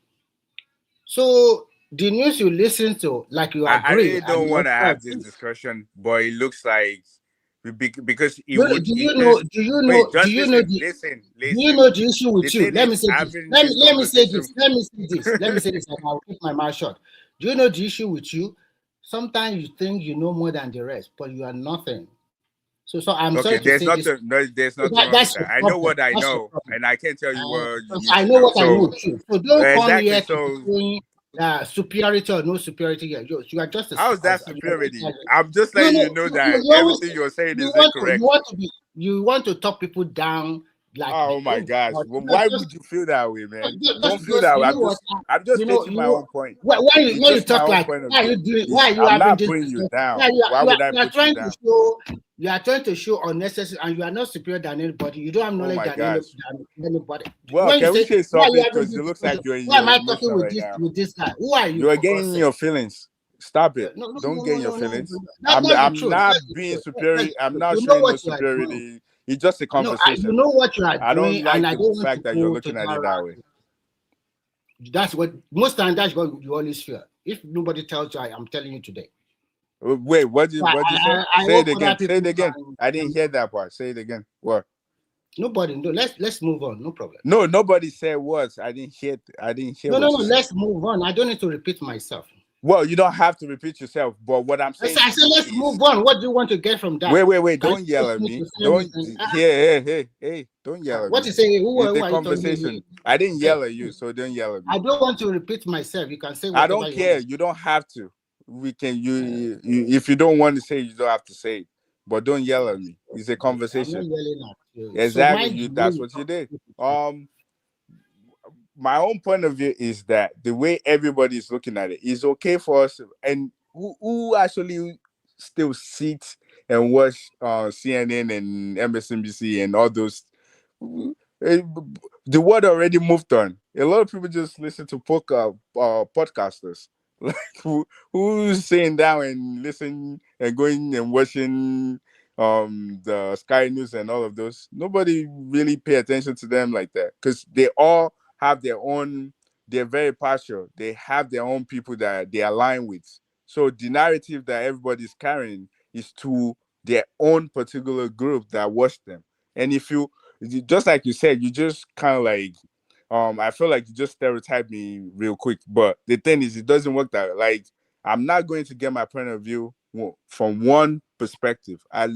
So the news you listen to, like you I agree, really and don't you want to also have this agree. discussion, but it looks like because it Do, would do it you know? just Do you wait, know? Do just you know listen, the? listen, Do you listen. know the issue The with you? thing Let me is say this. having this Let me say conversation. this. Let me say this. Let me say this, and I'll keep my mouth shut. Do you know the issue with you? Sometimes you think you know more than the rest, but you are nothing. So I'm Okay, sorry to there's say this. nothing no, there's nothing wrong with That's your that. I know problem. what I That's your know, problem. and I can't tell you what you Because need I to know know. what I So know too. So don't come exactly. here to be So saying superiority or no superiority here. You are just how is that as superiority? I'm just no, letting no, you know you, that you always everything you're saying you is want to incorrect. you want to talk people down like Oh my oh gosh. God. Well, why would you feel that way, man? Don't feel Just that way. you know what I'm just stating you my know own point. when It's you just my talk own like point of why are view. you doing why are you I'm having not this putting you discussion? down. Yeah, Why would I you are put you trying to down? show you are trying to show unnecessary and you are not superior than anybody. You don't have Oh knowledge my gosh. than anybody. Well, When you can we say change why are you topic? having Because this it looks like discussion? you're in Why am your I talking emotion right now. with this guy? Who are you You're for God's getting sake? your feelings. Stop it. No, no, Don't no, get no, in your no, no. feelings. That's the I'm truth. not That's the being truth. superior. That's the I'm truth. not You know showing no what you are doing. superiority. It's just a No, you conversation. know what you are I don't doing, and like I the don't want to fact that you're go looking at total it that way. rant. That's what most times that's what you always fear. If nobody tells you, I'm telling you today. Wait, So what'd you say? I Say hope it other again. Say it people again. I didn't can hear that part. Say it again. What? nobody. No, let's move on. No problem. No, nobody said words. I didn't hear No, what you no. said. Let's move on. I don't need to repeat myself. Well, you don't have to repeat yourself, but what I'm I saying said, to you let's is move on. What do you want to get from that? wait, Can don't you yell force at me to me. say Don't anything? hey, don't yell at What me. you say? It's Who a are you talking conversation. to? I didn't Hey, yell at you, so don't yell at me. I don't want to repeat myself. You can say I whatever don't you want care. to. You don't have to. We can if you don't want to say it, you don't have to say it. But don't yell at me. It's a I'm not conversation. yelling at you. So Exactly. mind You the way that's you what you talk did. to people. My own point of view is that the way everybody is looking at it is okay for us, and who actually still sit and watch CNN and MSNBC and all those. eh, The world already moved on. A lot of people just listen to podcasters. Like who's sitting down and listening and going and watching the Sky News and all of those. Nobody really pay attention to them like that because they all have their own. They're very partial. They have their own people that they align with. So the narrative that everybody's carrying is to their own particular group that watch them. And if you just like you said, you just kind of like I feel like you just stereotype me real quick. But the thing is, it doesn't work that way. Like I'm not going to get my point of view from one perspective. I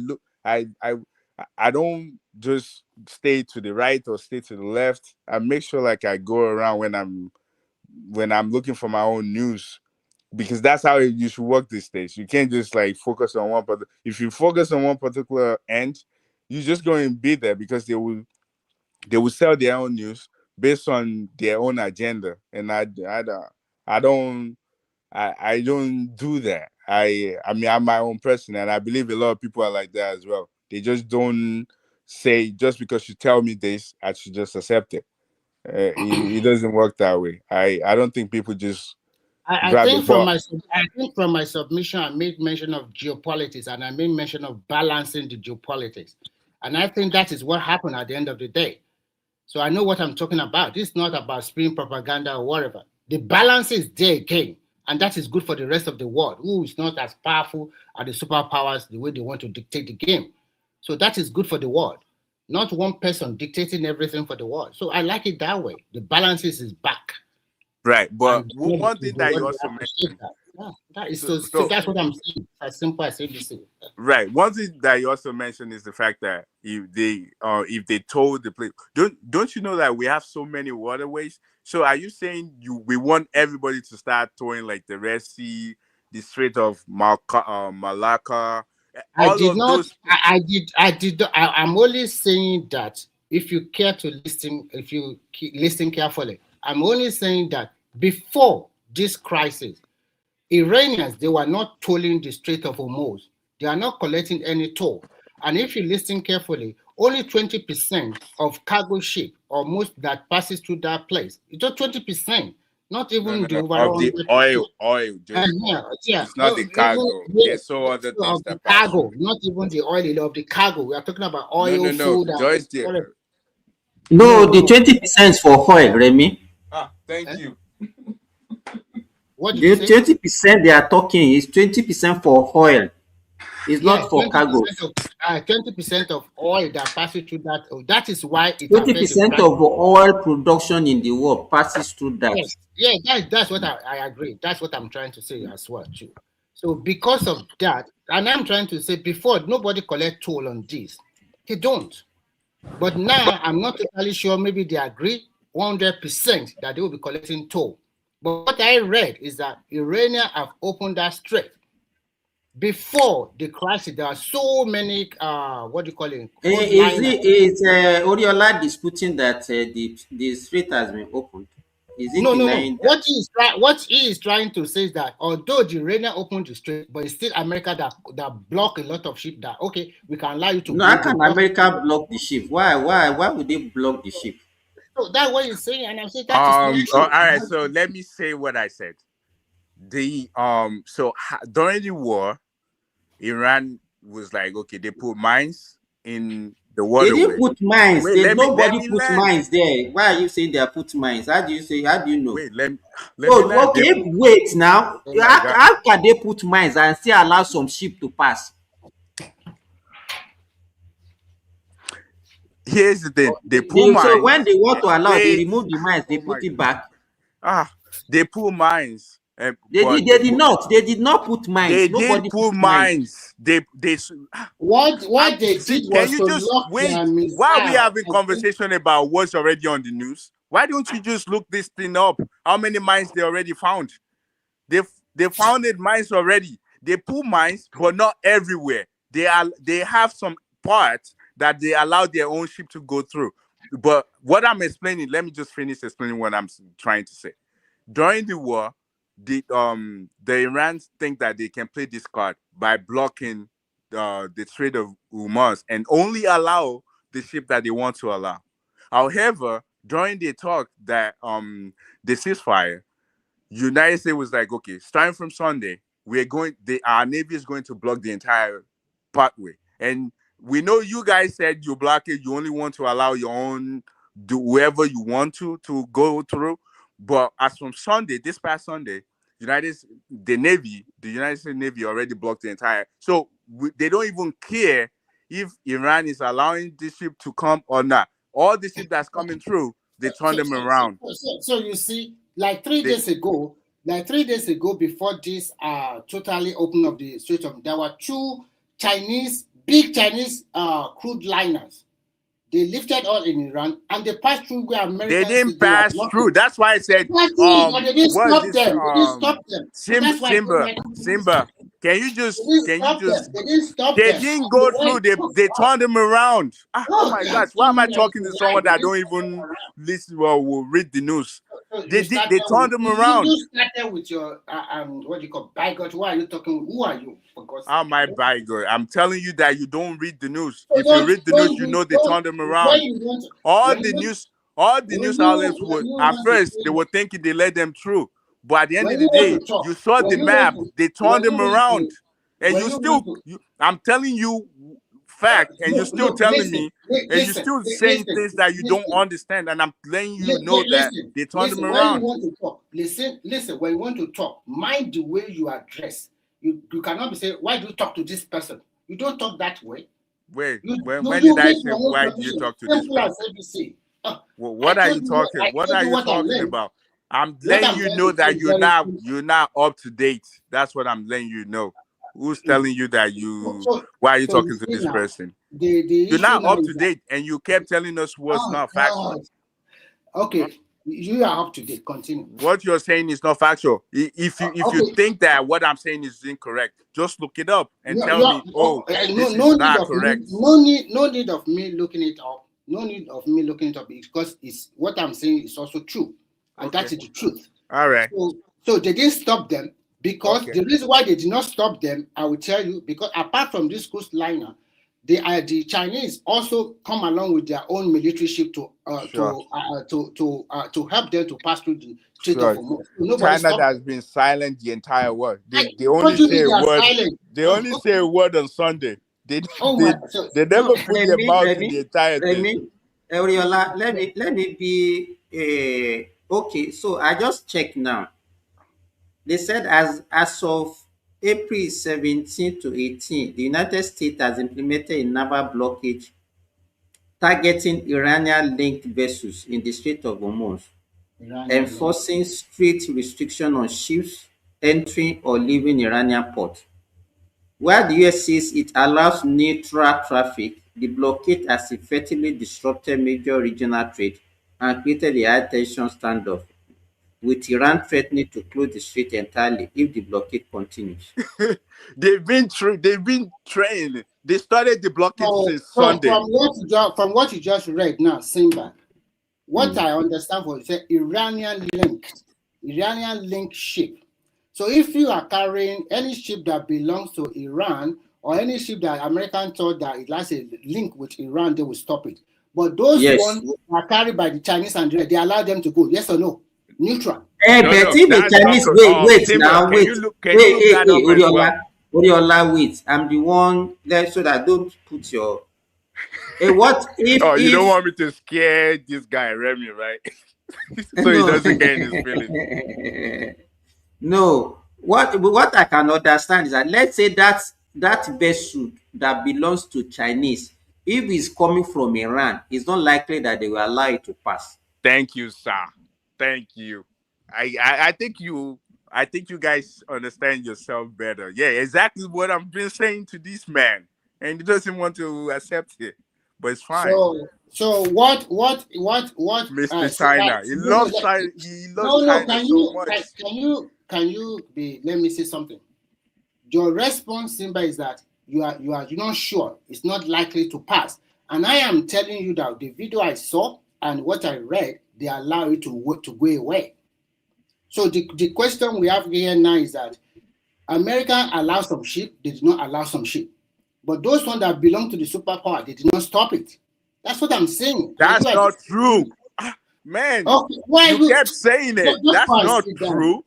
don't just stay to the right or stay to the left. I make sure like I go around when I'm looking for my own news because that's how you should work these days. You can't just like focus on one. But if you focus on one particular end, you're just going to be there because they will sell their own news based on their own agenda, and I don't I don't do that. I mean I'm my own person, and I believe a lot of people are like that as well. They just don't say just because you tell me this, I should just accept it. It doesn't work that way. I don't think people just I grab it. think from But my submission, I made mention of geopolitics and I made mention of balancing the geopolitics, and I think that is what happened at the end of the day. So I know what I'm talking about. This is not about spreading propaganda or whatever. The balance is there again, and that is good for the rest of the world, who is not as powerful as the superpowers the way they want to dictate the game. So that is good for the world, not one person dictating everything for the world. So I like it that way. The balance is back. right, but And one thing that you also appreciate mentioned. that. Yeah, that is So that's what I'm saying. As simple as ABC. right, one thing that you also mentioned is the fact that if they told the place, don't you know that we have so many waterways? So are you saying we want everybody to start towing like the Red Sea, the Strait of Malacca, I all did of not. those? I did. I'm only saying that if you care to listen, if you listen carefully, I'm only saying that before this crisis, Iranians, they were not tolling the Strait of Hormuz. They are not collecting any toll. And if you listen carefully, only 20% of cargo ship or most that passes through that place. It's just 20%, not even the No, of overall the 100%. oil, just Yeah. it's not the cargo. Even There's so other things of the that pass through. cargo, not even the oil of the cargo. We are talking about oil, No, food, just and the whatever. No, the No. 20% for oil, Remy. thank Eh? you. What did you The say? 20% they are talking is 20% for oil. It's Yeah, not for cargos. 20% of oil that passes through that. That is why it affects the 20% price. of oil production in the world passes through that. Yes, yeah, that's what I agree. That's what I'm trying to say as well too. So because of that, and I'm trying to say before nobody collect toll on this, they don't. But now I'm not totally sure. Maybe they agree 100% that they will be collecting toll. But what I read is that Iranian have opened that strait. Before the crisis, there are so many what do you call it, cruise liners. Is Oriola disputing that the strait has been opened? Is it No. denying that? What he is trying to say is that although the Iranian opened the strait, but it's still America that block a lot of ship. That okay, we can allow you to No, go. how They can block. America block the ship? Why would they block the ship? So that's what he's saying, and I'm saying that is not All true. right, so let me say what I said. During the war, Iran was like, okay, they put mines in the They didn't waterway. put mines. Wait, They let nobody me put land. mines there. Why are you saying they are put mines? How do you say? How do you know? Wait, let me So land. okay, wait now. Oh my God. How can they put mines and still allow some ship to pass? Here's the thing: they pull So mines. when they want to allow, they Wait. remove the mines, they Oh my put it God. back. They pull mines, They but did not put mines. they did Nobody pull put mines. mines. What they See, did can was you to just lock wait? their Why are we missile. having conversation about what's already on the news? Why don't you just look this thing up? How many mines they already found? They founded mines already. They pull mines, but not everywhere. They have some parts that they allow their own ship to go through. But what I'm explaining, let me just finish explaining what I'm trying to say. During the war, the Iranians think that they can play this card by blocking the Strait of Hormuz and only allow the ship that they want to allow. However, during the talk that the ceasefire, United States was like, okay, starting from Sunday, our Navy is going to block the entire pathway. And we know you guys said you block it, you only want to allow your own, do whoever you want to go through. But as from Sunday, this past Sunday, the United States Navy already blocked the entire. So they don't even care if Iran is allowing this ship to come or not. All the ship that's coming through, they turn them around. So you see, like 3 days ago, before this totally open of the Strait of, there were two big Chinese crude liners. They lifted all in Iran and they passed through where America. They didn't pass through. That's why I said, and they didn't stop them. They didn't stop them. Simba, can you just They didn't stop they them. didn't go through, they turned them around. Oh my gosh, why am I talking to someone that don't even listen or will read the news? They turned them around. You started with your what you call bigot. Why are you talking? Who are you? For God's sake? How am I bigot? I'm telling you that you don't read the news. If you read the news, you know they turned them around. All the news outlets would at first they were thinking they let them through, but at the end of the day, you saw the map. They turned them around, and you still. I'm telling you fact, and you're still telling me, and you're still saying things that you don't understand, and I'm letting you know that they turned them around. When you want to talk, listen. When you want to talk, mind the way you address. You cannot be saying, why do you talk to this person? You don't talk that way. Wait, when did I say why do you talk to this person? What are you talking? What are you talking about? I'm letting you know that you're not up to date. That's what I'm letting you know. Who's telling you that you? Why are you talking to this person? You're not up to date, and you kept telling us what's not factual. Okay, you are up to date. Continue. What you're saying is not factual. If you think that what I'm saying is incorrect, just look it up and tell me. Oh, this is not correct. No need of me looking it up. No need of me looking it up because it's what I'm saying is also true, and that is the truth. All right. So they didn't stop them. Because the reason why they did not stop them, I will tell you, because apart from this coastliner, the Chinese also come along with their own military ship to help them to pass through the Strait of Hormuz. China has been silent the entire world. They only say a word. They only say a word on Sunday. They never put their mouth in the entire thing. Oriola, let me be okay. So I just checked now. They said as of April 17 to 18, the United States has implemented a naval blockade targeting Iranian-linked vessels in the Strait of Hormuz, enforcing strict restriction on ships entering or leaving Iranian ports. While the US says it allows neutral traffic, the blockade has effectively disrupted major regional trade and created a high-tension standoff, with Iran threatening to close the strait entirely if the blockade continues. They've been trained. They started the blockade since Sunday. From what you just read now, Simba, what I understand for is Iranian linked ship. So if you are carrying any ship that belongs to Iran or any ship that American thought that it has a link with Iran, they will stop it. But those ones are carried by the Chinese and they allow them to go. Yes or no? Neutral. But if the Chinese Oriola, wait. I'm the one there so that don't put your. What if? You don't want me to scare this guy Remy, right? So he doesn't get in his feelings. No. What I can understand is that let's say that vessel that belongs to Chinese, if it's coming from Iran, it's not likely that they will allow it to pass. Thank you, sir. Thank you. I think you guys understand yourself better. Yeah, exactly what I've been saying to this man, and he doesn't want to accept it, but it's fine. So what? Mr. China, he loves China. He loves China so much. Can you be? Let me say something. Your response, Simba, is that you're not sure. It's not likely to pass, and I am telling you that the video I saw and what I read, they allow it to go away. So the question we have here now is that America allows some ship, they did not allow some ship. But those ones that belong to the superpower, they did not stop it. That's what I'm saying. That's not true. Man, you kept saying it. That's not true.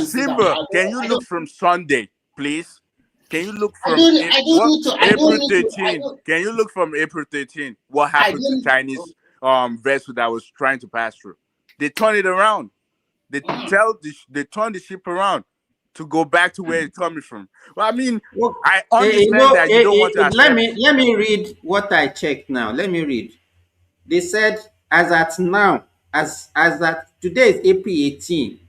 Simba, can you look from Sunday, please? Can you look from April 13? Can you look from April 13? What happened to Chinese vessel that was trying to pass through? They turned it around. They turn the ship around to go back to where it's coming from. Well, I mean, I understand that you don't want to accept. Let me read what I checked now. Let me read. They said, as at now, as at today is April 18,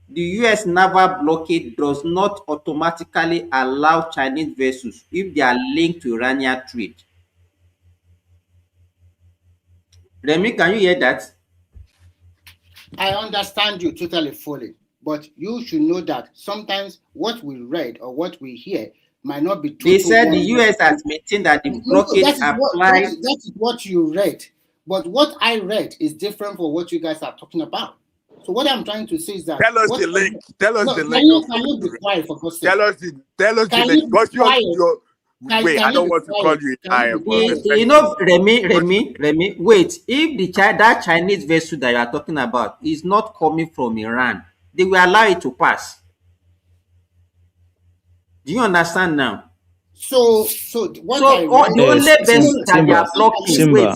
the U.S. naval blockade does not automatically allow Chinese vessels if they are linked to Iranian trade. Remy, can you hear that? I understand you totally fully, but you should know that sometimes what we read or what we hear might not be true. They said the U.S. has maintained that the blockade applies. That is what you read, but what I read is different from what you guys are talking about. So what I'm trying to say is that Tell us what the link. Tell us the can link. you be quiet for God's sake? Tell us the Can link. you be Because quiet? wait, Can I you don't be want to quiet? call you Can you be but quiet? You know, Remy, wait. If that Chinese vessel that you are talking about is not coming from Iran, they will allow it to pass. Do you understand now? So what I read, the only vessels that they are Simba, blocking, Simba.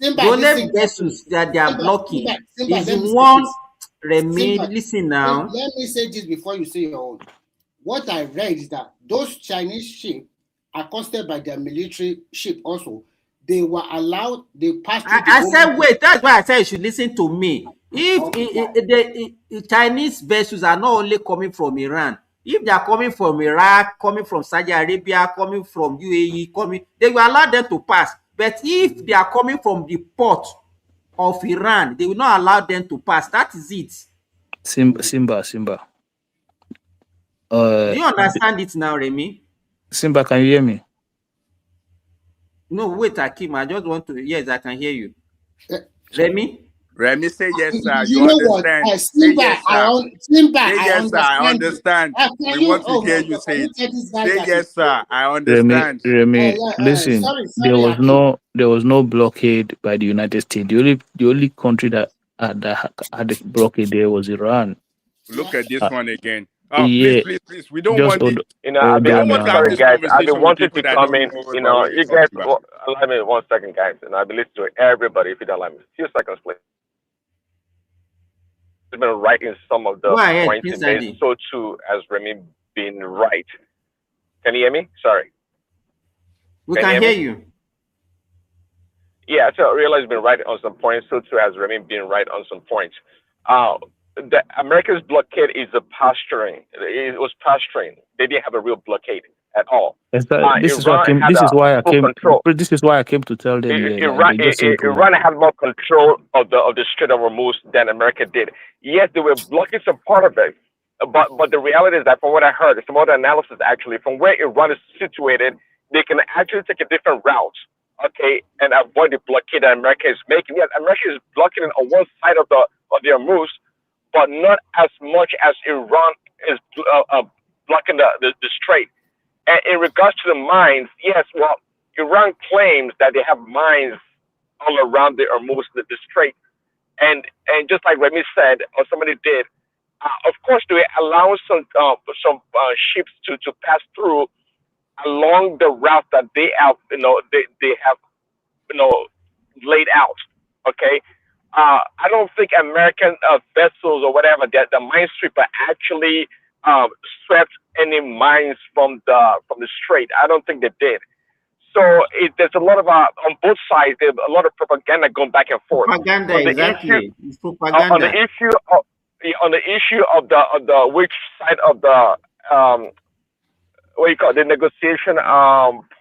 the only vessels that they are blocking is let me say one. this. Remy, Simba, listen now. let me say this before you say your own. What I read is that those Chinese ships accosted by their military ship also, they were allowed, they passed through I said, wait, that's why I said you should listen to me. If the Chinese vessels are not only coming from Iran, if they are coming from Iraq, coming from Saudi Arabia, coming from UAE, they will allow them to pass. But if they are coming from the port of Iran, they will not allow them to pass. That is it. Simba. Do you understand it now, Remy? Simba, can you hear me? No, wait, Akim. I just want to. Yes, I can hear you. Remy? Remy, say yes, sir. You You know what? understand? Simba, say yes, sir. Simba, Say I yes, sir. I understand. understand. We want to hear you say it. Say yes, sir. I understand. Remy, listen. There was no blockade by the United States. The only country that had the blockade there was Iran. Look at this one again. Yeah, Please. We don't just want this. hold We don't on want to now. have sorry this guys, I've been conversation with wanting people to that come don't in. know You about know, what we're you guys. talking about. Allow me 1 second, guys, and I've been listening to everybody. If you don't like me, few seconds, please. I've been writing some of the Go ahead, points, Prince and then Daddy. so too has Remy been right. Can you hear me? Sorry. We Can can you hear me? you. Yeah, so I realize been right on some points. So too has Remy been right on some points. The America's blockade is a posturing. It was posturing. They didn't have a real blockade at all. This is why I Iran came. had This is why I full came. control. This is why I came to tell them here. Like, they just say Iran had more control of the Strait of Hormuz than America did. Yes, they were blocking some part of it, but the reality is that from what I heard, some other analysis actually, from where Iran is situated, they can actually take a different route, okay, and avoid the blockade that America is making. Yes, America is blocking it on one side of the Hormuz, but not as much as Iran is blocking the strait. And in regards to the mines, yes, well, Iran claims that they have mines all around the Hormuz, the strait, and just like Remy said, or somebody did, of course they allow some ships to pass through along the route that they have, they have, laid out. Okay, I don't think American vessels or whatever that the mine sweeper actually swept any mines from the strait. I don't think they did. So there's a lot of on both sides. There's a lot of propaganda going back and forth. Propaganda, On the exactly. It's on propaganda. the issue of the which side of the what you call it, the negotiation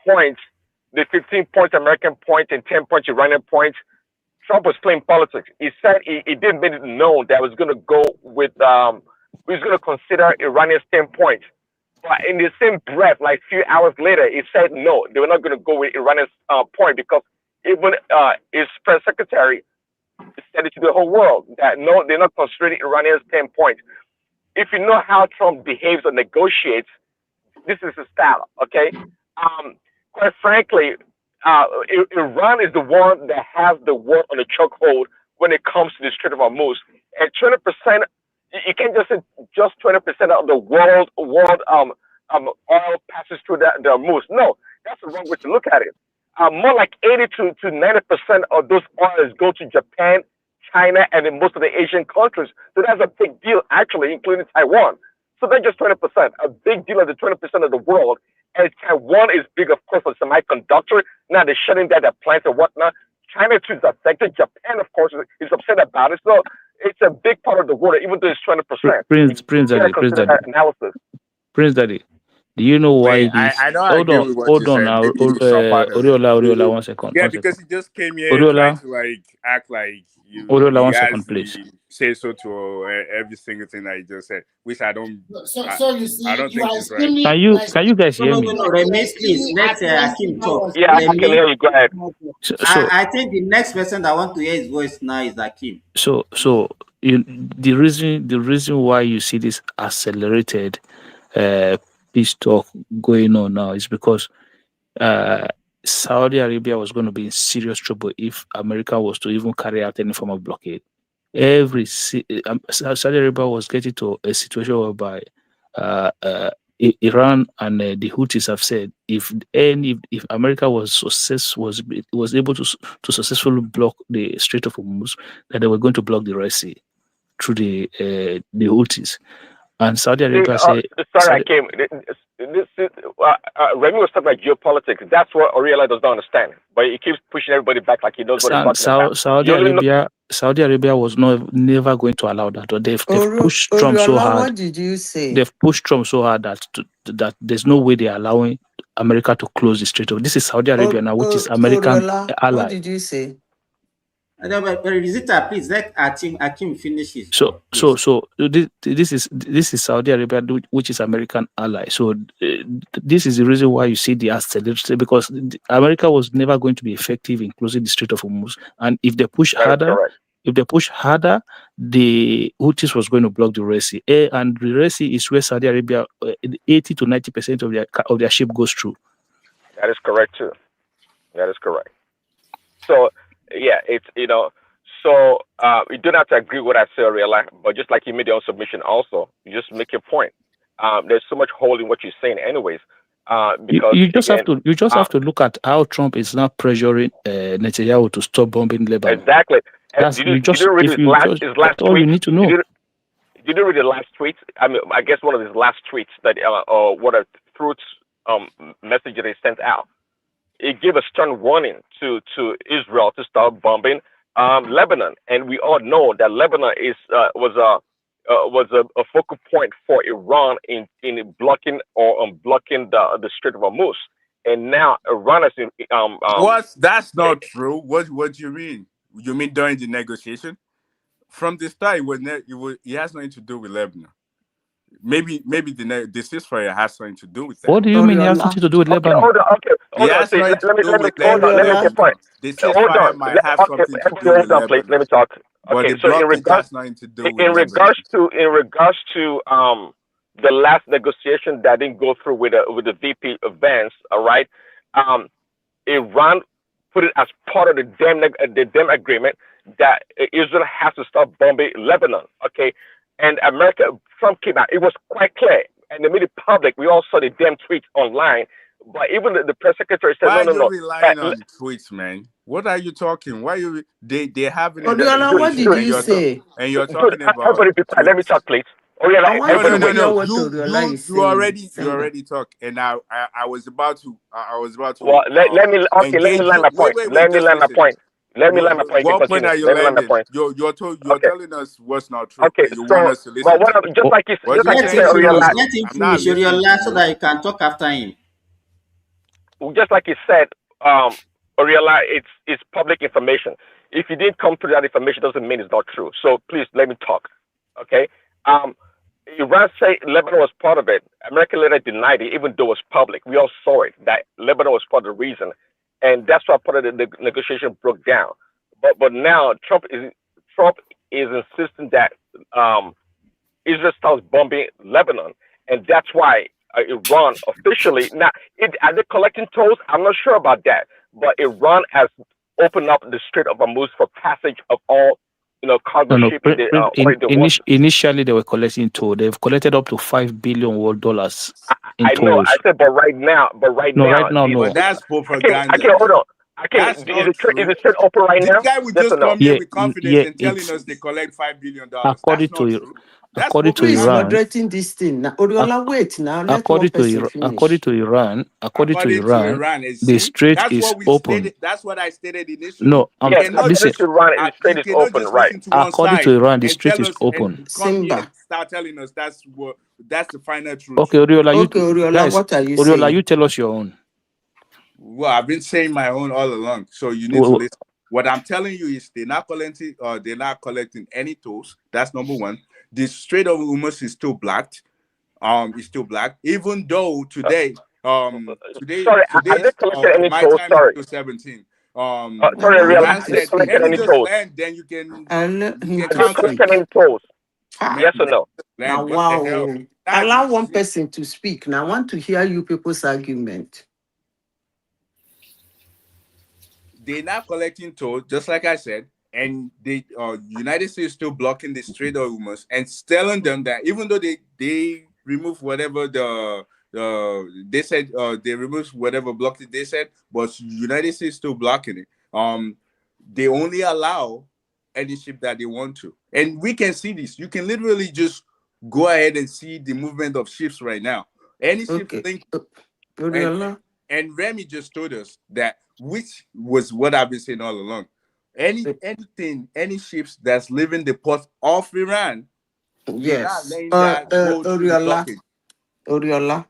points, the 15 point American point and 10 point Iranian point. Trump was playing politics. He said he did make it known that was going to go with he was going to consider Iranian standpoint. But in the same breath, like a few hours later, he said no, they were not going to go with Iranian point because even his press secretary said it to the whole world that no, they're not considering Iranian standpoint. If you know how Trump behaves or negotiates, this is his style. Okay, quite frankly, Iran is the one that has the world on the chokehold when it comes to the Strait of Hormuz. And 20%, you can't just say just 20% of the world oil passes through the Hormuz. No, that's the wrong way to look at it. More like 80 to 90% of those oils go to Japan, China, and in most of the Asian countries. So that's a big deal, actually, including Taiwan. So that's just 20%. A big deal of the 20% of the world. And Taiwan is big, of course, for semiconductor. Now they're shutting down their plants and whatnot. China too is affected. Japan, of course, is upset about it. So it's a big part of the world, even though it's 20%. Prince Daddy, do you know why Wait, this? I don't Hold agree on, with what you hold on said. now. Maybe some part of it. Oriola, 1 second. Yeah, 1 because second. he just came here trying Oriola, to like act like Oriola, he 1 has second, please. the say so to every single thing that he just said, which I don't. So you see, I don't you think are is right. Can you guys hear me? No, Remy, please, let Akim talk. Yeah, I can hear you. Go ahead. I think the next person that want to hear his voice now is Akim. So the reason why you see this accelerated peace talk going on now is because Saudi Arabia was going to be in serious trouble if America was to even carry out any form of blockade. Saudi Arabia was getting to a situation whereby Iran and the Houthis have said if America was able to successfully block the Strait of Hormuz, that they were going to block the Red Sea through the Houthis. And Saudi Arabia said, sorry, I came. Remy was talking about geopolitics. That's what Oriela does not understand. But he keeps pushing everybody back like he knows what he's talking about. Saudi Arabia was never going to allow that. They've pushed Trump so hard. What did you say? They've pushed Trump so hard that there's no way they're allowing America to close the Strait of. This is Saudi Arabia now, which is American ally. What did you say? Please let Akim finish his. So this is Saudi Arabia, which is American ally. So this is the reason why you see the acceleration, because America was never going to be effective in closing the Strait of Hormuz, and if they push harder, the Houthis was going to block the Red Sea, and the Red Sea is where Saudi Arabia 80 to 90% of their ship goes through. That is correct too. That is correct. So. Yeah, it's so you don't have to agree with what I say, Ariella, but just like you made your own submission also, you just make your point. There's so much hole in what you're saying anyways. Because you just have to look at how Trump is now pressuring Netanyahu to stop bombing Lebanon. Exactly. That's all you need to know. Did you read the last tweet? I mean, I guess one of his last tweets that or what a truth message that he sent out. It gave a stern warning to Israel to start bombing Lebanon, and we all know that Lebanon was a focal point for Iran in blocking or unblocking the Strait of Hormuz, and now Iran is in. That's not true. What do you mean? You mean during the negotiation? From the start, it has nothing to do with Lebanon. Maybe the ceasefire has something to do with that. What do you mean it has nothing to do with Lebanon? Hold on. Let me make a point. The ceasefire might have something to do with Lebanon. Please, let me talk. Okay, so in regards to the last negotiation that didn't go through with the VP of Vance, all right, Iran put it as part of the DEM agreement that Israel has to stop bombing Lebanon. Okay. And Trump came out. It was quite clear, and they made it public. We all saw the damn tweets online. But even the press secretary said, "Why are you relying on the tweets, man? What are you talking? Why you they having?" What did you say? And you're talking about. Let me talk, please. No. You already talk, and I was about to. Well, let me land my point. Let me land my point. What point are you landing? You're telling us what's not true. Okay, you want us to listen. Just like you said, let him finish so that you can talk after him. Just like you said, Oriela, it's public information. If you didn't come through that information, doesn't mean it's not true. So please let me talk. Okay. Iran said Lebanon was part of it. America later denied it, even though it was public. We all saw it that Lebanon was part of the reason. And that's why part of the negotiation broke down. But now Trump is insisting that Israel starts bombing Lebanon, and that's why Iran officially now are they collecting tolls? I'm not sure about that, but Iran has opened up the Strait of Hormuz for passage of all cargo shipping. Initially, they were collecting toll. They've collected up to $5 billion in tolls. I know. I said, but right now. But that's propaganda. Okay, hold on. Is the trade open right now? This guy would just come here with confidence and telling us they collect $5 billion. According to Iran, moderating this thing. Now, Oriola, wait now. According to Iran, the strait is open. That's what I stated initially. No, listen. The strait is open, right? According to Iran, the strait is open. Simba, start telling us that's the final truth. Okay, Oriola, what are you saying? Oriola, you tell us your own. Well, I've been saying my own all along, so you need to listen. What I'm telling you is they're not collecting any tolls. That's number one. The Strait of Hormuz is still blocked. It's still black. Even though today, sorry, I didn't collect any tolls. Sorry. 17. Sorry, I realized Allow him I to didn't speak. collect let me any just tolls. land, then you can Allow him I to didn't counter. collect speak. any tolls. Ah, Man, Yes or let me no? just now, land. What the hell? wow. That Allow is one person to speak. Now, I want to hear you people's argument. they're not collecting toll, just like I said, and the United States still blocking the Strait of Hormuz and telling them that even though they remove whatever they said they removed whatever blocked it they said, but United States still blocking it. They only allow any ship that they want to, and we can see this. You can literally just go ahead and see the movement of ships right now. Any ship Okay. link and Uriola, and Remy just told us that, which was what I've been saying all along. Any ships that's leaving the port of Iran, Iran yes. letting that go through the blockage. Uriola,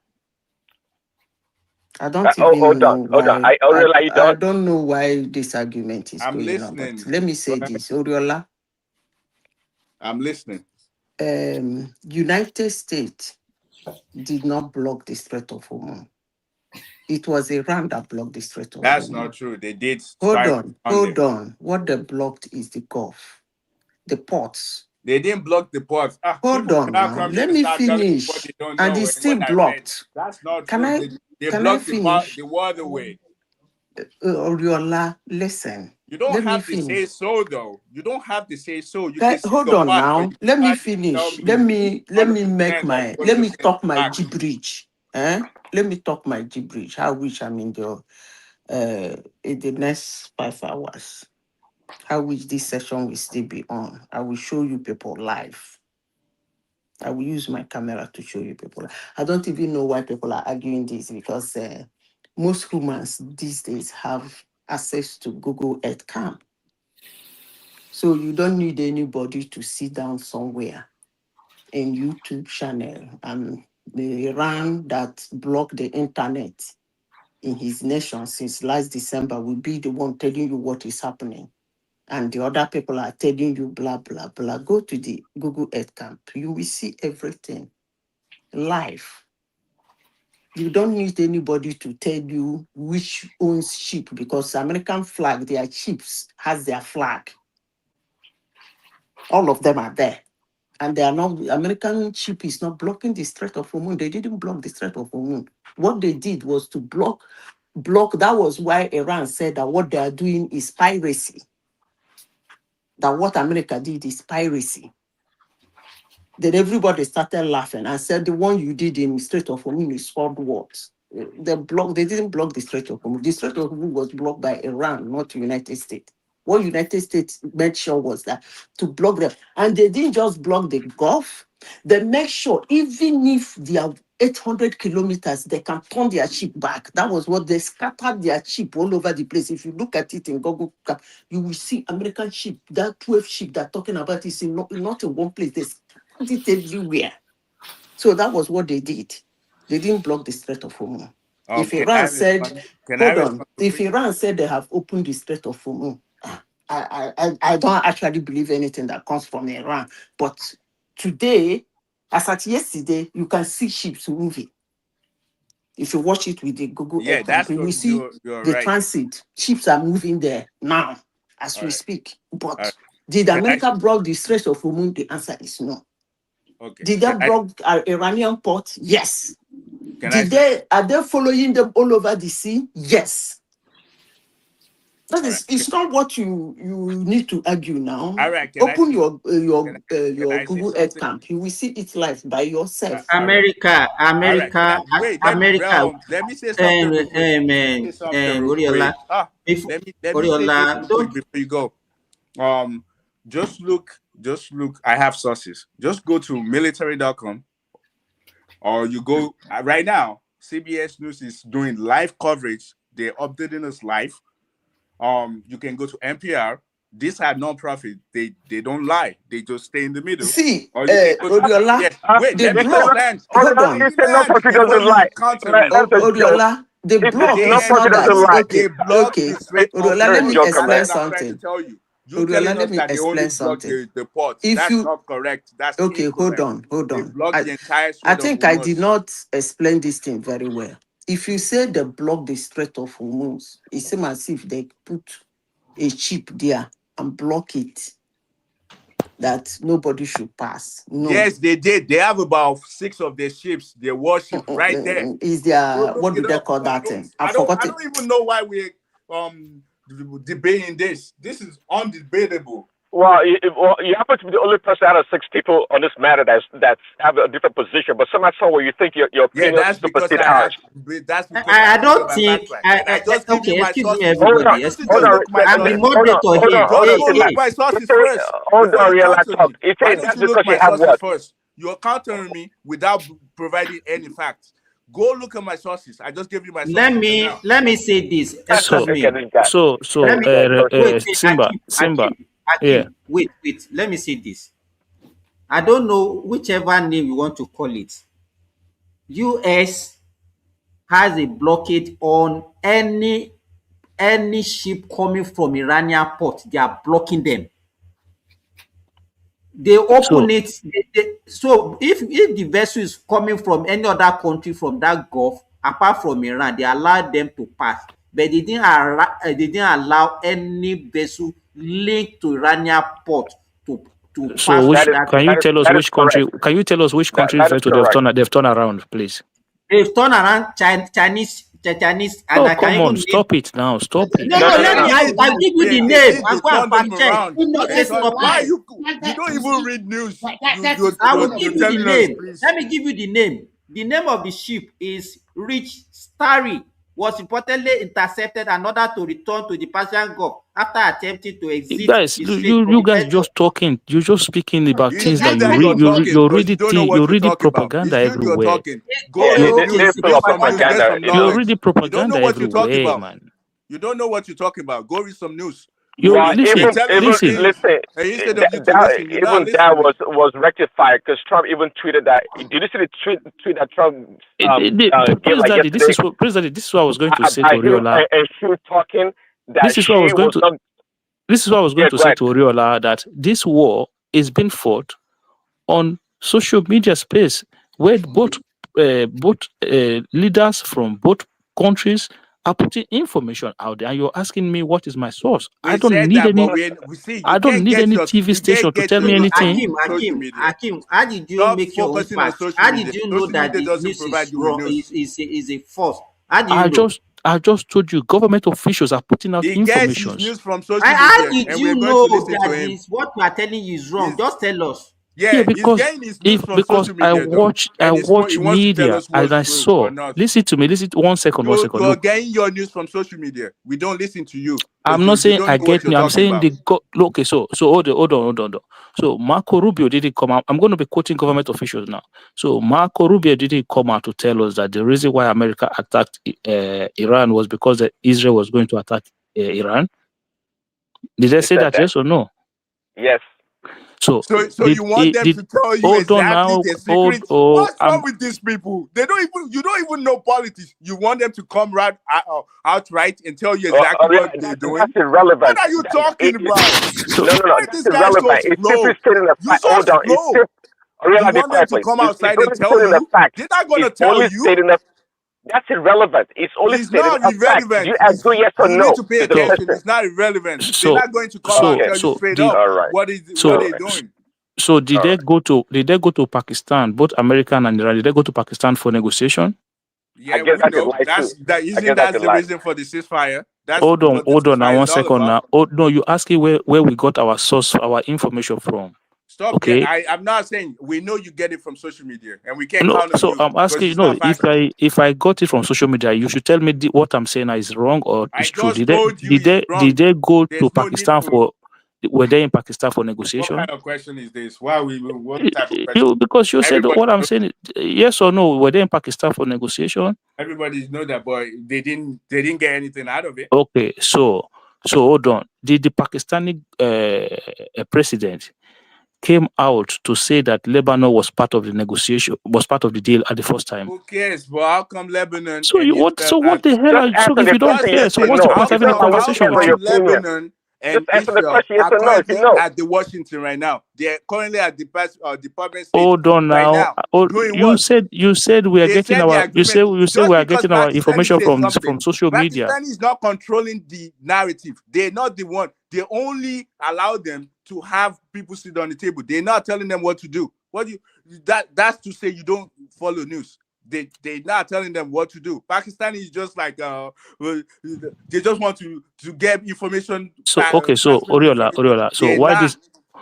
I don't even Hold know on, hold on. why. I realize you I don't. don't know why this argument is I'm going on, but listening. let me say this, Uriola. I'm listening. United States did not block the Strait of Hormuz. It was Iran that blocked the Strait of That's not Hormuz. true. They did Hold fire on hold there. on. What they blocked is the Gulf, the ports. They didn't block the ports. Hold People on cannot now. come here Let and me start telling me what finish. they don't And know. it's And still when I read, blocked. that's not Can true. I They can I blocked finish? the waterway. Oriola, listen. You don't Let me have to finish. say so, though. You don't have to say so. You can say Hold your on part, but now. you Let me can't tell finish. me Let me make 100% or my 20% talk my fact. gibberish. Let me talk my gibberish. How wish I'm in the next 5 hours. I wish this session will still be on. I will show you people live. I will use my camera to show you people. I don't even know why people are arguing this because most humans these days have access to Google Earth Cam. So you don't need anybody to sit down somewhere in YouTube channel and the Iran that blocked the internet in his nation since last December will be the one telling you what is happening. And the other people are telling you blah, blah, blah. Go to the Google Earth Camp. You will see everything live. You don't need anybody to tell you which owns ship because American flag, their ships has their flag. All of them are there. And they are not, American ship is not blocking the Strait of Hormuz. They didn't block the Strait of Hormuz. What they did was to block. That was why Iran said that what they are doing is piracy. That what America did is piracy. Then everybody started laughing and said the one you did in Strait of Hormuz is called what? They didn't block the Strait of Hormuz. The Strait of Hormuz was blocked by Iran, not the United States. What United States made sure was that to block them. And they didn't just block the Gulf, they make sure even if they are 800 kilometers, they can turn their ship back. That was what they scattered their ship all over the place. If you look at it in Google, you will see American ship, that 12 ship they're talking about is not in one place. They scattered it everywhere. So that was what they did. They didn't block the Strait of Hormuz. If Can Iran I said, respond? Can I hold on, respond if quickly? Iran said they have opened the Strait of Hormuz, I don't actually believe anything that comes from Iran. But today, as at yesterday, you can see ships moving. If you watch it with the Google Yeah, Earth Camp, that's you will see you're the right. transit. Ships are moving there now as All we right. speak. All right. But did Can I? America block the Strait of Hormuz? The answer is no. Okay. Did they block our Iranian port? Yes. Can I say? Are they following them all over the sea? Yes. That All is, right. it's not what you need to argue now. All right. Can I Open say? Can your I say Google Earth something? Camp. You will see it live by yourself. All right. America, All right. Can America, I wait? America, Let me say something real quick. Let me say something real Oriola, quick. before, Let me say this Oriola, real quick don't, before you go. Just look. I have sources. Just go to military.com or you go right now. CBS News is doing live coverage. They're updating us live. You can go to NPR. These are non-profit. They don't lie. They just stay in the middle. See, Or you can go to Odiola, yes. Wait, they let They me say just no. block. land. Hold Hold on. on. They Let me say no land profit before doesn't you lie. counter me. That's a joke. Odiola, they It The says block. no It's ANC not profit that. doesn't says lie. they Okay, blocked okay. the Strait of Odiola, You're a let me Hormuz. joker, That's man. explain what I'm trying to something. tell you. You Odiola, telling let us me that they only explain blocked something. the ports. If That's you not correct. That's Okay, hold incorrect. on. They blocked the entire I Strait of think I did Hormuz. not explain this thing very well. If you say they block the Strait of Hormuz, it's same as if they put a chip there and block it, that nobody should pass. No. Yes, they did. They have about 6 of their ships, their warships right there. Is Go there, look what do it they up. call that thing? I forgot I it. don't even know why we're debating this. This is undebatable. Well, you happen to be the only person out of 6 people on this matter that's have a different position. But somehow, somewhere, you think your opinion that's because supersede ours. I don't think. just give Okay, you my excuse sources. me, everybody. Hold on. I'm the moderator here. Go Hey, look hey. my sources Hold first. on, Before you real counter talk. me. It's Why that's don't you because look you my have sources what? first? You're countering me without providing any facts. Go look at my sources. I just gave you my sources. Let me say this. Excuse me. So Wait, Simba, yeah. Akim, wait. Let me say this. I don't know whichever name you want to call it. US has a blockade on any ship coming from Iranian port. They are blocking them. They open it. So if the vessel is coming from any other country from that Gulf, apart from Iran, they allow them to pass. But they didn't allow any vessel linked to Iranian port to So pass. can you tell us which country? Can you tell us which country they've turned around, please? They've turned around Chinese, and I come can on, even stop it now. Stop it. No, let me. I'll give you the name. I'll go and fact check. Why you don't even read news? I will give you the name. Let me give you the name. The name of the ship is Rich Starry. Was reportedly intercepted in order to return to the Persian Gulf after attempting to exit. Guys, you guys just talking. You're just speaking about things that you read. You're reading propaganda everywhere. You're reading propaganda everywhere, man. You don't know what you're talking about. Go read some news. Listen. Instead of you to listen, even that was rectified because Trump even tweeted that. Did you see the tweet that Trump gave like yesterday? This is what I was going to say to Oriola. And she was talking that This is what I was going to say to Oriola, that this war is being fought on social media space where both leaders from both countries are putting information out there, and you're asking me what is my source. I don't need any TV station to tell me anything. Hakim, how did you make your own facts? How did you know that the news is wrong? Is a false? How do you know? I just told you, government officials are putting out information. News from social media, how did you know that what we are telling you is wrong? Just tell us. Yeah, because I watch media and I saw. Listen to me. Listen 1 second. 1 second. You're getting your news from social media. We don't listen to you. I'm not saying I get me. I'm saying okay. So hold on. So Marco Rubio didn't come out. I'm going to be quoting government officials now. So Marco Rubio didn't come out to tell us that the reason why America attacked Iran was because Israel was going to attack Iran. Did they say that? Yes or no? Yes. So you want them to tell you exactly their secrets? What's wrong with these people? You don't even know politics. You want them to come right outright and tell you exactly what they're doing? That's irrelevant. What are you talking about? No, that's irrelevant. It's simply stating a fact. Hold on. You want them to come outside and tell you? They're not going to tell you. That's irrelevant. It's only not irrelevant. Do you agree, yes or no? You need to pay attention. It's not irrelevant. They're not going to come out and tell you straight up what they're doing. So did they go to Pakistan, both American and Iran? Did they go to Pakistan for negotiation? Yeah, we know. That's the reason for the ceasefire. Hold on now 1 second now. Oh no, you asking where we got our source, our information from. Stop. Okay. I'm not saying we know you get it from social media, and we can't count on so you. I'm asking if I got it from social media, you should tell me what I'm saying is wrong or is true. Did they go to Pakistan were they in Pakistan for negotiation? What kind of question is this? What type of question? Because you said what I'm saying. Yes or no? Were they in Pakistan for negotiation? Everybody know that, but they didn't get anything out of it. Okay, so hold on. Did the Pakistani president came out to say that Lebanon was part of the negotiation, was part of the deal at the first time? Who cares? But how come Lebanon? What the hell? So if you don't care, so what's the point of having a conversation with you? Lebanon and Just answer the Israel question yes are or no. If you currently know. at the Washington right now. They're currently at the Department State Hold on right now. now. You Doing what? said we are They getting said the our. agreement. You say Just we are because getting our Pakistani information says from something, social media. Pakistan is not controlling the narrative. They're not the one. They only allow them to have people sit on the table. They're not telling them what to do. That's to say you don't follow news. They're not telling them what to do. Pakistan is just like they just want to get information. So okay, so Oriola. So why this?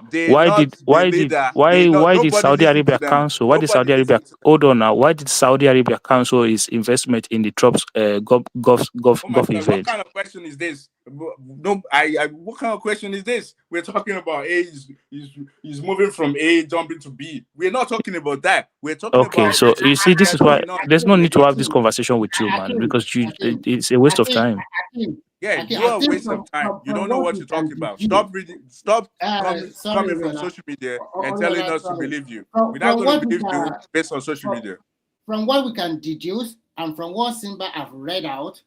They're not the leader. Why did Nobody Saudi listen Arabia to them. cancel? Why did Saudi Arabia hold on now? Why did Saudi Arabia cancel its investment in the Trump's golf Oh my God, event? what kind of question is this? No, what kind of question is this? We're talking about A is moving from A jumping to B. We're not talking about that. We're talking Okay, about so you see, this is why there's no need to have this Akim, conversation with you, man, because it's a waste of time. Yeah, you're a waste of time. You don't know what you're talking about. Stop reading. Stop coming from social media and telling us to believe you. We're not going to believe you based on social media. From what we can deduce and from what Simba have read out,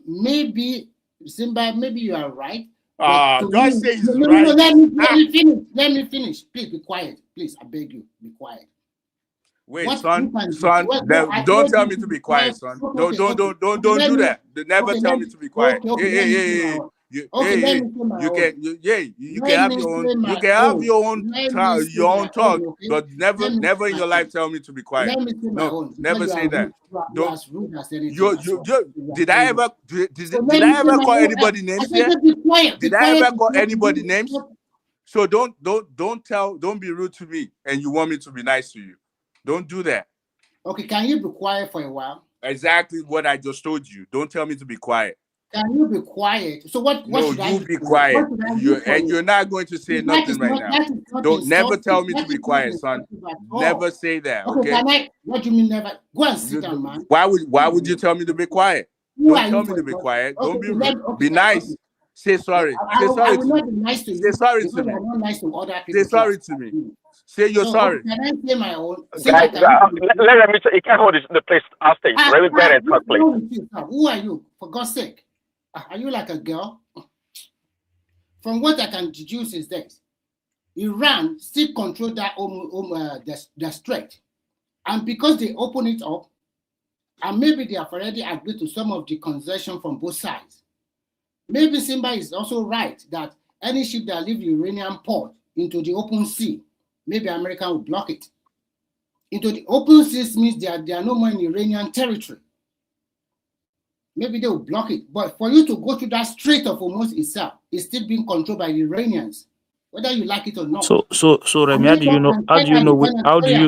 maybe Simba, maybe you are right. Don't say he's no, right. Let me finish. Let me finish. Please be quiet. Please, I beg you, be quiet. Wait, son, don't tell me to be quiet, son. Don't do that. Never tell me to be quiet. Hey. You can have your own talk, but never in your life tell me to be quiet. No, never say that. Did I ever call anybody names here? Did I ever call anybody names? So don't be rude to me, and you want me to be nice to you. Don't do that. Okay, can you be quiet for a while? Exactly what I just told you. Don't tell me to be quiet. Can you be quiet? So what should I do? Be quiet. You're not going to say nothing right now. Don't never tell me to be quiet, son. Never say that. Okay. What do you mean never? Go and sit down, man. Why would you tell me to be quiet? Don't tell me to be quiet. Don't be rude. Be nice. Say sorry. Say sorry to me. Say sorry to me. Say sorry to me. Say you're sorry. Can I say my own? Guys, let me. You can't hold the place hostage. Let me go ahead and talk, please. Who are you? For God's sake, are you like a girl? From what I can deduce is this: Iran still control that the strait, and because they open it up, and maybe they have already agreed to some of the concession from both sides. Maybe Simba is also right that any ship that leaves the Iranian port into the open sea, maybe America will block it. Into the open seas means they are no more in Iranian territory. Maybe they will block it. But for you to go to that Strait of Hormuz itself, it's still being controlled by the Iranians, whether you like it or not. So Remy, how do you know?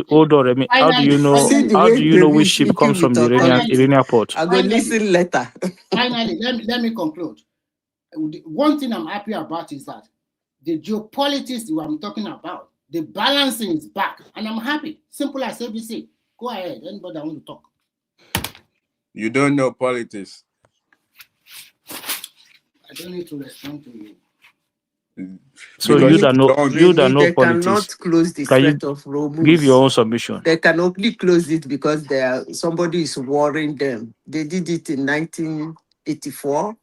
Hold on, Remy. How do you know which ship comes from the Iranian port? I go listen later. Finally, let me conclude. One thing I'm happy about is that the geopolitics that I'm talking about, the balancing is back, and I'm happy. Simple as ABC. Go ahead. Anybody want to talk? You don't know politics. I don't need to respond to you. So you that know politics, cannot close the Strait of Hormuz. Give your own submission. They can only close it because somebody is warring them. They did it in 1984.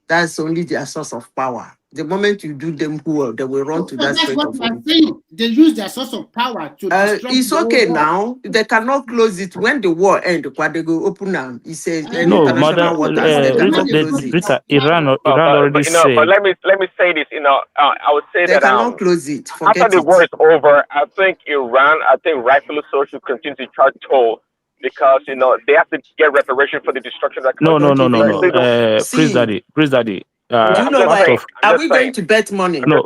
That's only their source of power. The moment you do them poor, they will run to that Strait of Hormuz. They use their source of power to destroy. It's okay now. They cannot close it when the war ends. They go open now. He says international waters. Rita, Iran already said. But let me say this. I would say they that cannot close it. After the war is over, I think Iran, rightfully so, should continue to charge toll. Because they have to get reparation for the destruction of that country. No. Please, daddy. Do you know why? Are we going to bet money? No,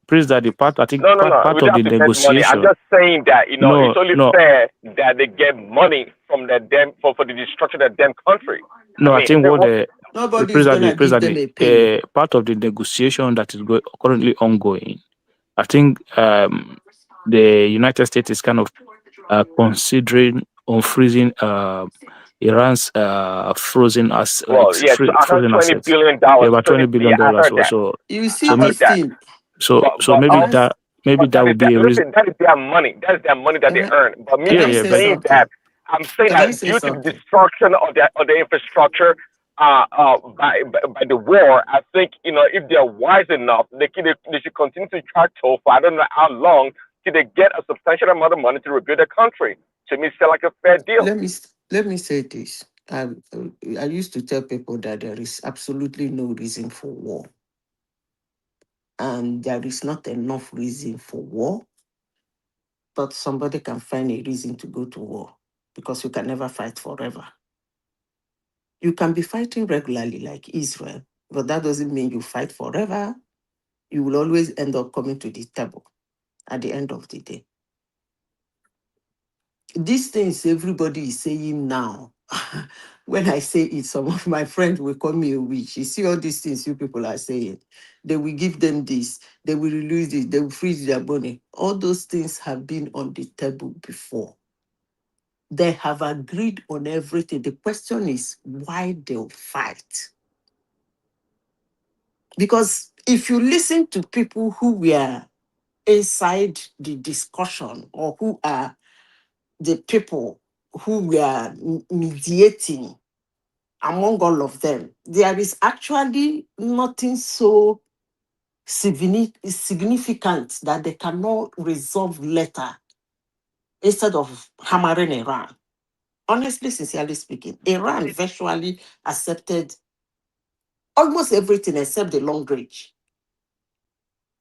please, daddy. Part of the negotiation. I'm just saying that it's only fair that they get money from the for the destruction of them country. I think what the part of the negotiation that is currently ongoing. I think the United States is kind of considering on freezing Iran's frozen assets. $120 billion. About $20 billion. So you see this thing. So maybe that would be a reason. That is their money. That is their money that they earn. But I'm saying that due to the destruction of the infrastructure, by the war. I think if they're wise enough, they should continue to charge toll for I don't know how long till they get a substantial amount of money to rebuild the country. To me, it's like a fair deal. Let me say this. I used to tell people that there is absolutely no reason for war, and there is not enough reason for war. But somebody can find a reason to go to war because you can never fight forever. You can be fighting regularly like Israel, but that doesn't mean you fight forever. You will always end up coming to the table at the end of the day. These things everybody is saying now. When I say it, some of my friends will call me a witch. You see all these things you people are saying. They will give them this, they will release it, they will freeze their money. All those things have been on the table before. They have agreed on everything. The question is why they'll fight. Because if you listen to people who were inside the discussion or who are the people who were mediating among all of them, there is actually nothing so significant that they cannot resolve later instead of hammering Iran. Honestly, sincerely speaking, Iran virtually accepted almost everything except the long range.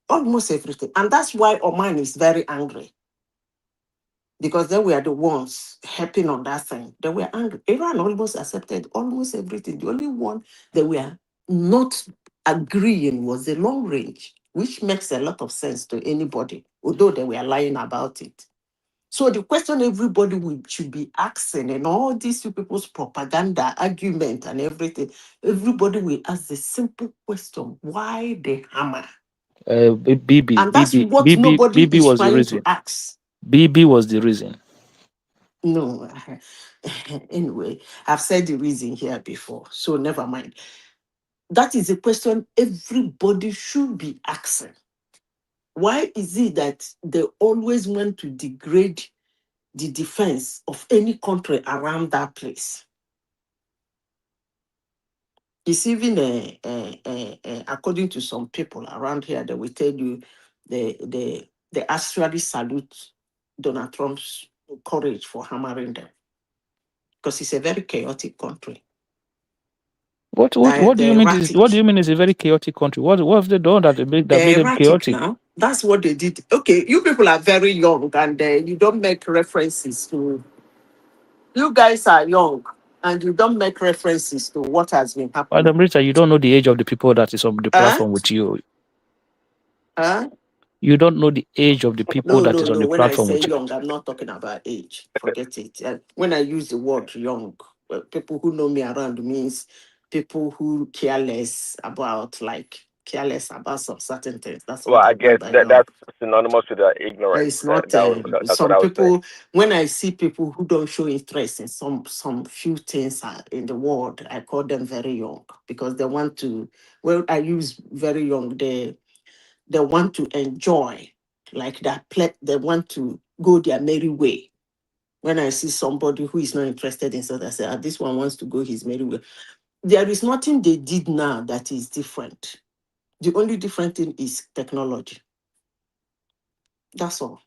Almost everything. And that's why Oman is very angry. Because they were the ones helping on that thing. They were angry. Iran almost accepted almost everything. The only one they were not agreeing was the long range, which makes a lot of sense to anybody, although they were lying about it. So the question everybody should be asking, and all these people's propaganda, argument, and everything, everybody will ask the simple question: why the hammer? And that's what nobody is was the trying to reason. ask. BB was the reason. No, anyway, I've said the reason here before, so never mind. That is a question everybody should be asking. Why is it that they always want to degrade the defense of any country around that place? It's even according to some people around here, that will tell you they actually salute Donald Trump's courage for hammering them, because it's a very chaotic country. What do you mean? What do you mean? It's a very chaotic country. What have they done that made them chaotic? Now, that's what they did. Okay, you people are very young and you don't make references to. You guys are young and you don't make references to what has been happening. Madam Rita, you don't know the age of the people that is on the platform with you. You don't know the age of the people that is on the When I platform say with you. young, I'm not talking about age. Forget it. When I use the word young, people who know me around means people who careless about some certain things. That's Well, what I I mean guess by young. that's synonymous with ignorance. It's not That's what some I would say. people. When I see people who don't show interest in some few things in the world, I call them very young, because they want to. Well, I use very young. They want to enjoy, like that. They want to go their merry way. When I see somebody who is not interested in something, I say, this one wants to go his merry way. There is nothing they did now that is different. The only different thing is technology. That's all.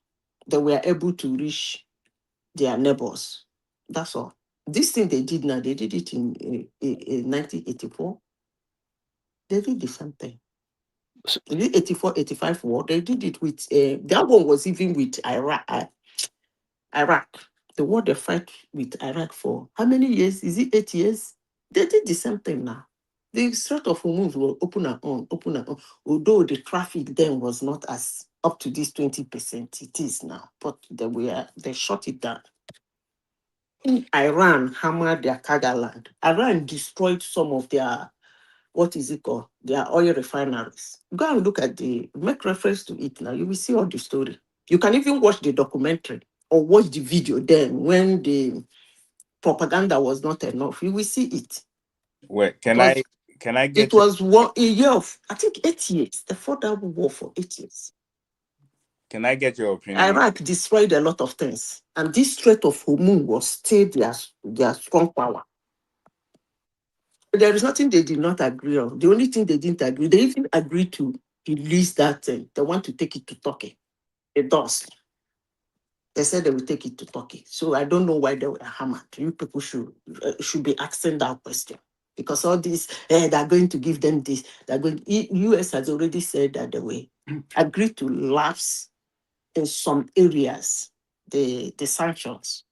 They were able to reach their neighbors. That's all. This thing they did now, they did it in 1984. They did the same thing. They did 84, 85 war. They did it with, that one was even with Iraq. The war they fight with Iraq for how many years? Is it 8 years? They did the same thing now. The Strait of Hormuz will open and on. Although the traffic then was not as up to this 20%, it is now. But they shut it down. Iran hammered their cargo land. Iran destroyed some of their, what is it called? Their oil refineries. Go and look at make reference to it now. You will see all the story. You can even watch the documentary or watch the video then when the propaganda was not enough. You will see it. Wait, can I get it was a year of, I think, 8 years. They fought that war for 8 years. Can I get your opinion? Iraq destroyed a lot of things, and this Strait of Hormuz was still their strong power. There is nothing they did not agree on. The only thing they didn't agree, they even agreed to release that thing. They want to take it to Turkey. It does. They said they will take it to Turkey. So I don't know why they were hammered. You people should be asking that question. Because all this, they're going to give them this. They're going. US has already said that they will agree to lapse in some areas the sanctions.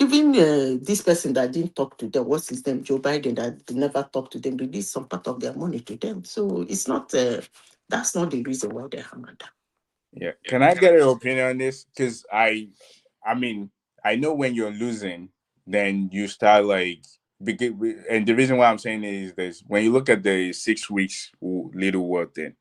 Even this person that didn't talk to them, what's his name, Joe Biden, that never talked to them, released some part of their money to them. So it's not. That's not the reason why they're hammered. Yeah. Can I get your opinion on this? Because I mean, I know when you're losing, then you start like, and the reason why I'm saying is this: when you look at the 6 weeks little war thing,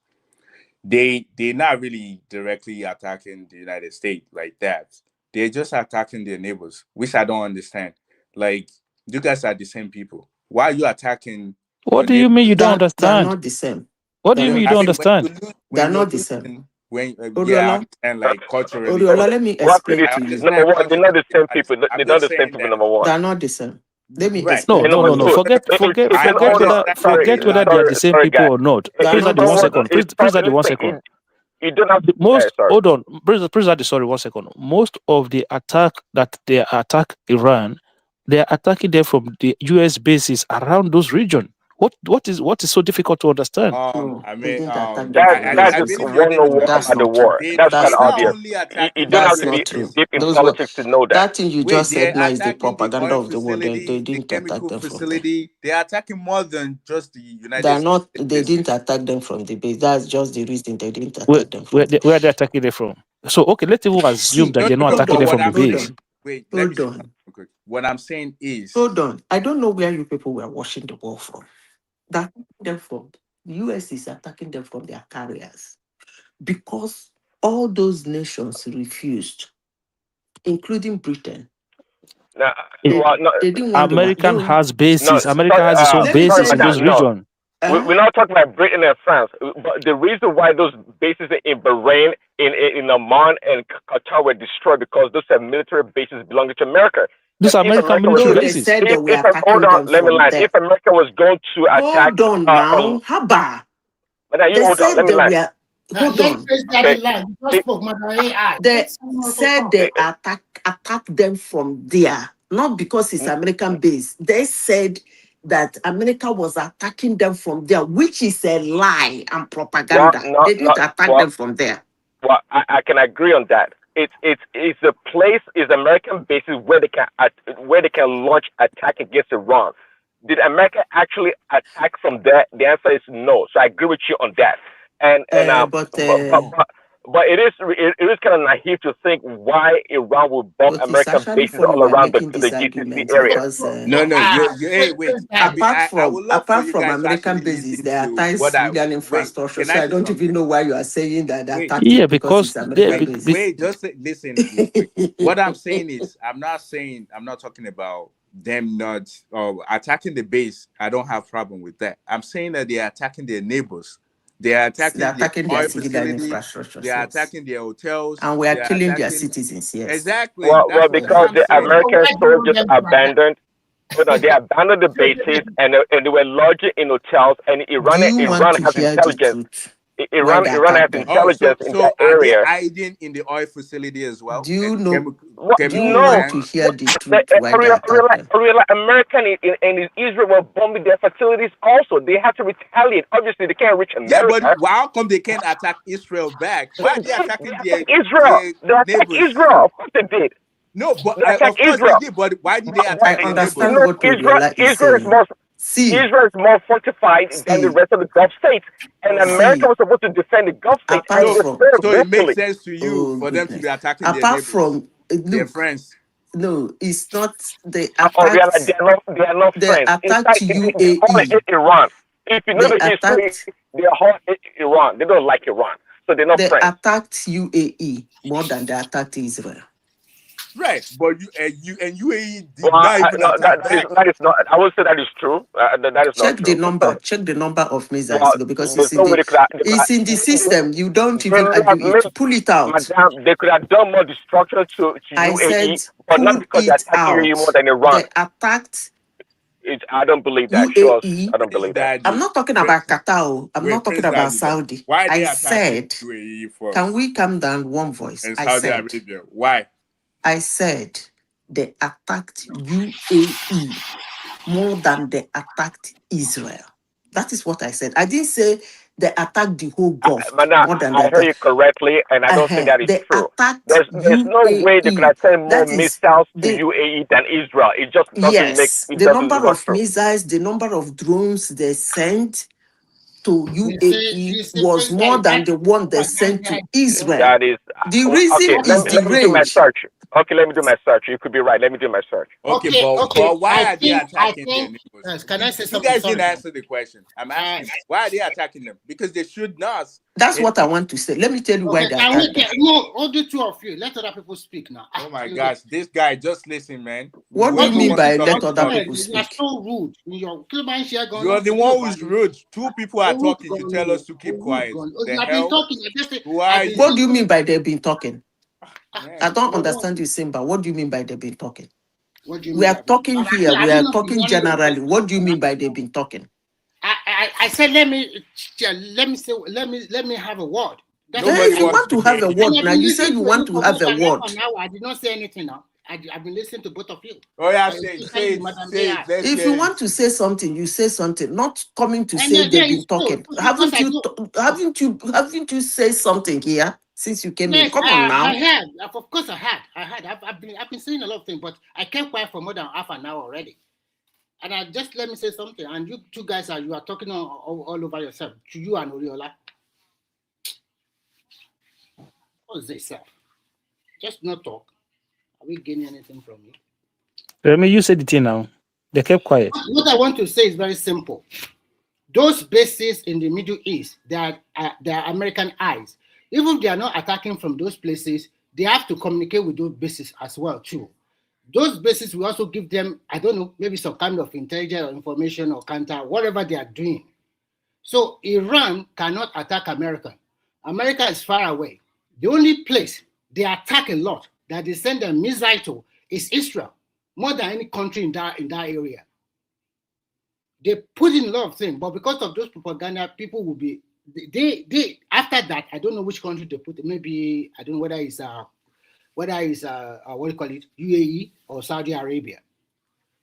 they're not really directly attacking the United States like that. They're just attacking their neighbors, which I don't understand. Like, you guys are the same people. Why are you attacking What your do you neighbor? mean you don't They're understand? not the same. What do you mean you don't understand? They're not the same. When yeah, I Oriola, understand, like culturally. Oriola, let me explain I to you. understand Number one, they're not the same culturally, people. I'm They're not just the same saying people. that. Number one. They're not the same. Let me Right. explain. No. Number two, Forget hold on. forget whether they are the same Sorry, people guy. or not. They're Please not add the one same. second. Please add 1 second. You don't have to. Most sorry. hold on. Please add sorry 1 second. Most of the attack that they attack Iran, they are attacking them from the US bases around those regions. What is so difficult to understand? No, I they mean, didn't attack them That's I just believe you're getting 101 That's about the not true. war. they That's kind That's of not not obvious. true. only You attacking don't the have That's to not be true. bases. deep in Those were politics to know that. that thing you Wait, just they're said now is the attacking the propaganda oil of the world. They facility, the didn't attack chemical them from there. facility. They're attacking more than just the United They're not. States They didn't bases. attack them from the base. That's just the reason they didn't Where attack them from there. where are they attacking them from? So okay, let's even assume See, that No, they're not hold attacking but them on, what from the I'm hold base. saying, on, wait, let me hold say on, something quick. What I'm saying is, hold on. I don't know where you people were watching the war from. That them from the US is attacking them from their carriers because all those nations refused, including Britain. Now, Eh, well, no, They didn't want the war. American has bases. America sorry, has its own Let me bases tell in madam, those you. no. regions. We're not talking about Britain and France. But the reason why those bases in Bahrain, in Oman, and Qatar were destroyed because those are military bases belonging to America. These are If American America was military No, they bases. said they were hold attacking on, them let me from lie. there. If America was going to attack, Hold on now, Haba. madam, you They hold on, said let me they lie. were. Hold Let on. Daddy line. You just spoke, Madam AI. They Let someone else said talk. they attack them from there, not because it's American base. They said that America was attacking them from there, which is a lie and Well, propaganda. no, They didn't attack them from there. Well, I can agree on that. It's a place, is American bases where they can launch attack against Iran. Did America actually attack from there? The answer is no. So I agree with you on that. But it is kind of naive to think why Iran would bomb But it's American actually bases funny all we're around making the these GCC arguments area. because no, hey, wait. I would love for apart you from guys to American actually bases, listen they to attack what I civilian wait. infrastructure. Can So I I say don't even something? know why you are saying that they Wait, attacked Yeah, it because because it's American base. just listen real quick. What I'm saying is, I'm not talking about them not attacking the base. I don't have problem with that. I'm saying that they are attacking their neighbors. They are They're attacking their attacking their oil civilian facility. infrastructure, They are yes. attacking their hotels. And we are They are killing their attacking citizens, yes. exactly. Well, That's what because I'm the saying. American Why do you want soldiers them to attack? abandoned. They abandoned the bases and they were lodging in hotels. And Do you want Iran to has hear the intelligence. truth? Why Iran they has attack them? Oh, intelligence in that are they area. hiding in the oil facility as well? Do you And know? What? Do you chemical No. want to plants? hear the truth? Why they attack them? American and Israel were bombing their facilities also. They had to retaliate. Obviously, they can't reach Yeah, but America. how come they can't attack Israel back? Why are they They attacking attacked Israel. their They attacked neighbors? Israel. Of course they did. No, but They attacked of course they Israel. did. But why did they I attack their understand neighbors? what Oriola is Israel is saying. more See, Israel is more fortified than the rest of the Gulf states, and America see, was supposed to defend the Gulf states, and apart they from, failed So it makes woefully. sense to you oh for them to be goodness, attacking their apart neighbors, from, their look, friends. no, it's not, they Or attacked, they are not they friends. In attacked fact, they all hate UAE. Iran. If you know They the history, attacked, they all hate Iran. They don't like Iran, so they're not they friends. attacked UAE more than they attacked Israel. Right, but UAE did Well, not even no, attack back. that is not. I would say that is true. That is not Check the true. number. Check the number of Well, missiles because there's no way it's in the system. You don't they even could have argue made, it. Pull it out. madam, they could have done more destruction to I said, UAE, but not pull because they're it attacking UAE more out. than Iran. They attacked I don't believe that. Sure, UAE. I don't believe that. I'm not talking about Qatar. I'm not talking about Saudi. Why are I they attacking said, UAE first? can we calm down one voice? And I Saudi said, Arabia. Why? I said they attacked UAE more than they attacked Israel. That is what I said. I didn't say they attacked the whole Gulf Mana, more than they I heard you attacked. correctly, and I don't think that is They true. attacked There's no way they could UAE. have sent more That is missiles to the UAE than Israel. It just doesn't make yes. it The doesn't. number It's not of true. missiles, the number of drones they sent to UAE You say was more President, than that the one they sent propaganda to is wrong. Israel. That is The reason okay. is the Let me do my range. search. Okay, let me do my search. You could be right. Let me do my search. Okay, Okay. but why I are they think, attacking their neighbors? can I say You something? guys Sorry, didn't answer the question. I'm asking, why are they attacking them? Because they should not. That's what I want to say. Let me tell you why okay, they can we attacked them. get no? All the two of you, let other people speak now. Oh my gosh, this guy, just listen, man. What do you We're the mean ones by talking let to other talk. people You are speak? so rude. You're the one who's rude. Two people are talking. You tell us to keep quiet. The I've been hell? talking. Who are you? What do you mean by they've been talking? Man. I don't understand you, Simba. What do you mean by they've been talking? What do you We mean? are talking here. I We did are not talking want to- generally. What do you mean by they've been talking? I said let me have a word. If you want to have a word now, you say you want to have a word. I did not say anything now. I've been listening to both of you. Oh yeah, say it. If you want to say something, you say something. Not coming to say they've been talking. Haven't you said something here since you came in? Yes, Come on now. I had. Of course, I had. I've been saying a lot of things, but I kept quiet for more than half an hour already. And I just let me say something. And you two guys you are talking all over yourself. To you and Oriola. What is this, sir? Just not talk. Are we gaining anything from you? Remy, you said it here now. They kept quiet. What I want to say is very simple. Those bases in the Middle East, they are American eyes. Even if they are not attacking from those places, they have to communicate with those bases as well, too. Those bases will also give them, I don't know, maybe some kind of intelligence or information or counter, whatever they are doing. So Iran cannot attack America. America is far away. The only place they attack a lot that they send a missile to is Israel, more than any country in that area. They put in a lot of things, but because of those propaganda, people will be they after that. I don't know which country they put. Maybe I don't know whether it's what do you call it, UAE or Saudi Arabia.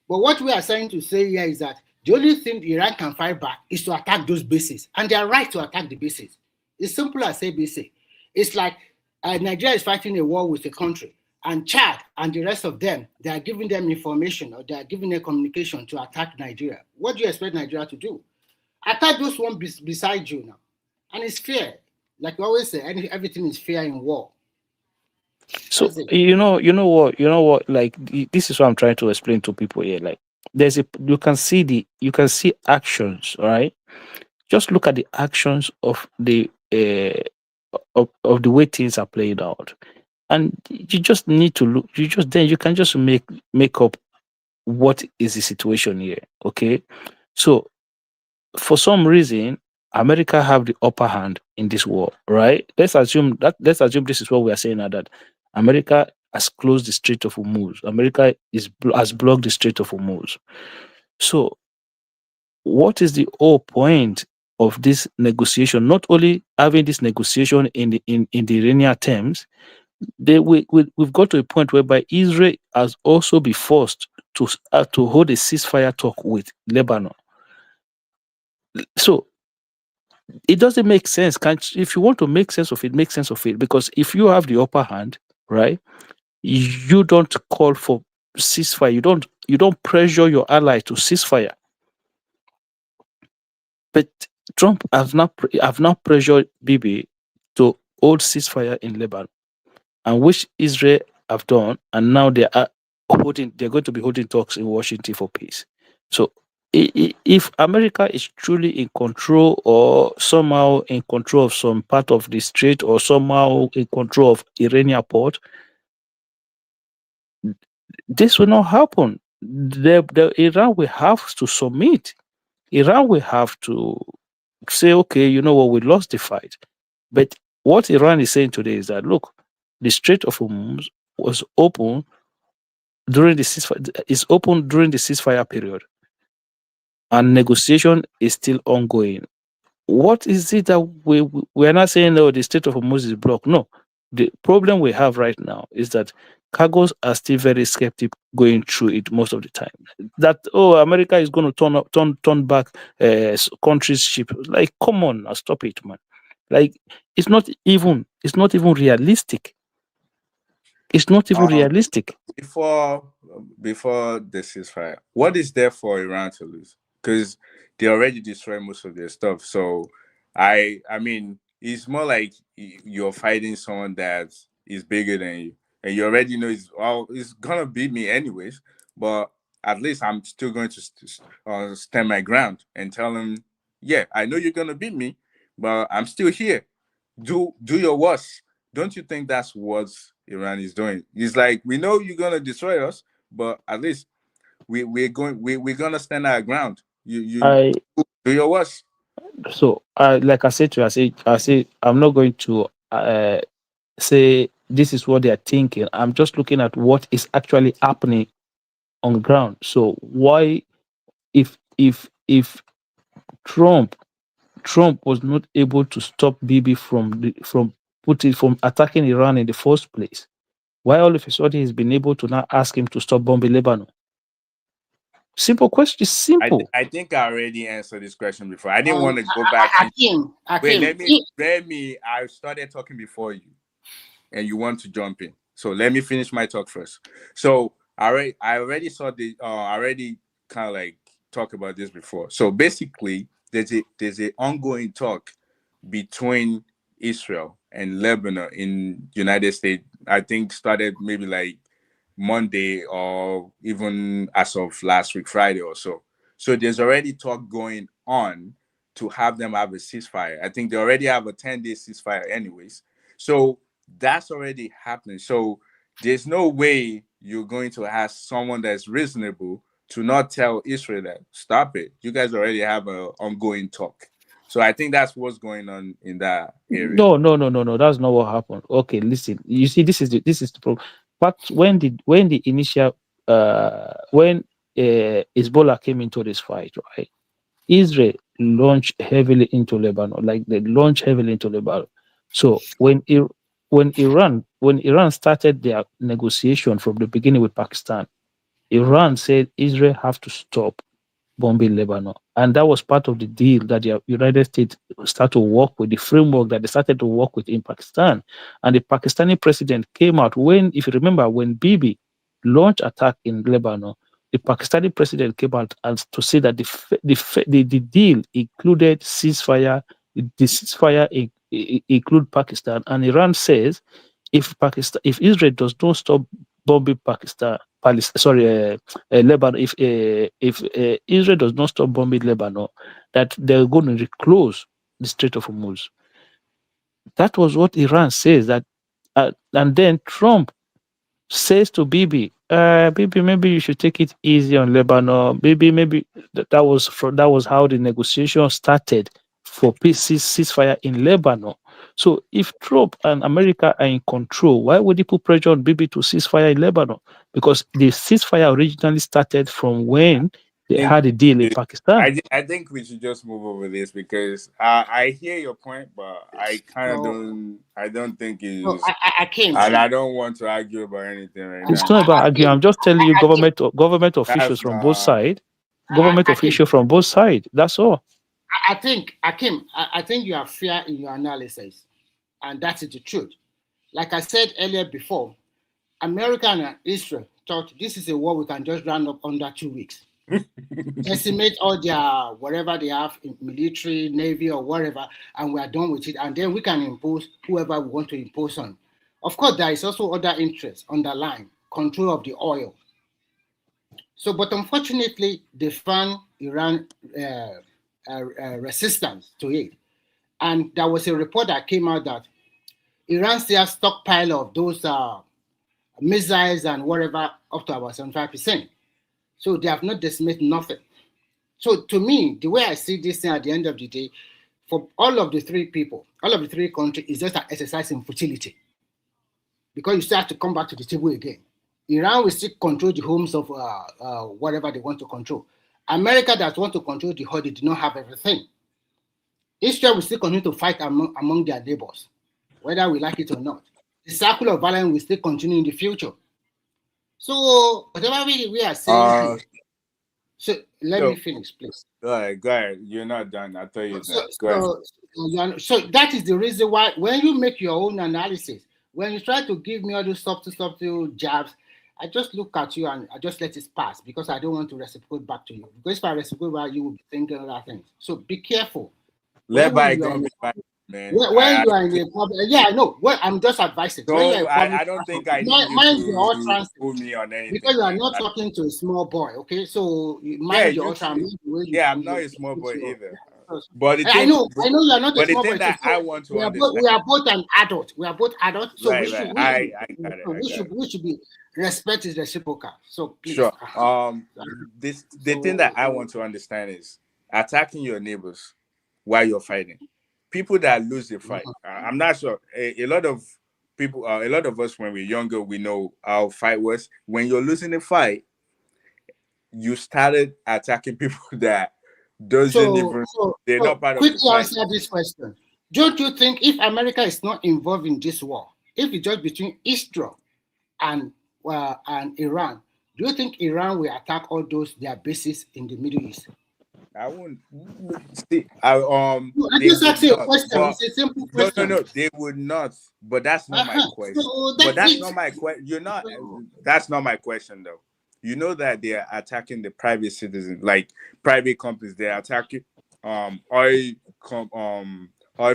But what we are trying to say here is that the only thing Iran can fight back is to attack those bases, and they are right to attack the bases. It's simple as ABC. It's like Nigeria is fighting a war with a country, and Chad and the rest of them, they are giving them information or they are giving them communication to attack Nigeria. What do you expect Nigeria to do? Attack those one beside you now. And it's fair. Like we always say, everything is fair in war. So you know what, like this is what I'm trying to explain to people here. Like you can see actions, all right? Just look at the actions of the of the way things are played out. And you just need to look, you can just make up what is the situation here. Okay. So for some reason, America have the upper hand in this war, right? Let's assume this is what we are saying now, that America has closed the Strait of Hormuz. America has blocked the Strait of Hormuz. So what is the whole point of this negotiation? Not only having this negotiation in the Iranian terms, we've got to a point whereby Israel has also been forced to hold a ceasefire talk with Lebanon. So it doesn't make sense. If you want to make sense of it, make sense of it. Because if you have the upper hand, right, you don't call for ceasefire. You don't pressure your ally to ceasefire. But Trump have not pressured Bibi to hold ceasefire in Lebanon, and which Israel have done, and now they're going to be holding talks in Washington for peace. So if America is truly in control, or somehow in control of some part of the strait, or somehow in control of Iranian port, this will not happen. Iran will have to submit. Iran will have to say, okay, you know what, we lost the fight. But what Iran is saying today is that, look, the Strait of Hormuz was open during the ceasefire period. and negotiation is still ongoing. What is it that we are not saying, oh, the Strait of Hormuz is blocked? No, the problem we have right now is that cargoes are still very skeptic going through it most of the time. That, oh, America is going to turn back countries' ship. Like, come on, now stop it, man. Like, it's not even realistic. It's not even realistic. Before the ceasefire, what is there for Iran to lose? Because they already destroyed most of their stuff. So, I mean, it's more like you're fighting someone that is bigger than you, and you already know it's gonna beat me anyways. But at least I'm still going to stand my ground and tell him, yeah, I know you're gonna beat me, but I'm still here. Do your worst. Don't you think that's what Iran is doing? It's like, we know you're gonna destroy us, but at least we're gonna stand our ground. You do your worst. So, like I said to you, I say I'm not going to say this is what they are thinking. I'm just looking at what is actually happening on the ground. So why, if Trump was not able to stop Bibi from attacking Iran in the first place, why all of a sudden he's been able to now ask him to stop bombing Lebanon? Simple question. Simple. I think I already answered this question before. I didn't want to go back. Wait, let me. I started talking before you, and you want to jump in. So let me finish my talk first. So I already saw the. I already kind of like talk about this before. So basically, there's a ongoing talk between Israel and Lebanon in United States. I think started maybe like Monday or even as of last week, Friday or so. So there's already talk going on to have them have a ceasefire. I think they already have a 10-day ceasefire anyways. So that's already happening. So there's no way you're going to ask someone that's reasonable to not tell Israel that, stop it. You guys already have an ongoing talk. So I think that's what's going on in that area. No. That's not what happened. Okay, listen. You see, this is the problem. But when the initial when Hezbollah came into this fight, right? Israel launched heavily into Lebanon, like they launched heavily into Lebanon. So when Iran started their negotiation from the beginning with Pakistan, Iran said Israel have to stop bombing Lebanon. And that was part of the deal that the United States started to work with, the framework that they started to work with in Pakistan. And the Pakistani president came out if you remember, when Bibi launched attack in Lebanon, the Pakistani president came out and to say that the deal included ceasefire. The ceasefire include Pakistan, and Iran says if Israel does not stop bombing Lebanon, if Israel does not stop bombing Lebanon, that they're going to reclose the Strait of Hormuz. That was what Iran says. That, and then Trump says to Bibi, Bibi, maybe you should take it easy on Lebanon. Maybe that was how the negotiation started for peace ceasefire in Lebanon. So if Trump and America are in control, why would they put pressure on Bibi to ceasefire in Lebanon? Because the ceasefire originally started from when they had a deal in Pakistan. I think we should just move over this because I hear your point, but I kind of don't think it's. I can't. And I don't want to argue about anything right now. It's not about arguing. I'm just telling you, government officials from both sides. Government officials from both sides. That's all. I think, Akim, I think you are fair in your analysis, and that is the truth. Like I said earlier before, America and Israel thought this is a war we can just run up under 2 weeks. Estimate all their whatever they have in military, navy, or whatever, and we are done with it. And then we can impose whoever we want to impose on. Of course, there is also other interests underlying control of the oil. So, but unfortunately, they found Iran resistance to it. And there was a report that came out that Iran still has stockpile of those missiles and whatever up to about 75%. So they have not decimated nothing. So to me, the way I see this thing at the end of the day, for all of the three countries, is just an exercise in futility. Because you still have to come back to the table again. Iran will still control the homes of whatever they want to control. America that want to control the whole, they do not have everything. Israel will still continue to fight among their neighbors, whether we like it or not. The cycle of violence will still continue in the future. So whatever we are saying here. So let me finish, please. Go ahead. You're not done. I thought you were done. So that is the reason why when you make your own analysis, when you try to give me all those subtle jabs, I just look at you and I just let it pass because I don't want to reciprocate back to you. Because if I reciprocate back, you will be thinking other things. So be careful. Let bygone be bygone, man. When you are in a problem, yeah, no. Well, I'm just advising. I don't think I need you to put me on anything. Because you are not talking to a small boy, okay? So mind your utterance. I'm not a small boy either. But I know you are not a small boy. But the thing that I want to understand, we are both an adult. We are both adults. So we should be respect is reciprocal. So please. Sure. The thing that I want to understand is attacking your neighbors while you're fighting. People that lose the fight. I'm not sure. A lot of people, a lot of us when we're younger, we know how fight was. When you're losing the fight, you started attacking people that they're not part of the fight. Quickly answer this question. Don't you think if America is not involved in this war, if it's just between Israel and Iran, do you think Iran will attack all their bases in the Middle East? I wouldn't see. I just asked you a question. It's a simple question. No, they would not. But that's not my question. That's not my question. That's not my question, though. You know that they are attacking the private citizens, like private companies. They are attacking oil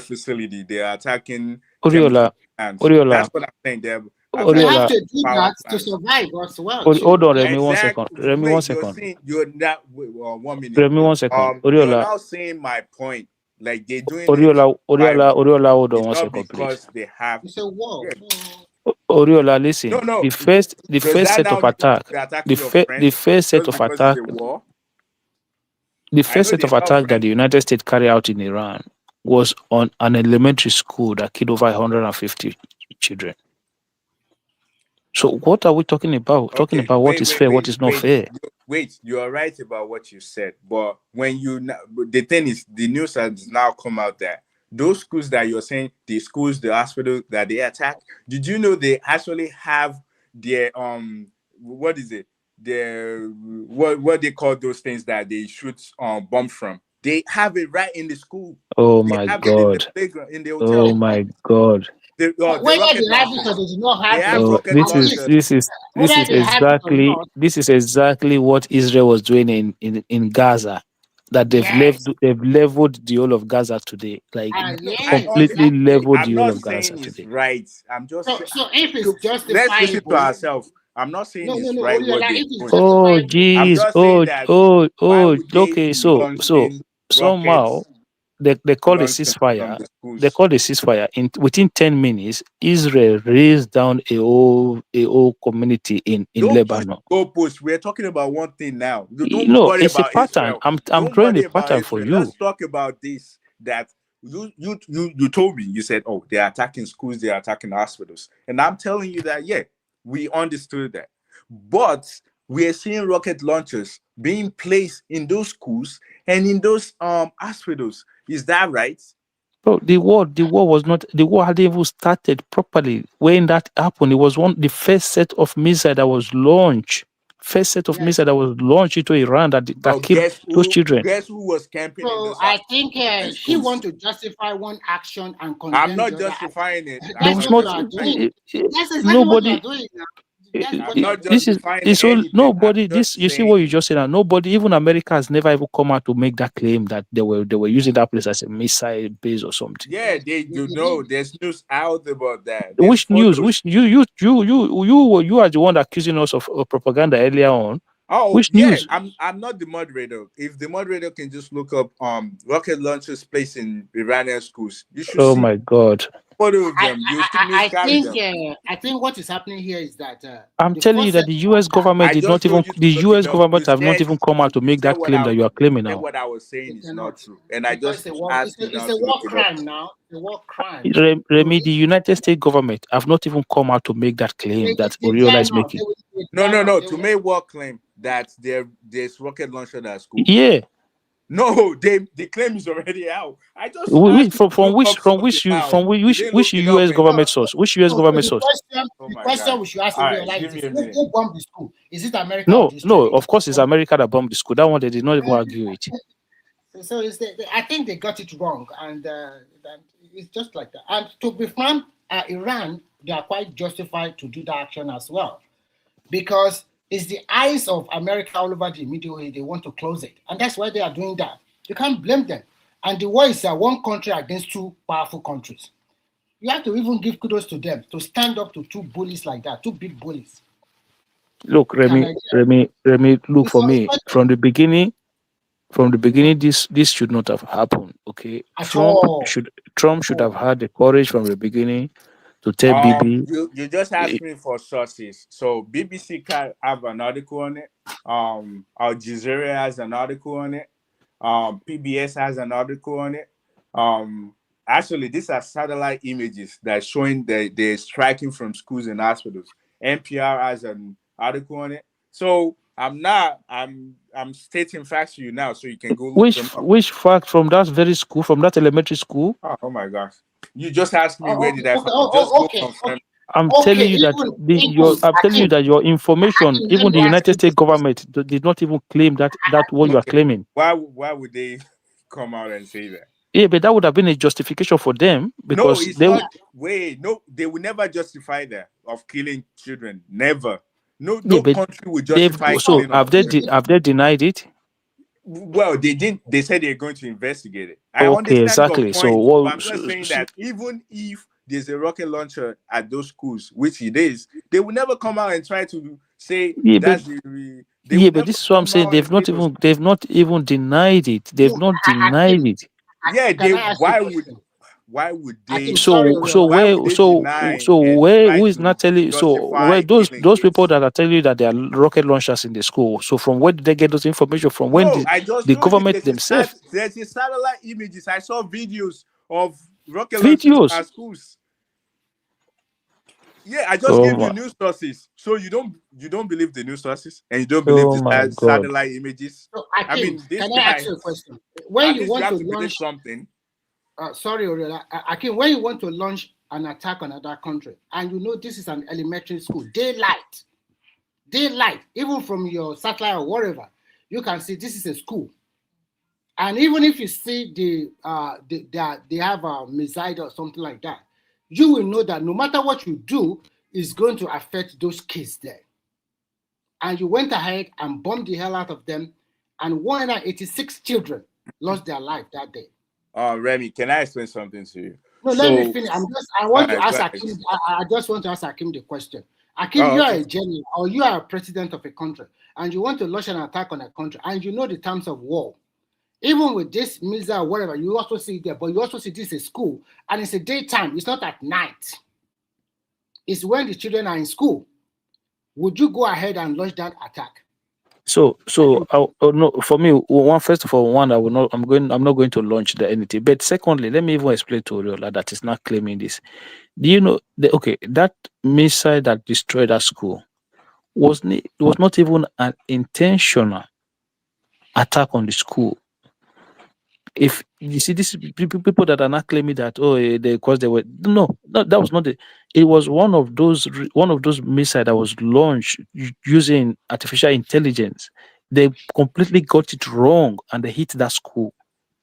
facility. They are attacking Oriola. That's what I'm saying. They have to do that to survive as well. Hold on, Remy, 1 second. Remy, 1 second. You're not 1 minute. Remy, 1 second. You're now saying my point. Like they're doing Oriola, hold on 1 second, because please. they have. It's a war. Oriola, listen. No. The first set of attack. The first set of attack. The first set of attack that the United States carried out in Iran was on an elementary school that killed over 150 children. So what are we talking about? Talking about what is fair, what is not fair. Wait, you are right about what you said, but the thing is, the news has now come out that those schools that you're saying, the schools, the hospital that they attack, did you know they actually have their what is it? Their what they call those things that they shoot bombs from? They have it right in the school. Oh my God! In the hotel. Oh my God! This is exactly what Israel was doing in Gaza. That they've leveled the whole of Gaza today, like completely leveled the whole of Gaza today. Right? I'm just so if it's justifiable, let's listen to ourselves. I'm not saying it's right. Oh geez! Okay. So somehow they call the ceasefire. They call the ceasefire. Within 10 minutes, Israel raised down a whole community in Lebanon. We're talking about one thing now. It's a pattern. I'm drawing a pattern for you. Let's talk about this. That you told me. You said, oh, they're attacking schools, they're attacking hospitals, and I'm telling you that we understood that, but we are seeing rocket launchers being placed in those schools and in those hospitals. Is that right? Bro, the war hadn't even started properly when that happened. It was the first set of missiles that was launched. Into Iran that killed those children. Guess who was camping in those I think he wants to justify one action and condemn I'm not justifying it. That's nobody. I'm not justifying nobody. You see what you just said now. Nobody, even America, has never even come out to make that claim that they were using that place as a missile base or something. Yeah, there's news out about that. Which news? Which you are the one accusing us of propaganda earlier on. Oh, which news? I'm not the moderator. If the moderator can just look up rocket launchers placed in Iranian schools, you should. Oh my God. photo of them. You see me carry them. I think what is happening here is that I'm telling you that the U.S. government did not even the U.S. government have not even come out to make that claim that you are claiming now. What I was saying is not true, and I just asked you now it's a to war look it up. crime now. It's a war crime. Remy, the United States government have not even come out to make that claim that Oriola is making. No. To make what claim that there's rocket launcher at school? Yeah. No, the claim is already out. I just from which U.S. government source? Which U.S. government source? The question we should ask Oriola is who bombed the school? Is it America? No, of course it's America that bombed the school. That one they did not even argue it. So I think they got it wrong, and it's just like that. And to be frank, Iran, they are quite justified to do that action as well, because it's the eyes of America all over the Middle East. They want to close it, and that's why they are doing that. You can't blame them. And the war is one country against two powerful countries. You have to even give kudos to them to stand up to two bullies like that, two big bullies. Look, Remy, look, for me, from the beginning, this should not have happened. Okay, Trump should have had the courage from the beginning to tell Bibi. You just asked me for sources. So BBC can have an article on it. Al Jazeera has an article on it. PBS has an article on it. Actually, these are satellite images that showing they're striking from schools and hospitals. NPR has an article on it. So I'm stating facts to you now, so you can go look them up. Which fact from that very school, from that elementary school? Oh my gosh! You just asked me where did I confirm. I'm telling you that your information, even the United States government did not even claim that what you are claiming. Why would they come out and say that? Yeah, but that would have been a justification for them, because they will never justify that of killing children. Never. No country would justify. So have they denied it? Well, they didn't. They said they're going to investigate it. I understand exactly. Your point, so I'm just saying that even if there's a rocket launcher at those schools, which it is, they will never come out and try to say but this is what I'm saying. They've not even denied it. They've not denied it. Yeah, why would they? Who is not telling? So where those people that are telling you that there are rocket launchers in the school? So from where did they get those information from? When the government themselves? There's a satellite images. I saw videos of rocket launchers at schools. Yeah, I just gave you news sources. So you don't believe the news sources, and you don't believe the satellite images. So, Akim, can I ask you a question? When you want to launch something. Sorry, Oriola. Akim, when you want to launch an attack on another country, and you know this is an elementary school, daylight, even from your satellite or wherever, you can see this is a school. And even if you see they have a missile or something like that, you will know that no matter what you do, is going to affect those kids there. And you went ahead and bombed the hell out of them, and 186 children lost their life that day. Remy, can I explain something to you? No, let me finish. I want to ask Akim. I just want to ask Akim the question. Akim, you are a general, or you are a president of a country, and you want to launch an attack on a country, and you know the terms of war. Even with this missile, whatever, you also see it there, but you also see this is school, and it's a daytime. It's not at night. It's when the children are in school. Would you go ahead and launch that attack? So no, for me, first of all, I will not. I'm not going to launch anything. But secondly, let me even explain to Oriola that is not claiming this. Do you know that missile that destroyed that school was not even an intentional attack on the school. If you see these people that are not claiming that because they were that was not it. It was one of those missiles that was launched using artificial intelligence. They completely got it wrong and they hit that school.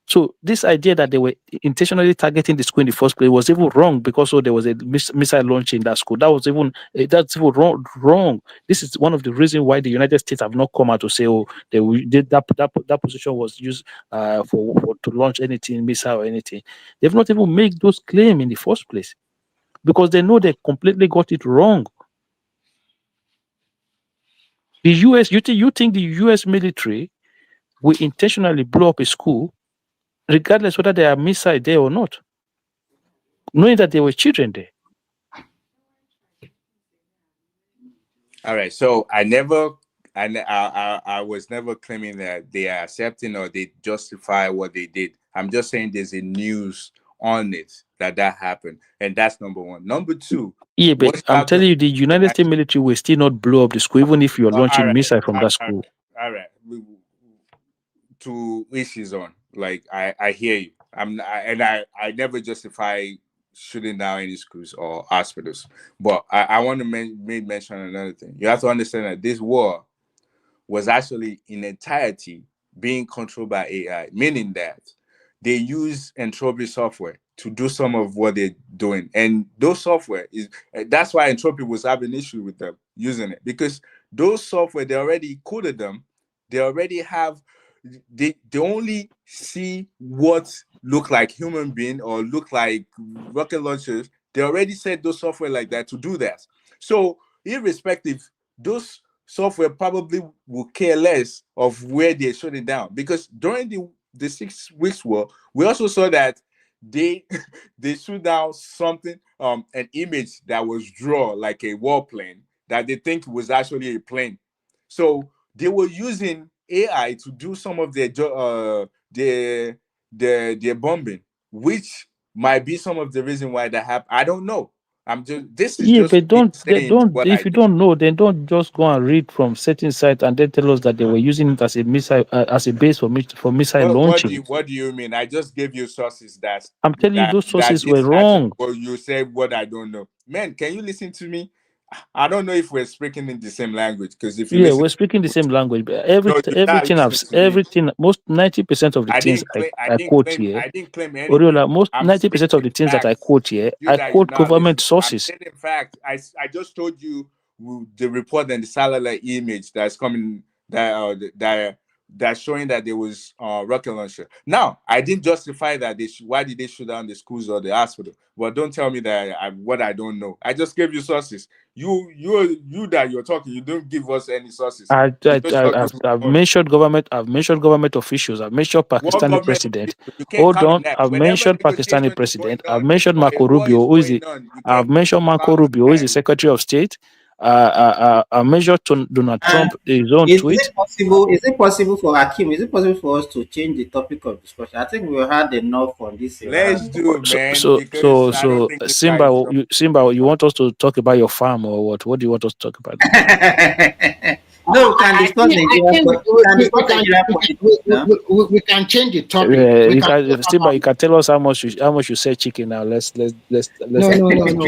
So this idea that they were intentionally targeting the school in the first place was even wrong, because there was a missile launch in that school. That's even wrong. This is one of the reasons why the United States have not come out to say, they did that position was used to launch anything, missile or anything. They've not even made those claims in the first place, because they know they completely got it wrong. The US, you think the US military will intentionally blow up a school, regardless whether there are missiles there or not? knowing that there were children there. All right, so I was never claiming that they are accepting or they justify what they did. I'm just saying there's a news on it that happened, and that's number one. Number two, yeah, but I'm telling you, the United States military will still not blow up the school, even if you're launching missiles from that school. All right. To issues on, like I hear you. I never justify shooting down any schools or hospitals, but I want to mention another thing. You have to understand that this war was actually in entirety being controlled by AI, meaning that they use entropy software to do some of what they're doing. And those software that's why entropy was having issue with them using it, because those software, they already coded them. They already have, they only see what look like human being or look like rocket launchers. They already set those software like that to do that. So irrespective, those software probably will care less of where they're shutting down, because during the 6 weeks war, we also saw that they shoot down something, an image that was drawn like a warplane that they think was actually a plane. So they were using AI to do some of their bombing, which might be some of the reason why that happened. I don't know. But if you don't know, then don't just go and read from certain sites and then tell us that they were using it as a missile, as a base for missile launching. What do you mean? I just gave you sources I'm telling you, those sources were wrong. Well, you said what I don't know. Man, can you listen to me? I don't know if we're speaking in the same language, because if you we're speaking the same language. But everything, most 90% of the things I quote here, I didn't claim anything. Oriola, most 90% of the things that I quote here, I quote government sources. In fact, I just told you the report and the satellite image that's coming that's showing that there was rocket launcher. Now, I didn't justify that. Why did they shoot down the schools or the hospital? But don't tell me that what I don't know. I just gave you sources. You that you're talking, you don't give us any sources. I've mentioned government. I've mentioned government officials. I've mentioned Pakistani president. Hold on. I've mentioned Pakistani president. I've mentioned Marco Rubio, who is the. I've mentioned Marco Rubio, who is the Secretary of State. I measured Donald Trump his own tweet. Is it possible for Hakim? Is it possible for us to change the topic of discussion? I think we had enough on this. Let's do, man. So Simba, you want us to talk about your farm or what? What do you want us to talk about? No, we can discuss we can change the topic. Simba, you can tell us how much you sell chicken now. Let's. No. We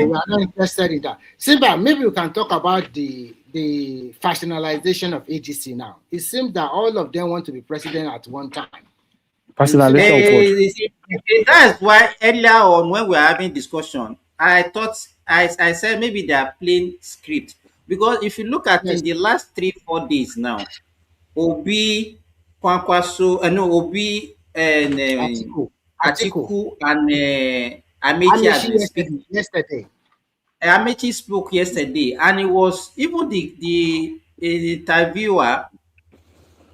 are not interested in that. Simba, maybe we can talk about the factionalization of AGC now. It seems that all of them want to be president at one time. Factionalization. That's why earlier on when we were having discussion, I thought I said maybe they are playing script. Because if you look at in the last 3-4 days now, Obi, Kwankwaso, Obi and Atiku and Amechi has been yesterday. Amechi spoke yesterday, and it was even the interviewer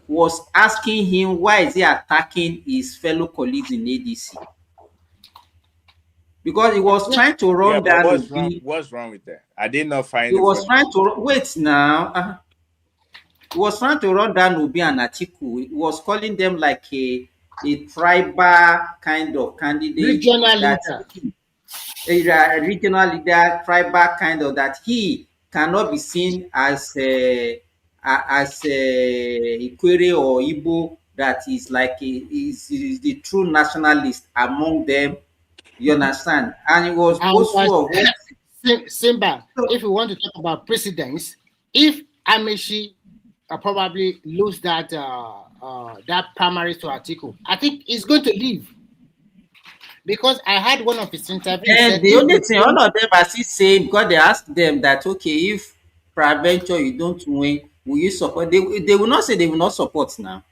was asking him why is he attacking his fellow colleagues in ADC. Because he was trying to run down. What's wrong with that? I did not find. He was trying to wait now. He was trying to run down Obi and Atiku. He was calling them like a tribal kind of candidate, regional leader, tribal kind of, that he cannot be seen as a Ikwere or Igbo, that is like is the true nationalist among them. You understand? And it was boastful of Simba. If we want to talk about precedents, if Amechi probably lose that primary to Atiku, I think he's going to leave. Because I had one of his interviews. And the only thing, all of them are still saying, because they asked them that, okay, if peradventure you don't win, will you support? They will not say they will not support now.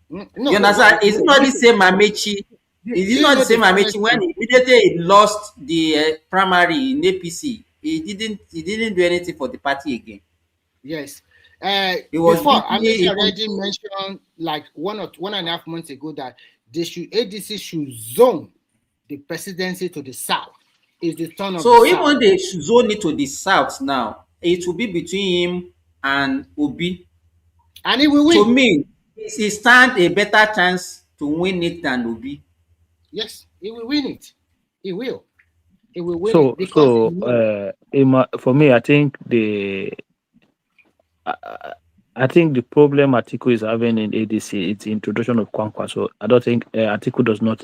No, you understand? It's not the same Amechi. It's not the same Amechi. When immediately he lost the primary in APC, he didn't do anything for the party again. Yes. Before, Amechi already mentioned like 1.5 months ago that ADC should zone the presidency to the south. is the son of the So South. even they zone it to the south now, it will be between him and Obi. And he will win. To me, he stand a better chance to win it than Obi. Yes, he will win it. He will. He will win it because for me, I think I think the problem Atiku is having in ADC is the introduction of Kwankwa. So I don't think Atiku does not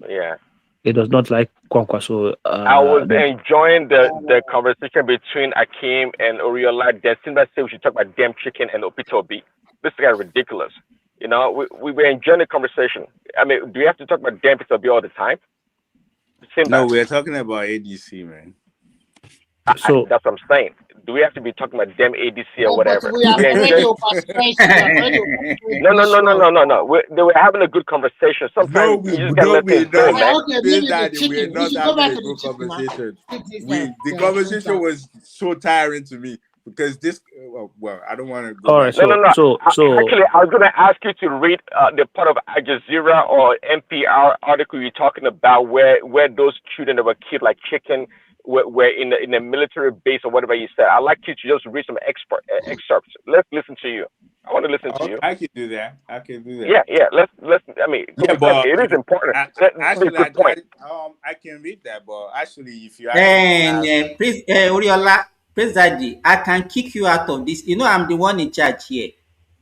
Yeah. he does not like Kwankwa. So I was enjoying the conversation between Akim and Oriola. Then Simba said we should talk about damn chicken and Opitobi. This is kind of ridiculous. You know, we were enjoying the conversation. I mean, do we have to talk about damn Opitobi all the time? No, we're talking about ADC, man. So that's what I'm saying. Do we have to be talking about damn ADC or whatever? We have already overstretched. No. They were having a good conversation. Sometimes you just gotta let things go, man. We're not having a good conversation. The conversation was so tiring to me because this. Well, I don't want to go. All right, so actually, I was gonna ask you to read the part of Al Jazeera or NPR article you're talking about where those children that were killed like chicken were in a military base or whatever you said. I'd like you to just read some excerpts. Let's listen to you. I want to listen to you. I can do that. Yeah. Let's. I mean, but it is important. I can read that, but actually, if you please, Oriola, President, I can kick you out of this. You know, I'm the one in charge here.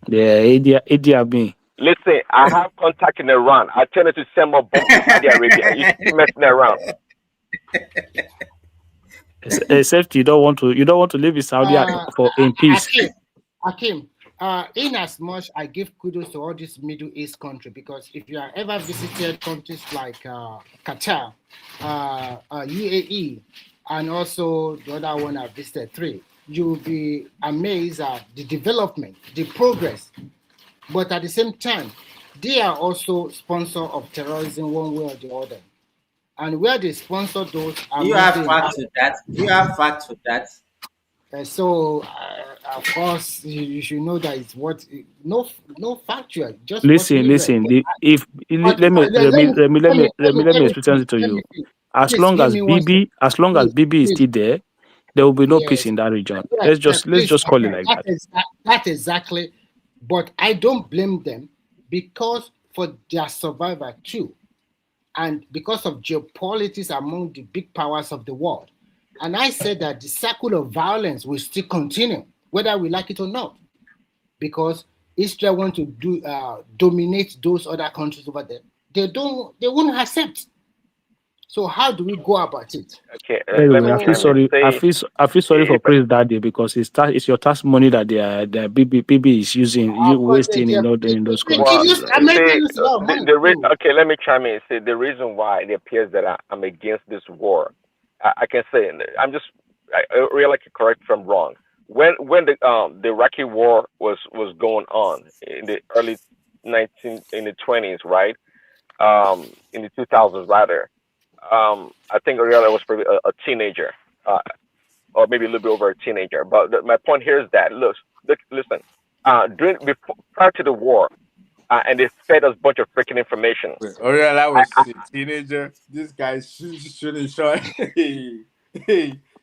Yeah, Idi Amin. Listen, I have contact in Iran. I tell you to send more bombs to Saudi Arabia. You keep messing around. Except you don't want to live in Saudi in peace. Hakim, in as much I give kudos to all these Middle East countries, because if you have ever visited countries like Qatar, UAE, and also the other one I visited, 3, you'll be amazed at the development, the progress. But at the same time, they are also sponsor of terrorism one way or the other. And where they sponsor those, you have facts to that. So, of course, you should know that it's no factual. Just listen. Let me explain it to you. As long as BB is still there will be no peace in that region. Let's just call it like that. That's exactly. But I don't blame them, because for their survival too, and because of geopolitics among the big powers of the world. And I said that the cycle of violence will still continue, whether we like it or not, because Israel want to dominate those other countries over there. They wouldn't accept. So how do we go about it? Okay. Anyway, I feel sorry for Prince Daddy, because it's your tax money that the BB is using, wasting in those countries. Okay, let me chime in and say the reason why it appears that I'm against this war. I can say I really like to correct if I'm wrong. When the Iraqi war was going on in the early 20s, right? In the 2000s rather. I think Ariella was probably a teenager, or maybe a little bit over a teenager. But my point here is that listen, prior to the war, and they fed us a bunch of freaking information. Ariella was a teenager. This guy shooting shot.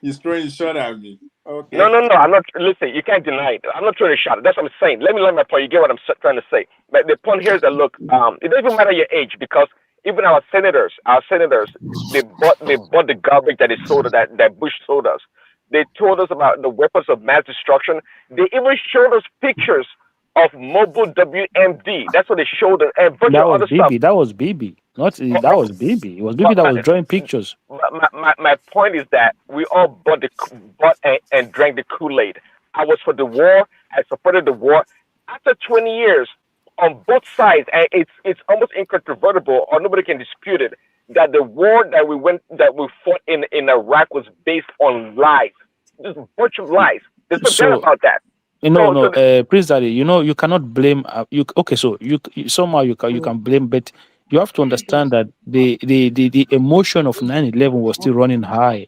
He's throwing a shot at me. Okay. No. I'm not. Listen, you can't deny it. I'm not throwing a shot. That's what I'm saying. Let me learn my point. You get what I'm trying to say. But the point here is that it doesn't even matter your age, because even our senators, they bought the garbage that that Bush sold us. They told us about the weapons of mass destruction. They even showed us pictures of mobile WMD. That's what they showed us. And that was BB. That was BB. That was BB. It was BB that was drawing pictures. My point is that we all bought and drank the Kool-Aid. I was for the war. I supported the war. After 20 years, on both sides, and it's almost incontrovertible, or nobody can dispute it, that the war that we fought in Iraq was based on lies. Just a bunch of lies. There's no doubt about that. Prince Daddy, you cannot blame. Somehow you can blame, but you have to understand that the emotion of 9/11 was still running high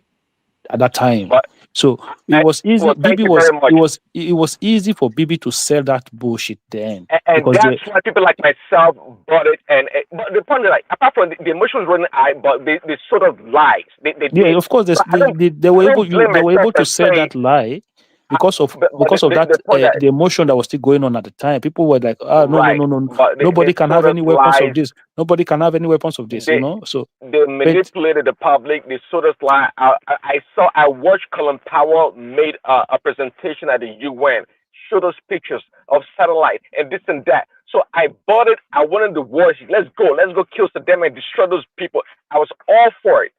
at that time. So it was easy. Well, thank Bibi you was very much. it was easy for Bibi to sell that bullshit then, And because that's why people like myself bought it. And but the point is, like, apart from the emotions running high, but they sort of lied. They yeah, did. of course So I don't they I were able don't blame they were myself able to per sell se. that lie because of But that the point that the emotion that was still going on at the time. People were like, right, no, but they nobody can sort have of any weapons of lies. this. Nobody can have any weapons of this. They So they but manipulated the public. They sort of lie. I watched Colin Powell made a presentation at the UN, showed us pictures of satellite and this and that. So I bought it. I wanted the war. Let's go kill Saddam and destroy those people. I was all for it.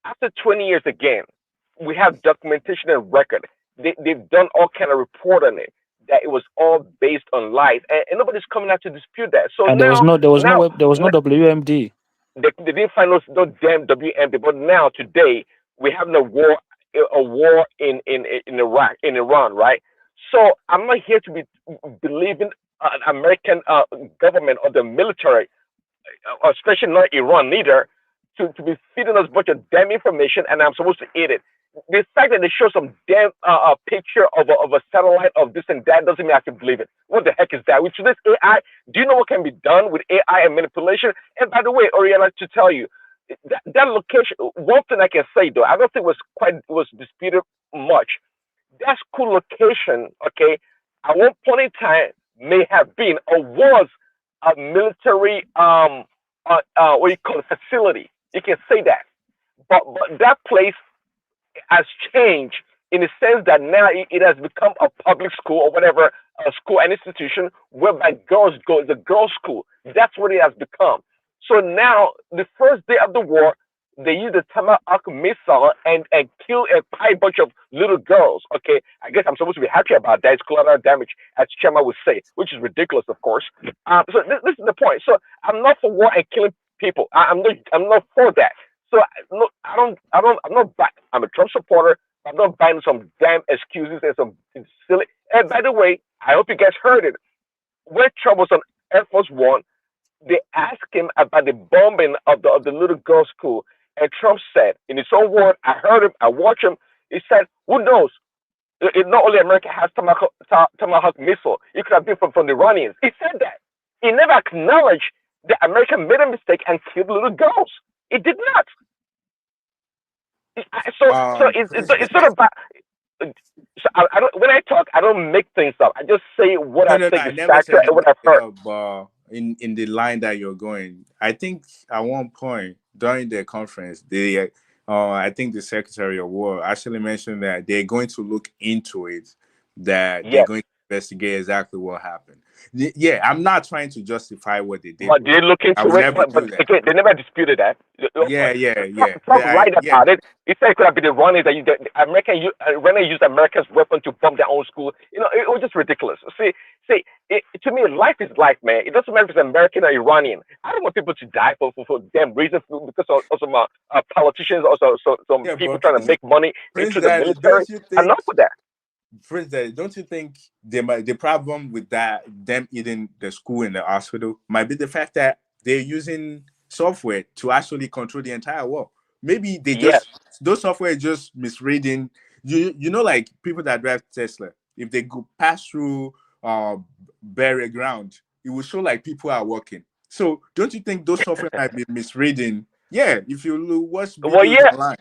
After 20 years again, we have documentation and record. They've done all kind of report on it that it was all based on lies, and nobody's coming out to dispute that. So and there was now, no now, WMD. they didn't find no damn WMD. But now today we have a war in Iraq, in Iran, right? So I'm not here to be believing an American government or the military, especially not Iran neither, to be feeding us a bunch of damn information, and I'm supposed to eat it. The fact that they show some damn picture of a satellite of this and that doesn't mean I can believe it. What the heck is that? With this AI, do you know what can be done with AI and manipulation? And by the way, Oriana, to tell you, that location, one thing I can say though, I don't think was disputed much. That school location, okay, at one point in time may have been or was a military what you call it, facility. You can say that, but that place has changed in the sense that now it has become a public school or whatever, a school and institution whereby girls go. The girls' school. That's what it has become. So now, the first day of the war, they used the Tomahawk missile and kill a pie bunch of little girls. Okay, I guess I'm supposed to be happy about that. It's collateral damage, as Chema would say, which is ridiculous, of course. So this is the point. So I'm not for war and killing people. I'm not for that. So no, I'm a Trump supporter. I'm not buying some damn excuses and some silly. And by the way, I hope you guys heard it. When Trump was on Air Force One, they asked him about the bombing of the little girls' school, and Trump said, in his own word, I heard him, I watched him. He said, "Who knows? Not only America has Tomahawk missile, it could have been from the Iranians." He said that. He never acknowledged that America made a mistake and killed little girls. It did not. So it's sort of about. So I don't, when I talk, I don't make things up. I just say what I think I is never factual said and you what I've made heard. it up, in the line that you're going. I think at one point during the conference, they I think the Secretary of War actually mentioned that they're going to look into it, that they're Yes. going to investigate exactly what happened. Yeah, I'm not trying to justify what they did. But they look I into would it, never but do that. again, they never disputed that. Yeah. Trump lied about it. He said it could have been the Iranians that Iranians used America's weapon to bomb their own school. You know, it was just ridiculous. See, to me, life is life, man. It doesn't matter if it's American or Iranian. I don't want people to die for damn reasons because of some politicians or some people trying to make money into the military. I'm not for that. President, don't you think the problem with them eating the school and the hospital might be the fact that they're using software to actually control the entire world? Maybe those software is just misreading. You know, like people that drive Tesla, if they go pass through buried ground, it will show like people are walking. So don't you think those software might be misreading? Yeah, if you watch Well, videos yeah. online.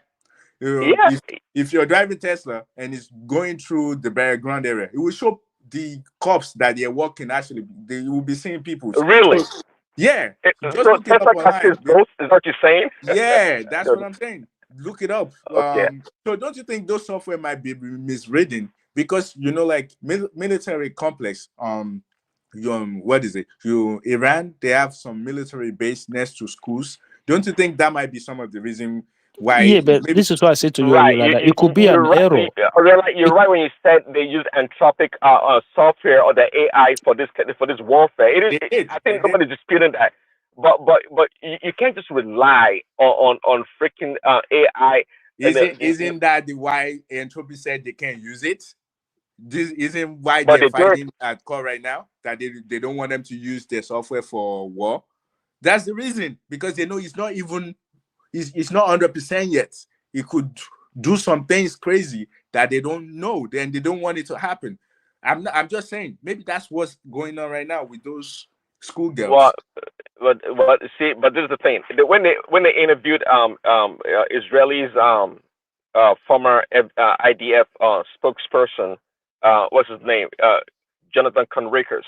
Yeah. If you're driving Tesla and it's going through the background area, it will show the cops that they're walking. Actually, they will be seeing people. Really? So, yeah, just So look it up Tesla can see online. ghosts, is what you're saying? Yeah, that's what I'm saying. Look it up. Okay. So don't you think those software might be misreading? Because like military complex. What is it? Iran, they have some military base next to schools. Don't you think that might be some of the reason why? Yeah, but Maybe, this is what I said to you, Right. Ariola, that it could be You're an right. error. You're right when you said they use Anthropic software or the AI for this warfare. I think nobody's disputing that. But you can't just rely on freaking AI. Isn't that the why Entropy said they can't use it? This isn't why But they're they did. fighting at core right now, that they don't want them to use their software for war. That's the reason, because they know it's not 100% yet. It could do some things crazy that they don't know, then they don't want it to happen. I'm just saying, maybe that's what's going on right now with those schoolgirls. But see, but this is the thing. When they interviewed Israelis former IDF spokesperson, what's his name, Jonathan Conrickers,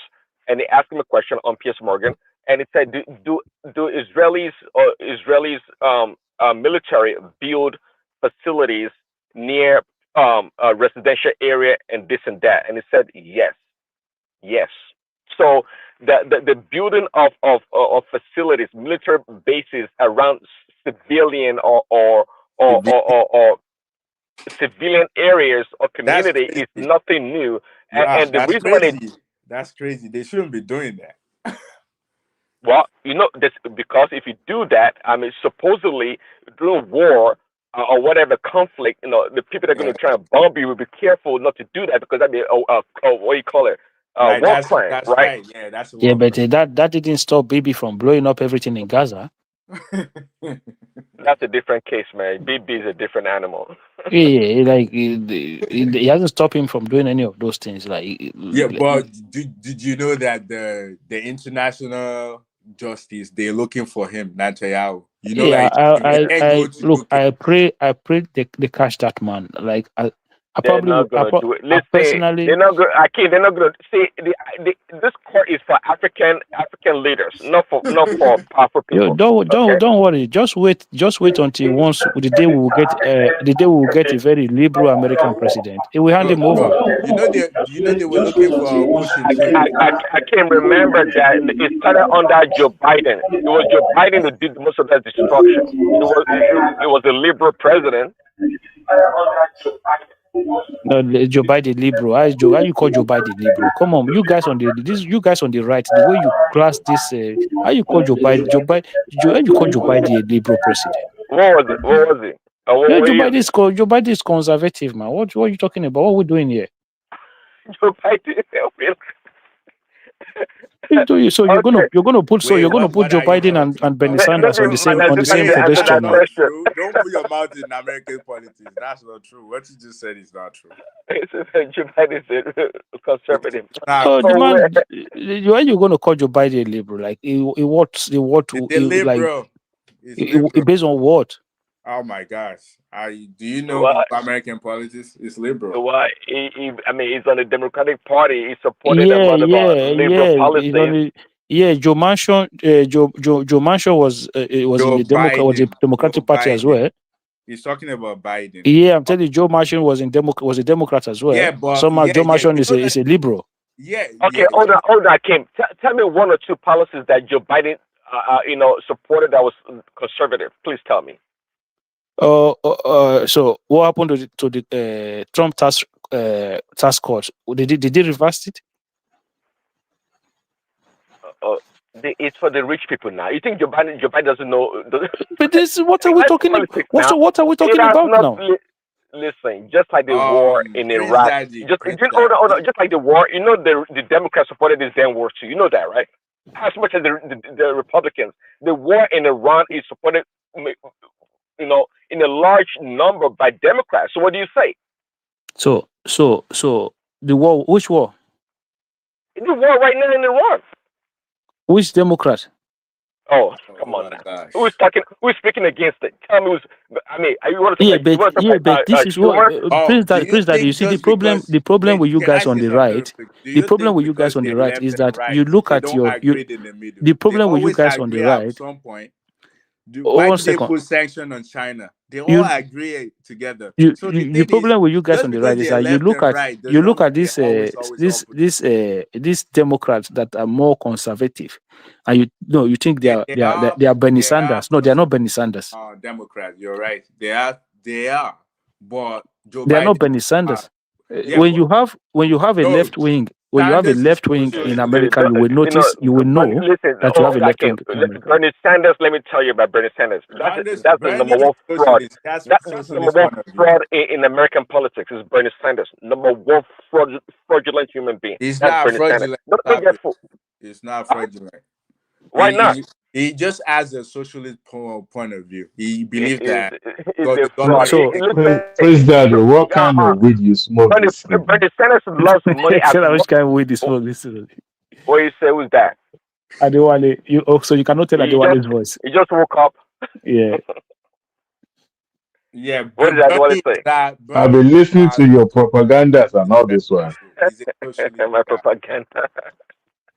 and they asked him a question on Piers Morgan, and it said, do Israelis or Israelis military build facilities near a residential area and this and that, and he said yes, yes. So the building of facilities, military bases around civilian or civilian areas or community is nothing new. And the That's reason why crazy. That's crazy. They shouldn't be doing that. well, this because if you do that, I mean, supposedly during war or whatever conflict, the people that are going to try and bomb you will be careful not to do that because that'd be what do you call it? Right, War crime, that's right? right. Yeah, that's a Yeah, war but that didn't stop Bibi from blowing up everything in Gaza. That's a different case, man. BB is a different animal. Yeah, like it hasn't stopped him from doing any of those things. Yeah, but did you know that the international justice, they're looking for him, Netanyahu? You know, yeah, like I look, I pray they catch that man. Like I They're probably not would. gonna do it. Listen, Personally, they're not going. They're not gonna see. This court is for African leaders, not for powerful yo, people. Okay. don't worry. Just wait until once the day we will get a very liberal American president. It will hand him over. You know they were looking for Putin too. I can remember that it started under Joe Biden. It was Joe Biden that did most of that destruction. It was a liberal president. No, Joe Biden liberal. How you call Joe Biden liberal? Come on, you guys on the right. The way you class this, how you call Joe Biden? How you call Joe Biden a liberal president? What was it? Yeah, Joe Biden is conservative, man. What are you talking about? What are we doing here? Joe Biden. So you're gonna put Joe Biden and Bernie Sanders on the same pedestrian now. Don't put your mouth in American politics. That's not true. What you just said is not true. Joe Biden is conservative. Oh, the man, why you gonna call Joe Biden a liberal? Like based on what? Oh my gosh! Do you know American politics is liberal? Why? I mean, he's on the Democratic Party. He supported a lot of liberal policies. Joe Manchin. Joe Manchin was in the Democratic Party as well. He's talking about Biden. Yeah, I'm telling you, Joe Manchin was a Democrat as well. Yeah, but somehow Joe Manchin is a liberal. Yeah. Okay, hold on, Kim. Tell me one or two policies that Joe Biden, supported that was conservative. Please tell me. So what happened to the Trump task force? Did they reverse it? It's for the rich people now. You think Joe Biden doesn't know? But what are we talking about? What are we talking about now? Listen, just like the war in Iraq, just like the war. You know, the Democrats supported this damn war too. You know that, right? As much as the Republicans, the war in Iran is supported, in a large number by Democrats. So what do you say? So the war, which war? The war right now in Iran. Which Democrat? Oh, come on now. Who's speaking against it? Tell me who's. I mean, you want to but this is what Prince Daddy. You see, the problem with you guys on the right. The problem with you guys on the right is that you look at the problem with you guys on the right. At some point, why did they put sanction on China? They all agree together. The problem with you guys on the right is that you look at these Democrats that are more conservative, and you think they are Bernie Sanders. No, they are not Bernie Sanders. Democrats, you're right. They are, but they are not Bernie Sanders. When you have a left wing. When you have a left wing in America, you will notice. You will know that you have a left wing. Bernie Sanders. Let me tell you about Bernie Sanders. That's the number one fraud. That's the number one fraud in American politics. Is Bernie Sanders number one fraudulent human being? He's not fraudulent. Don't get fooled. It's not fraudulent. Why not? He just has a socialist point of view. He believes Is that a the fraud. government So It looks like Praise God. What kind of weed you smoke Bernie, this evening? Bernie Sanders loves money as tell her much. which kind of weed is smoke this is. What you say was that? Adewale, so you cannot tell Adewale's voice. He just woke up. Yeah. yeah, What did Adewale say? I've Bernie been listening to your propagandas and all this one. He's a socialist My guy. propaganda.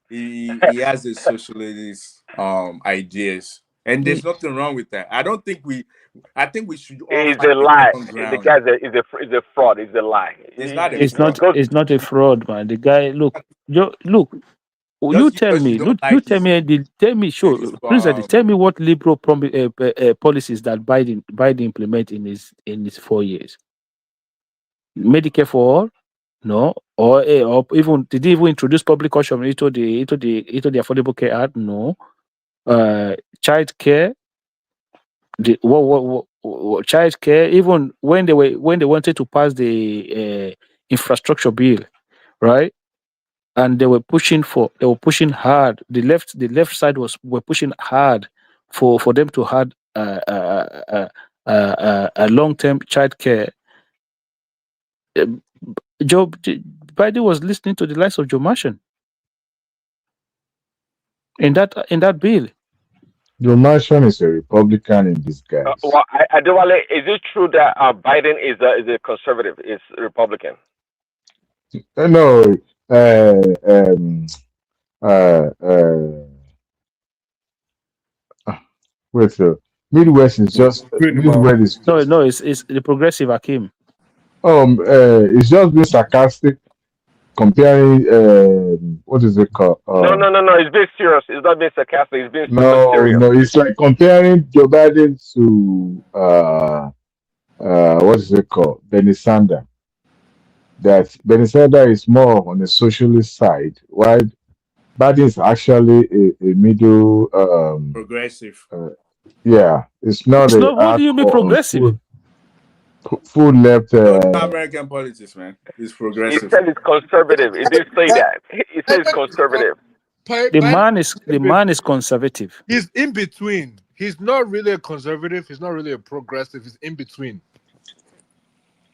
He has a socialist ideas, and there's nothing wrong with that. I think we should all It's fight a the lie. common The ground. guy is a fraud. It's a lie. It's not a It's fraud. not a fraud, man. The guy look, look, you Just tell because you me, don't look, you like tell me, tell me, his sure, President, tell me what liberal policies that Biden implement in his 4 years. Medicare for all, no, or even did he even introduce public caution into the Affordable Care Act? No, child care, the child care. Even when they wanted to pass the infrastructure bill, right? And they were pushing hard. The left side were pushing hard for them to have a long term child care. Biden was listening to the likes of Joe Manchin in that bill. Joe Manchin is a Republican in disguise. Well, Adewale, is it true that Biden is a conservative? Is Republican? No, um, uh, uh, wait, Midwest is just Pretty much. Midwest is just No, it's the progressive Akim. it's just being sarcastic, comparing what is it called? No. It's being serious. It's not being sarcastic. It's being super No, serious. no, it's like comparing Joe Biden to what is it called? Bernie Sanders. That Bernie Sanders is more on the socialist side, while Biden is actually a middle progressive. Yeah, it's not It's a not. What do you mean hardcore progressive? full left. Don't know American politics, man. It's He progressive. said it's conservative. He didn't say that. He said it's conservative. The man is conservative. He's in between. He's not really a conservative. He's not really a progressive. He's in between.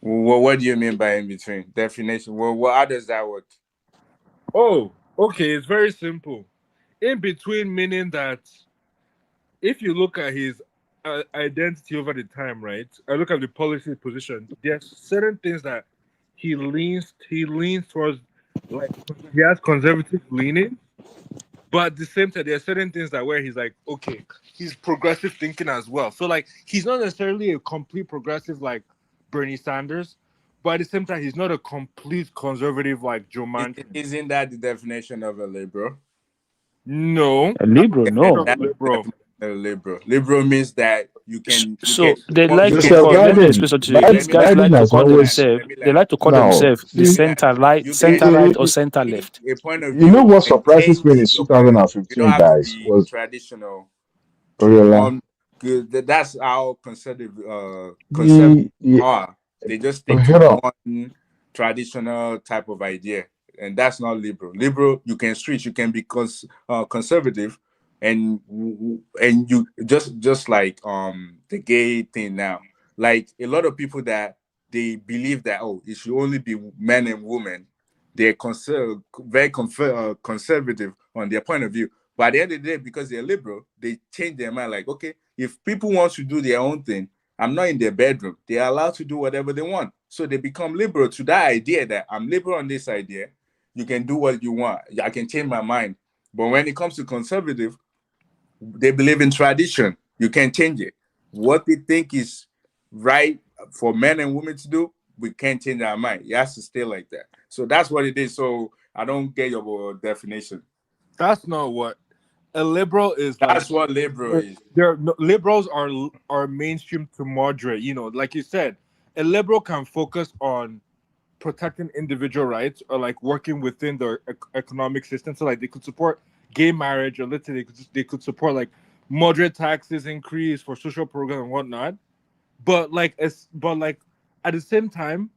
Well, what do you mean by in between? Definition. Well, how does that work? Oh, okay. It's very simple. In between meaning that if you look at his identity over the time, right? I look at the policy position. There's certain things that he leans towards, like he has conservative leaning, but at the same time, there are certain things that where he's like, okay, he's progressive thinking as well. So like, he's not necessarily a complete progressive like Bernie Sanders, but at the same time, he's not a complete conservative like Joe Manchin. Isn't that the definition of a liberal? No, A liberal, no. Liberal means that you can. They like to Joseph call. Let me explain Biden, something to you. These guys Biden like to has call always themselves. They like to call now themselves the see center right, or center left. A point of you view know what and surprises me in change your point of view. You don't 2015, have to guys, be was traditional. Oriola. That's how conservative are. They just stick to one traditional type of idea, and that's not liberal. Liberal, you can switch. You can be conservative, and you just like the gay thing now. Like a lot of people that they believe that it should only be men and women. They're very conservative on their point of view. But at the end of the day, because they're liberal, they change their mind. Like, okay, if people want to do their own thing, I'm not in their bedroom. They're allowed to do whatever they want. So they become liberal to that idea that I'm liberal on this idea. You can do what you want. I can change my mind. But when it comes to conservative, they believe in tradition. You can't change it. What they think is right for men and women to do, we can't change our mind. It has to stay like that. So that's what it is. So I don't get your definition. That's not what a liberal is. That's what liberal is. Liberals are mainstream to moderate. You know, like you said, a liberal can focus on protecting individual rights or like working within the economic system. So like they could support gay marriage, or let's say they could support like moderate taxes increase for social program and whatnot. But at the same time,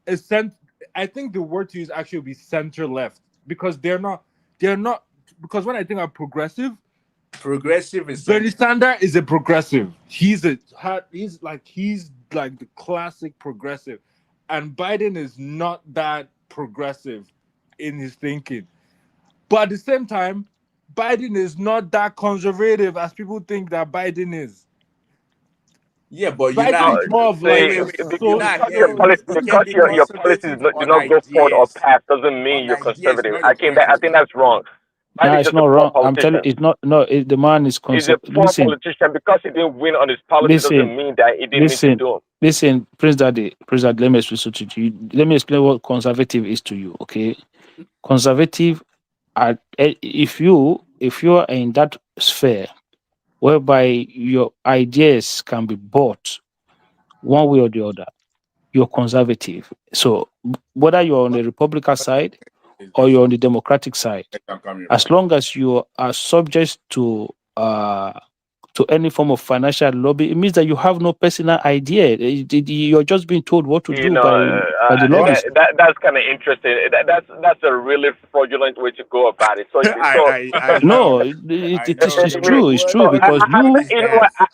I think the word to use actually would be center left, because they're not because when I think of progressive, Progressive is Bernie Sanders is a progressive. He's like the classic progressive, and Biden is not that progressive in his thinking. But at the same time, Biden is not that conservative as people think that Biden is. Yeah, but you're not more of like because your policies do not go forward or past doesn't mean you're conservative. I think that's wrong. No, it's not wrong. I'm telling you, it's not. No, the man is conservative. He's a poor politician because he didn't win on his policies doesn't mean that he didn't need to do them. Listen, Prince Daddy, let me explain to you. Let me explain what conservative is to you. Okay, conservative are if you are in that sphere whereby your ideas can be bought one way or the other, you're conservative. So whether you're on the Republican side or you're on the Democratic side, as long as you are subject to any form of financial lobby, it means that you have no personal idea. You're just being told what to do by the lobbies. That's kind of interesting. That's a really fraudulent way to go about it. So, no, it's true. It's true because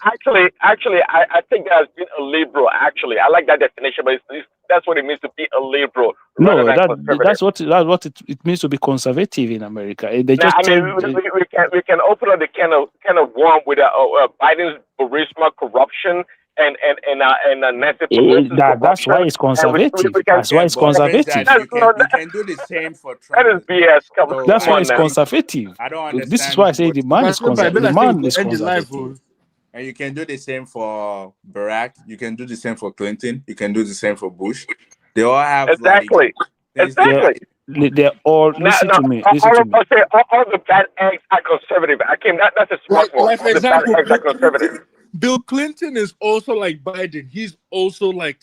actually, I think that has been a liberal. Actually, I like that definition, but that's what it means to be a liberal. No, that's what it means to be conservative in America. They just we can open up the can of worm with Biden's charisma, corruption, and Nancy Pelosi's that's why it's conservative. That's why it's conservative. You can do the same for Trump. That is BS. That's why it's conservative. I don't understand. This is why I say the man is conservative. And you can do the same for Barack. You can do the same for Clinton. You can do the same for Bush. They all have exactly. They're all listen to me. All the bad eggs are conservative. That's a smart one. For example, bad eggs are conservative. Bill Clinton is also like Biden. He's also like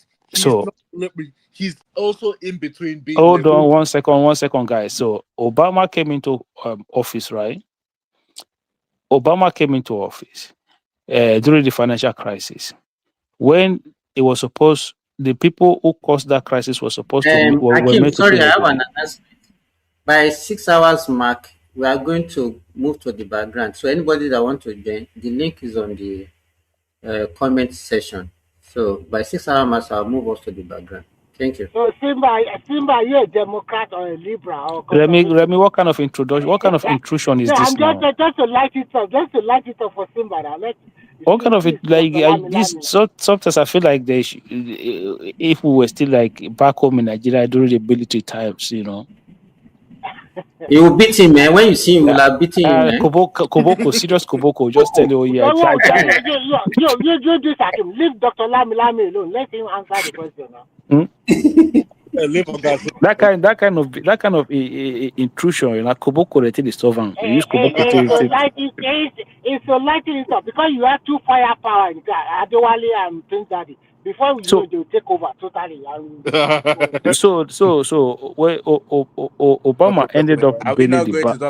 he's also in between being. Hold on one second, guys. So Obama came into office, right? Obama came into office during the financial crisis, when it was supposed. The people who caused that crisis were supposed to. Sorry, I have an announcement. By 6 hours mark, we are going to move to the background. So anybody that wants to join, the link is on the comment section. So by 6 hours mark, I'll move us to the background. Thank you. So Simba, are you a Democrat or a Liberal? Remy, what kind of introduction? What kind of intrusion is this now? Just to light it up. Just to light it up for Simba. What kind of this? Sometimes I feel like if we were still like back home in Nigeria during the military times, you will beat him, man. When you see him, you will have beaten him, man. Koboko, serious Koboko. Just tell you, you do that. Leave Dr. Lami alone. Let him answer the question now. That kind of intrusion, Koboko rated is sovereign. You use Koboko it's so lighting it up because you have two firepower in Adewale and Prince Daddy. Before they'll take over totally. So Obama ended up bailing the bank.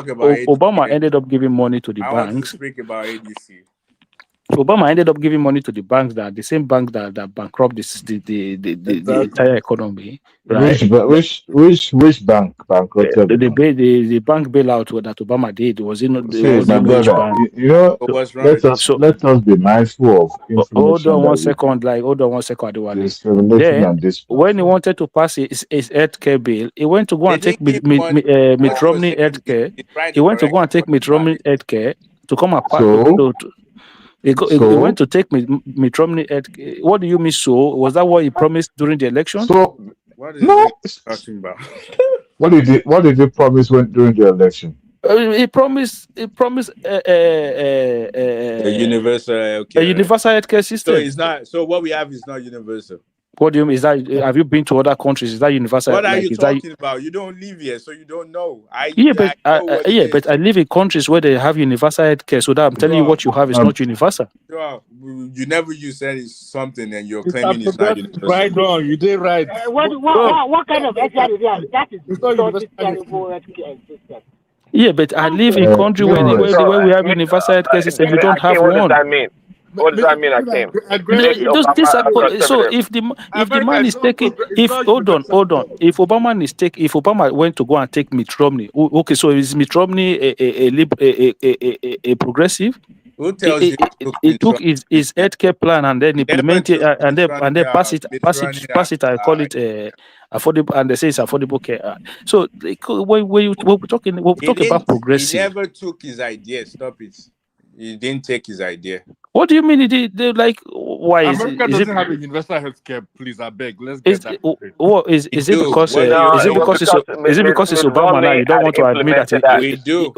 Obama ended up giving money to the banks. Speak about ADC. Obama ended up giving money to the banks the same bank that bankrupt the entire economy. Right? Which bank bankrupted? The bank bailout that Obama did was in the bank. Let us be mindful of information. Hold on one second, Then, when he wanted to pass his healthcare bill, he went to go and take Mitt Romney healthcare. He went to go and take Mitt Romney healthcare to come and He went to take Mitt Romney. What do you mean? So was that what he promised during the election? So what is he talking about? What did he promise during the election? He promised a universal healthcare system. So it's not. So what we have is not universal. What do you mean? Is that have you been to other countries? Is that universal? What are you talking about? You don't live here, so you don't know. But I live in countries where they have universal healthcare. So that I'm telling you, what you have is not universal. You said it's something, and you're claiming it's not universal. Right, wrong. You did right. What kind of healthcare is that? That is not terrible healthcare system. Yeah, but I live in a country where we have universal healthcare system. You don't have one. What does that mean? What does that mean, Akim? Make Those Obama things are a so conservative. if the America man is is taking it's not hold universal. on, if Obama went to go and take Mitt Romney, okay, so is Mitt Romney a progressive? Who tells you He took his healthcare plan and then implement it and then pass it I call it affordable, and they say it's affordable care. So when we talk about He progressive, never took his idea. Stop it. He didn't take his idea. what do you mean? They like why America is it? doesn't have a universal health care, please. I beg. Let's Is get that straight. what is We it do. because What do No, is it it was because it's because Mitt Obama now Romney you don't had want to admit that implemented that. we do.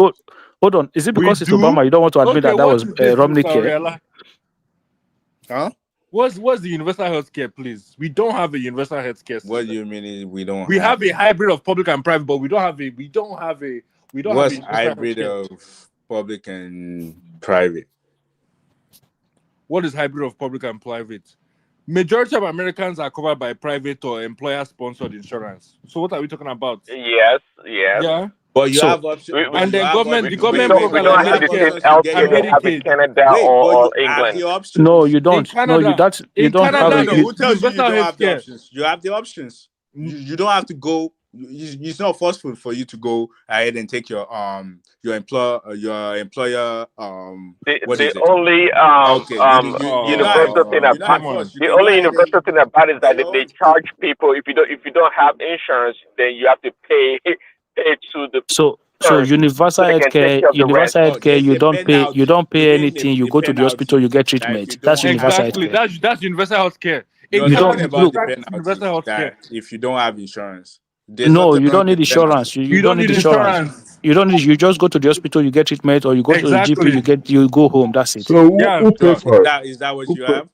hold on, is it We because it's do? Obama you don't want to admit Okay, that what was is this, Romney Mr. care? Oriela? Huh? What's the universal health care, please? We don't have a universal health care system. What do you mean we don't We have a hybrid of public and private, but we don't have a What's universal hybrid healthcare. of public and private? What is hybrid of public and private? Majority of Americans are covered by private or employer-sponsored insurance. So what are we talking about? Yes. Yeah. But you have options. And then the government we provide don't like have the same Medicare healthcare and they have in Medicaid. Canada But you or have England. the options. No, you don't. In Canada, you don't have Canada, No. Who tells you universal don't have the healthcare. options? You have the options. You don't have to go. It's not forceful for you to go ahead and take your employer what is it? Only universal thing the only universal thing about it is that they charge people if you don't have insurance, then you have to pay to the so universal they can take care of the rest. you don't pay anything, you go to the hospital, you get treatment. That's universal Exactly. healthcare. That's universal healthcare. You're In talking Canada, about the practice universal penalties healthcare. that if you don't have insurance. No, you don't need insurance. You don't need insurance. You don't need. You just go to the hospital, you get treatment, or you go to the GP, you go home. That's it. So who pays for it? Is that what you have?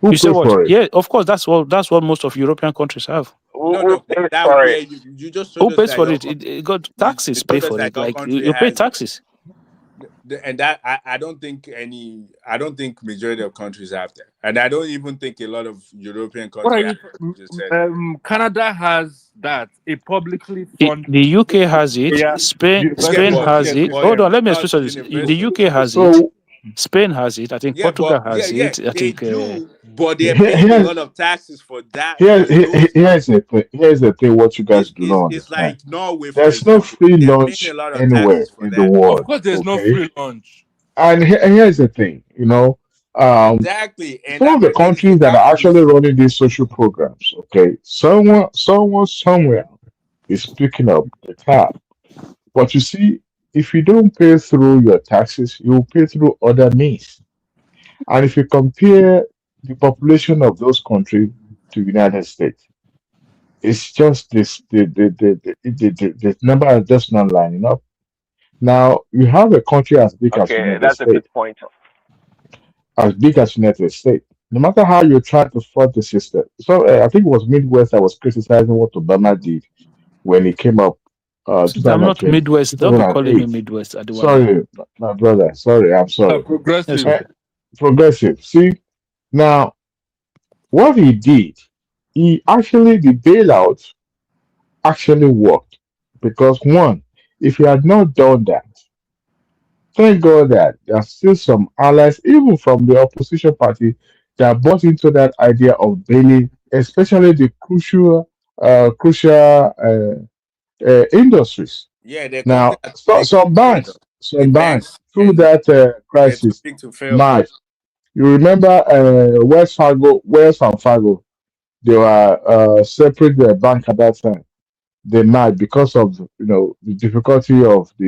You say what? Yeah, of course. That's what most of European countries have. Who pays for it? You just who pays for it? It got taxes pay for it. Like you pay taxes. And that I don't think majority of countries have that, and I don't even think a lot of European countries have. Canada has that, a publicly funded. The UK has it. Spain has it. Hold on, let me explain this. The UK has it. Spain has it. I think Portugal has it. I think. But they're paying a lot of taxes for that. Here's the thing. What you guys do not it's understand. like Norway. There's no free lunch anywhere in the world. Of course, there's no free lunch. And here's the thing. Exactly. And some of the countries that are actually running these social programs, okay, someone somewhere is picking up the tab. But you see, if you don't pay through your taxes, you will pay through other means. And if you compare the population of those countries to the United States, it's just the number is just not lining up. Now you have a country as big as United that's States. a good point. As big as United States. No matter how you try to fund the system. So I think it was Midwest that was criticizing what Obama did when he came up. I'm not Midwest. Don't be calling me Midwest. Sorry, my brother. Sorry, I'm sorry. Progressive. Progressive. See, now what he did, the bailout actually worked because one, if he had not done that, thank God that there are still some allies, even from the opposition party, that bought into that idea of bailing, especially the crucial industries. Yeah, now some banks through that crisis might. You remember Wells Fargo, they were separate their bank at that time. They might because of the difficulty of the